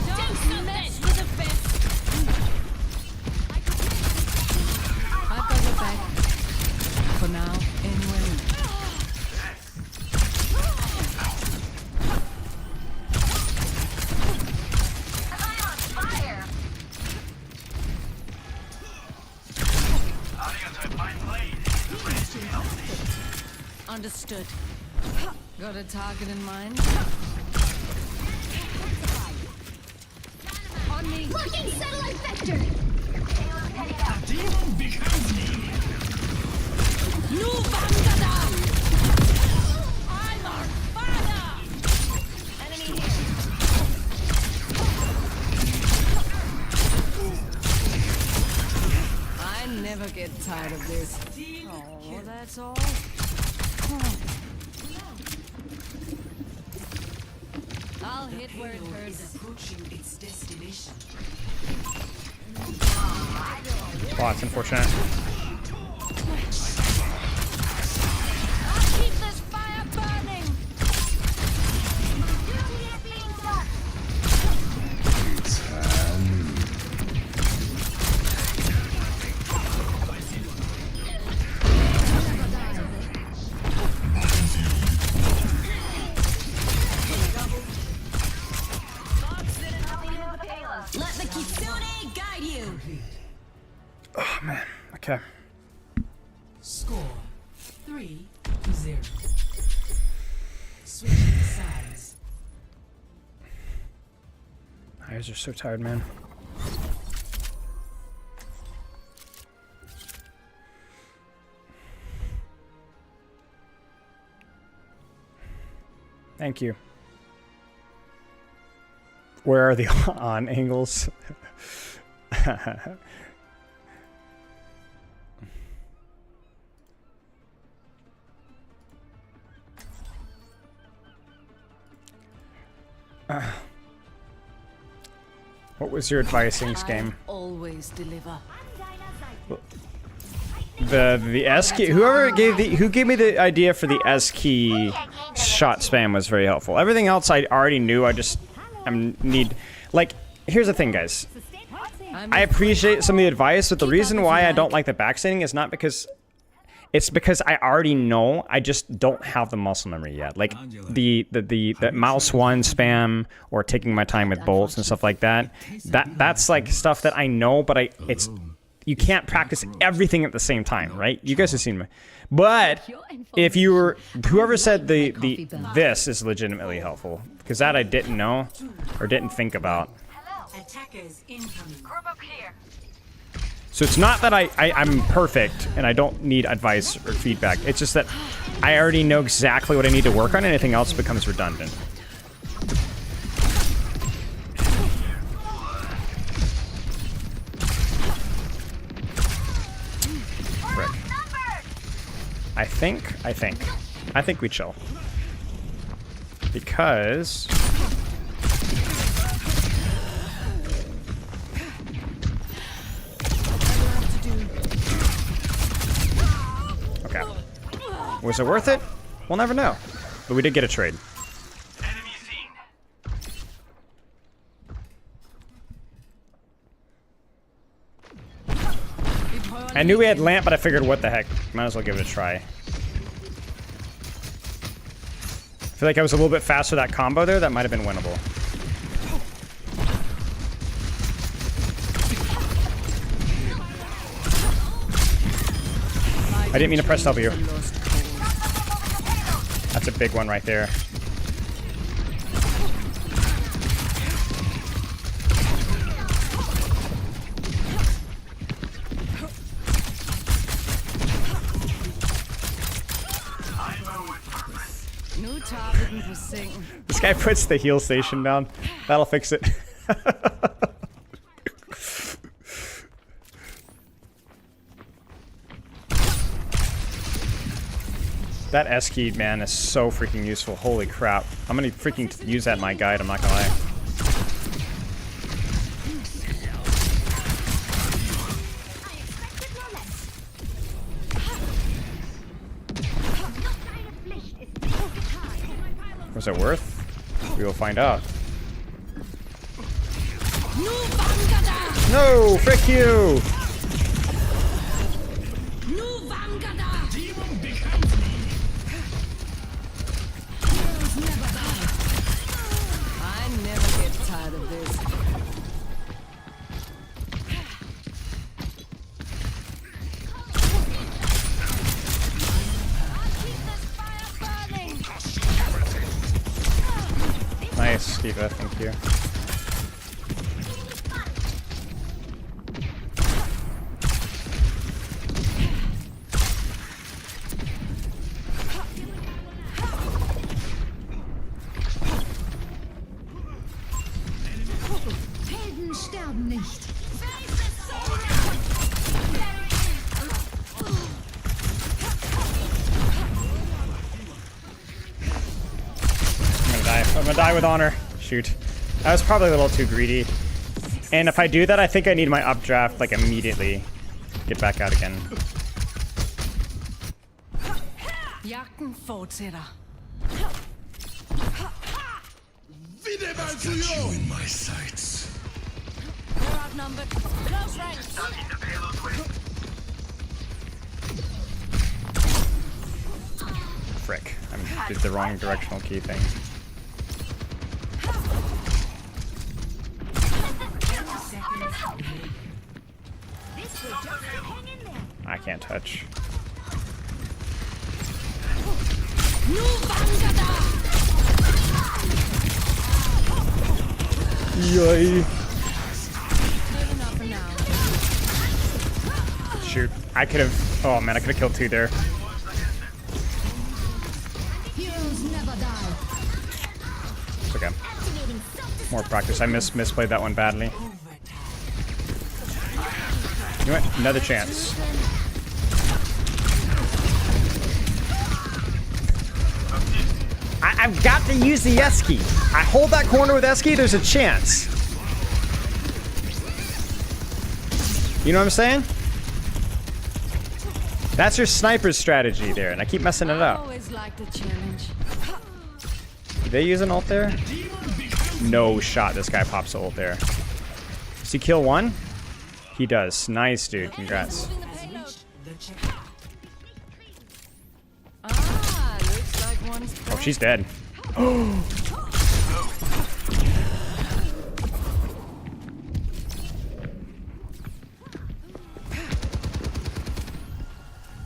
Don't mess with the best! I've got your back. For now, anyway. I'm on fire. Understood. Got a target in mind? On me. Working satellite vector. Payload heading out. No Bangada! I'm on fire! get tired of this. Oh, that's all. I'll hit where it hurts. Oh, that's unfortunate. I'll keep this fire burning. Duty is being done. Let the Kitsune guide you. Oh man. Okay. Score 3-0. Switching sides. My eyes are so tired, man. Thank you. Where are the on angles? What was your advice in this game? Always deliver. The S key. Who gave me the idea for the S key shot spam was very helpful. Everything else I already knew. Like, here's the thing, guys. I appreciate some of the advice, but the reason why I don't like the backstanding is not because because I already know. I just don't have the muscle memory yet. Like the mouse one spam or taking my time with bolts and stuff like that. That's like stuff that I know, but you can't practice everything at the same time, right? You guys have seen me. But if you were whoever said this is legitimately helpful, because that I didn't know or didn't think about. Attackers incoming. Group up here. So it's not that I'm perfect and I don't need advice or feedback. It's just that I already know exactly what I need to work on. Anything else becomes redundant. Frick. I think we chill. Because okay. Was it worth it? We'll never know. But we did get a trade. Enemy seen. I knew we had lamp, but I figured what the heck. Might as well give it a try. I feel like I was a little bit faster that combo there. That might have been winnable. I didn't mean to press W. That's a big one right there. This guy puts the heal station down. That'll fix it. That S key, man, is so freaking useful. Holy crap. I'm gonna freaking use that in my guide, I'm not gonna lie. Was it worth? We will find out. No, frick you! I never get tired of this. Nice, Skiest, thank you. Helden sterben nicht. Die with honor. Shoot. I was probably a little too greedy. And if I do that, I think I need my updraft like immediately. Get back out again. Jagten fortsætter. Got you in my sights. We're outnumbered. Close ranks. Frick. I did the wrong directional key thing. I can't touch. Yay. Shoot. I could have... Oh man, I could have killed 2 there. It's okay. More practice. I misplayed that one badly. You know what? Another chance. I've got to use the S key. I hold that corner with S key, there's a chance. You know what I'm saying? That's your sniper strategy there, and I keep messing it up. Always liked a challenge. Did they use an ult there? No shot this guy pops the ult there. Does he kill 1? He does. Nice, dude. Congrats. Looks like one's Oh, she's dead.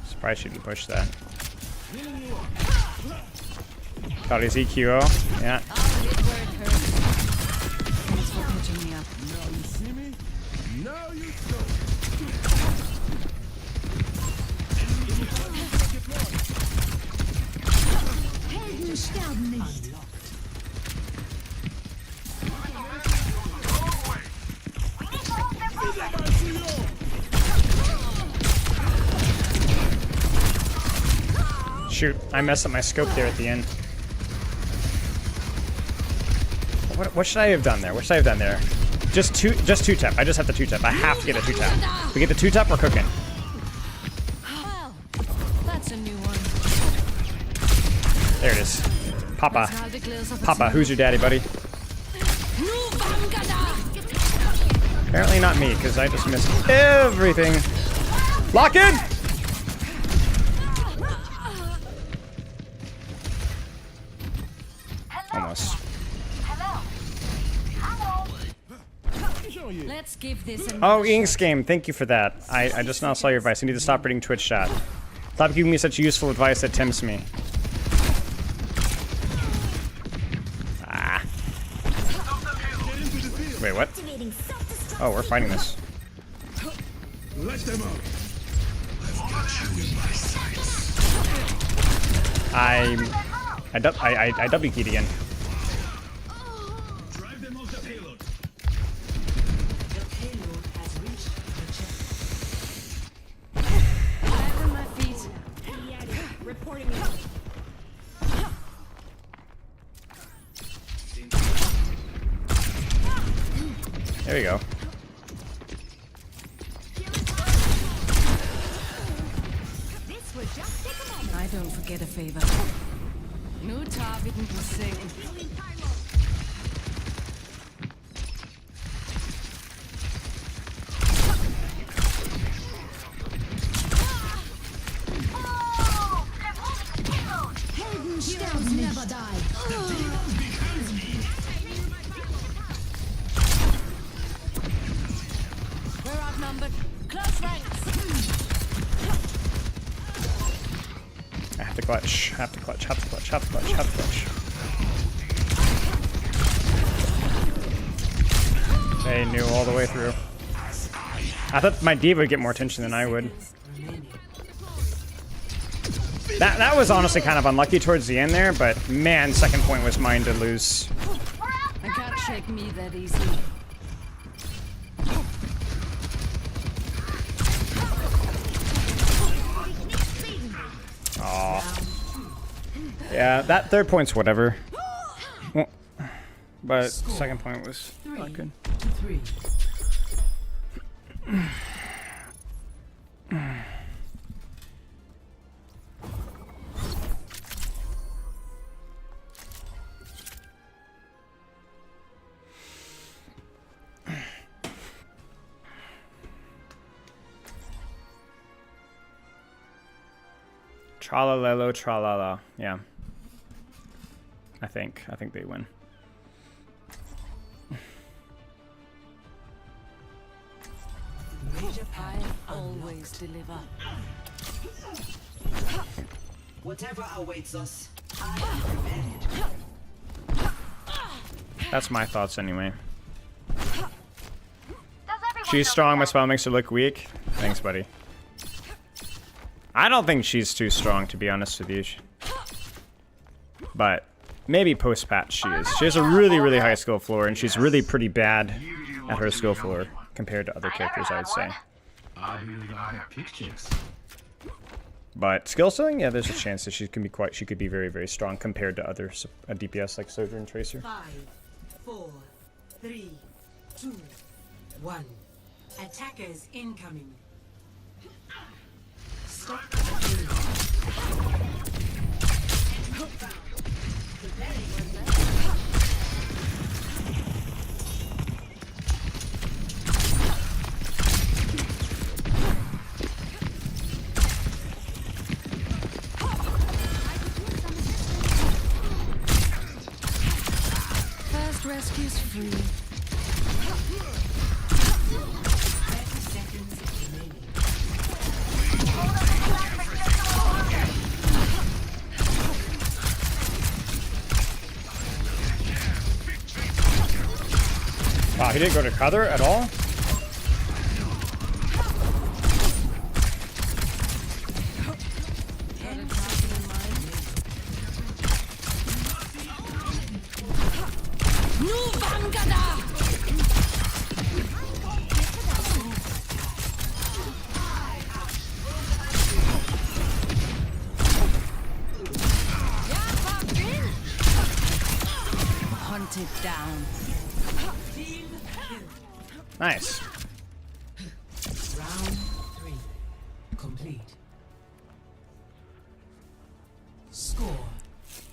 Surprised she didn't push that. Thought he's EQO. Yeah. Thanks for pitching me up. Now you see me? Now you don't. Shoot, I messed up my scope there at the end. What should I have done there? What should I have done there? Just two tap. I just have the 2 tap. I have to get a 2 tap. If we get the 2 tap, we're cooking. Well, that's a new one. There it is. Papa. Papa, who's your daddy, buddy? Apparently not me, because I just missed everything. Lock in! Almost. Let's give this a Oh, Inks Game, thank you for that. I just now saw your advice. I need to stop reading Twitch chat. Stop giving me such useful advice that tempts me. Ah. Wait, what? Oh, we're fighting this. Let them out. I've got you in my sights. I W keyed again. Drive them off the payload. The payload has reached the Back on my feet. Reporting you. There we go. I don't forget a favor. Nu tager vi den på sengen. Never die. We're outnumbered. Close ranks. I have to clutch. Have to clutch. Have to clutch. Have to clutch. Have to clutch. They knew all the way through. I thought my D would get more attention than I would. That was honestly kind of unlucky towards the end there, but man, second point was mine to lose. I can't shake me that easily. Aw. Yeah, that third point's whatever. Well, but second point was not good. 3. Tralalelo, tralala. Yeah. I think they win. I always deliver. Whatever awaits us, I am prepared. That's my thoughts anyway. She's strong, my spell makes her look weak. Thanks, buddy. I don't think she's too strong, to be honest with you. But maybe post-patch she is. She has a really, really high skill floor, and she's really pretty bad at her skill floor compared to other characters, I would say. But skill ceiling, yeah, there's a chance that she could be very, very strong compared to other DPS like Soldier and Tracer. 5, 4, 3, 2, 1. Attackers incoming. Stop. First rescue's free. 30 seconds remaining. Wow, he didn't go to cover at all? Hunted down. Nice. Round 3. Complete. Score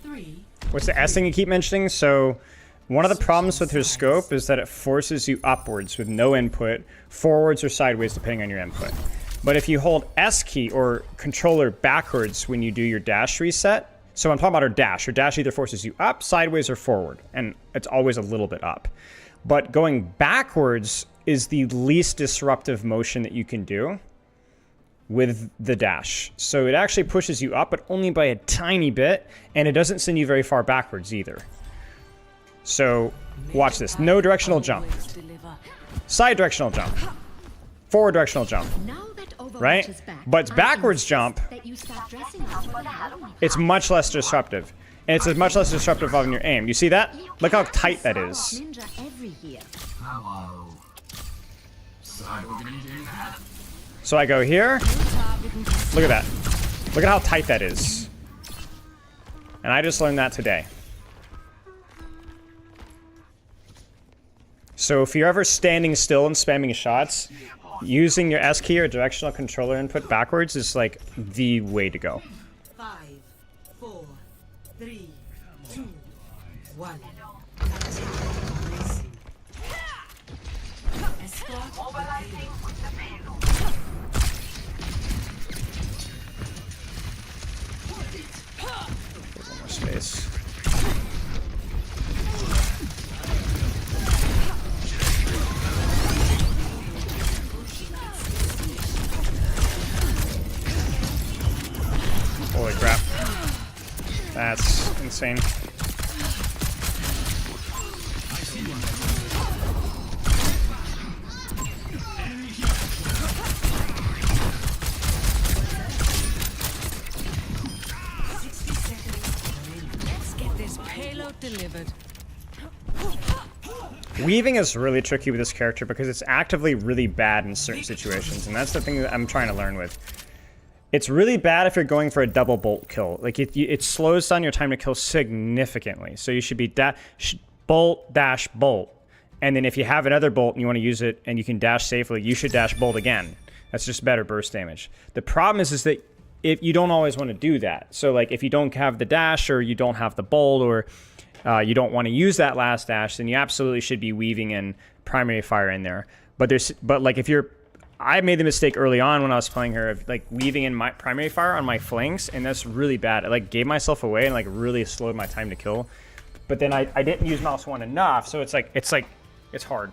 3. What's the S thing you keep mentioning? So one of the problems with her scope is that it forces you upwards with no input, forwards or sideways depending on your input. But if you hold S key or controller backwards when you do your dash reset, so I'm talking about her dash either forces you up, sideways, or forward, and it's always a little bit up. But going backwards is the least disruptive motion that you can do with the dash. So it actually pushes you up, but only by a tiny bit, and it doesn't send you very far backwards either. So watch this. No directional jump. Side directional jump. Forward directional jump. Right? But it's backwards jump. It's much less disruptive. And it's much less disruptive on your aim. You see that? Look how tight that is. So I go here. Look at that. Look at how tight that is. And I just learned that today. So if you're ever standing still and spamming shots, using your S key or directional controller input backwards is like the way to go. 5, 4, 3, 2, 1. One more space. Holy crap. That's insane. Let's get this payload delivered. Weaving is really tricky with this character because it's actively really bad in certain situations, and that's the thing that I'm trying to learn with. It's really bad if you're going for a double bolt kill. Like it slows down your time to kill significantly. So you should be bolt, dash, bolt. And then if you have another bolt and you want to use it and you can dash safely, you should dash bolt again. That's just better burst damage. The problem is that if you don't always want to do that. So like if you don't have the dash or you don't have the bolt or you don't want to use that last dash, then you absolutely should be weaving in primary fire in there. But like if I made the mistake early on when I was playing her of like weaving in my primary fire on my flanks, and that's really bad. I like gave myself away and like really slowed my time to kill. But then I didn't use mouse 1 enough, so it's hard.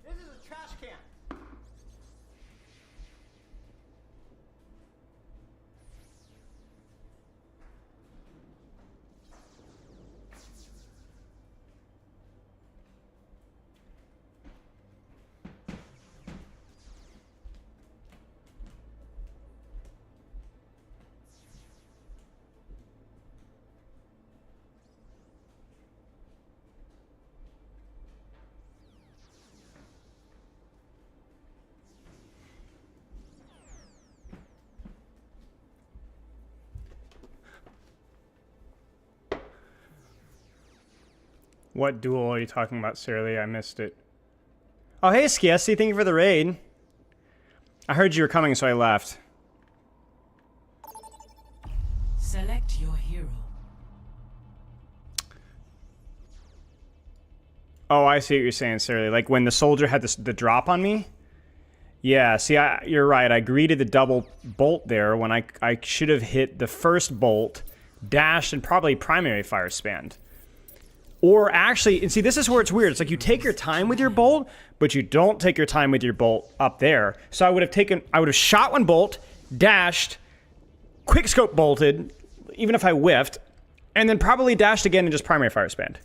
This is a trash can. What duel are you talking about, Sarah? I missed it. Oh, hey, Skiest. Thank you for the raid. I heard you were coming, so I left. Select your hero. Oh, I see what you're saying, Sarah. Like when the soldier had the drop on me? Yeah, see, you're right. I greeted the double bolt there when I should have hit the first bolt, dashed, and probably primary fire spanned. Or actually, and see, this is where it's weird. It's like you take your time with your bolt, but you don't take your time with your bolt up there. So I would have shot one bolt, dashed, quick scope bolted, even if I whiffed, and then probably dashed again and just primary fire spanned.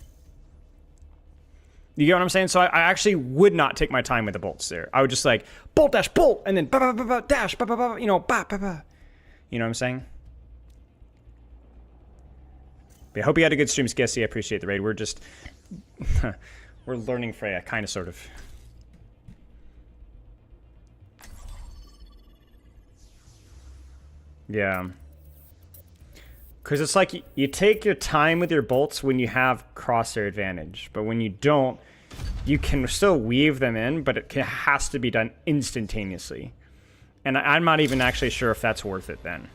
You get what I'm saying? So I actually would not take my time with the bolts there. I would just like bolt dash bolt and then ba ba ba ba dash ba ba ba, you know, ba ba ba. You know what I'm saying? But I hope you had a good stream, Skiest. I appreciate the raid. We're just we're learning Freya, kind of, sort of. Yeah. Because it's like you take your time with your bolts when you have crosshair advantage. But when you don't, you can still weave them in, but it has to be done instantaneously. And I'm not even actually sure if that's worth it then.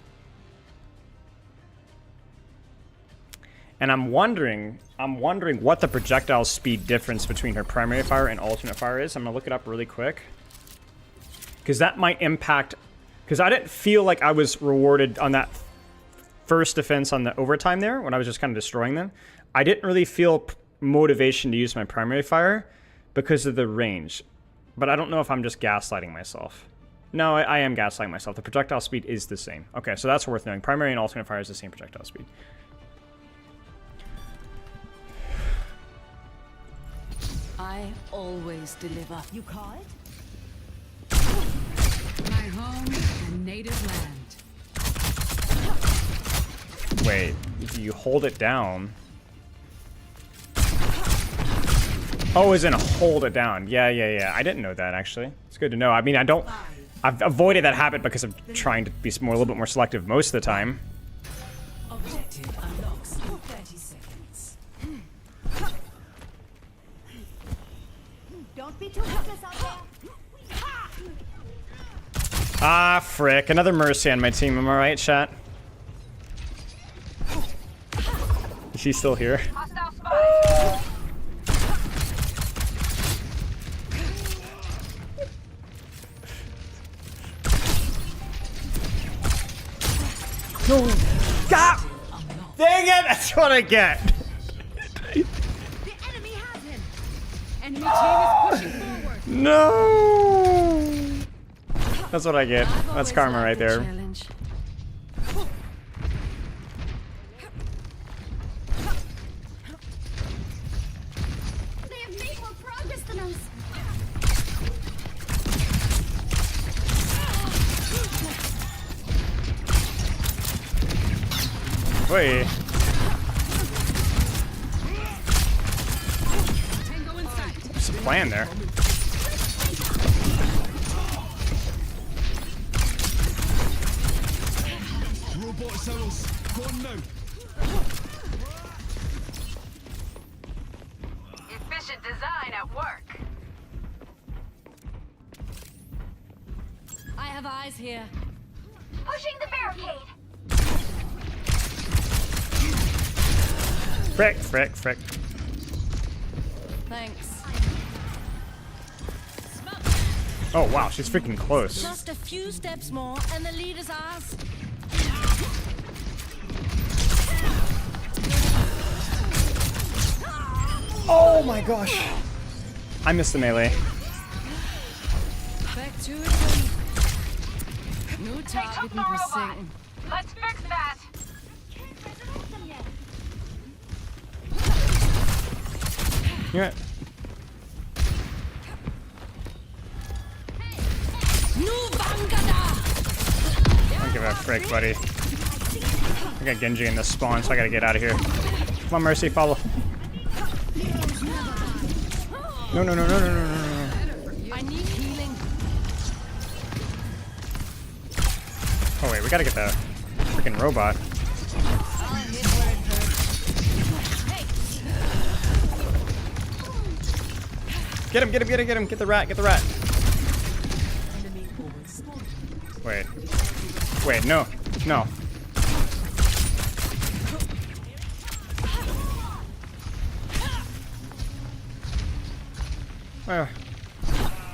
And I'm wondering what the projectile speed difference between her primary fire and alternate fire is. I'm going to look it up really quick. Because that might impact... Because I didn't feel like I was rewarded on that first defense on the overtime there, when I was just kind of destroying them. I didn't really feel motivation to use my primary fire because of the range. But I don't know if I'm just gaslighting myself. No, I am gaslighting myself. The projectile speed is the same. Okay, so that's worth knowing. Primary and alternate fire is the same projectile speed. I always deliver. You call it? My home and native land. Wait, you hold it down. Oh, as in hold it down. Yeah. I didn't know that, actually. It's good to know. I mean, I've avoided that habit because I'm trying to be a little bit more selective most of the time. Objective unlocks in 30 seconds. Don't be too reckless out there. Ah, frick. Another Mercy on my team. Am I right, chat? Is she still here? No. God! Dang it! That's what I get. The enemy has him. Enemy team is pushing forward. No. That's what I get. That's karma right there. Challenge. They have made more progress than us. Wait. Tango in sight. What's the plan there? Robot cells, gone now. Efficient design at work. I have eyes here. Pushing the barricade. Frick, frick, frick. Thanks. Oh wow, she's freaking close. Just a few steps more, and the lead is ours. Oh my gosh. I missed the melee. Back to it, buddy. New target in pursuit. Let's fix that. Yeah. I don't give a frick, buddy. I got Genji in this spawn, so I gotta get out of here. Come on, Mercy, follow. No, no, no, no, no, no, no, no. I need healing. Oh wait, we gotta get the freaking robot. I'll hit where it hurts. Hey, Get him, get him, get him, get him. Get the rat, get the rat. Wait. Wait, no. No.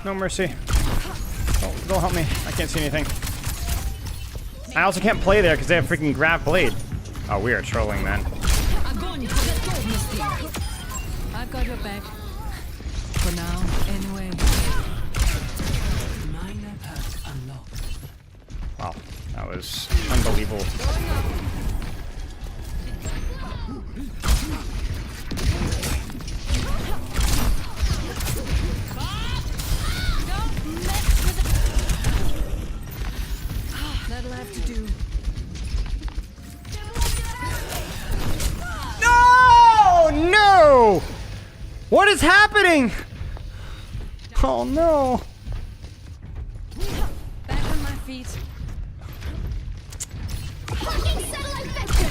No mercy. Don't help me. I can't see anything. I also can't play there because they have freaking grab blade. Oh, we are trolling, man. I've got your back. For now, anyway. Minor perk unlocked. Wow, that was unbelievable. That'll have to do. No! No! What is happening? Oh no. Back on my feet. Fucking satellite vector.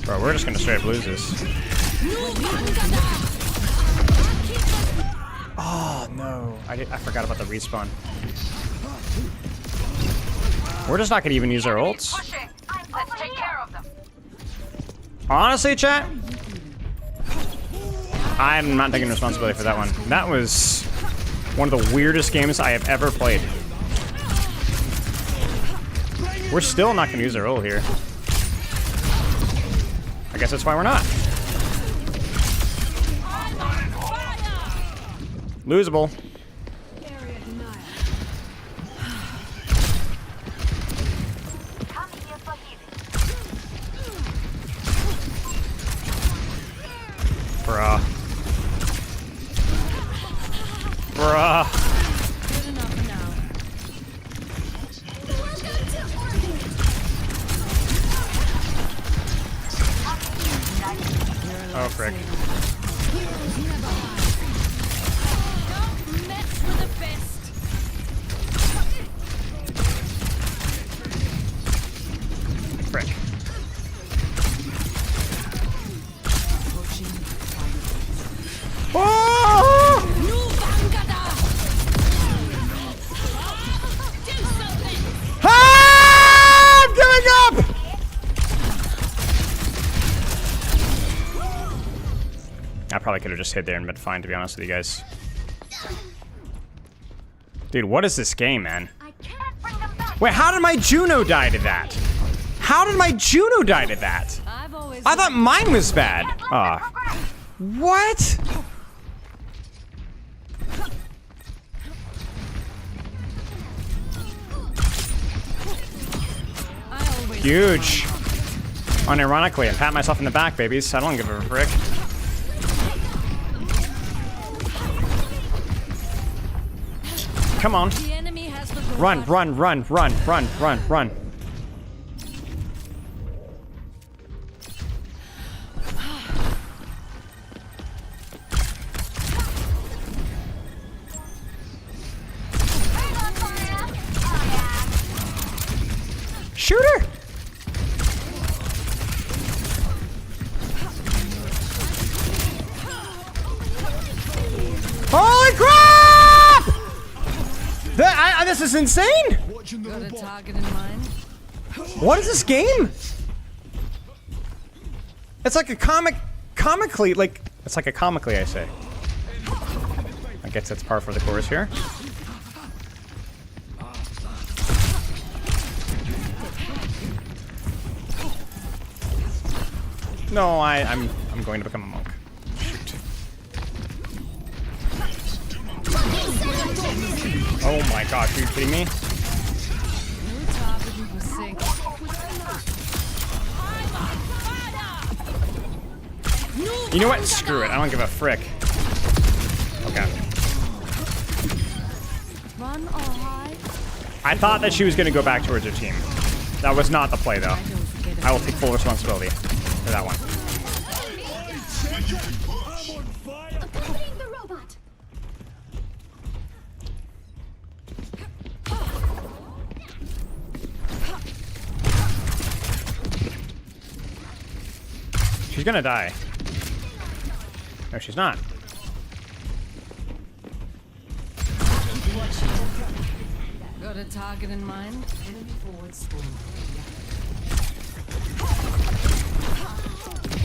Bro, we're just gonna straight up lose this. Oh no. I forgot about the respawn. We're just not gonna even use our ults. Pushing. Let's take care of them. Honestly, chat, I'm not taking responsibility for that one. That was one of the weirdest games I have ever played. We're still not gonna use our ult here. I guess that's why we're not. Losable. Bruh. Bruh. Good enough now. Oh, frick. Don't mess with the best. Frick. Oh! Ah! I'm giving up! I probably could have just hid there and been fine, to be honest with you guys. Dude, what is this game, man? I can't bring them back. Wait, how did my Juno die to that? How did my Juno die to that? I've always I thought mine was bad. Ah. What? Huge. Unironically, I pat myself in the back, babies. I don't give a frick. Come on. The enemy has the Run, run, run, run, run, run, run. Shoot her! Holy crap! This is insane! Got a target in mind? What is this game? It's like a comically, like, it's like a comically, I say. I guess that's par for the course here. No, I'm going to become a monk. Shoot. Oh my gosh, are you kidding me? You know what? Screw it. I don't give a frick. Okay. Run or hide? I thought that she was going to go back towards her team. That was not the play, though. I will take full responsibility for that one. Accompanying the robot. She's gonna die. No, she's not. Got a target in mind?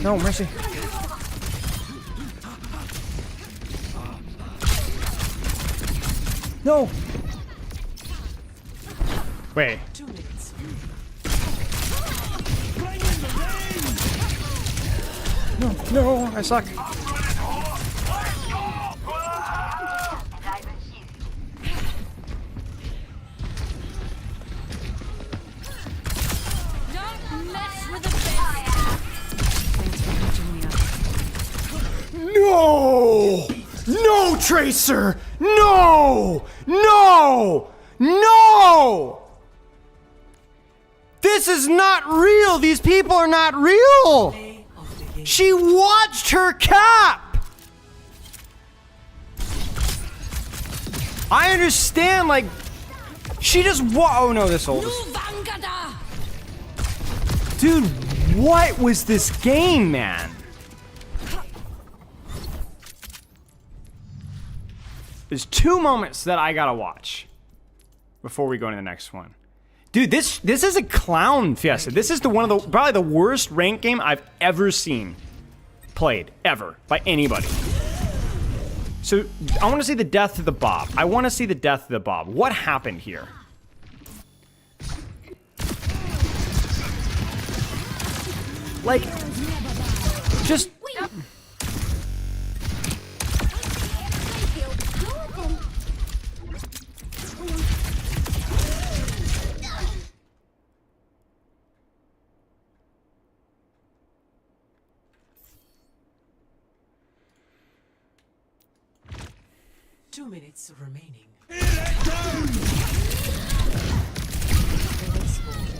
No, mercy. No. Wait. No, no, I suck. Don't mess with the base. No! No, Tracer! No! No! No! This is not real! These people are not real! She watched her cap! I understand, like, she just oh no, this old. Dude, what was this game, man? There's two moments that I gotta watch before we go into the next one. Dude, this is a clown fiesta. This is probably the worst ranked game I've ever seen played, ever, by anybody. So, I want to see the death of the Bob. I want to see the death of the Bob. What happened here? Like, just... Two minutes remaining.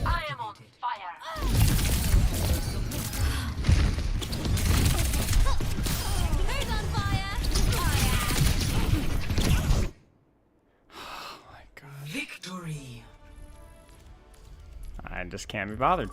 I am on fire. Who's on fire? Oh my god. Victory. I just can't be bothered.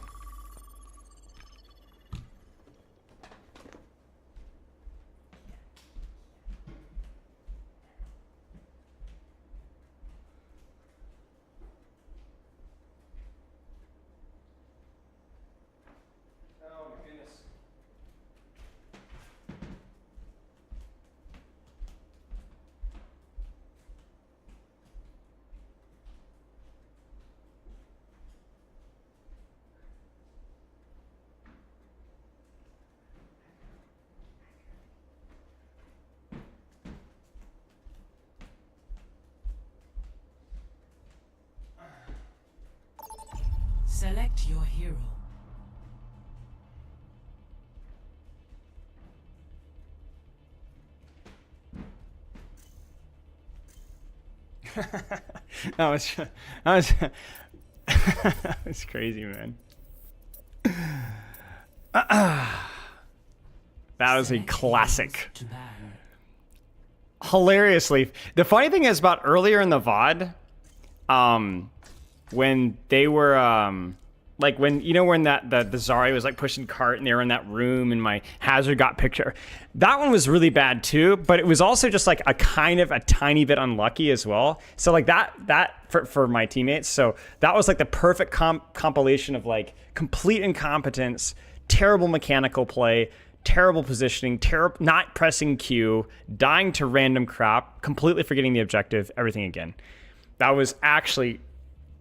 Select your hero. that was it's crazy, man. That was a classic. Hilariously, the funny thing is about earlier in the VOD, when they were like when when the Zari was like pushing cart and they were in that room and my hazard got picture, that one was really bad too, but it was also just like a kind of a tiny bit unlucky as well. So like that for my teammates, so that was like the perfect compilation of like complete incompetence, terrible mechanical play, terrible positioning, not pressing Q, dying to random crap, completely forgetting the objective, everything again. That was actually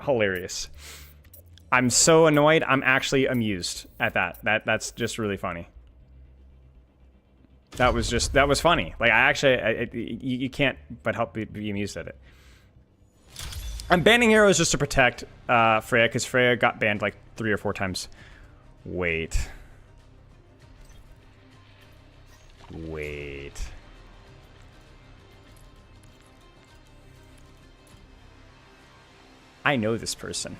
hilarious. I'm so annoyed. I'm actually amused at that. That's just really funny. That was funny. Like you can't but help be amused at it. I'm banning heroes just to protect Freya, because Freya got banned like 3 or 4 times. Wait. I know this person.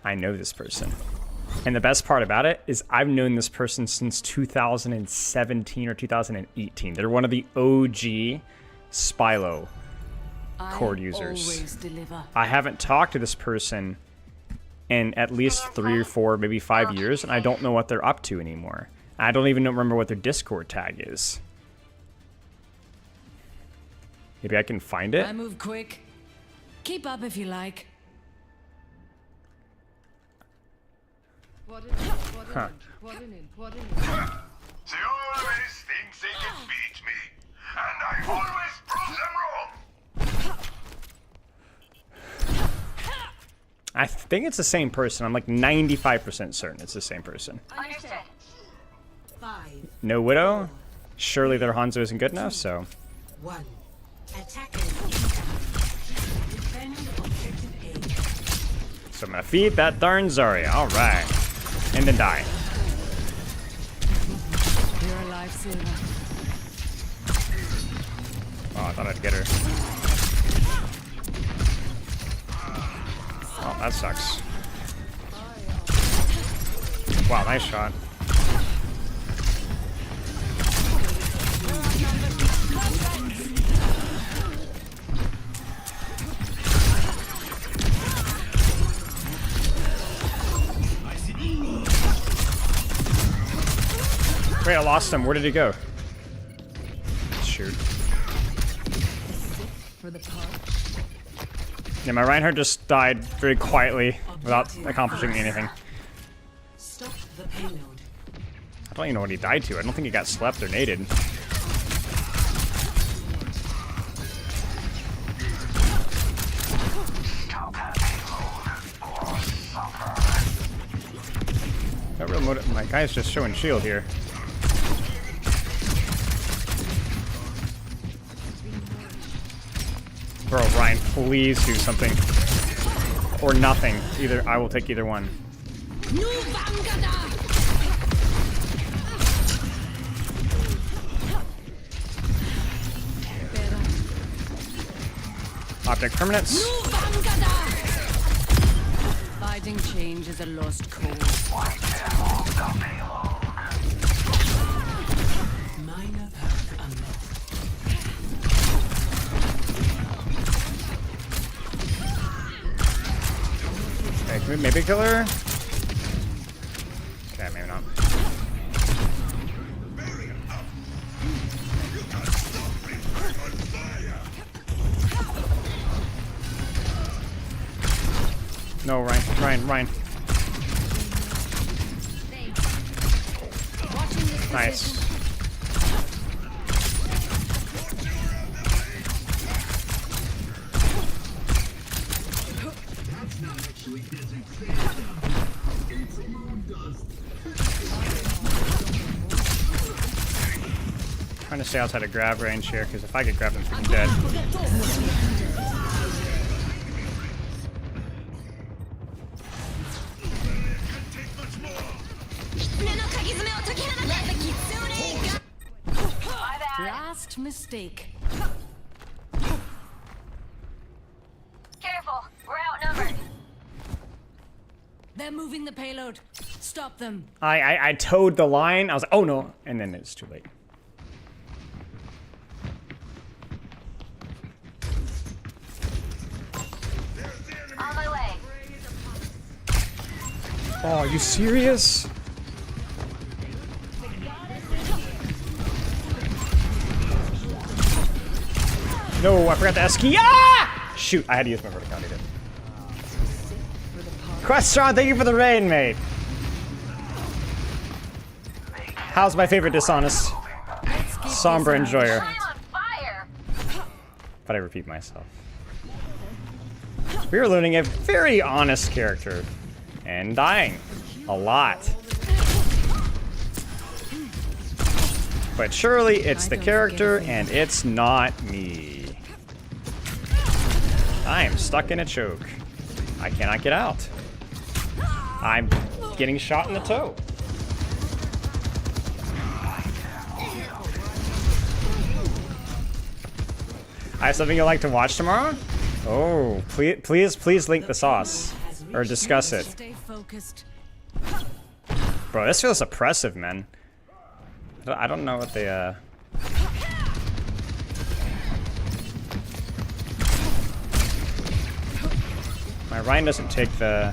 And the best part about it is I've known this person since 2017 or 2018. They're one of the OG Spilo cord users. I haven't talked to this person in at least 3 or 4, maybe 5 years, and I don't know what they're up to anymore. I don't even remember what their Discord tag is. Maybe I can find it. I move quick. Keep up if you like. Huh. They always think they can beat me, and I always prove them wrong. I think it's the same person. I'm like 95% certain it's the same person. Understood. 5, No Widow? Surely their Hanzo isn't good enough, so... 1. Attackers defend objective A. So I'm gonna feed that darn Zarya. Alright. And then die. You're a lifesaver. Oh, I thought I'd get her. Oh, that sucks. Wow, nice shot. Wait, I lost him. Where did he go? Shoot. Yeah, my Reinhardt just died very quietly without accomplishing anything. Stop the payload. I don't even know what he died to. I don't think he got slept or naded. My guy's just showing shield here. Bro, Ryan, please do something. Or nothing. Either I will take either one. Optic permanence. Fighting change is a lost cause. Minor perk unlocked. Okay, can we maybe kill her? Okay, maybe not. No, Ryan. Nice. Trying to stay outside of grab range here, because if I get grabbed, I'm freaking dead. first mistake. Careful, we're outnumbered. They're moving the payload. Stop them. I towed the line. I was like, oh no, and then it's too late. On my way. Oh, are you serious? No, I forgot to ask. Ah! Shoot, I had to use my verticality there. Question, thank you for the rain, mate. How's my favorite dishonest? Sombra enjoyer. I'm on fire. But I repeat myself. We are learning a very honest character. And dying. A lot. But surely it's the character and it's not me. I am stuck in a choke. I cannot get out. I'm getting shot in the toe. I have something you'd like to watch tomorrow? Oh, please link the sauce. Or discuss it. Stay focused. Bro, this feels oppressive, man. I don't know what they, My Ryan doesn't take the...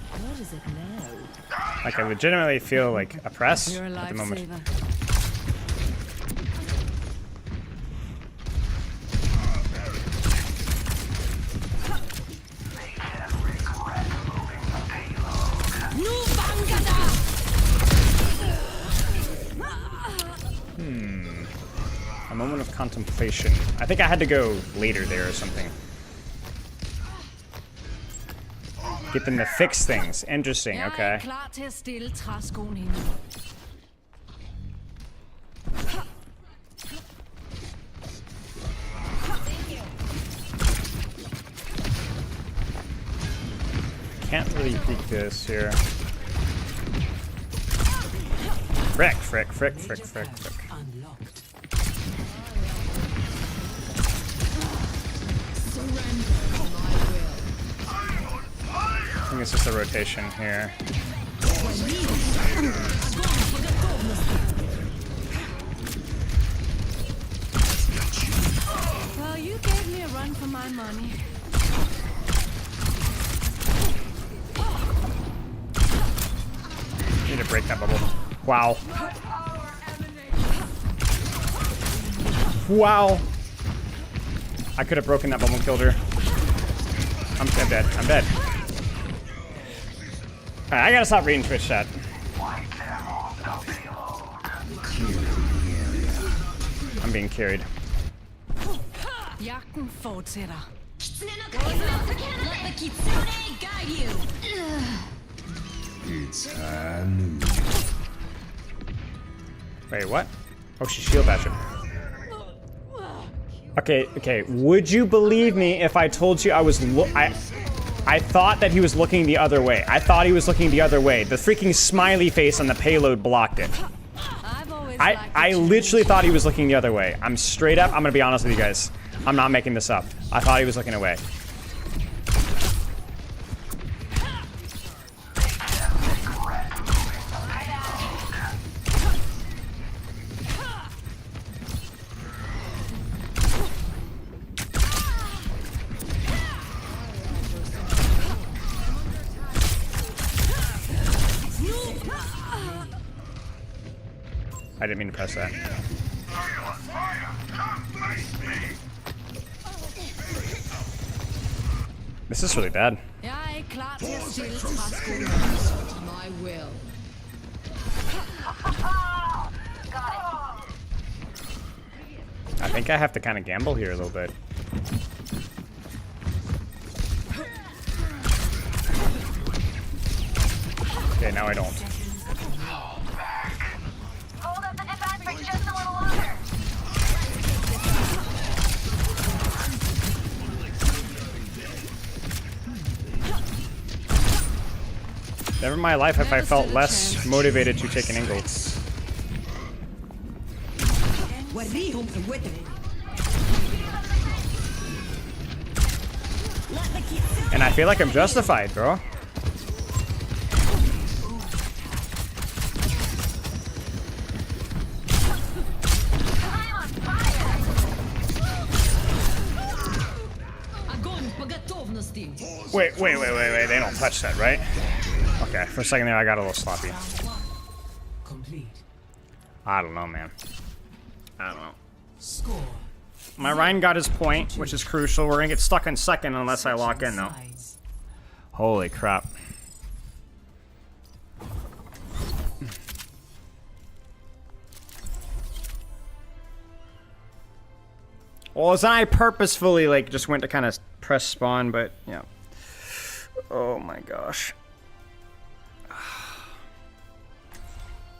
What is it now? Like, I legitimately feel, like, oppressed You're a at the moment. lifesaver. A moment of contemplation. I think I had to go later there or something. Get them to fix things. Interesting, okay. Jeg er klar til at stille træskoen ind. Can't really peek this here. Frick. Unlocked. I think it's just a rotation here. Well, you gave me a run for my money. Need to break that bubble. Wow. Wow. I could have broken that bubble and killed her. I'm dead. I'm dead. Alright, I gotta stop reading Twitch chat. I'm being carried. Jagten fortsætter. Let the kitsune guide you. It's new. Wait, what? Oh, she shield bashing. Okay. Would you believe me if I told you I was I thought that he was looking the other way. I thought he was looking the other way. The freaking smiley face on the payload blocked it. I literally thought he was looking the other way. I'm straight up. I'm gonna be honest with you guys. I'm not making this up. I thought he was looking away. I didn't mean to press that. This is really bad. Jeg er ikke klar til at stille træskoen. My will. I think I have to kind of gamble here a little bit. Okay, now I don't. Hold up the defense for just a little longer. Never in my life have I felt less motivated to take an angle. And I feel like I'm justified, bro. Wait, they don't touch that, right? Okay, for a second there I got a little sloppy. I don't know, man. I don't know. Score. My Ryan got his point, which is crucial. We're gonna get stuck in second unless I lock in, though. Holy crap. Well, as I purposefully, like, just went to kind of press spawn, but, yeah. Oh my gosh.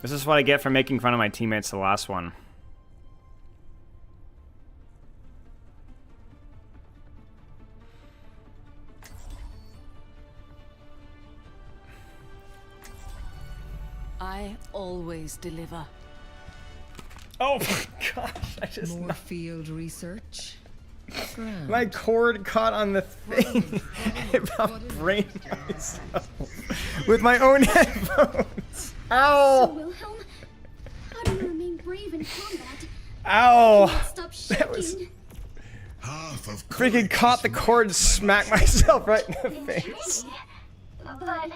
This is what I get for making fun of my teammates the last one. I always deliver. Oh my gosh, I just... More field research. Grand. My cord caught on the thing. I about brained myself with my own headphones. Ow! So, Wilhelm, how do you remain brave in combat? Ow! Stop That was... shaking. Freaking caught the cord and smacked myself right in the face. But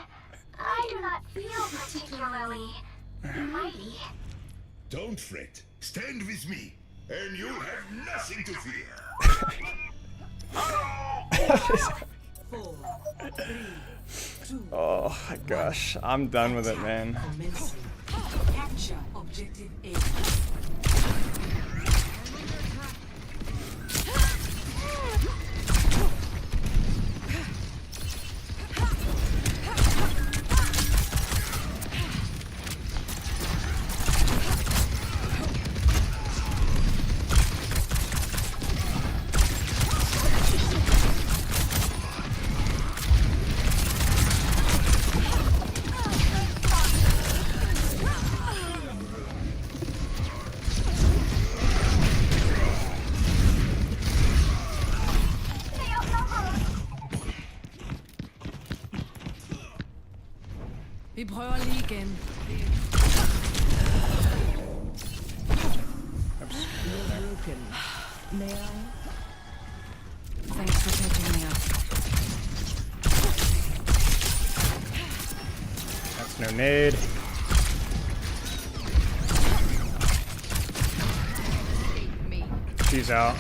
I do not feel particularly mighty. Don't fret. Stand with me, and you'll have nothing to fear. 4, 3, 2, Oh my gosh, I'm done with it, man. commencing. Capture objective A. Vi prøver lige igen. Thanks for catching me up. That's no nade. She's out.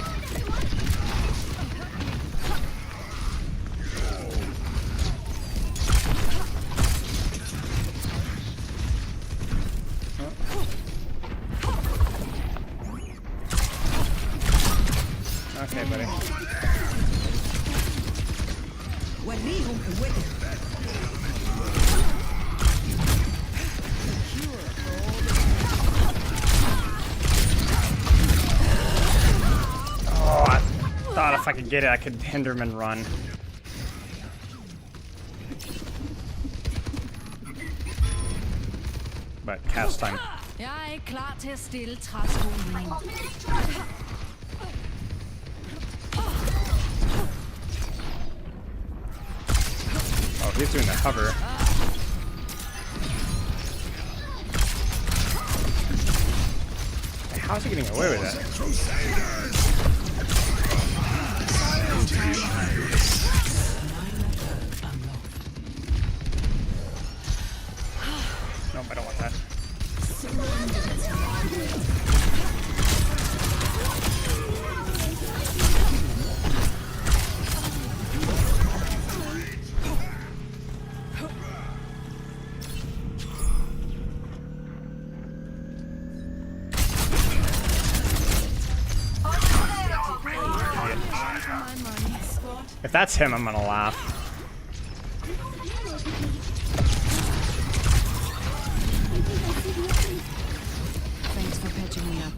Okay, buddy. Oh, I thought if I could get it, I could Hinderman run. But cast time. Jeg er klar til at stille træskolen. Oh, he's doing the hover. Hey, how's he getting away with that? Nope, I don't want that. If that's him, I'm gonna laugh. Thanks for catching me up.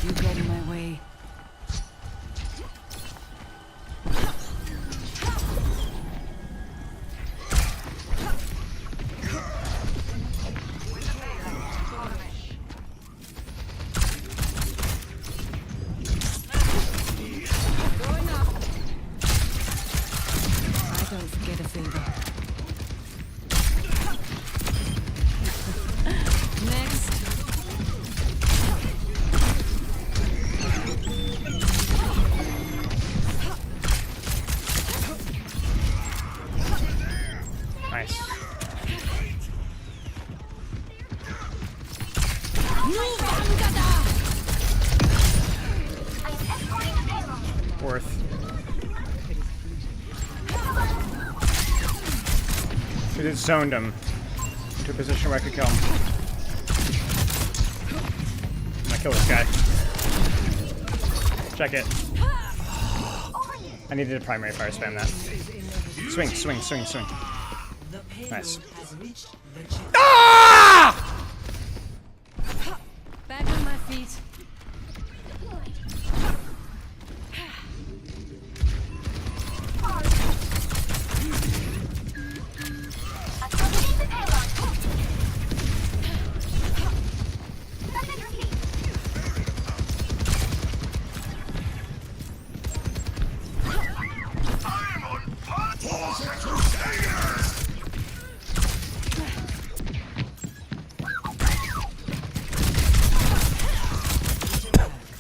you get in my way. I don't forget a favor. Next. Nice. Worth. We just zoned him to a position where I could kill him. I'm gonna kill this guy. Check it. I needed a primary fire spam that. Swing, swing, swing, swing. Nice. Ah! Back on my feet.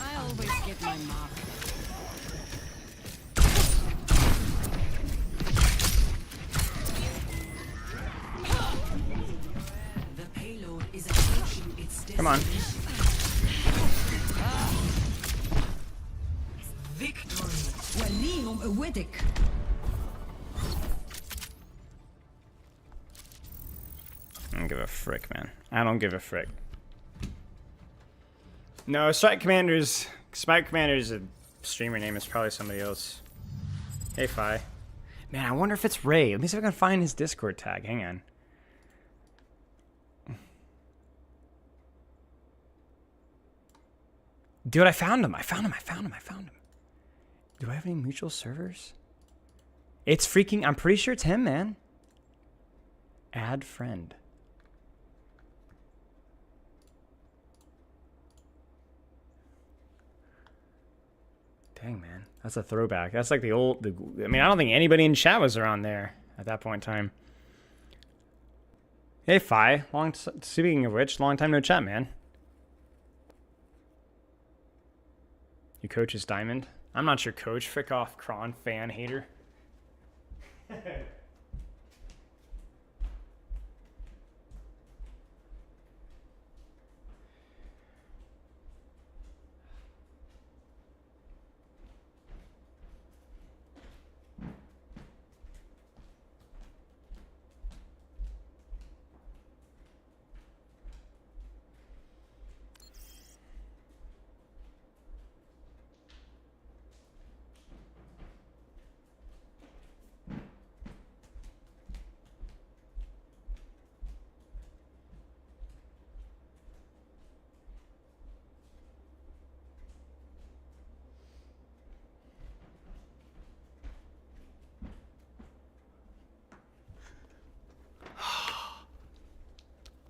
I always get my mark. The payload is approaching its Come on. victory. وليهم قوتك. I don't give a frick, man. I don't give a frick. No, Strike Commander's a streamer name is probably somebody else. Hey, Fi. Man, I wonder if it's Ray. Let me see if I can find his Discord tag. Hang on. Dude, I found him. I found him. Do I have any mutual servers? It's freaking... I'm pretty sure it's him, man. Add friend. Dang, man. That's a throwback. That's like the old... I mean, I don't think anybody in chat was around there at that point in time. Hey, Fi. Speaking of which, long time no chat, man. You coach is Diamond? I'm not your coach. Frick off, Kron. Fan hater.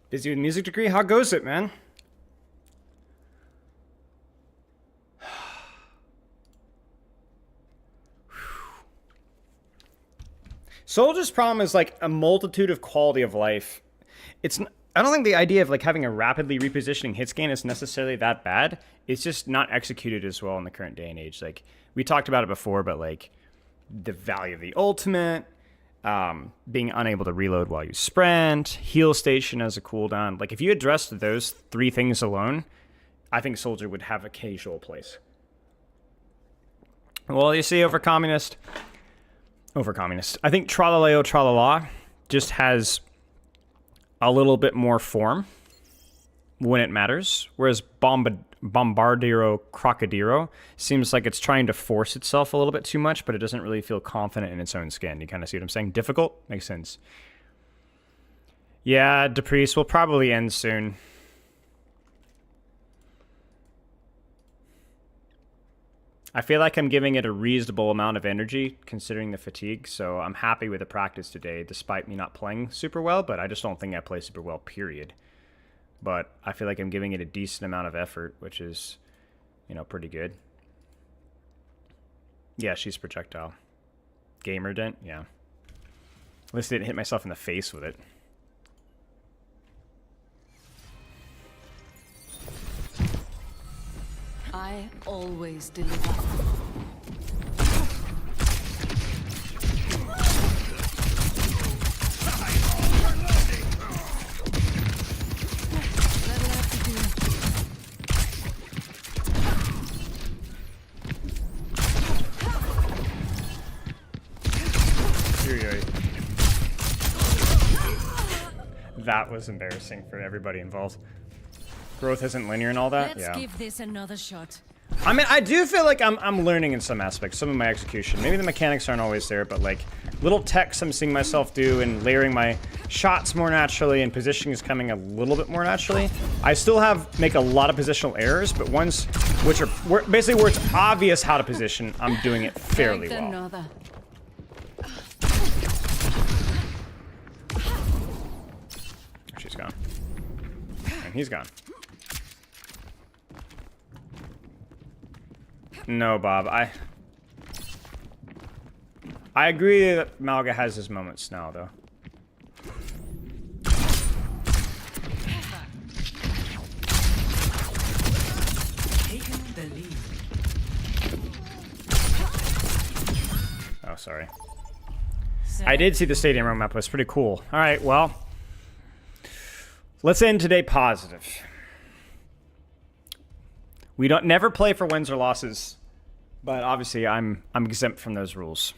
Busy with music degree? How goes it, man? Soldier's problem is like a multitude of quality of life. I don't think the idea of like having a rapidly repositioning hit scan is necessarily that bad. It's just not executed as well in the current day and age. Like we talked about it before, but like the value of the ultimate, being unable to reload while you sprint, heal station as a cooldown. Like if you addressed those three things alone, I think Soldier would have a casual place. Well, you see, over communist. I think Tralaleo Tralala just has a little bit more form when it matters, whereas Bombardiro Crocodiro seems like it's trying to force itself a little bit too much, but it doesn't really feel confident in its own skin. You kind of see what I'm saying? Difficult? Makes sense. Yeah, Depriest will probably end soon. I feel like I'm giving it a reasonable amount of energy considering the fatigue, so I'm happy with the practice today despite me not playing super well, but I just don't think I play super well, period. But I feel like I'm giving it a decent amount of effort, which is, you know, pretty good. Yeah, she's projectile. Gamer dent? Yeah. At least I didn't hit myself in the face with it. I always deliver. That was embarrassing for everybody involved. Growth isn't linear and all that. Let's give this another shot. I mean, I do feel like I'm learning in some aspects, some of my execution. Maybe the mechanics aren't always there, but like little techs I'm seeing myself do and layering my shots more naturally and positioning is coming a little bit more naturally. I still make a lot of positional errors, but ones which are basically where it's obvious how to position, I'm doing it fairly well. She's gone. And he's gone. No, Bob. I agree that Malga has his moments now, though. Oh, sorry. I did see the stadium room map. It was pretty cool. All right, well, let's end today positive. We don't never play for wins or losses, but obviously I'm exempt from those rules.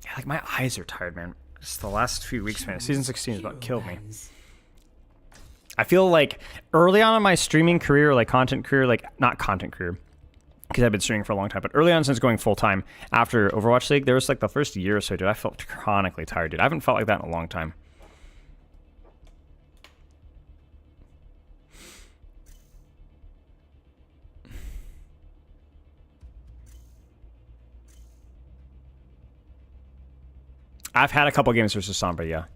Yeah, like my eyes are tired, man. Just the last few weeks, man. Season 16 has about killed me. I feel like early on in my streaming career, like content career, like not content career, because I've been streaming for a long time, but early on since going full time after Overwatch League, there was like the first year or so, dude, I felt chronically tired, dude. I haven't felt like that in a long time. I've had a couple games versus Sombra, yeah.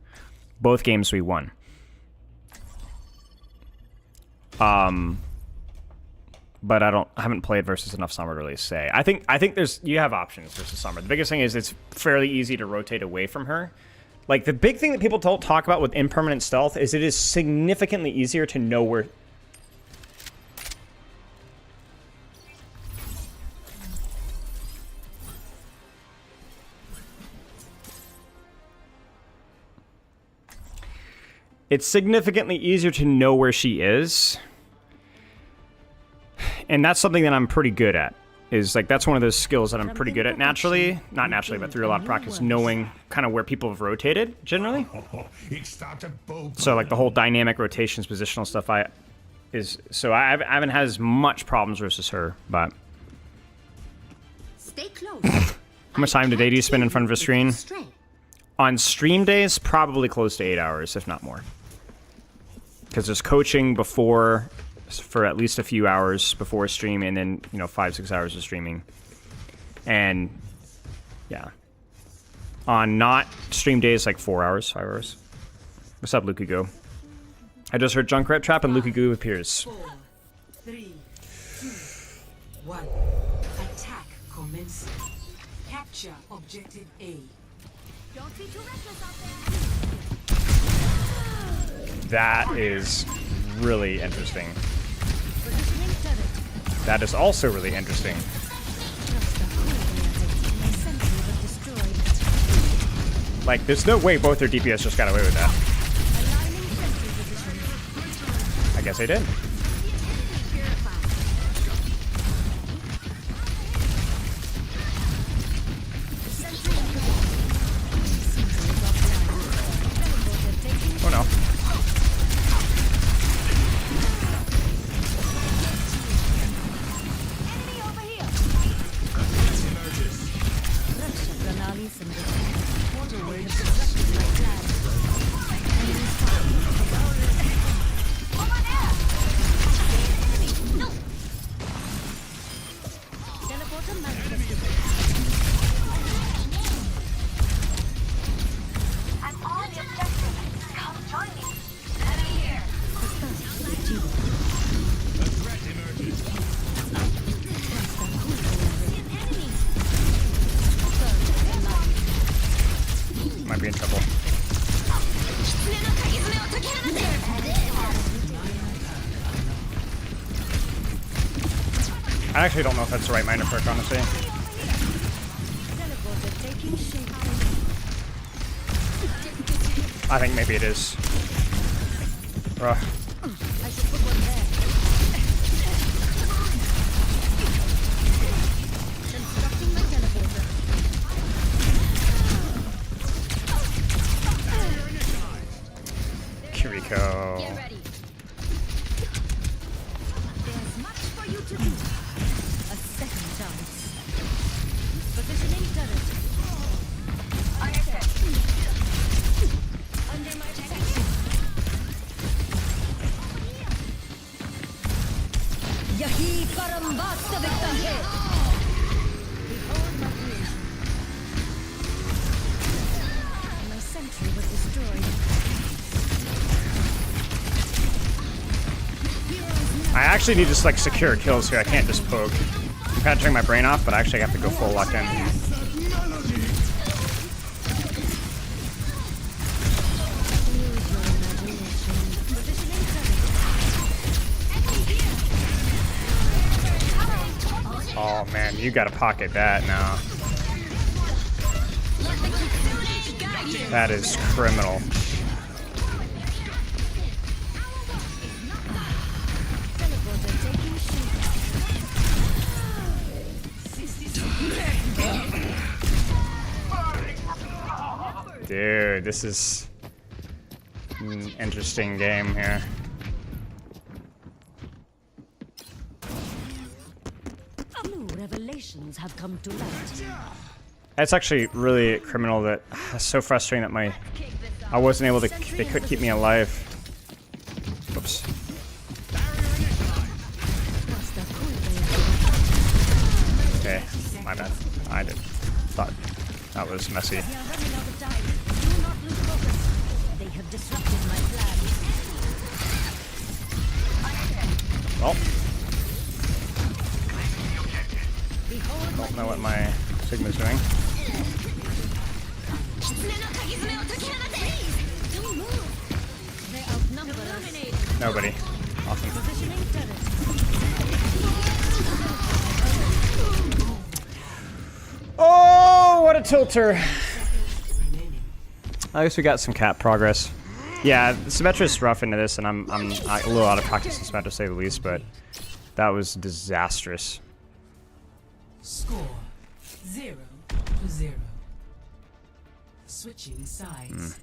Both games we won. But I haven't played versus enough Sombra to really say. I think you have options versus Sombra. The biggest thing is it's fairly easy to rotate away from her. Like the big thing that people don't talk about with impermanent stealth is it is significantly easier to know where. It's significantly easier to know where she is. And that's something that I'm pretty good at. Is like that's one of those skills that I'm pretty good at naturally. Not naturally, but through a lot of practice, knowing kind of where people have rotated generally. So like the whole dynamic rotations, positional stuff I haven't had as much problems versus her, but Stay close. how much time today do you spend in front of a screen? On stream days, probably close to 8 hours, if not more. Because there's coaching before, for at least a few hours before stream, and then, 5-6 hours of streaming. And, yeah. On not stream days, like 4 hours, 5 hours. What's up, Lukago? I just heard Junkrat Trap and Lukago appears. 4, 3, 2, 1. Attack commencing. Capture objective A. Don't be too reckless out there. That is really interesting. That is also really interesting. Like, there's no way both their DPS just got away with that. I guess they did. Oh no. I actually don't know if that's the right minor perk, honestly. I think maybe it is. Bruh. Kiriko. There's much for you to do. A second chance. Positioning turret. Under my protection. Yahi karambasta vikta hai. Behold my creation. My sentry was destroyed. I actually need to like secure kills here. I can't just poke. I'm kind of turning my brain off, but I actually have to go full lock in. Oh man, you gotta pocket that now. That is criminal. Dude, this is an interesting game here. New revelations have come to light. It's actually really criminal that it's so frustrating that I wasn't able to, they couldn't keep me alive. Whoops. Okay, my bad. I thought that was messy. They have disrupted my plan. Well, don't know what my Sigma's doing. Nobody. Awesome. Oh, what a tilter. At least we got some cat progress. Yeah, Symmetra's rough into this, and I'm a little out of practice in Symmetra to say the least, but that was disastrous. Score 0-0. Switching sides.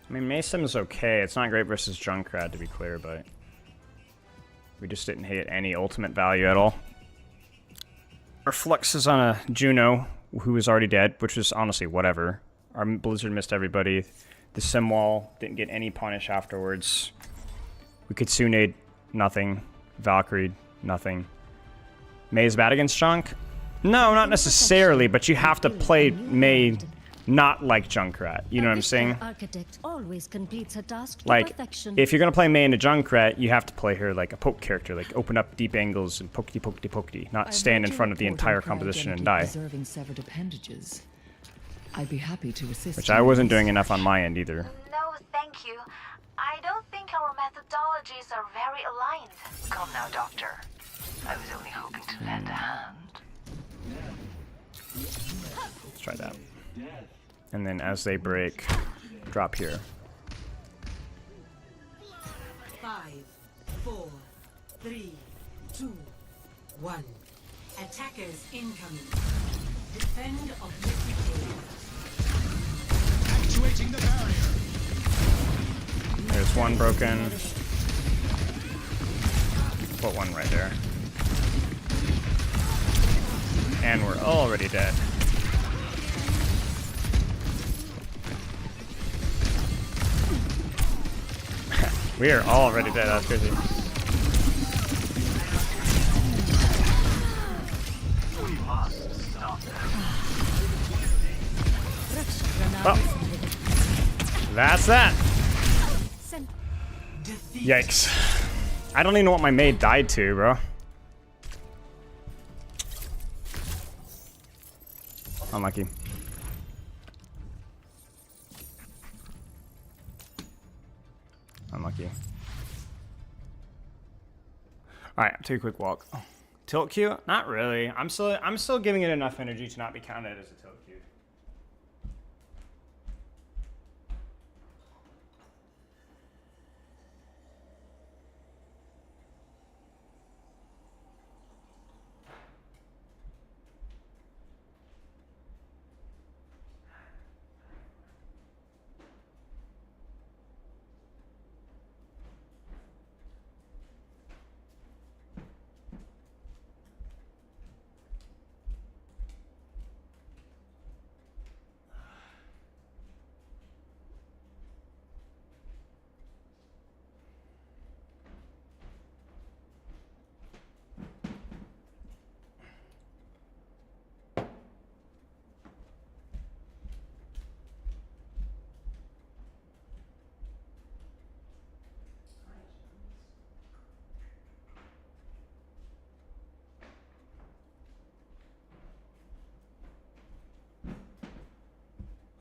I mean, Mason is okay. It's not great versus Junkrat, to be clear, but we just didn't hit any ultimate value at all. Our Flux is on a Juno, who is already dead, which was honestly whatever. Our Blizzard missed everybody. The Simwall didn't get any punish afterwards. We Kitsune, nothing. Valkyrie, nothing. Mei is bad against Junk? No, not necessarily, but you have to play Mei not like Junkrat. You know what I'm saying? Architect always completes her task to Like, perfection. if you're gonna play Mei into Junkrat, you have to play her like a poke character, like open up deep angles and pokety, not stand in front of the entire composition and die. Preserving severed appendages. I'd be happy to assist. Which I wasn't doing enough on my end either. No, thank you. I don't think our methodologies are very aligned. Come now, Doctor. I was only hoping to lend a hand. Let's try that. And then as they break, drop here. 5, 4, 3, 2, 1. Attackers incoming. Defend objective. Actuating the barrier. There's one broken. Put one right there. And we're already dead. We are already dead, that's crazy. Well, that's that. Yikes. I don't even know what my maid died to, bro. Unlucky. take a quick walk. Tilt Q? Not really. I'm still giving it enough energy to not be counted as a tilt Q.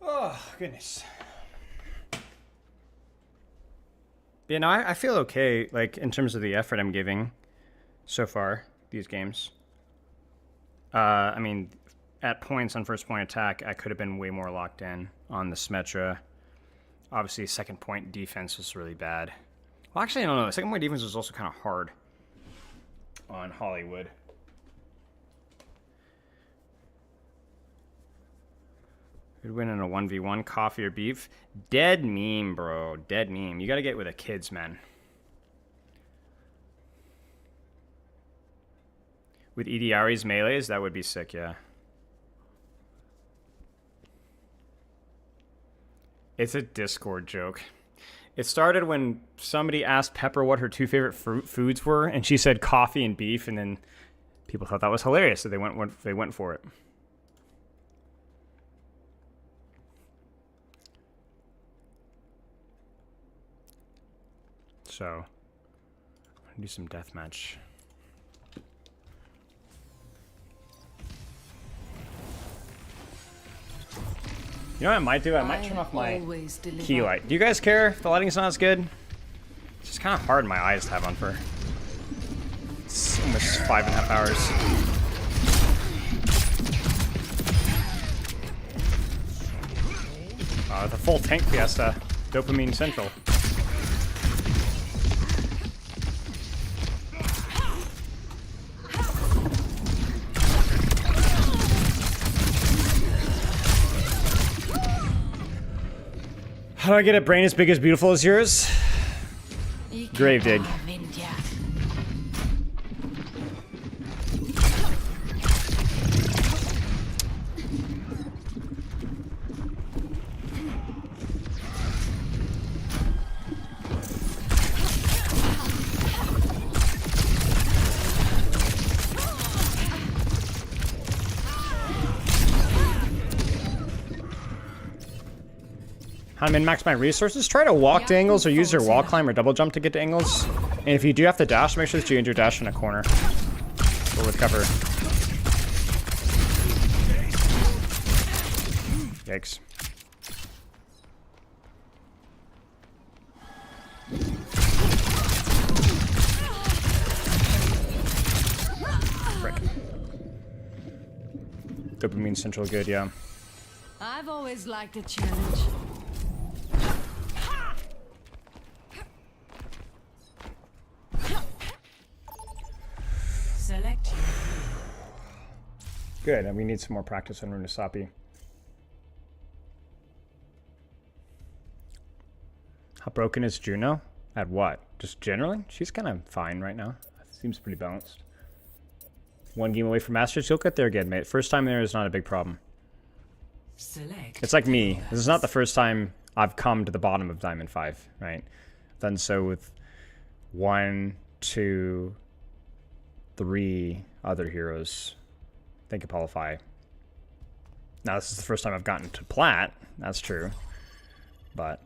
Oh, goodness. Yeah, no, I feel okay, like, in terms of the effort I'm giving so far, these games. I mean, at points on first point attack, I could have been way more locked in on the Symmetra. Obviously, second point defense was really bad. Well, actually, I don't know. Second point defense was also kind of hard on Hollywood. Could win in a 1v1, coffee or beef. Dead meme, bro. Dead meme. You gotta get with the kids, man. With Ediari's melees, that would be sick, yeah. It's a Discord joke. It started when somebody asked Pepper what her two favorite foods were, and she said coffee and beef, and then people thought that was hilarious, so they went for it. So, I'm gonna do some deathmatch. You know what I might do? I might turn off my key light. Do you guys care if the lighting's not as good? It's just kind of hard in my eyes to have on for almost 5.5 hours. The full tank fiesta. Dopamine Central. How do I get a brain as big as beautiful as yours? Grave dig. How to min-max my resources? Try to walk to angles or use your wall climb or double jump to get to angles. And if you do have to dash, make sure that you end your dash in a corner. Or with cover. Yikes. Frick. Dopamine Central good, yeah. I've always liked a challenge. Select. Good, and we need some more practice on Runasapi. How broken is Juno? At what? Just generally? She's kind of fine right now. Seems pretty balanced. One game away from Masters. You'll get there again, mate. First time there is not a big problem. Select. It's like me. This is not the first time I've come to the bottom of Diamond 5, right? I've done so with 1, 2, 3 other heroes. Think Apollo 5. Now, this is the first time I've gotten to plat. That's true. But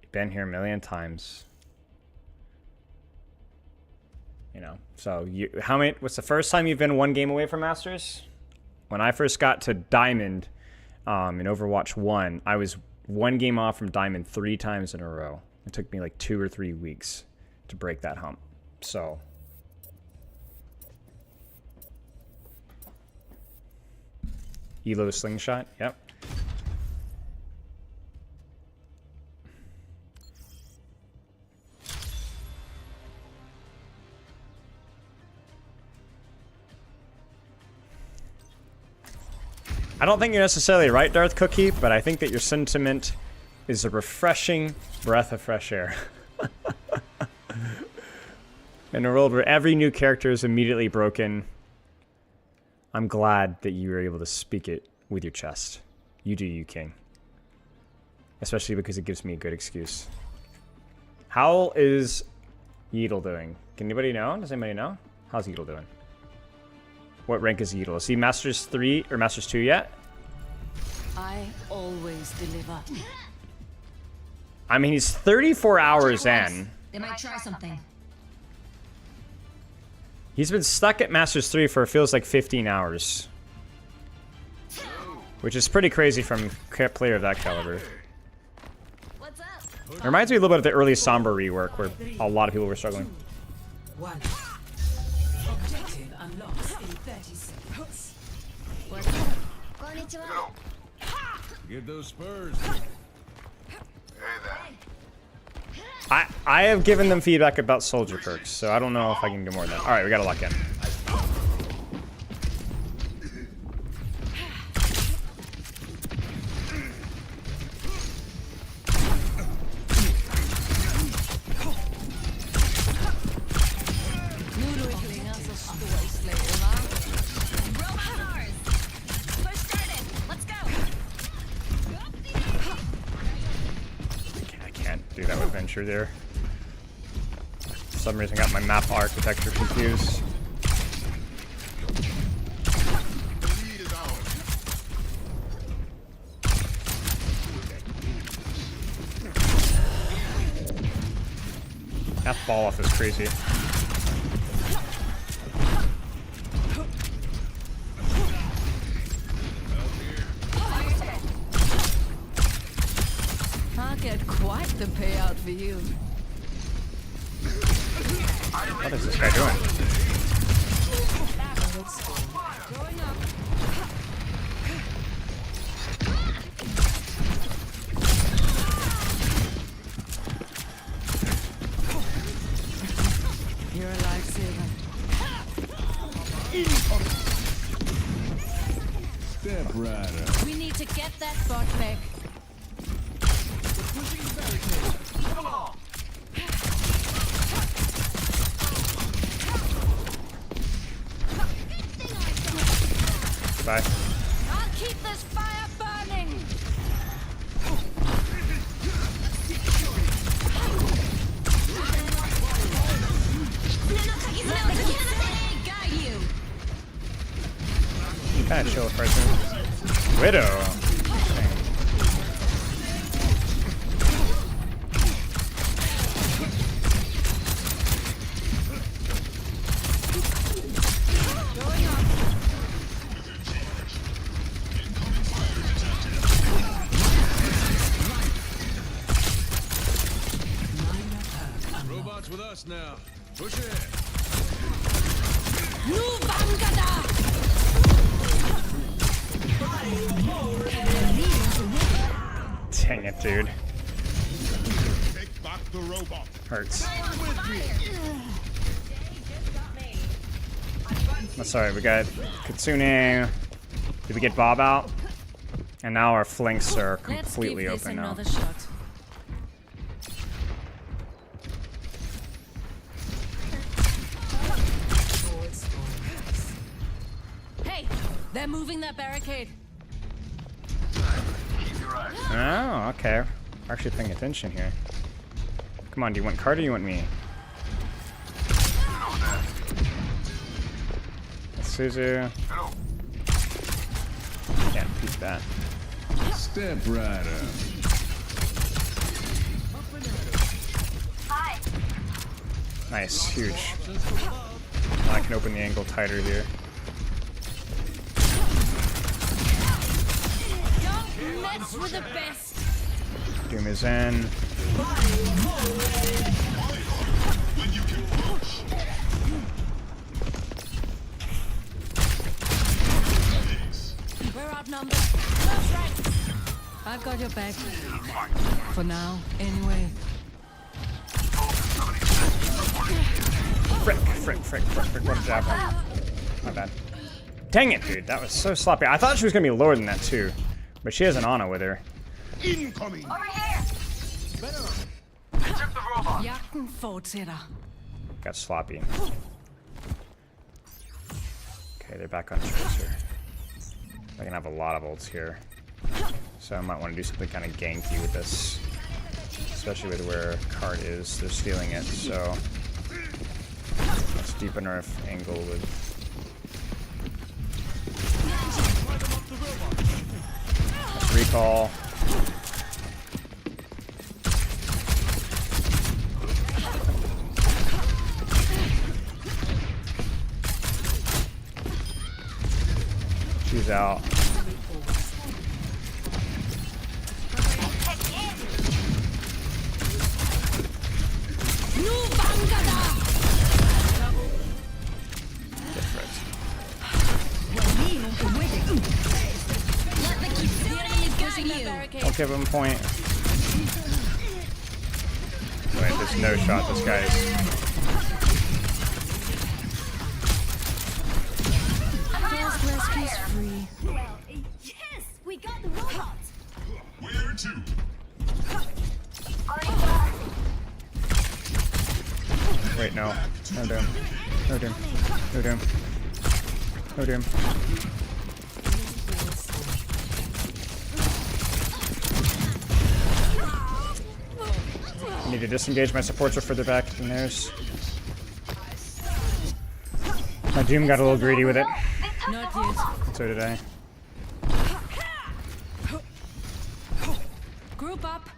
you've been here a million times. You know, so what's the first time you've been one game away from Masters? When I first got to Diamond in Overwatch 1, I was one game off from Diamond 3 times in a row. It took me like 2 or 3 weeks to break that hump. So Elo slingshot. Yep. I don't think you're necessarily right, Darth Cookie, but I think that your sentiment is a refreshing breath of fresh air. In a world where every new character is immediately broken, I'm glad that you were able to speak it with your chest. You do you, King. Especially because it gives me a good excuse. How is Yeatle doing? Can anybody know? Does anybody know? How's Yeatle doing? What rank is Yeatle? Is he Masters 3 or Masters 2 yet? I always deliver. I mean, he's 34 hours in. They might try something. He's been stuck at Masters 3 for, it feels like, 15 hours. Which is pretty crazy from a player of that caliber. What's up? It reminds me a little bit of the early Sombra rework, where a lot of people were struggling. 1. Objective unlocked in 30 seconds. What's up? Konnichiwa. Get those spurs. I have given them feedback about soldier perks, so I don't know if I can do more than that. Alright, we gotta lock in. Do that with Venture there. For some reason, I got my map architecture confused. That fall off is crazy. I'll get quite the payout for you. What is this guy doing? You're a lifesaver. Step right. We need to get that bot back. Bye. I'll keep this fire burning. You kind of chill person. Widow. Robots with us now. Push ahead. Dang it, dude. Take back the robot. Hurts. That's alright, we got Kitsune. Did we get Bob out? And now our flanks are completely open now. Shot. Hey, they're moving that barricade. Oh, okay. We're actually paying attention here. Come on, do you want Carter or you want me? That's Suzu. Can't beat that. Step right up. Hi. Nice, huge. Now I can open the angle tighter here. Don't mess with the best. Doom is in. We're out got numbers. That's right. I've got your back. For now, anyway. Frick. What a jab. My bad. Dang it, dude. That was so sloppy. I thought she was going to be lower than that, too. But she has an Ana with her. Incoming! Over here! Check the robot! Jagten fortsætter. Got sloppy. Okay, they're back on Tracer. I can have a lot of ults here. So I might want to do something kind of ganky with this. Especially with where card is. They're stealing it, so... Let's deepen our angle with... Let's recall. She's out. I'll give him a point. Wait, there's no shot. This guy's. Yes! We got the robot! Where to? Wait, no. No doom. No doom. No doom. No doom. I need to disengage. My supports are further back than theirs. My doom got a little greedy with it. Not yet. So did I. Group up.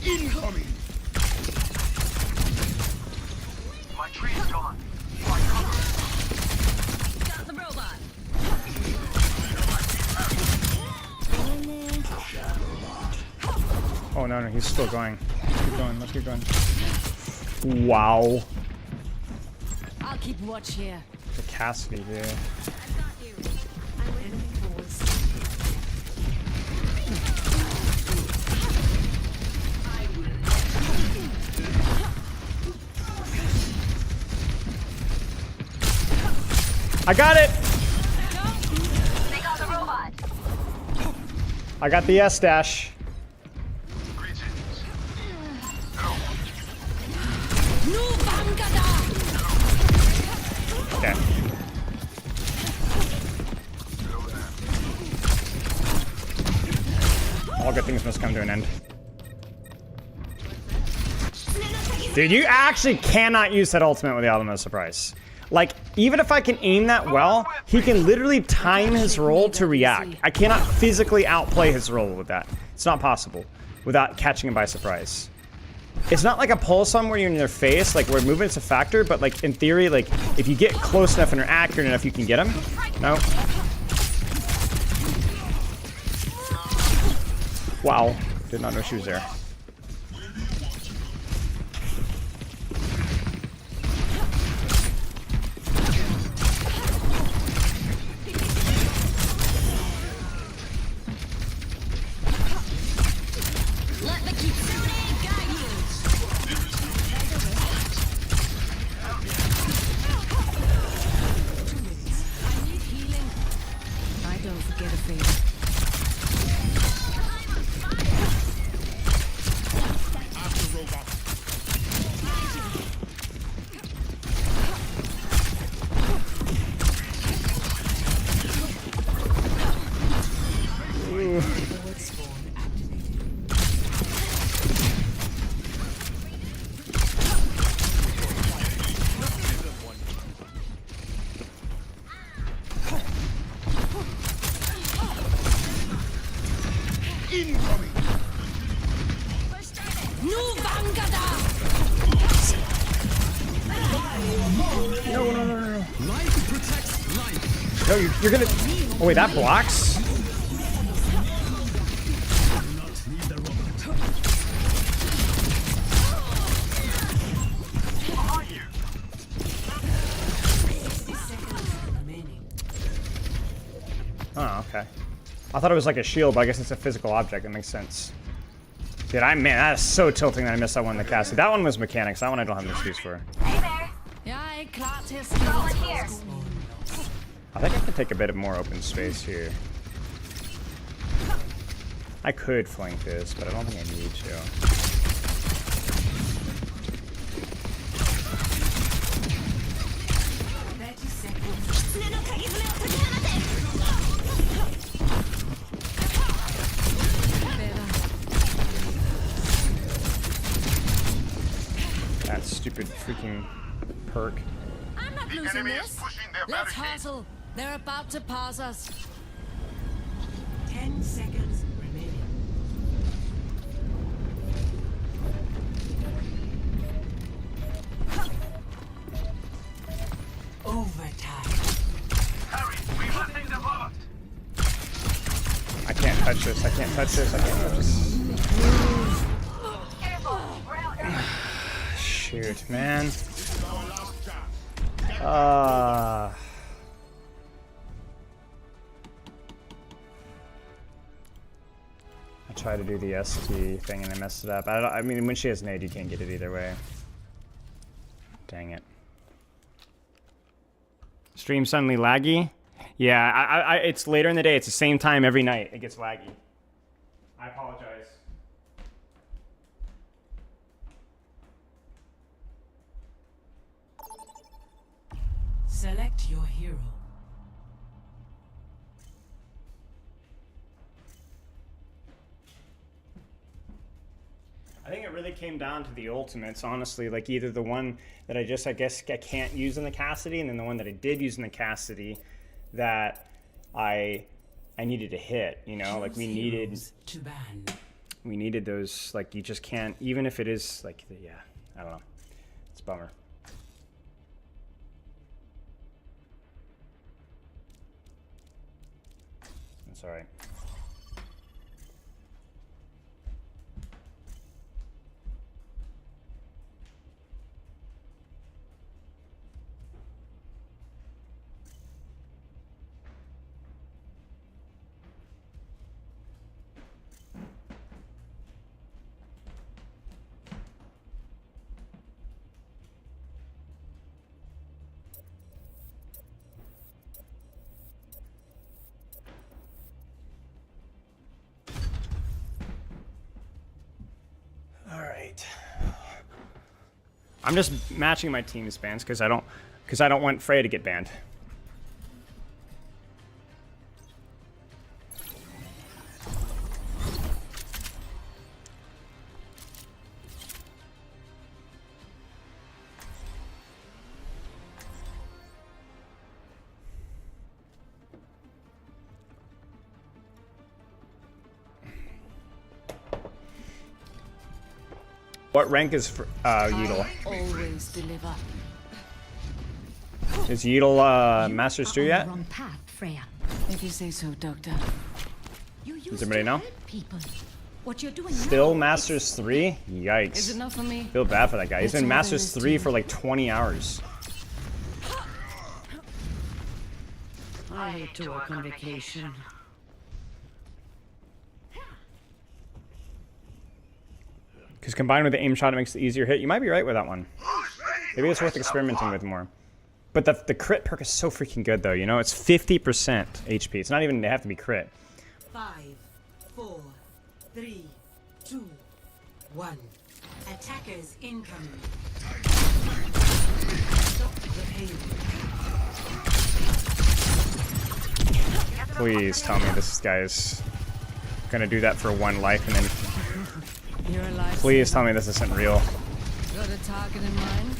Incoming! My tree is gone. Got the robot! Oh no, he's still going. Keep going. Let's keep going. Wow. I'll keep watch here. The Cassidy here. I got it! They got the robot! I got the S dash. Okay. All good things must come to an end. Dude, you actually cannot use that ultimate with the Ultimate Surprise. Like, even if I can aim that well, he can literally time his roll to react. I cannot physically outplay his roll with that. It's not possible without catching him by surprise. It's not like a pulse on where you're in their face, like where movement's a factor, but like in theory, like if you get close enough and are accurate enough, you can get him. No. Wow. Did not know she was there. No, you're gonna... Oh, wait, that blocks? Oh, okay. I thought it was like a shield, but I guess it's a physical object. That makes sense. Dude, man, that is so tilting that I missed that one in the cast. That one was mechanics. That one I don't have an excuse for. Hey there. Jeg er klar til at Over here. I think I can take a bit of more open space here. I could flank this, but I don't think I need to. That stupid freaking perk. I'm not losing this. Let's hustle. They're about to pass us. 10 seconds remaining. Overtime. I can't touch this. I can't touch this. I can't touch this. Shoot, man. I tried to do the ST thing and I messed it up. I mean, when she has nade, you can't get it either way. Dang it. Stream suddenly laggy? Yeah, it's later in the day. It's the same time every night. It gets laggy. I apologize. Select your hero. I think it really came down to the ultimates, honestly. Like either the one that I guess I can't use in the Cassidy, and then the one that I did use in the Cassidy that I needed to hit, you know? Like we needed those, like you just can't, even if it is like, yeah, I don't know. It's a bummer. That's all right. I'm just matching my team's bans because I don't want Freya to get banned. What rank is Yeatle? Always deliver. Is Yeatle Masters 2 yet? If you say so, Doctor. Does anybody know? What you're doing Still Masters 3? Yikes. Is it not for me? Feel bad for that guy. He's been Masters 3 for like 20 hours. I hate to work on vacation. Because combined with the aim shot, it makes it easier hit. You might be right with that one. Maybe it's worth experimenting with more. But the crit perk is so freaking good, though. You know, it's 50% HP. It's not even, they have to be crit. 5, 4, 3, 2, 1. Attackers incoming. Stop the payload. Please tell me this guy's gonna do that for one life and then... Please tell me this isn't real. Got a target in mind?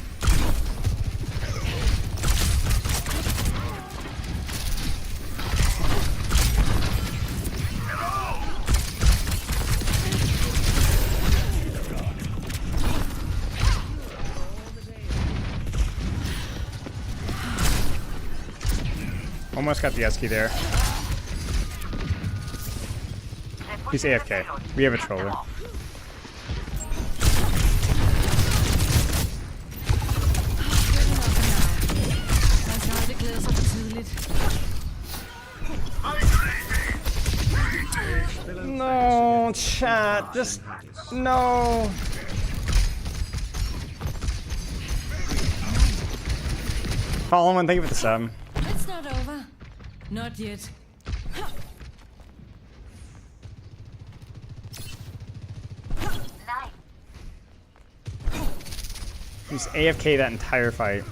Almost got the Esky there. He's AFK. We have a troller. No, chat, just no. Colin, thank you for the sub. It's not over. Not yet. He's AFK that entire fight.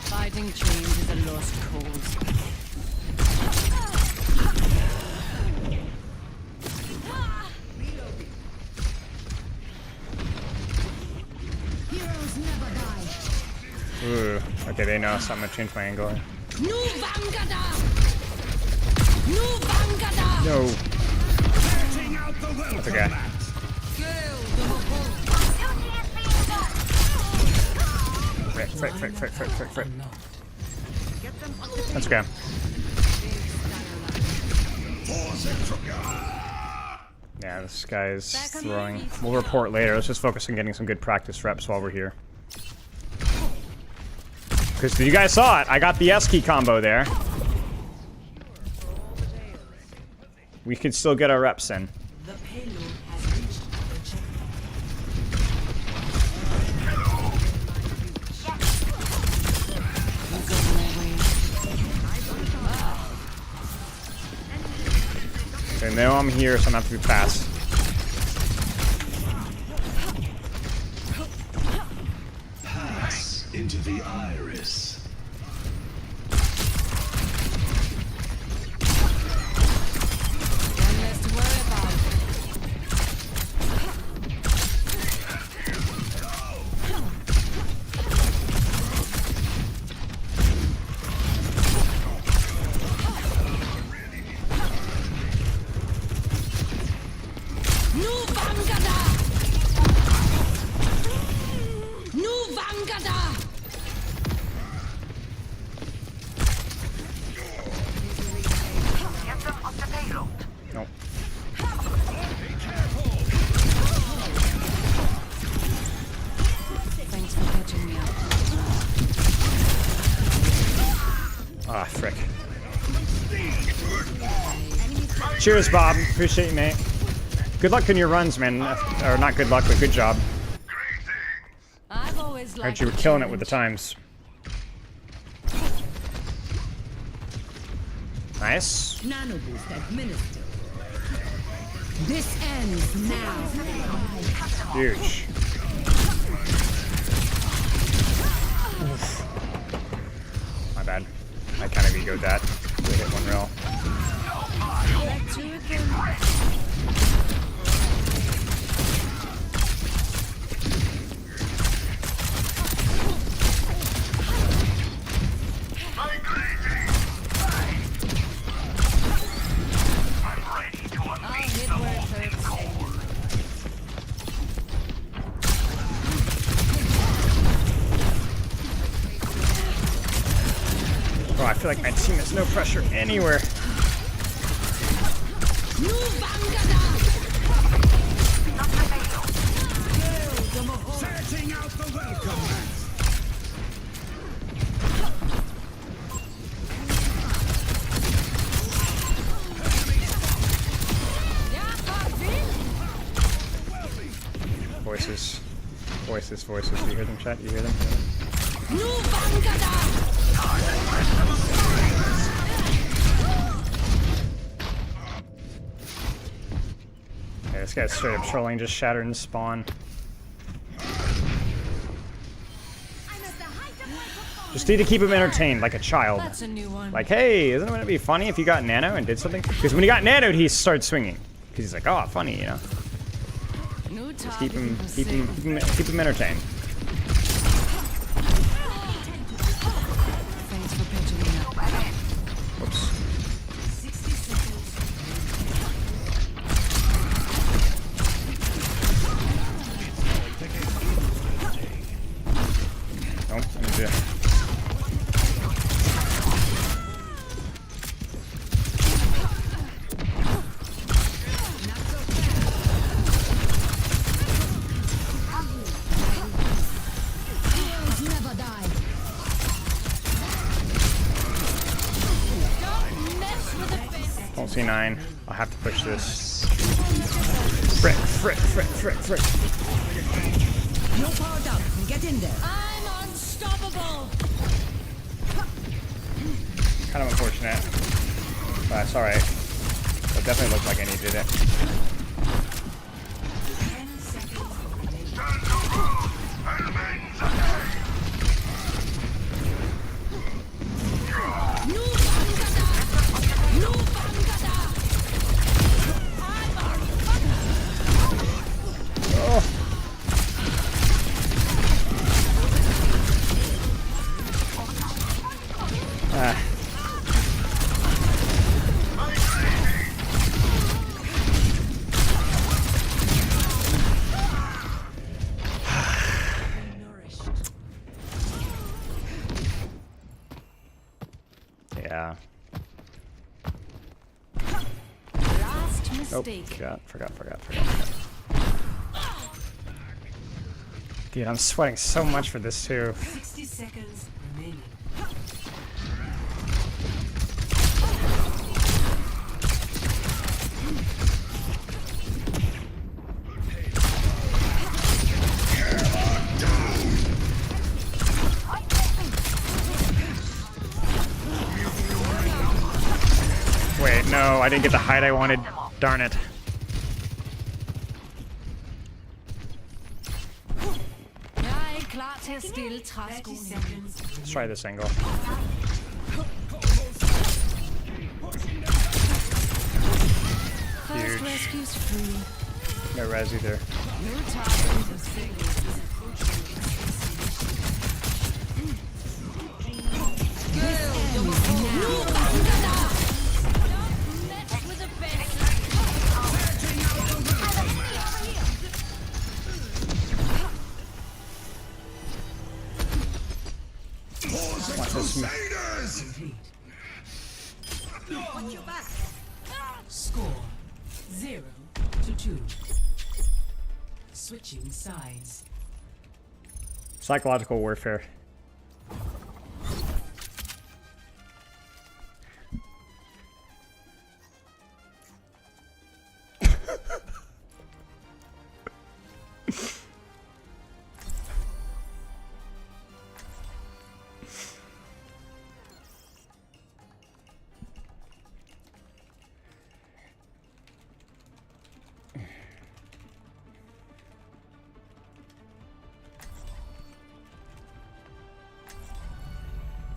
Fighting change is a lost cause. Heroes never die. Ooh, okay, they know, so I'm gonna change my angle. No. That's okay. Frick. That's okay. Yeah, this guy is throwing. We'll report later. Let's just focus on getting some good practice reps while we're here. Because you guys saw it. I got the S key combo there. We could still get our reps in. The payload has reached the They know I'm here, so I'm gonna have to be fast. Pass into the iris. One less to worry about. Nope. Thanks for catching me up. Ah, frick. Cheers, Bob. Appreciate you, mate. Good luck in your runs, man. Or not good luck, but good job. I've always Heard liked you were killing it with the times. Nice. Nano boost administered. This ends now. Huge. Oof. My bad. I kind of egoed that. We hit one rail. Oh, I feel like my team has no pressure anywhere. Setting out the welcome mat. Voices. Voices. You hear them, chat? You hear them? Yeah, this guy's straight up trolling, just shattered and spawn. Just need to keep him entertained like a child. That's a new one. Like, hey, isn't it gonna be funny if you got nano and did something? Because when he got nanoed, he started swinging. Because he's like, oh, funny, you know. New Just target in pursuit. keep him entertained. Thanks for catching me up. Whoops. 60 seconds. Nope, I need to. C9. I'll have to push this. Frick, frick, frick, frick, frick. No powered up. Get in there. I'm unstoppable. Kind of unfortunate. But it's alright. It definitely looked like I needed it. 10 seconds. Yeah. Last Oh, mistake. forgot. Dude, I'm sweating so much for this too. 60 seconds remaining. Wait, no, I didn't get the height I wanted. Darn it. Jeg er klar til at stille 30 træskoene. seconds. Let's try this angle. First Huge. rescue's free. No res either. No time. Met with a best. Watch this. Watch your back. Score 0-2. Switching sides. Psychological warfare.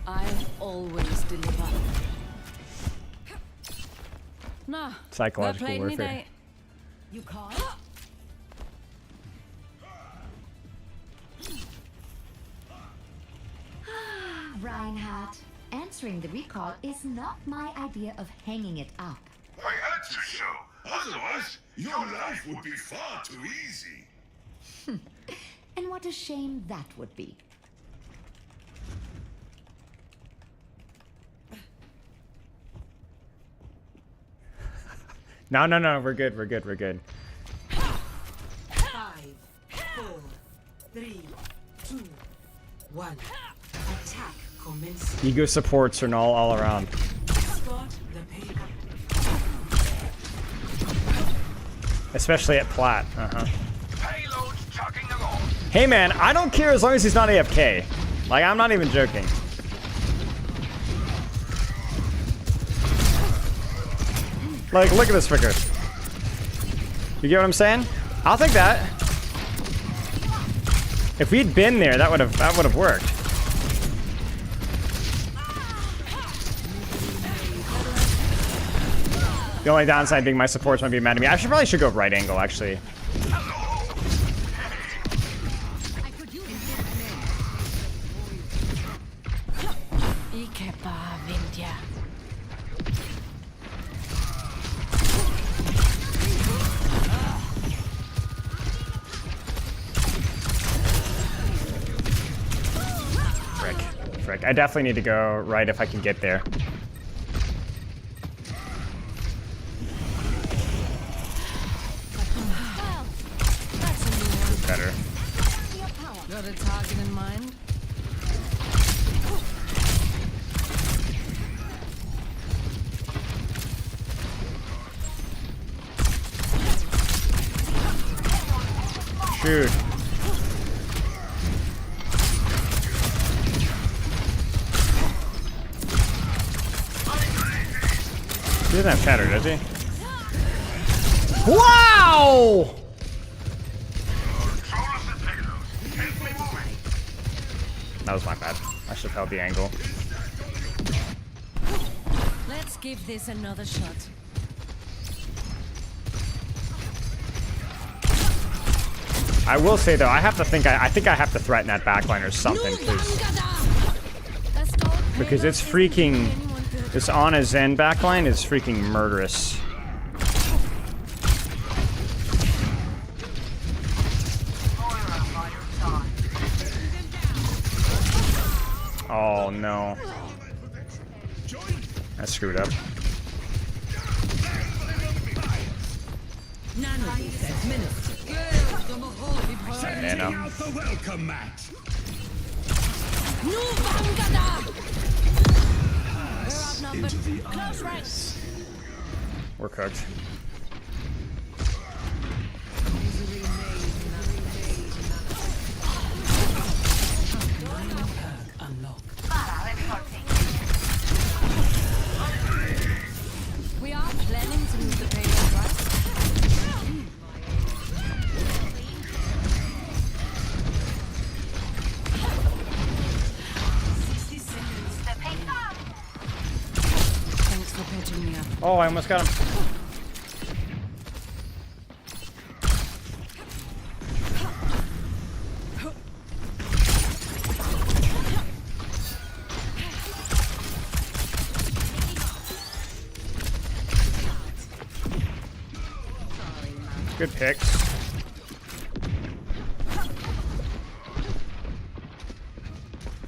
I've always delivered. Nå, Psychological hvad er planen i warfare. dag? You call? Reinhardt, answering the recall is not my idea of hanging it up. I had to show. Otherwise, your life would be far too easy. And what a shame that would be. No, we're good. 5, 4, 3, 2, 1. Attack commencing. Ego supports are all around. Spot the paper. Especially at plat. Payload chugging along. Hey man, I don't care as long as he's not AFK. Like, I'm not even joking. Like, look at this figure. You get what I'm saying? I'll take that. If we'd been there, that would have worked. The only downside being my supports might be mad at me. I probably should go right angle, actually. I kan bare vente jer. Frick. I definitely need to go right if I can get there. Better. Got a target in mind? shoot. He doesn't have shatter, does he? Wow! That was my bad. I should have held the angle. Let's give this another shot. I will say though, I think I have to threaten that backline or something because it's freaking. This Ana Zen backline is freaking murderous. Oh no. I screwed up. Nano. Welcome, Matt. Close ranks. We're cooked. We are planning to move the payload, right? Thanks for patching me up. Oh, I almost got him. Good picks.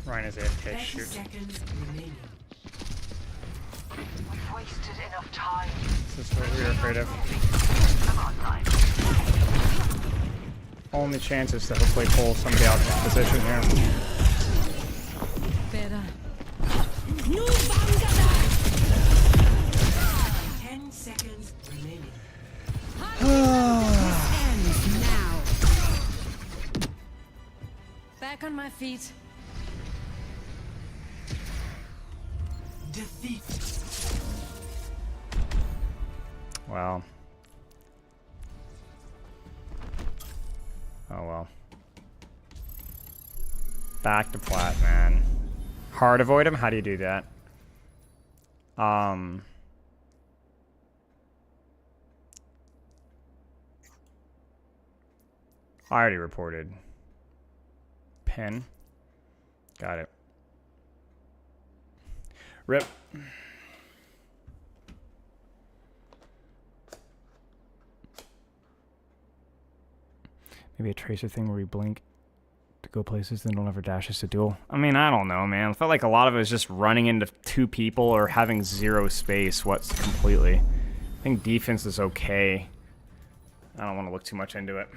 Ryan is AFK, shoot. We've wasted enough time. This is what we were afraid of. Only chance is to hopefully pull somebody out of this position here. Better. 10 seconds remaining. Now. Back on my feet. Defeat. Wow. Oh well. Back to plat, man. Hard avoid him? How do you do that? I already reported. Pen. Got it. Rip. Maybe a tracer thing where we blink to go places, then it'll never dash us to duel. I mean, I don't know, man. I felt like a lot of it was just running into two people or having zero space. What's completely. I think defense is okay. I don't want to look too much into it.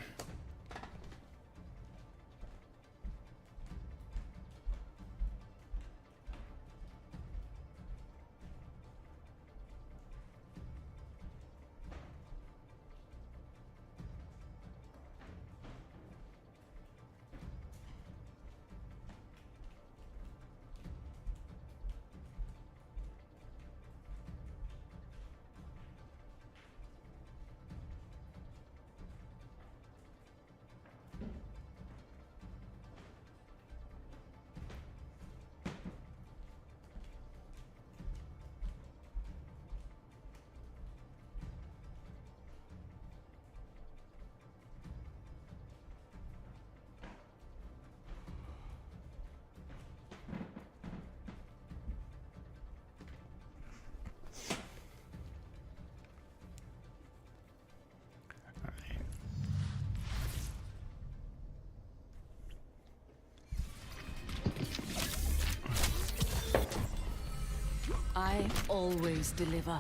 I always deliver.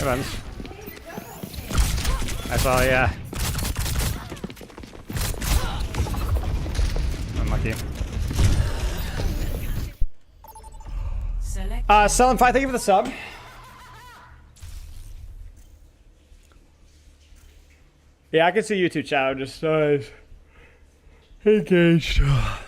Depends. I saw, yeah. Unlucky. Selling 5, thank you for the sub. Yeah, I can see you too, Chow. Just engaged. You have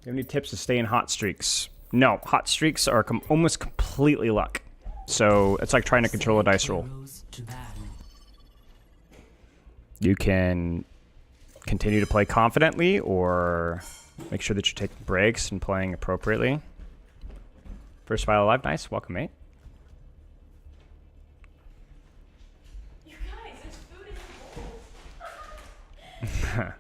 any tips to stay in hot streaks? No, hot streaks are almost completely luck. So it's like trying to control a dice roll. You can continue to play confidently or make sure that you're taking breaks and playing appropriately. First Spilo live, nice. Welcome, mate. You guys, there's food in the bowl.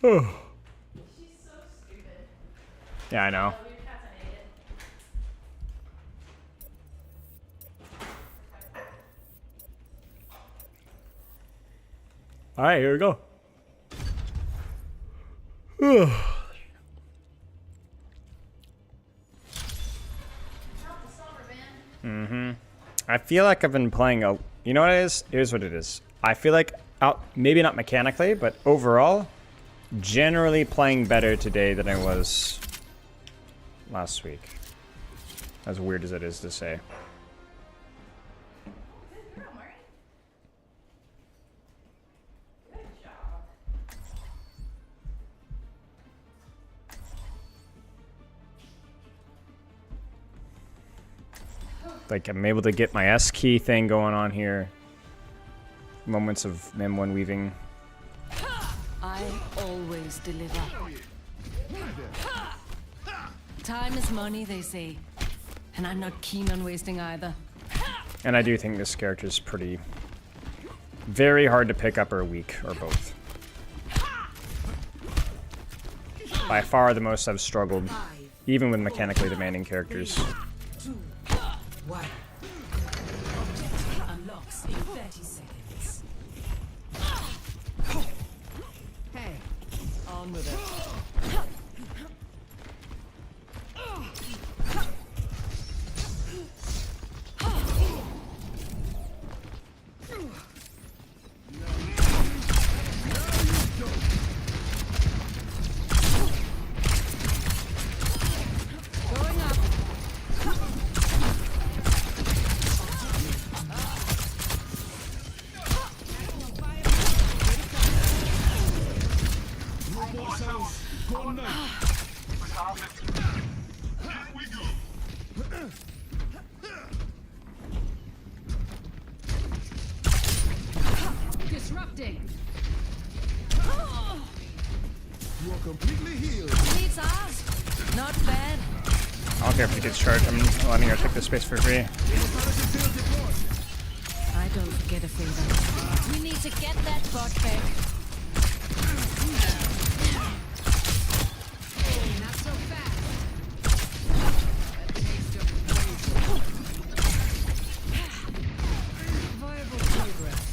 Oh. She's so stupid. Yeah, I know. All right, here we go. I feel like I've been playing a. You know what it is? Here's what it is. I feel like maybe not mechanically, but overall, generally playing better today than I was last week. As weird as it is to say. Like, I'm able to get my S key thing going on here. Moments of M1 weaving. I always deliver. Time is money, they say. And I'm not keen on wasting either. And I do think this character is pretty... very hard to pick up or weak, or both. By far the most I've struggled, even with mechanically demanding characters. Unlocks in 30 seconds. Hey, on with it. Disrupting. You are completely healed. Needs ours. Not bad. I don't care if he gets charged. I'm letting her take this space for free. I don't get a favor. We need to get that bot back. Not so fast. Viable progress.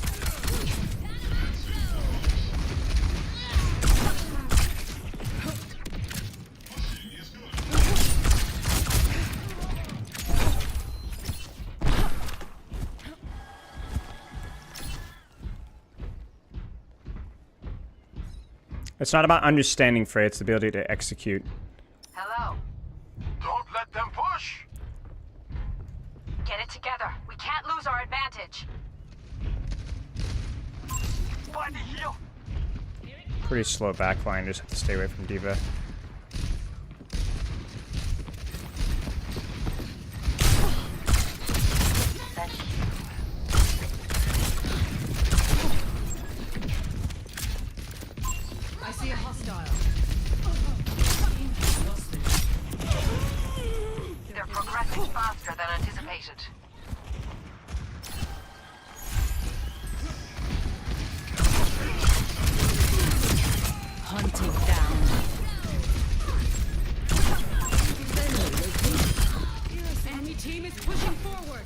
It's not about understanding Frey, it's the ability to execute. Hello. Don't let them push. Get it together. We can't lose our advantage. Find the heal. Pretty slow backline, just have to stay away from D.Va. I see a hostile. They're progressing faster than anticipated. Hunting down. Enemy team is pushing forward.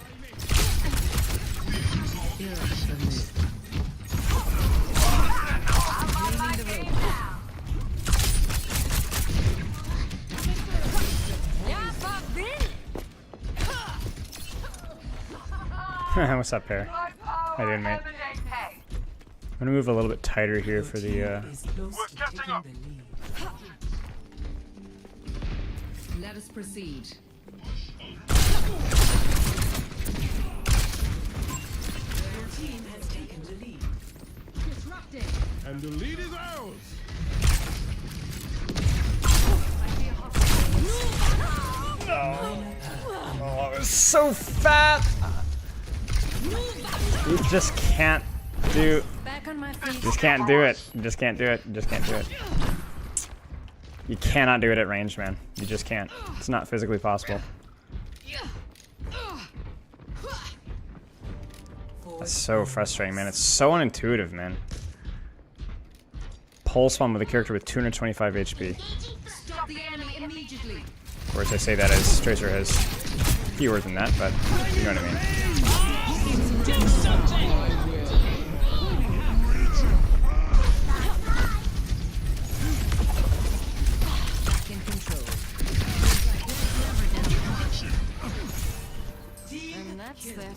What's up, Pear? How you doing, mate? I'm gonna move a little bit tighter here for the. We're catching up. Let us proceed. Your team has taken the lead. Disrupted. And the lead is ours. Oh, it was so fat. You just can't do. Back on my feet. Just can't do it. You just can't do it. You just can't do it. You cannot do it at range, man. You just can't. It's not physically possible. That's so frustrating, man. It's so unintuitive, man. Pulse one with a character with 225 HP. Stop the enemy immediately. Of course, I say that as Tracer has fewer than that, but you know what I mean. In control. And that's that.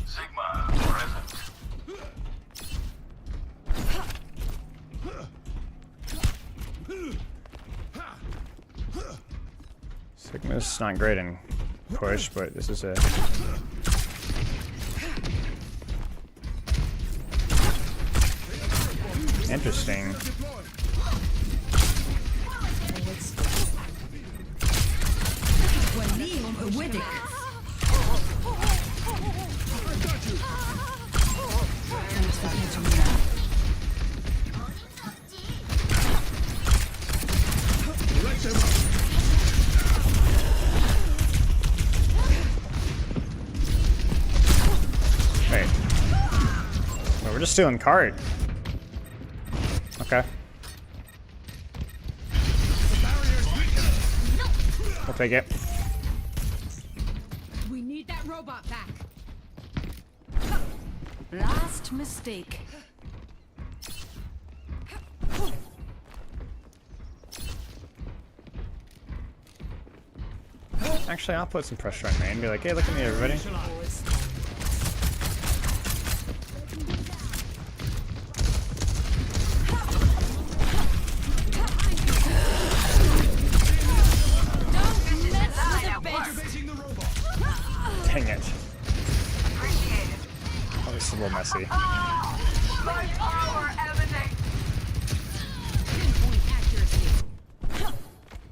Sigma present. Sigma's not great in push, but this is a. Interesting. Wait. Oh, we're just stealing card. Okay. I'll take it. We need that robot back. Last mistake. Actually, I'll put some pressure on May and be like, hey, look at me, everybody. Dang it. Oh, this is a little messy.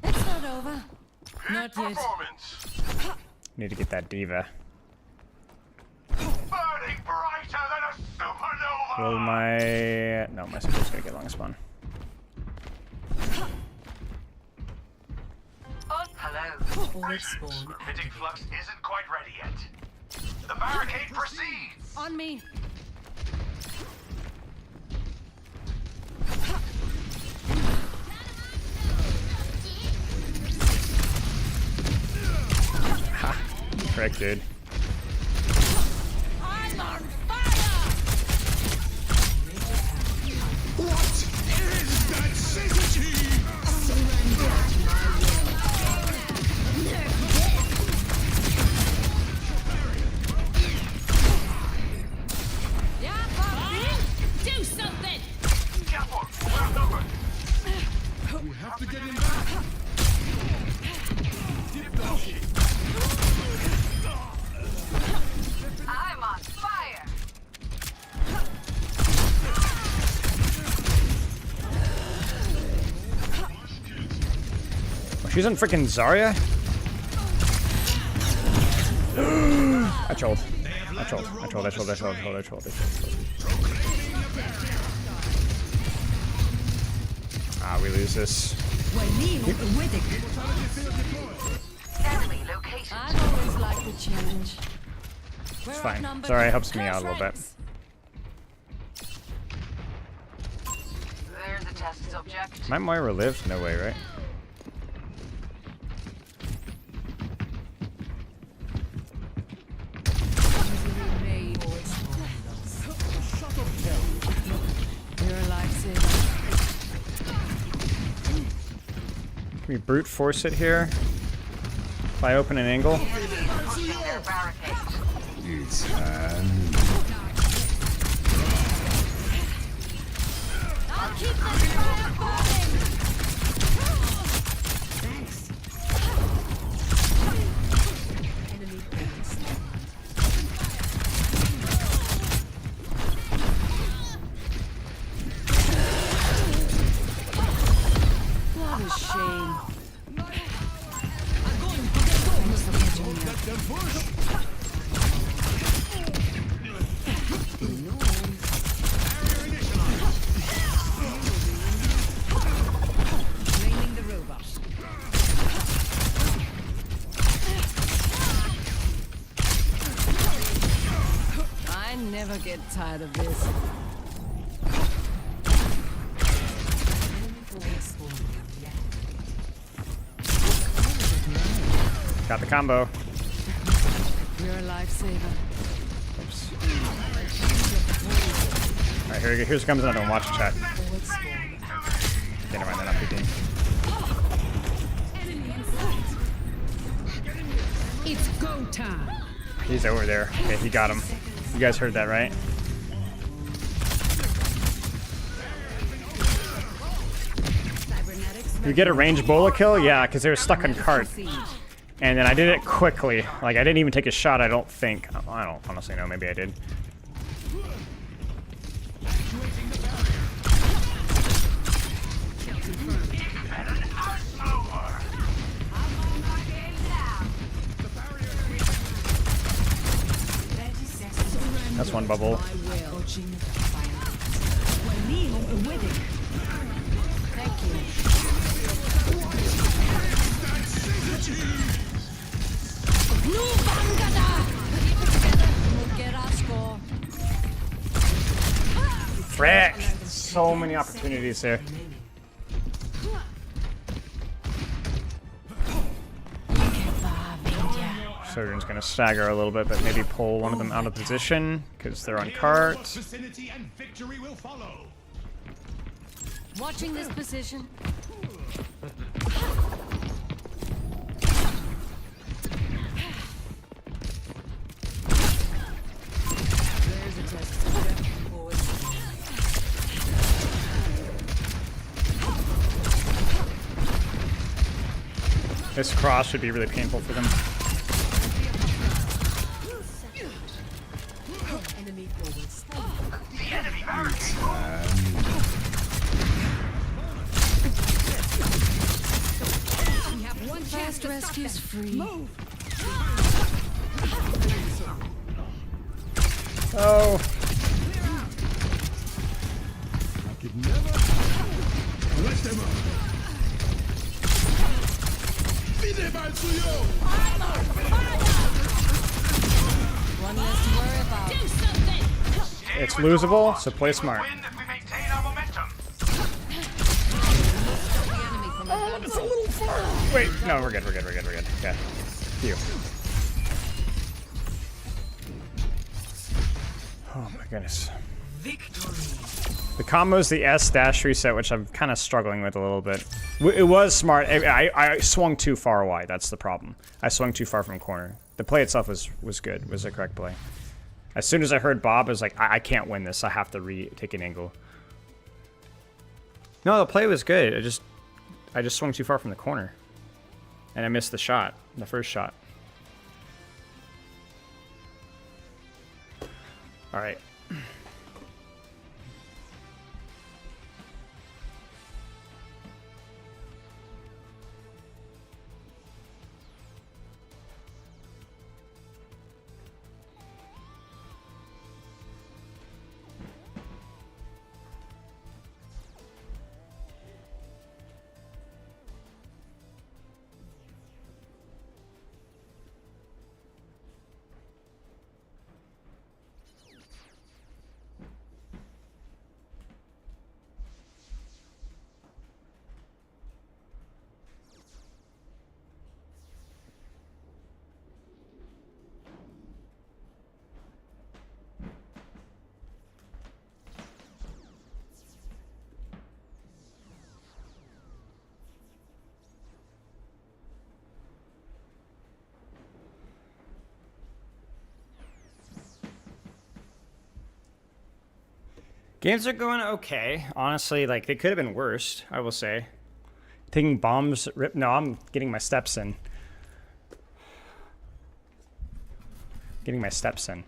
It's not over. Not yet. Need to get that diva. Burning brighter than a supernova. Will my... No, my super's gonna get long spawn. Hello. Mythic flux isn't quite ready yet. The barricade proceeds. On me. Ha! Correct, dude. I'm on fire. What is that city? Yeah, Bobby. Do something. Careful, we're outnumbered. We have to get him back. I'm on fire. Oh, she's on freaking Zarya? I trolled. I trolled. I trolled. I trolled. I trolled. I trolled. I trolled. Ah, we lose this. Enemy location. I've always liked the challenge. It's fine. Zarya helps me out a little bit. There's a test subject. Might Moira live? No way, right? You're a lifesaver. Can we brute force it here? If I open an angle? It's I'll keep this fire burning! Thanks. Enemy presence. What a shame. Training the robot. I never get tired of this. Enemy forward spawn. Got the combo. You're a lifesaver. Oops. All right, here comes another one. Watch the chat. Forward spawn. Okay, never mind, they're not picking. It's go time. He's over there. Okay, he got him. You guys heard that, right? You get a range bola kill? Yeah, because they were stuck on cart. And then I did it quickly. Like, I didn't even take a shot, I don't think. I don't honestly know. Maybe I did. That's one bubble. Thank you. We'll get our score. Frick! So many opportunities there. Surgeon's gonna stagger a little bit, but maybe pull one of them out of position because they're on cart. Vicinity and victory will follow. Watching this position. There's a test subject. Forward spawn. This cross should be really painful for them. Enemy forward spawn. The enemy barricade. We have one chance Fast to rescue's stop them. free. Move. Oh! I could never let them up. One less to worry about. Do something! It's losable, so play smart. Win if we maintain our momentum. Wait, no, we're good. Okay. Phew. Oh my goodness. The combo's the S dash reset, which I'm kind of struggling with a little bit. It was smart. I swung too far wide. That's the problem. I swung too far from corner. The play itself was good. Was the correct play. As soon as I heard Bob, I was like, I can't win this. I have to take an angle. No, the play was good. I just swung too far from the corner, and I missed the shot, the first shot. All right. Games are going okay. Honestly, like, they could have been worse, I will say. Taking bombs, rip. No, I'm getting my steps in. Getting my steps in.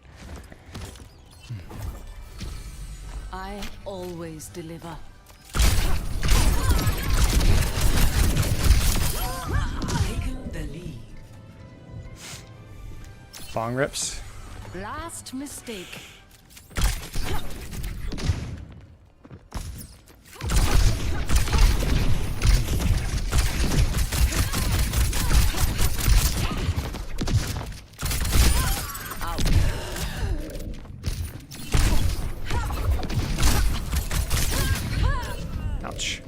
I always deliver. Taken the lead. Bong rips. Last mistake. Ouch.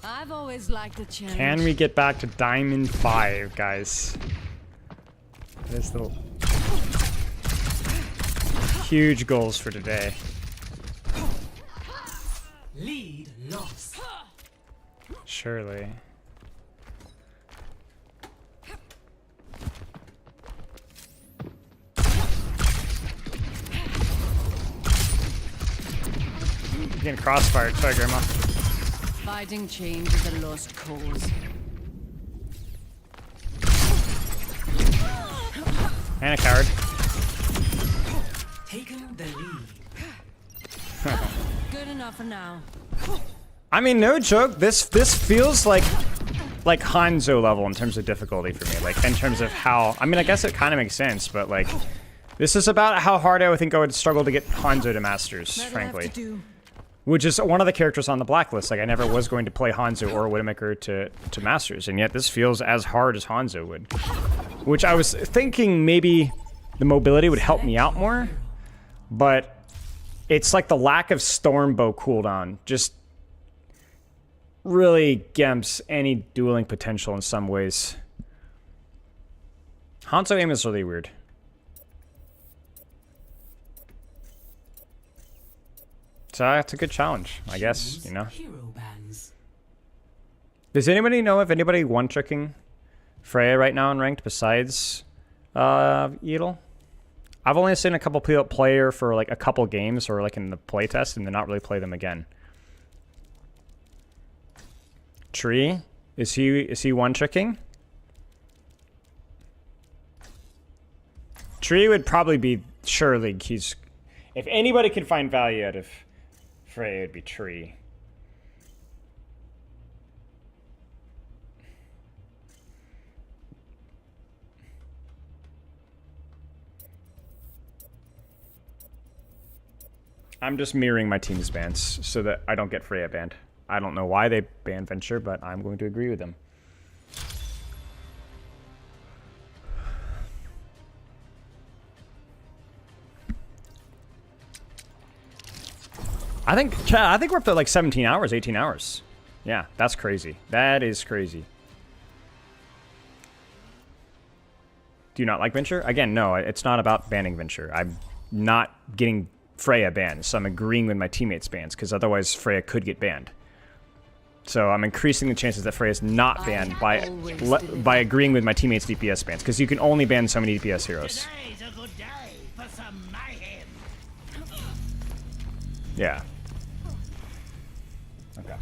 I've always liked a challenge. Can we get back to Diamond 5, guys? That is the huge goals for today. Lead lost. Surely. You're getting crossfired. Sorry, Grandma. Fighting change is a lost cause. And a coward. Taken the lead. Good enough for now. I mean, no joke. This feels like Hanzo level in terms of difficulty for me. Like in terms of how. I mean, I guess it kind of makes sense, but like, this is about how hard I would think I would struggle to get Hanzo to Masters, frankly. Which is one of the characters on the blacklist. Like, I never was going to play Hanzo or Widowmaker to Masters, and yet this feels as hard as Hanzo would. Which I was thinking maybe the mobility would help me out more, but it's like the lack of Stormbow cooldown just really gimps any dueling potential in some ways. Hanzo aim is really weird. So that's a good challenge, I guess, you know? Hero bands. Does anybody know if anybody one-tricking Freya right now in ranked besides Yeatle? I've only seen a couple people play her for like a couple games or like in the playtest and then not really play them again. Tree? Is he one-tricking? Tree would probably be surely he's if anybody could find value out of Freya, it would be Tree. I'm just mirroring my team's bans so that I don't get Freya banned. I don't know why they banned Venture, but I'm going to agree with them. I think we're up to like 17 hours, 18 hours. Yeah, that's crazy. That is crazy. Do you not like Venture? Again, no, it's not about banning Venture. I'm not getting Freya banned, so I'm agreeing with my teammates' bans, because otherwise Freya could get banned. So I'm increasing the chances that Freya's not banned by agreeing with my teammates' DPS bans, because you can only ban so many DPS heroes. Yeah. Okay.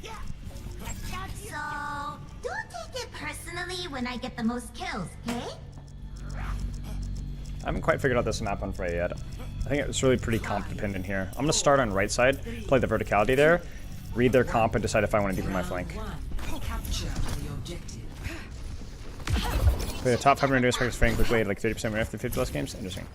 So, don't take it personally when I get the most kills, okay? I haven't quite figured out this map on Freya yet. I think it's really pretty comp dependent here. I'm gonna start on right side, play the verticality there, read their comp, and decide if I want to deepen my flank. Play the top 500 respective flank quickly at like 30% after 50 less games. Interesting.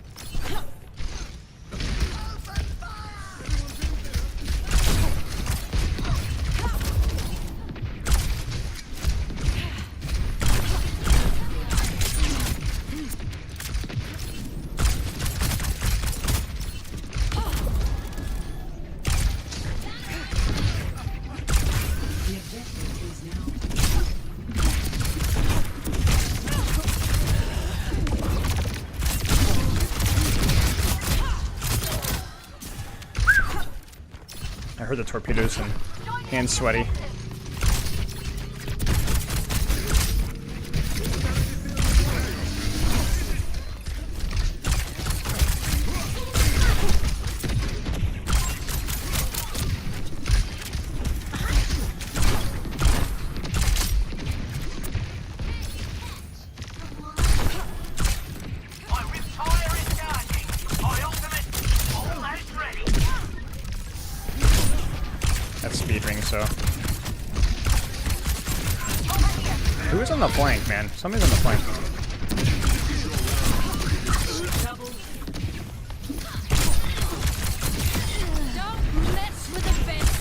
I heard the torpedoes and hands sweaty. That's speedring, so. Who is on the flank, man? Somebody's on the flank. Don't mess with the best.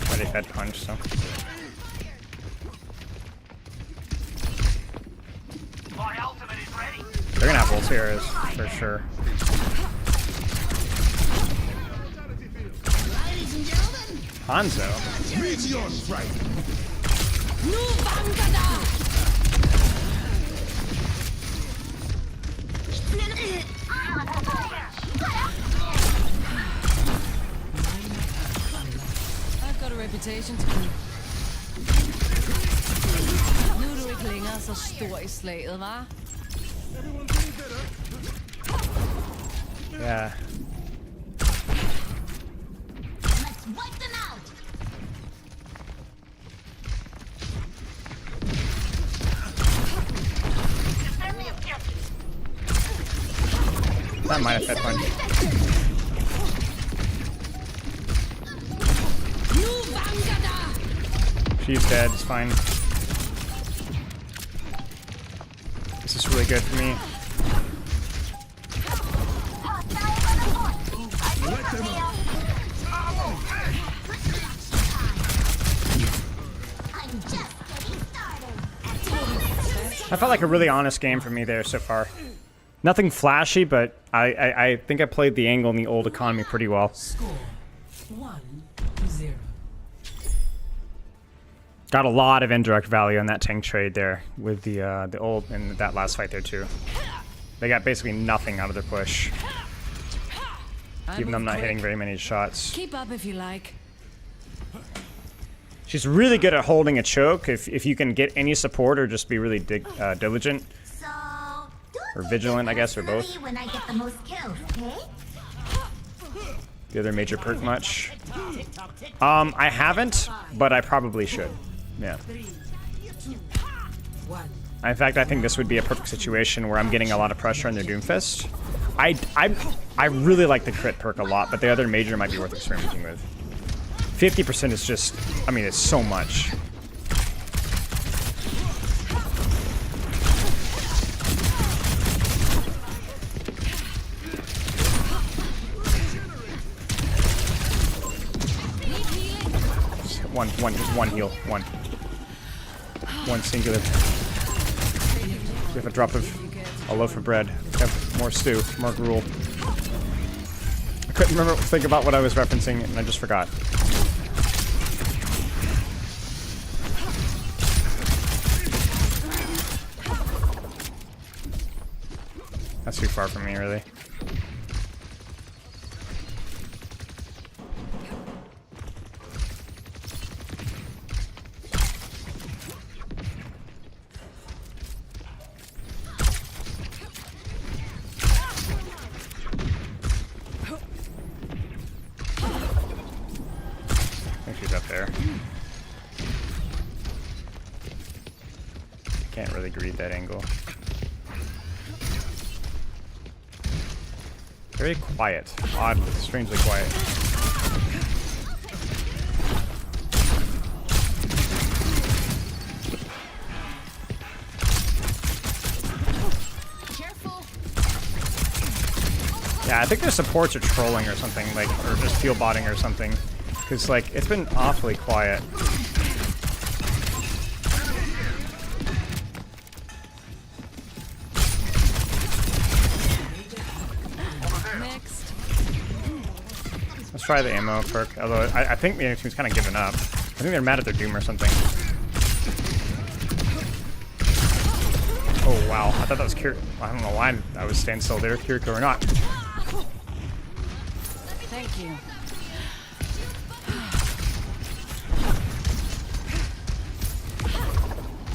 Already fed punch, so. My ultimate is ready. They're gonna have ulti for sure. Hanzo. I've got a reputation to keep. Nu er du ikke længere så stor i slaget, hva'? Yeah. Let's wipe them out. That might have fed punch. She's dead, it's fine. This is really good for me. I felt like a really honest game for me there so far. Nothing flashy, but I think I played the angle in the old economy pretty well. Score 1-0. Got a lot of indirect value on that tank trade there with the old and that last fight there too. They got basically nothing out of their push, even though I'm not hitting very many shots. Keep up if you like. She's really good at holding a choke if you can get any support or just be really diligent. So, Or vigilant, I guess, or both. when I get the most kills, okay? The other major perk much? I haven't, but I probably should. Yeah. 3, 2, 1. In fact, I think this would be a perfect situation where I'm getting a lot of pressure on their Doomfist. I really like the crit perk a lot, but the other major might be worth experimenting with. 50% is just, I mean, it's so much. Just one heal, one singular. We have a drop of a loaf of bread. We have more stew, more gruel. I couldn't think about what I was referencing, and I just forgot. That's too far from me, really. I think she's up there. Can't really greet that angle. Very quiet. Oddly, strangely quiet. Careful. Yeah, I think their supports are trolling or something, like, or just field botting or something. Because, like, it's been awfully quiet. Next. Let's try the ammo perk, although I think the enemy team's kind of given up. I think they're mad at their Doom or something. Oh, wow. I thought that was Kiriko. I don't know why I was standing still there, Kiriko or not. Thank you.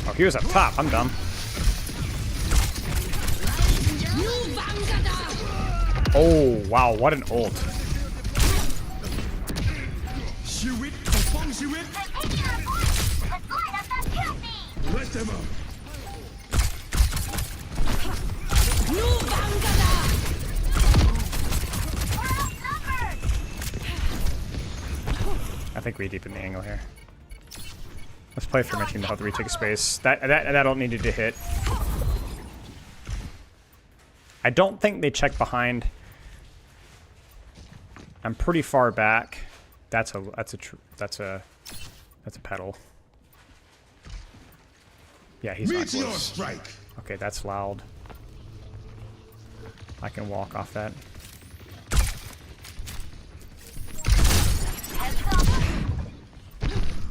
Oh, he was up top. I'm dumb. Oh, wow. What an ult. think we deepen the angle here. Let's play for my team to help the retake space. That'll needed to hit. I don't think they check behind. I'm pretty far back. That's a pedal. Yeah, he's not close. Okay, that's loud. I can walk off that.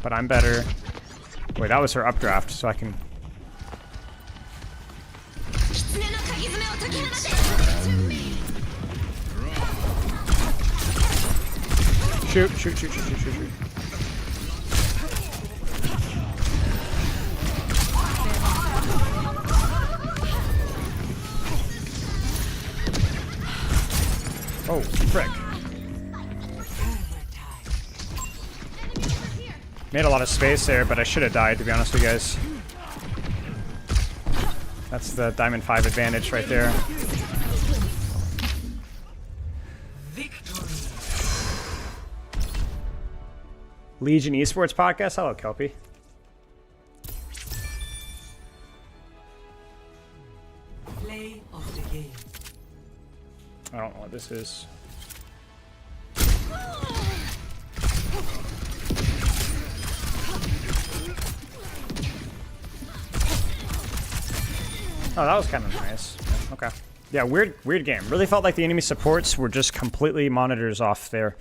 But I'm better. Wait, that was her updraft, so I can. Shoot. Oh, frick. Made a lot of space there, but I should have died, to be honest with you guys. That's the Diamond 5 advantage right there. Legion Esports Podcast. Hello, Kelpie. Play of the game. I don't know what this is. Oh, that was kind of nice. Okay. Yeah, weird game. Really felt like the enemy supports were just completely monitors off there.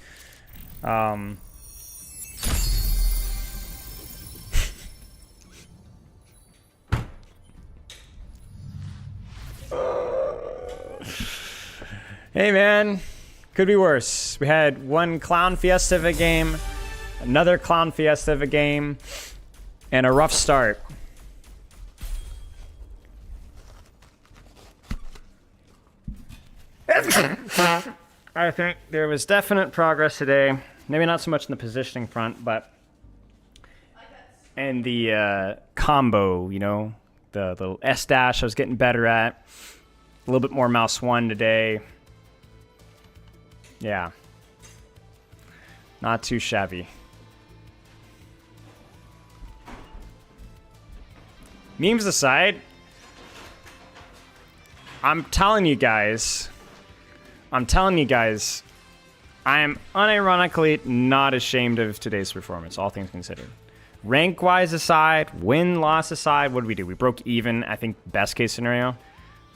Hey man, could be worse. We had one Clown Fiesta of a game, another Clown Fiesta of a game, and a rough start. I think there was definite progress today. Maybe not so much in the positioning front, but and the combo, you know, the S dash I was getting better at. A little bit more mouse 1 today. Yeah. Not too shabby. Memes aside, I'm telling you guys, I am unironically not ashamed of today's performance, all things considered. Rank-wise aside, win-loss aside, what did we do? We broke even, I think, best case scenario.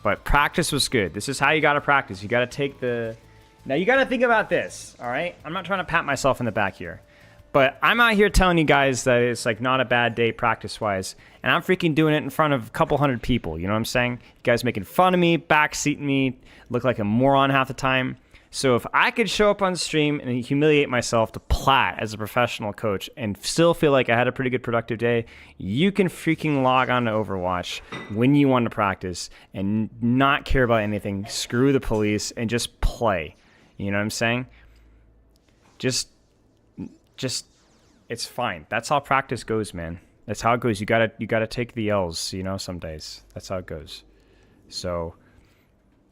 But practice was good. This is how you got to practice. You got to take the... Now, you got to think about this, all right? I'm not trying to pat myself in the back here. But I'm out here telling you guys that it's like not a bad day practice-wise. And I'm freaking doing it in front of a couple hundred people. You know what I'm saying? You guys making fun of me, backseating me, look like a moron half the time. So if I could show up on stream and humiliate myself to plat as a professional coach and still feel like I had a pretty good productive day, you can freaking log on to Overwatch when you want to practice and not care about anything. Screw the police and just play. You know what I'm saying? Just it's fine. That's how practice goes, man. That's how it goes. You gotta take the L's, you know, some days. That's how it goes. So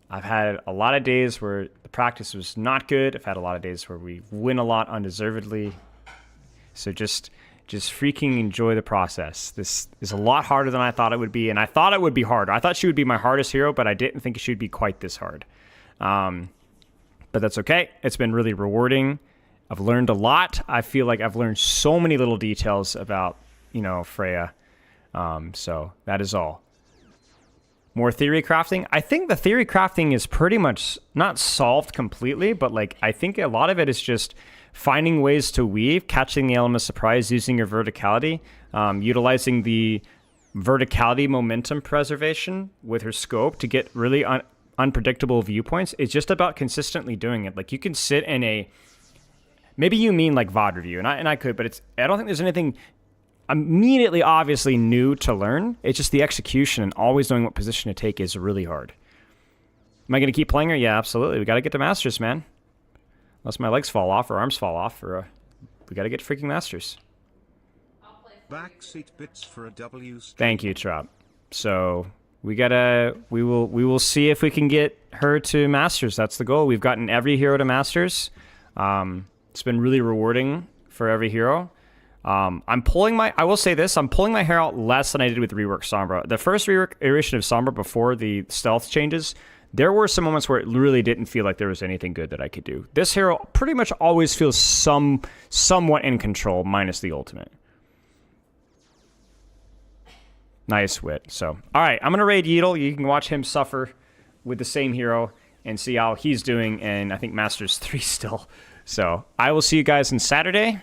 I've had a lot of days where the practice was not good. I've had a lot of days where we win a lot undeservedly. So just freaking enjoy the process. This is a lot harder than I thought it would be, and I thought it would be hard. I thought she would be my hardest hero, but I didn't think she would be quite this hard. But that's okay. It's been really rewarding. I've learned a lot. I feel like I've learned so many little details about, you know, Freya. So that is all. More theory crafting. I think the theory crafting is pretty much not solved completely, but like I think a lot of it is just finding ways to weave, catching the element of surprise, using your verticality, utilizing the verticality momentum preservation with her scope to get really unpredictable viewpoints. It's just about consistently doing it. Like you can sit in a, maybe you mean like VOD review, and I could, but I don't think there's anything immediately obviously new to learn. It's just the execution and always knowing what position to take is really hard. Am I going to keep playing her? Yeah, absolutely. We got to get to Masters, man. Unless my legs fall off or arms fall off, we got to get freaking Masters. Backseat bits for a W. Thank you, Trop. So we will see if we can get her to Masters. That's the goal. We've gotten every hero to Masters. It's been really rewarding for every hero. I will say this, I'm pulling my hair out less than I did with rework Sombra. The first rework iteration of Sombra before the stealth changes, there were some moments where it really didn't feel like there was anything good that I could do. This hero pretty much always feels somewhat in control, minus the ultimate. Nice wit. So, all right, I'm going to raid Yeatle. You can watch him suffer with the same hero and see how he's doing, and I think Masters 3 still. So, I will see you guys on Saturday.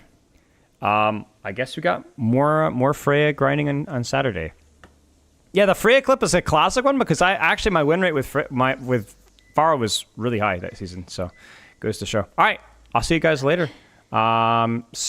I guess we got more Freya grinding on Saturday. Yeah, the Freya clip is a classic one because my win rate with Pharah was really high that season. So, goes to show. All right, I'll see you guys later.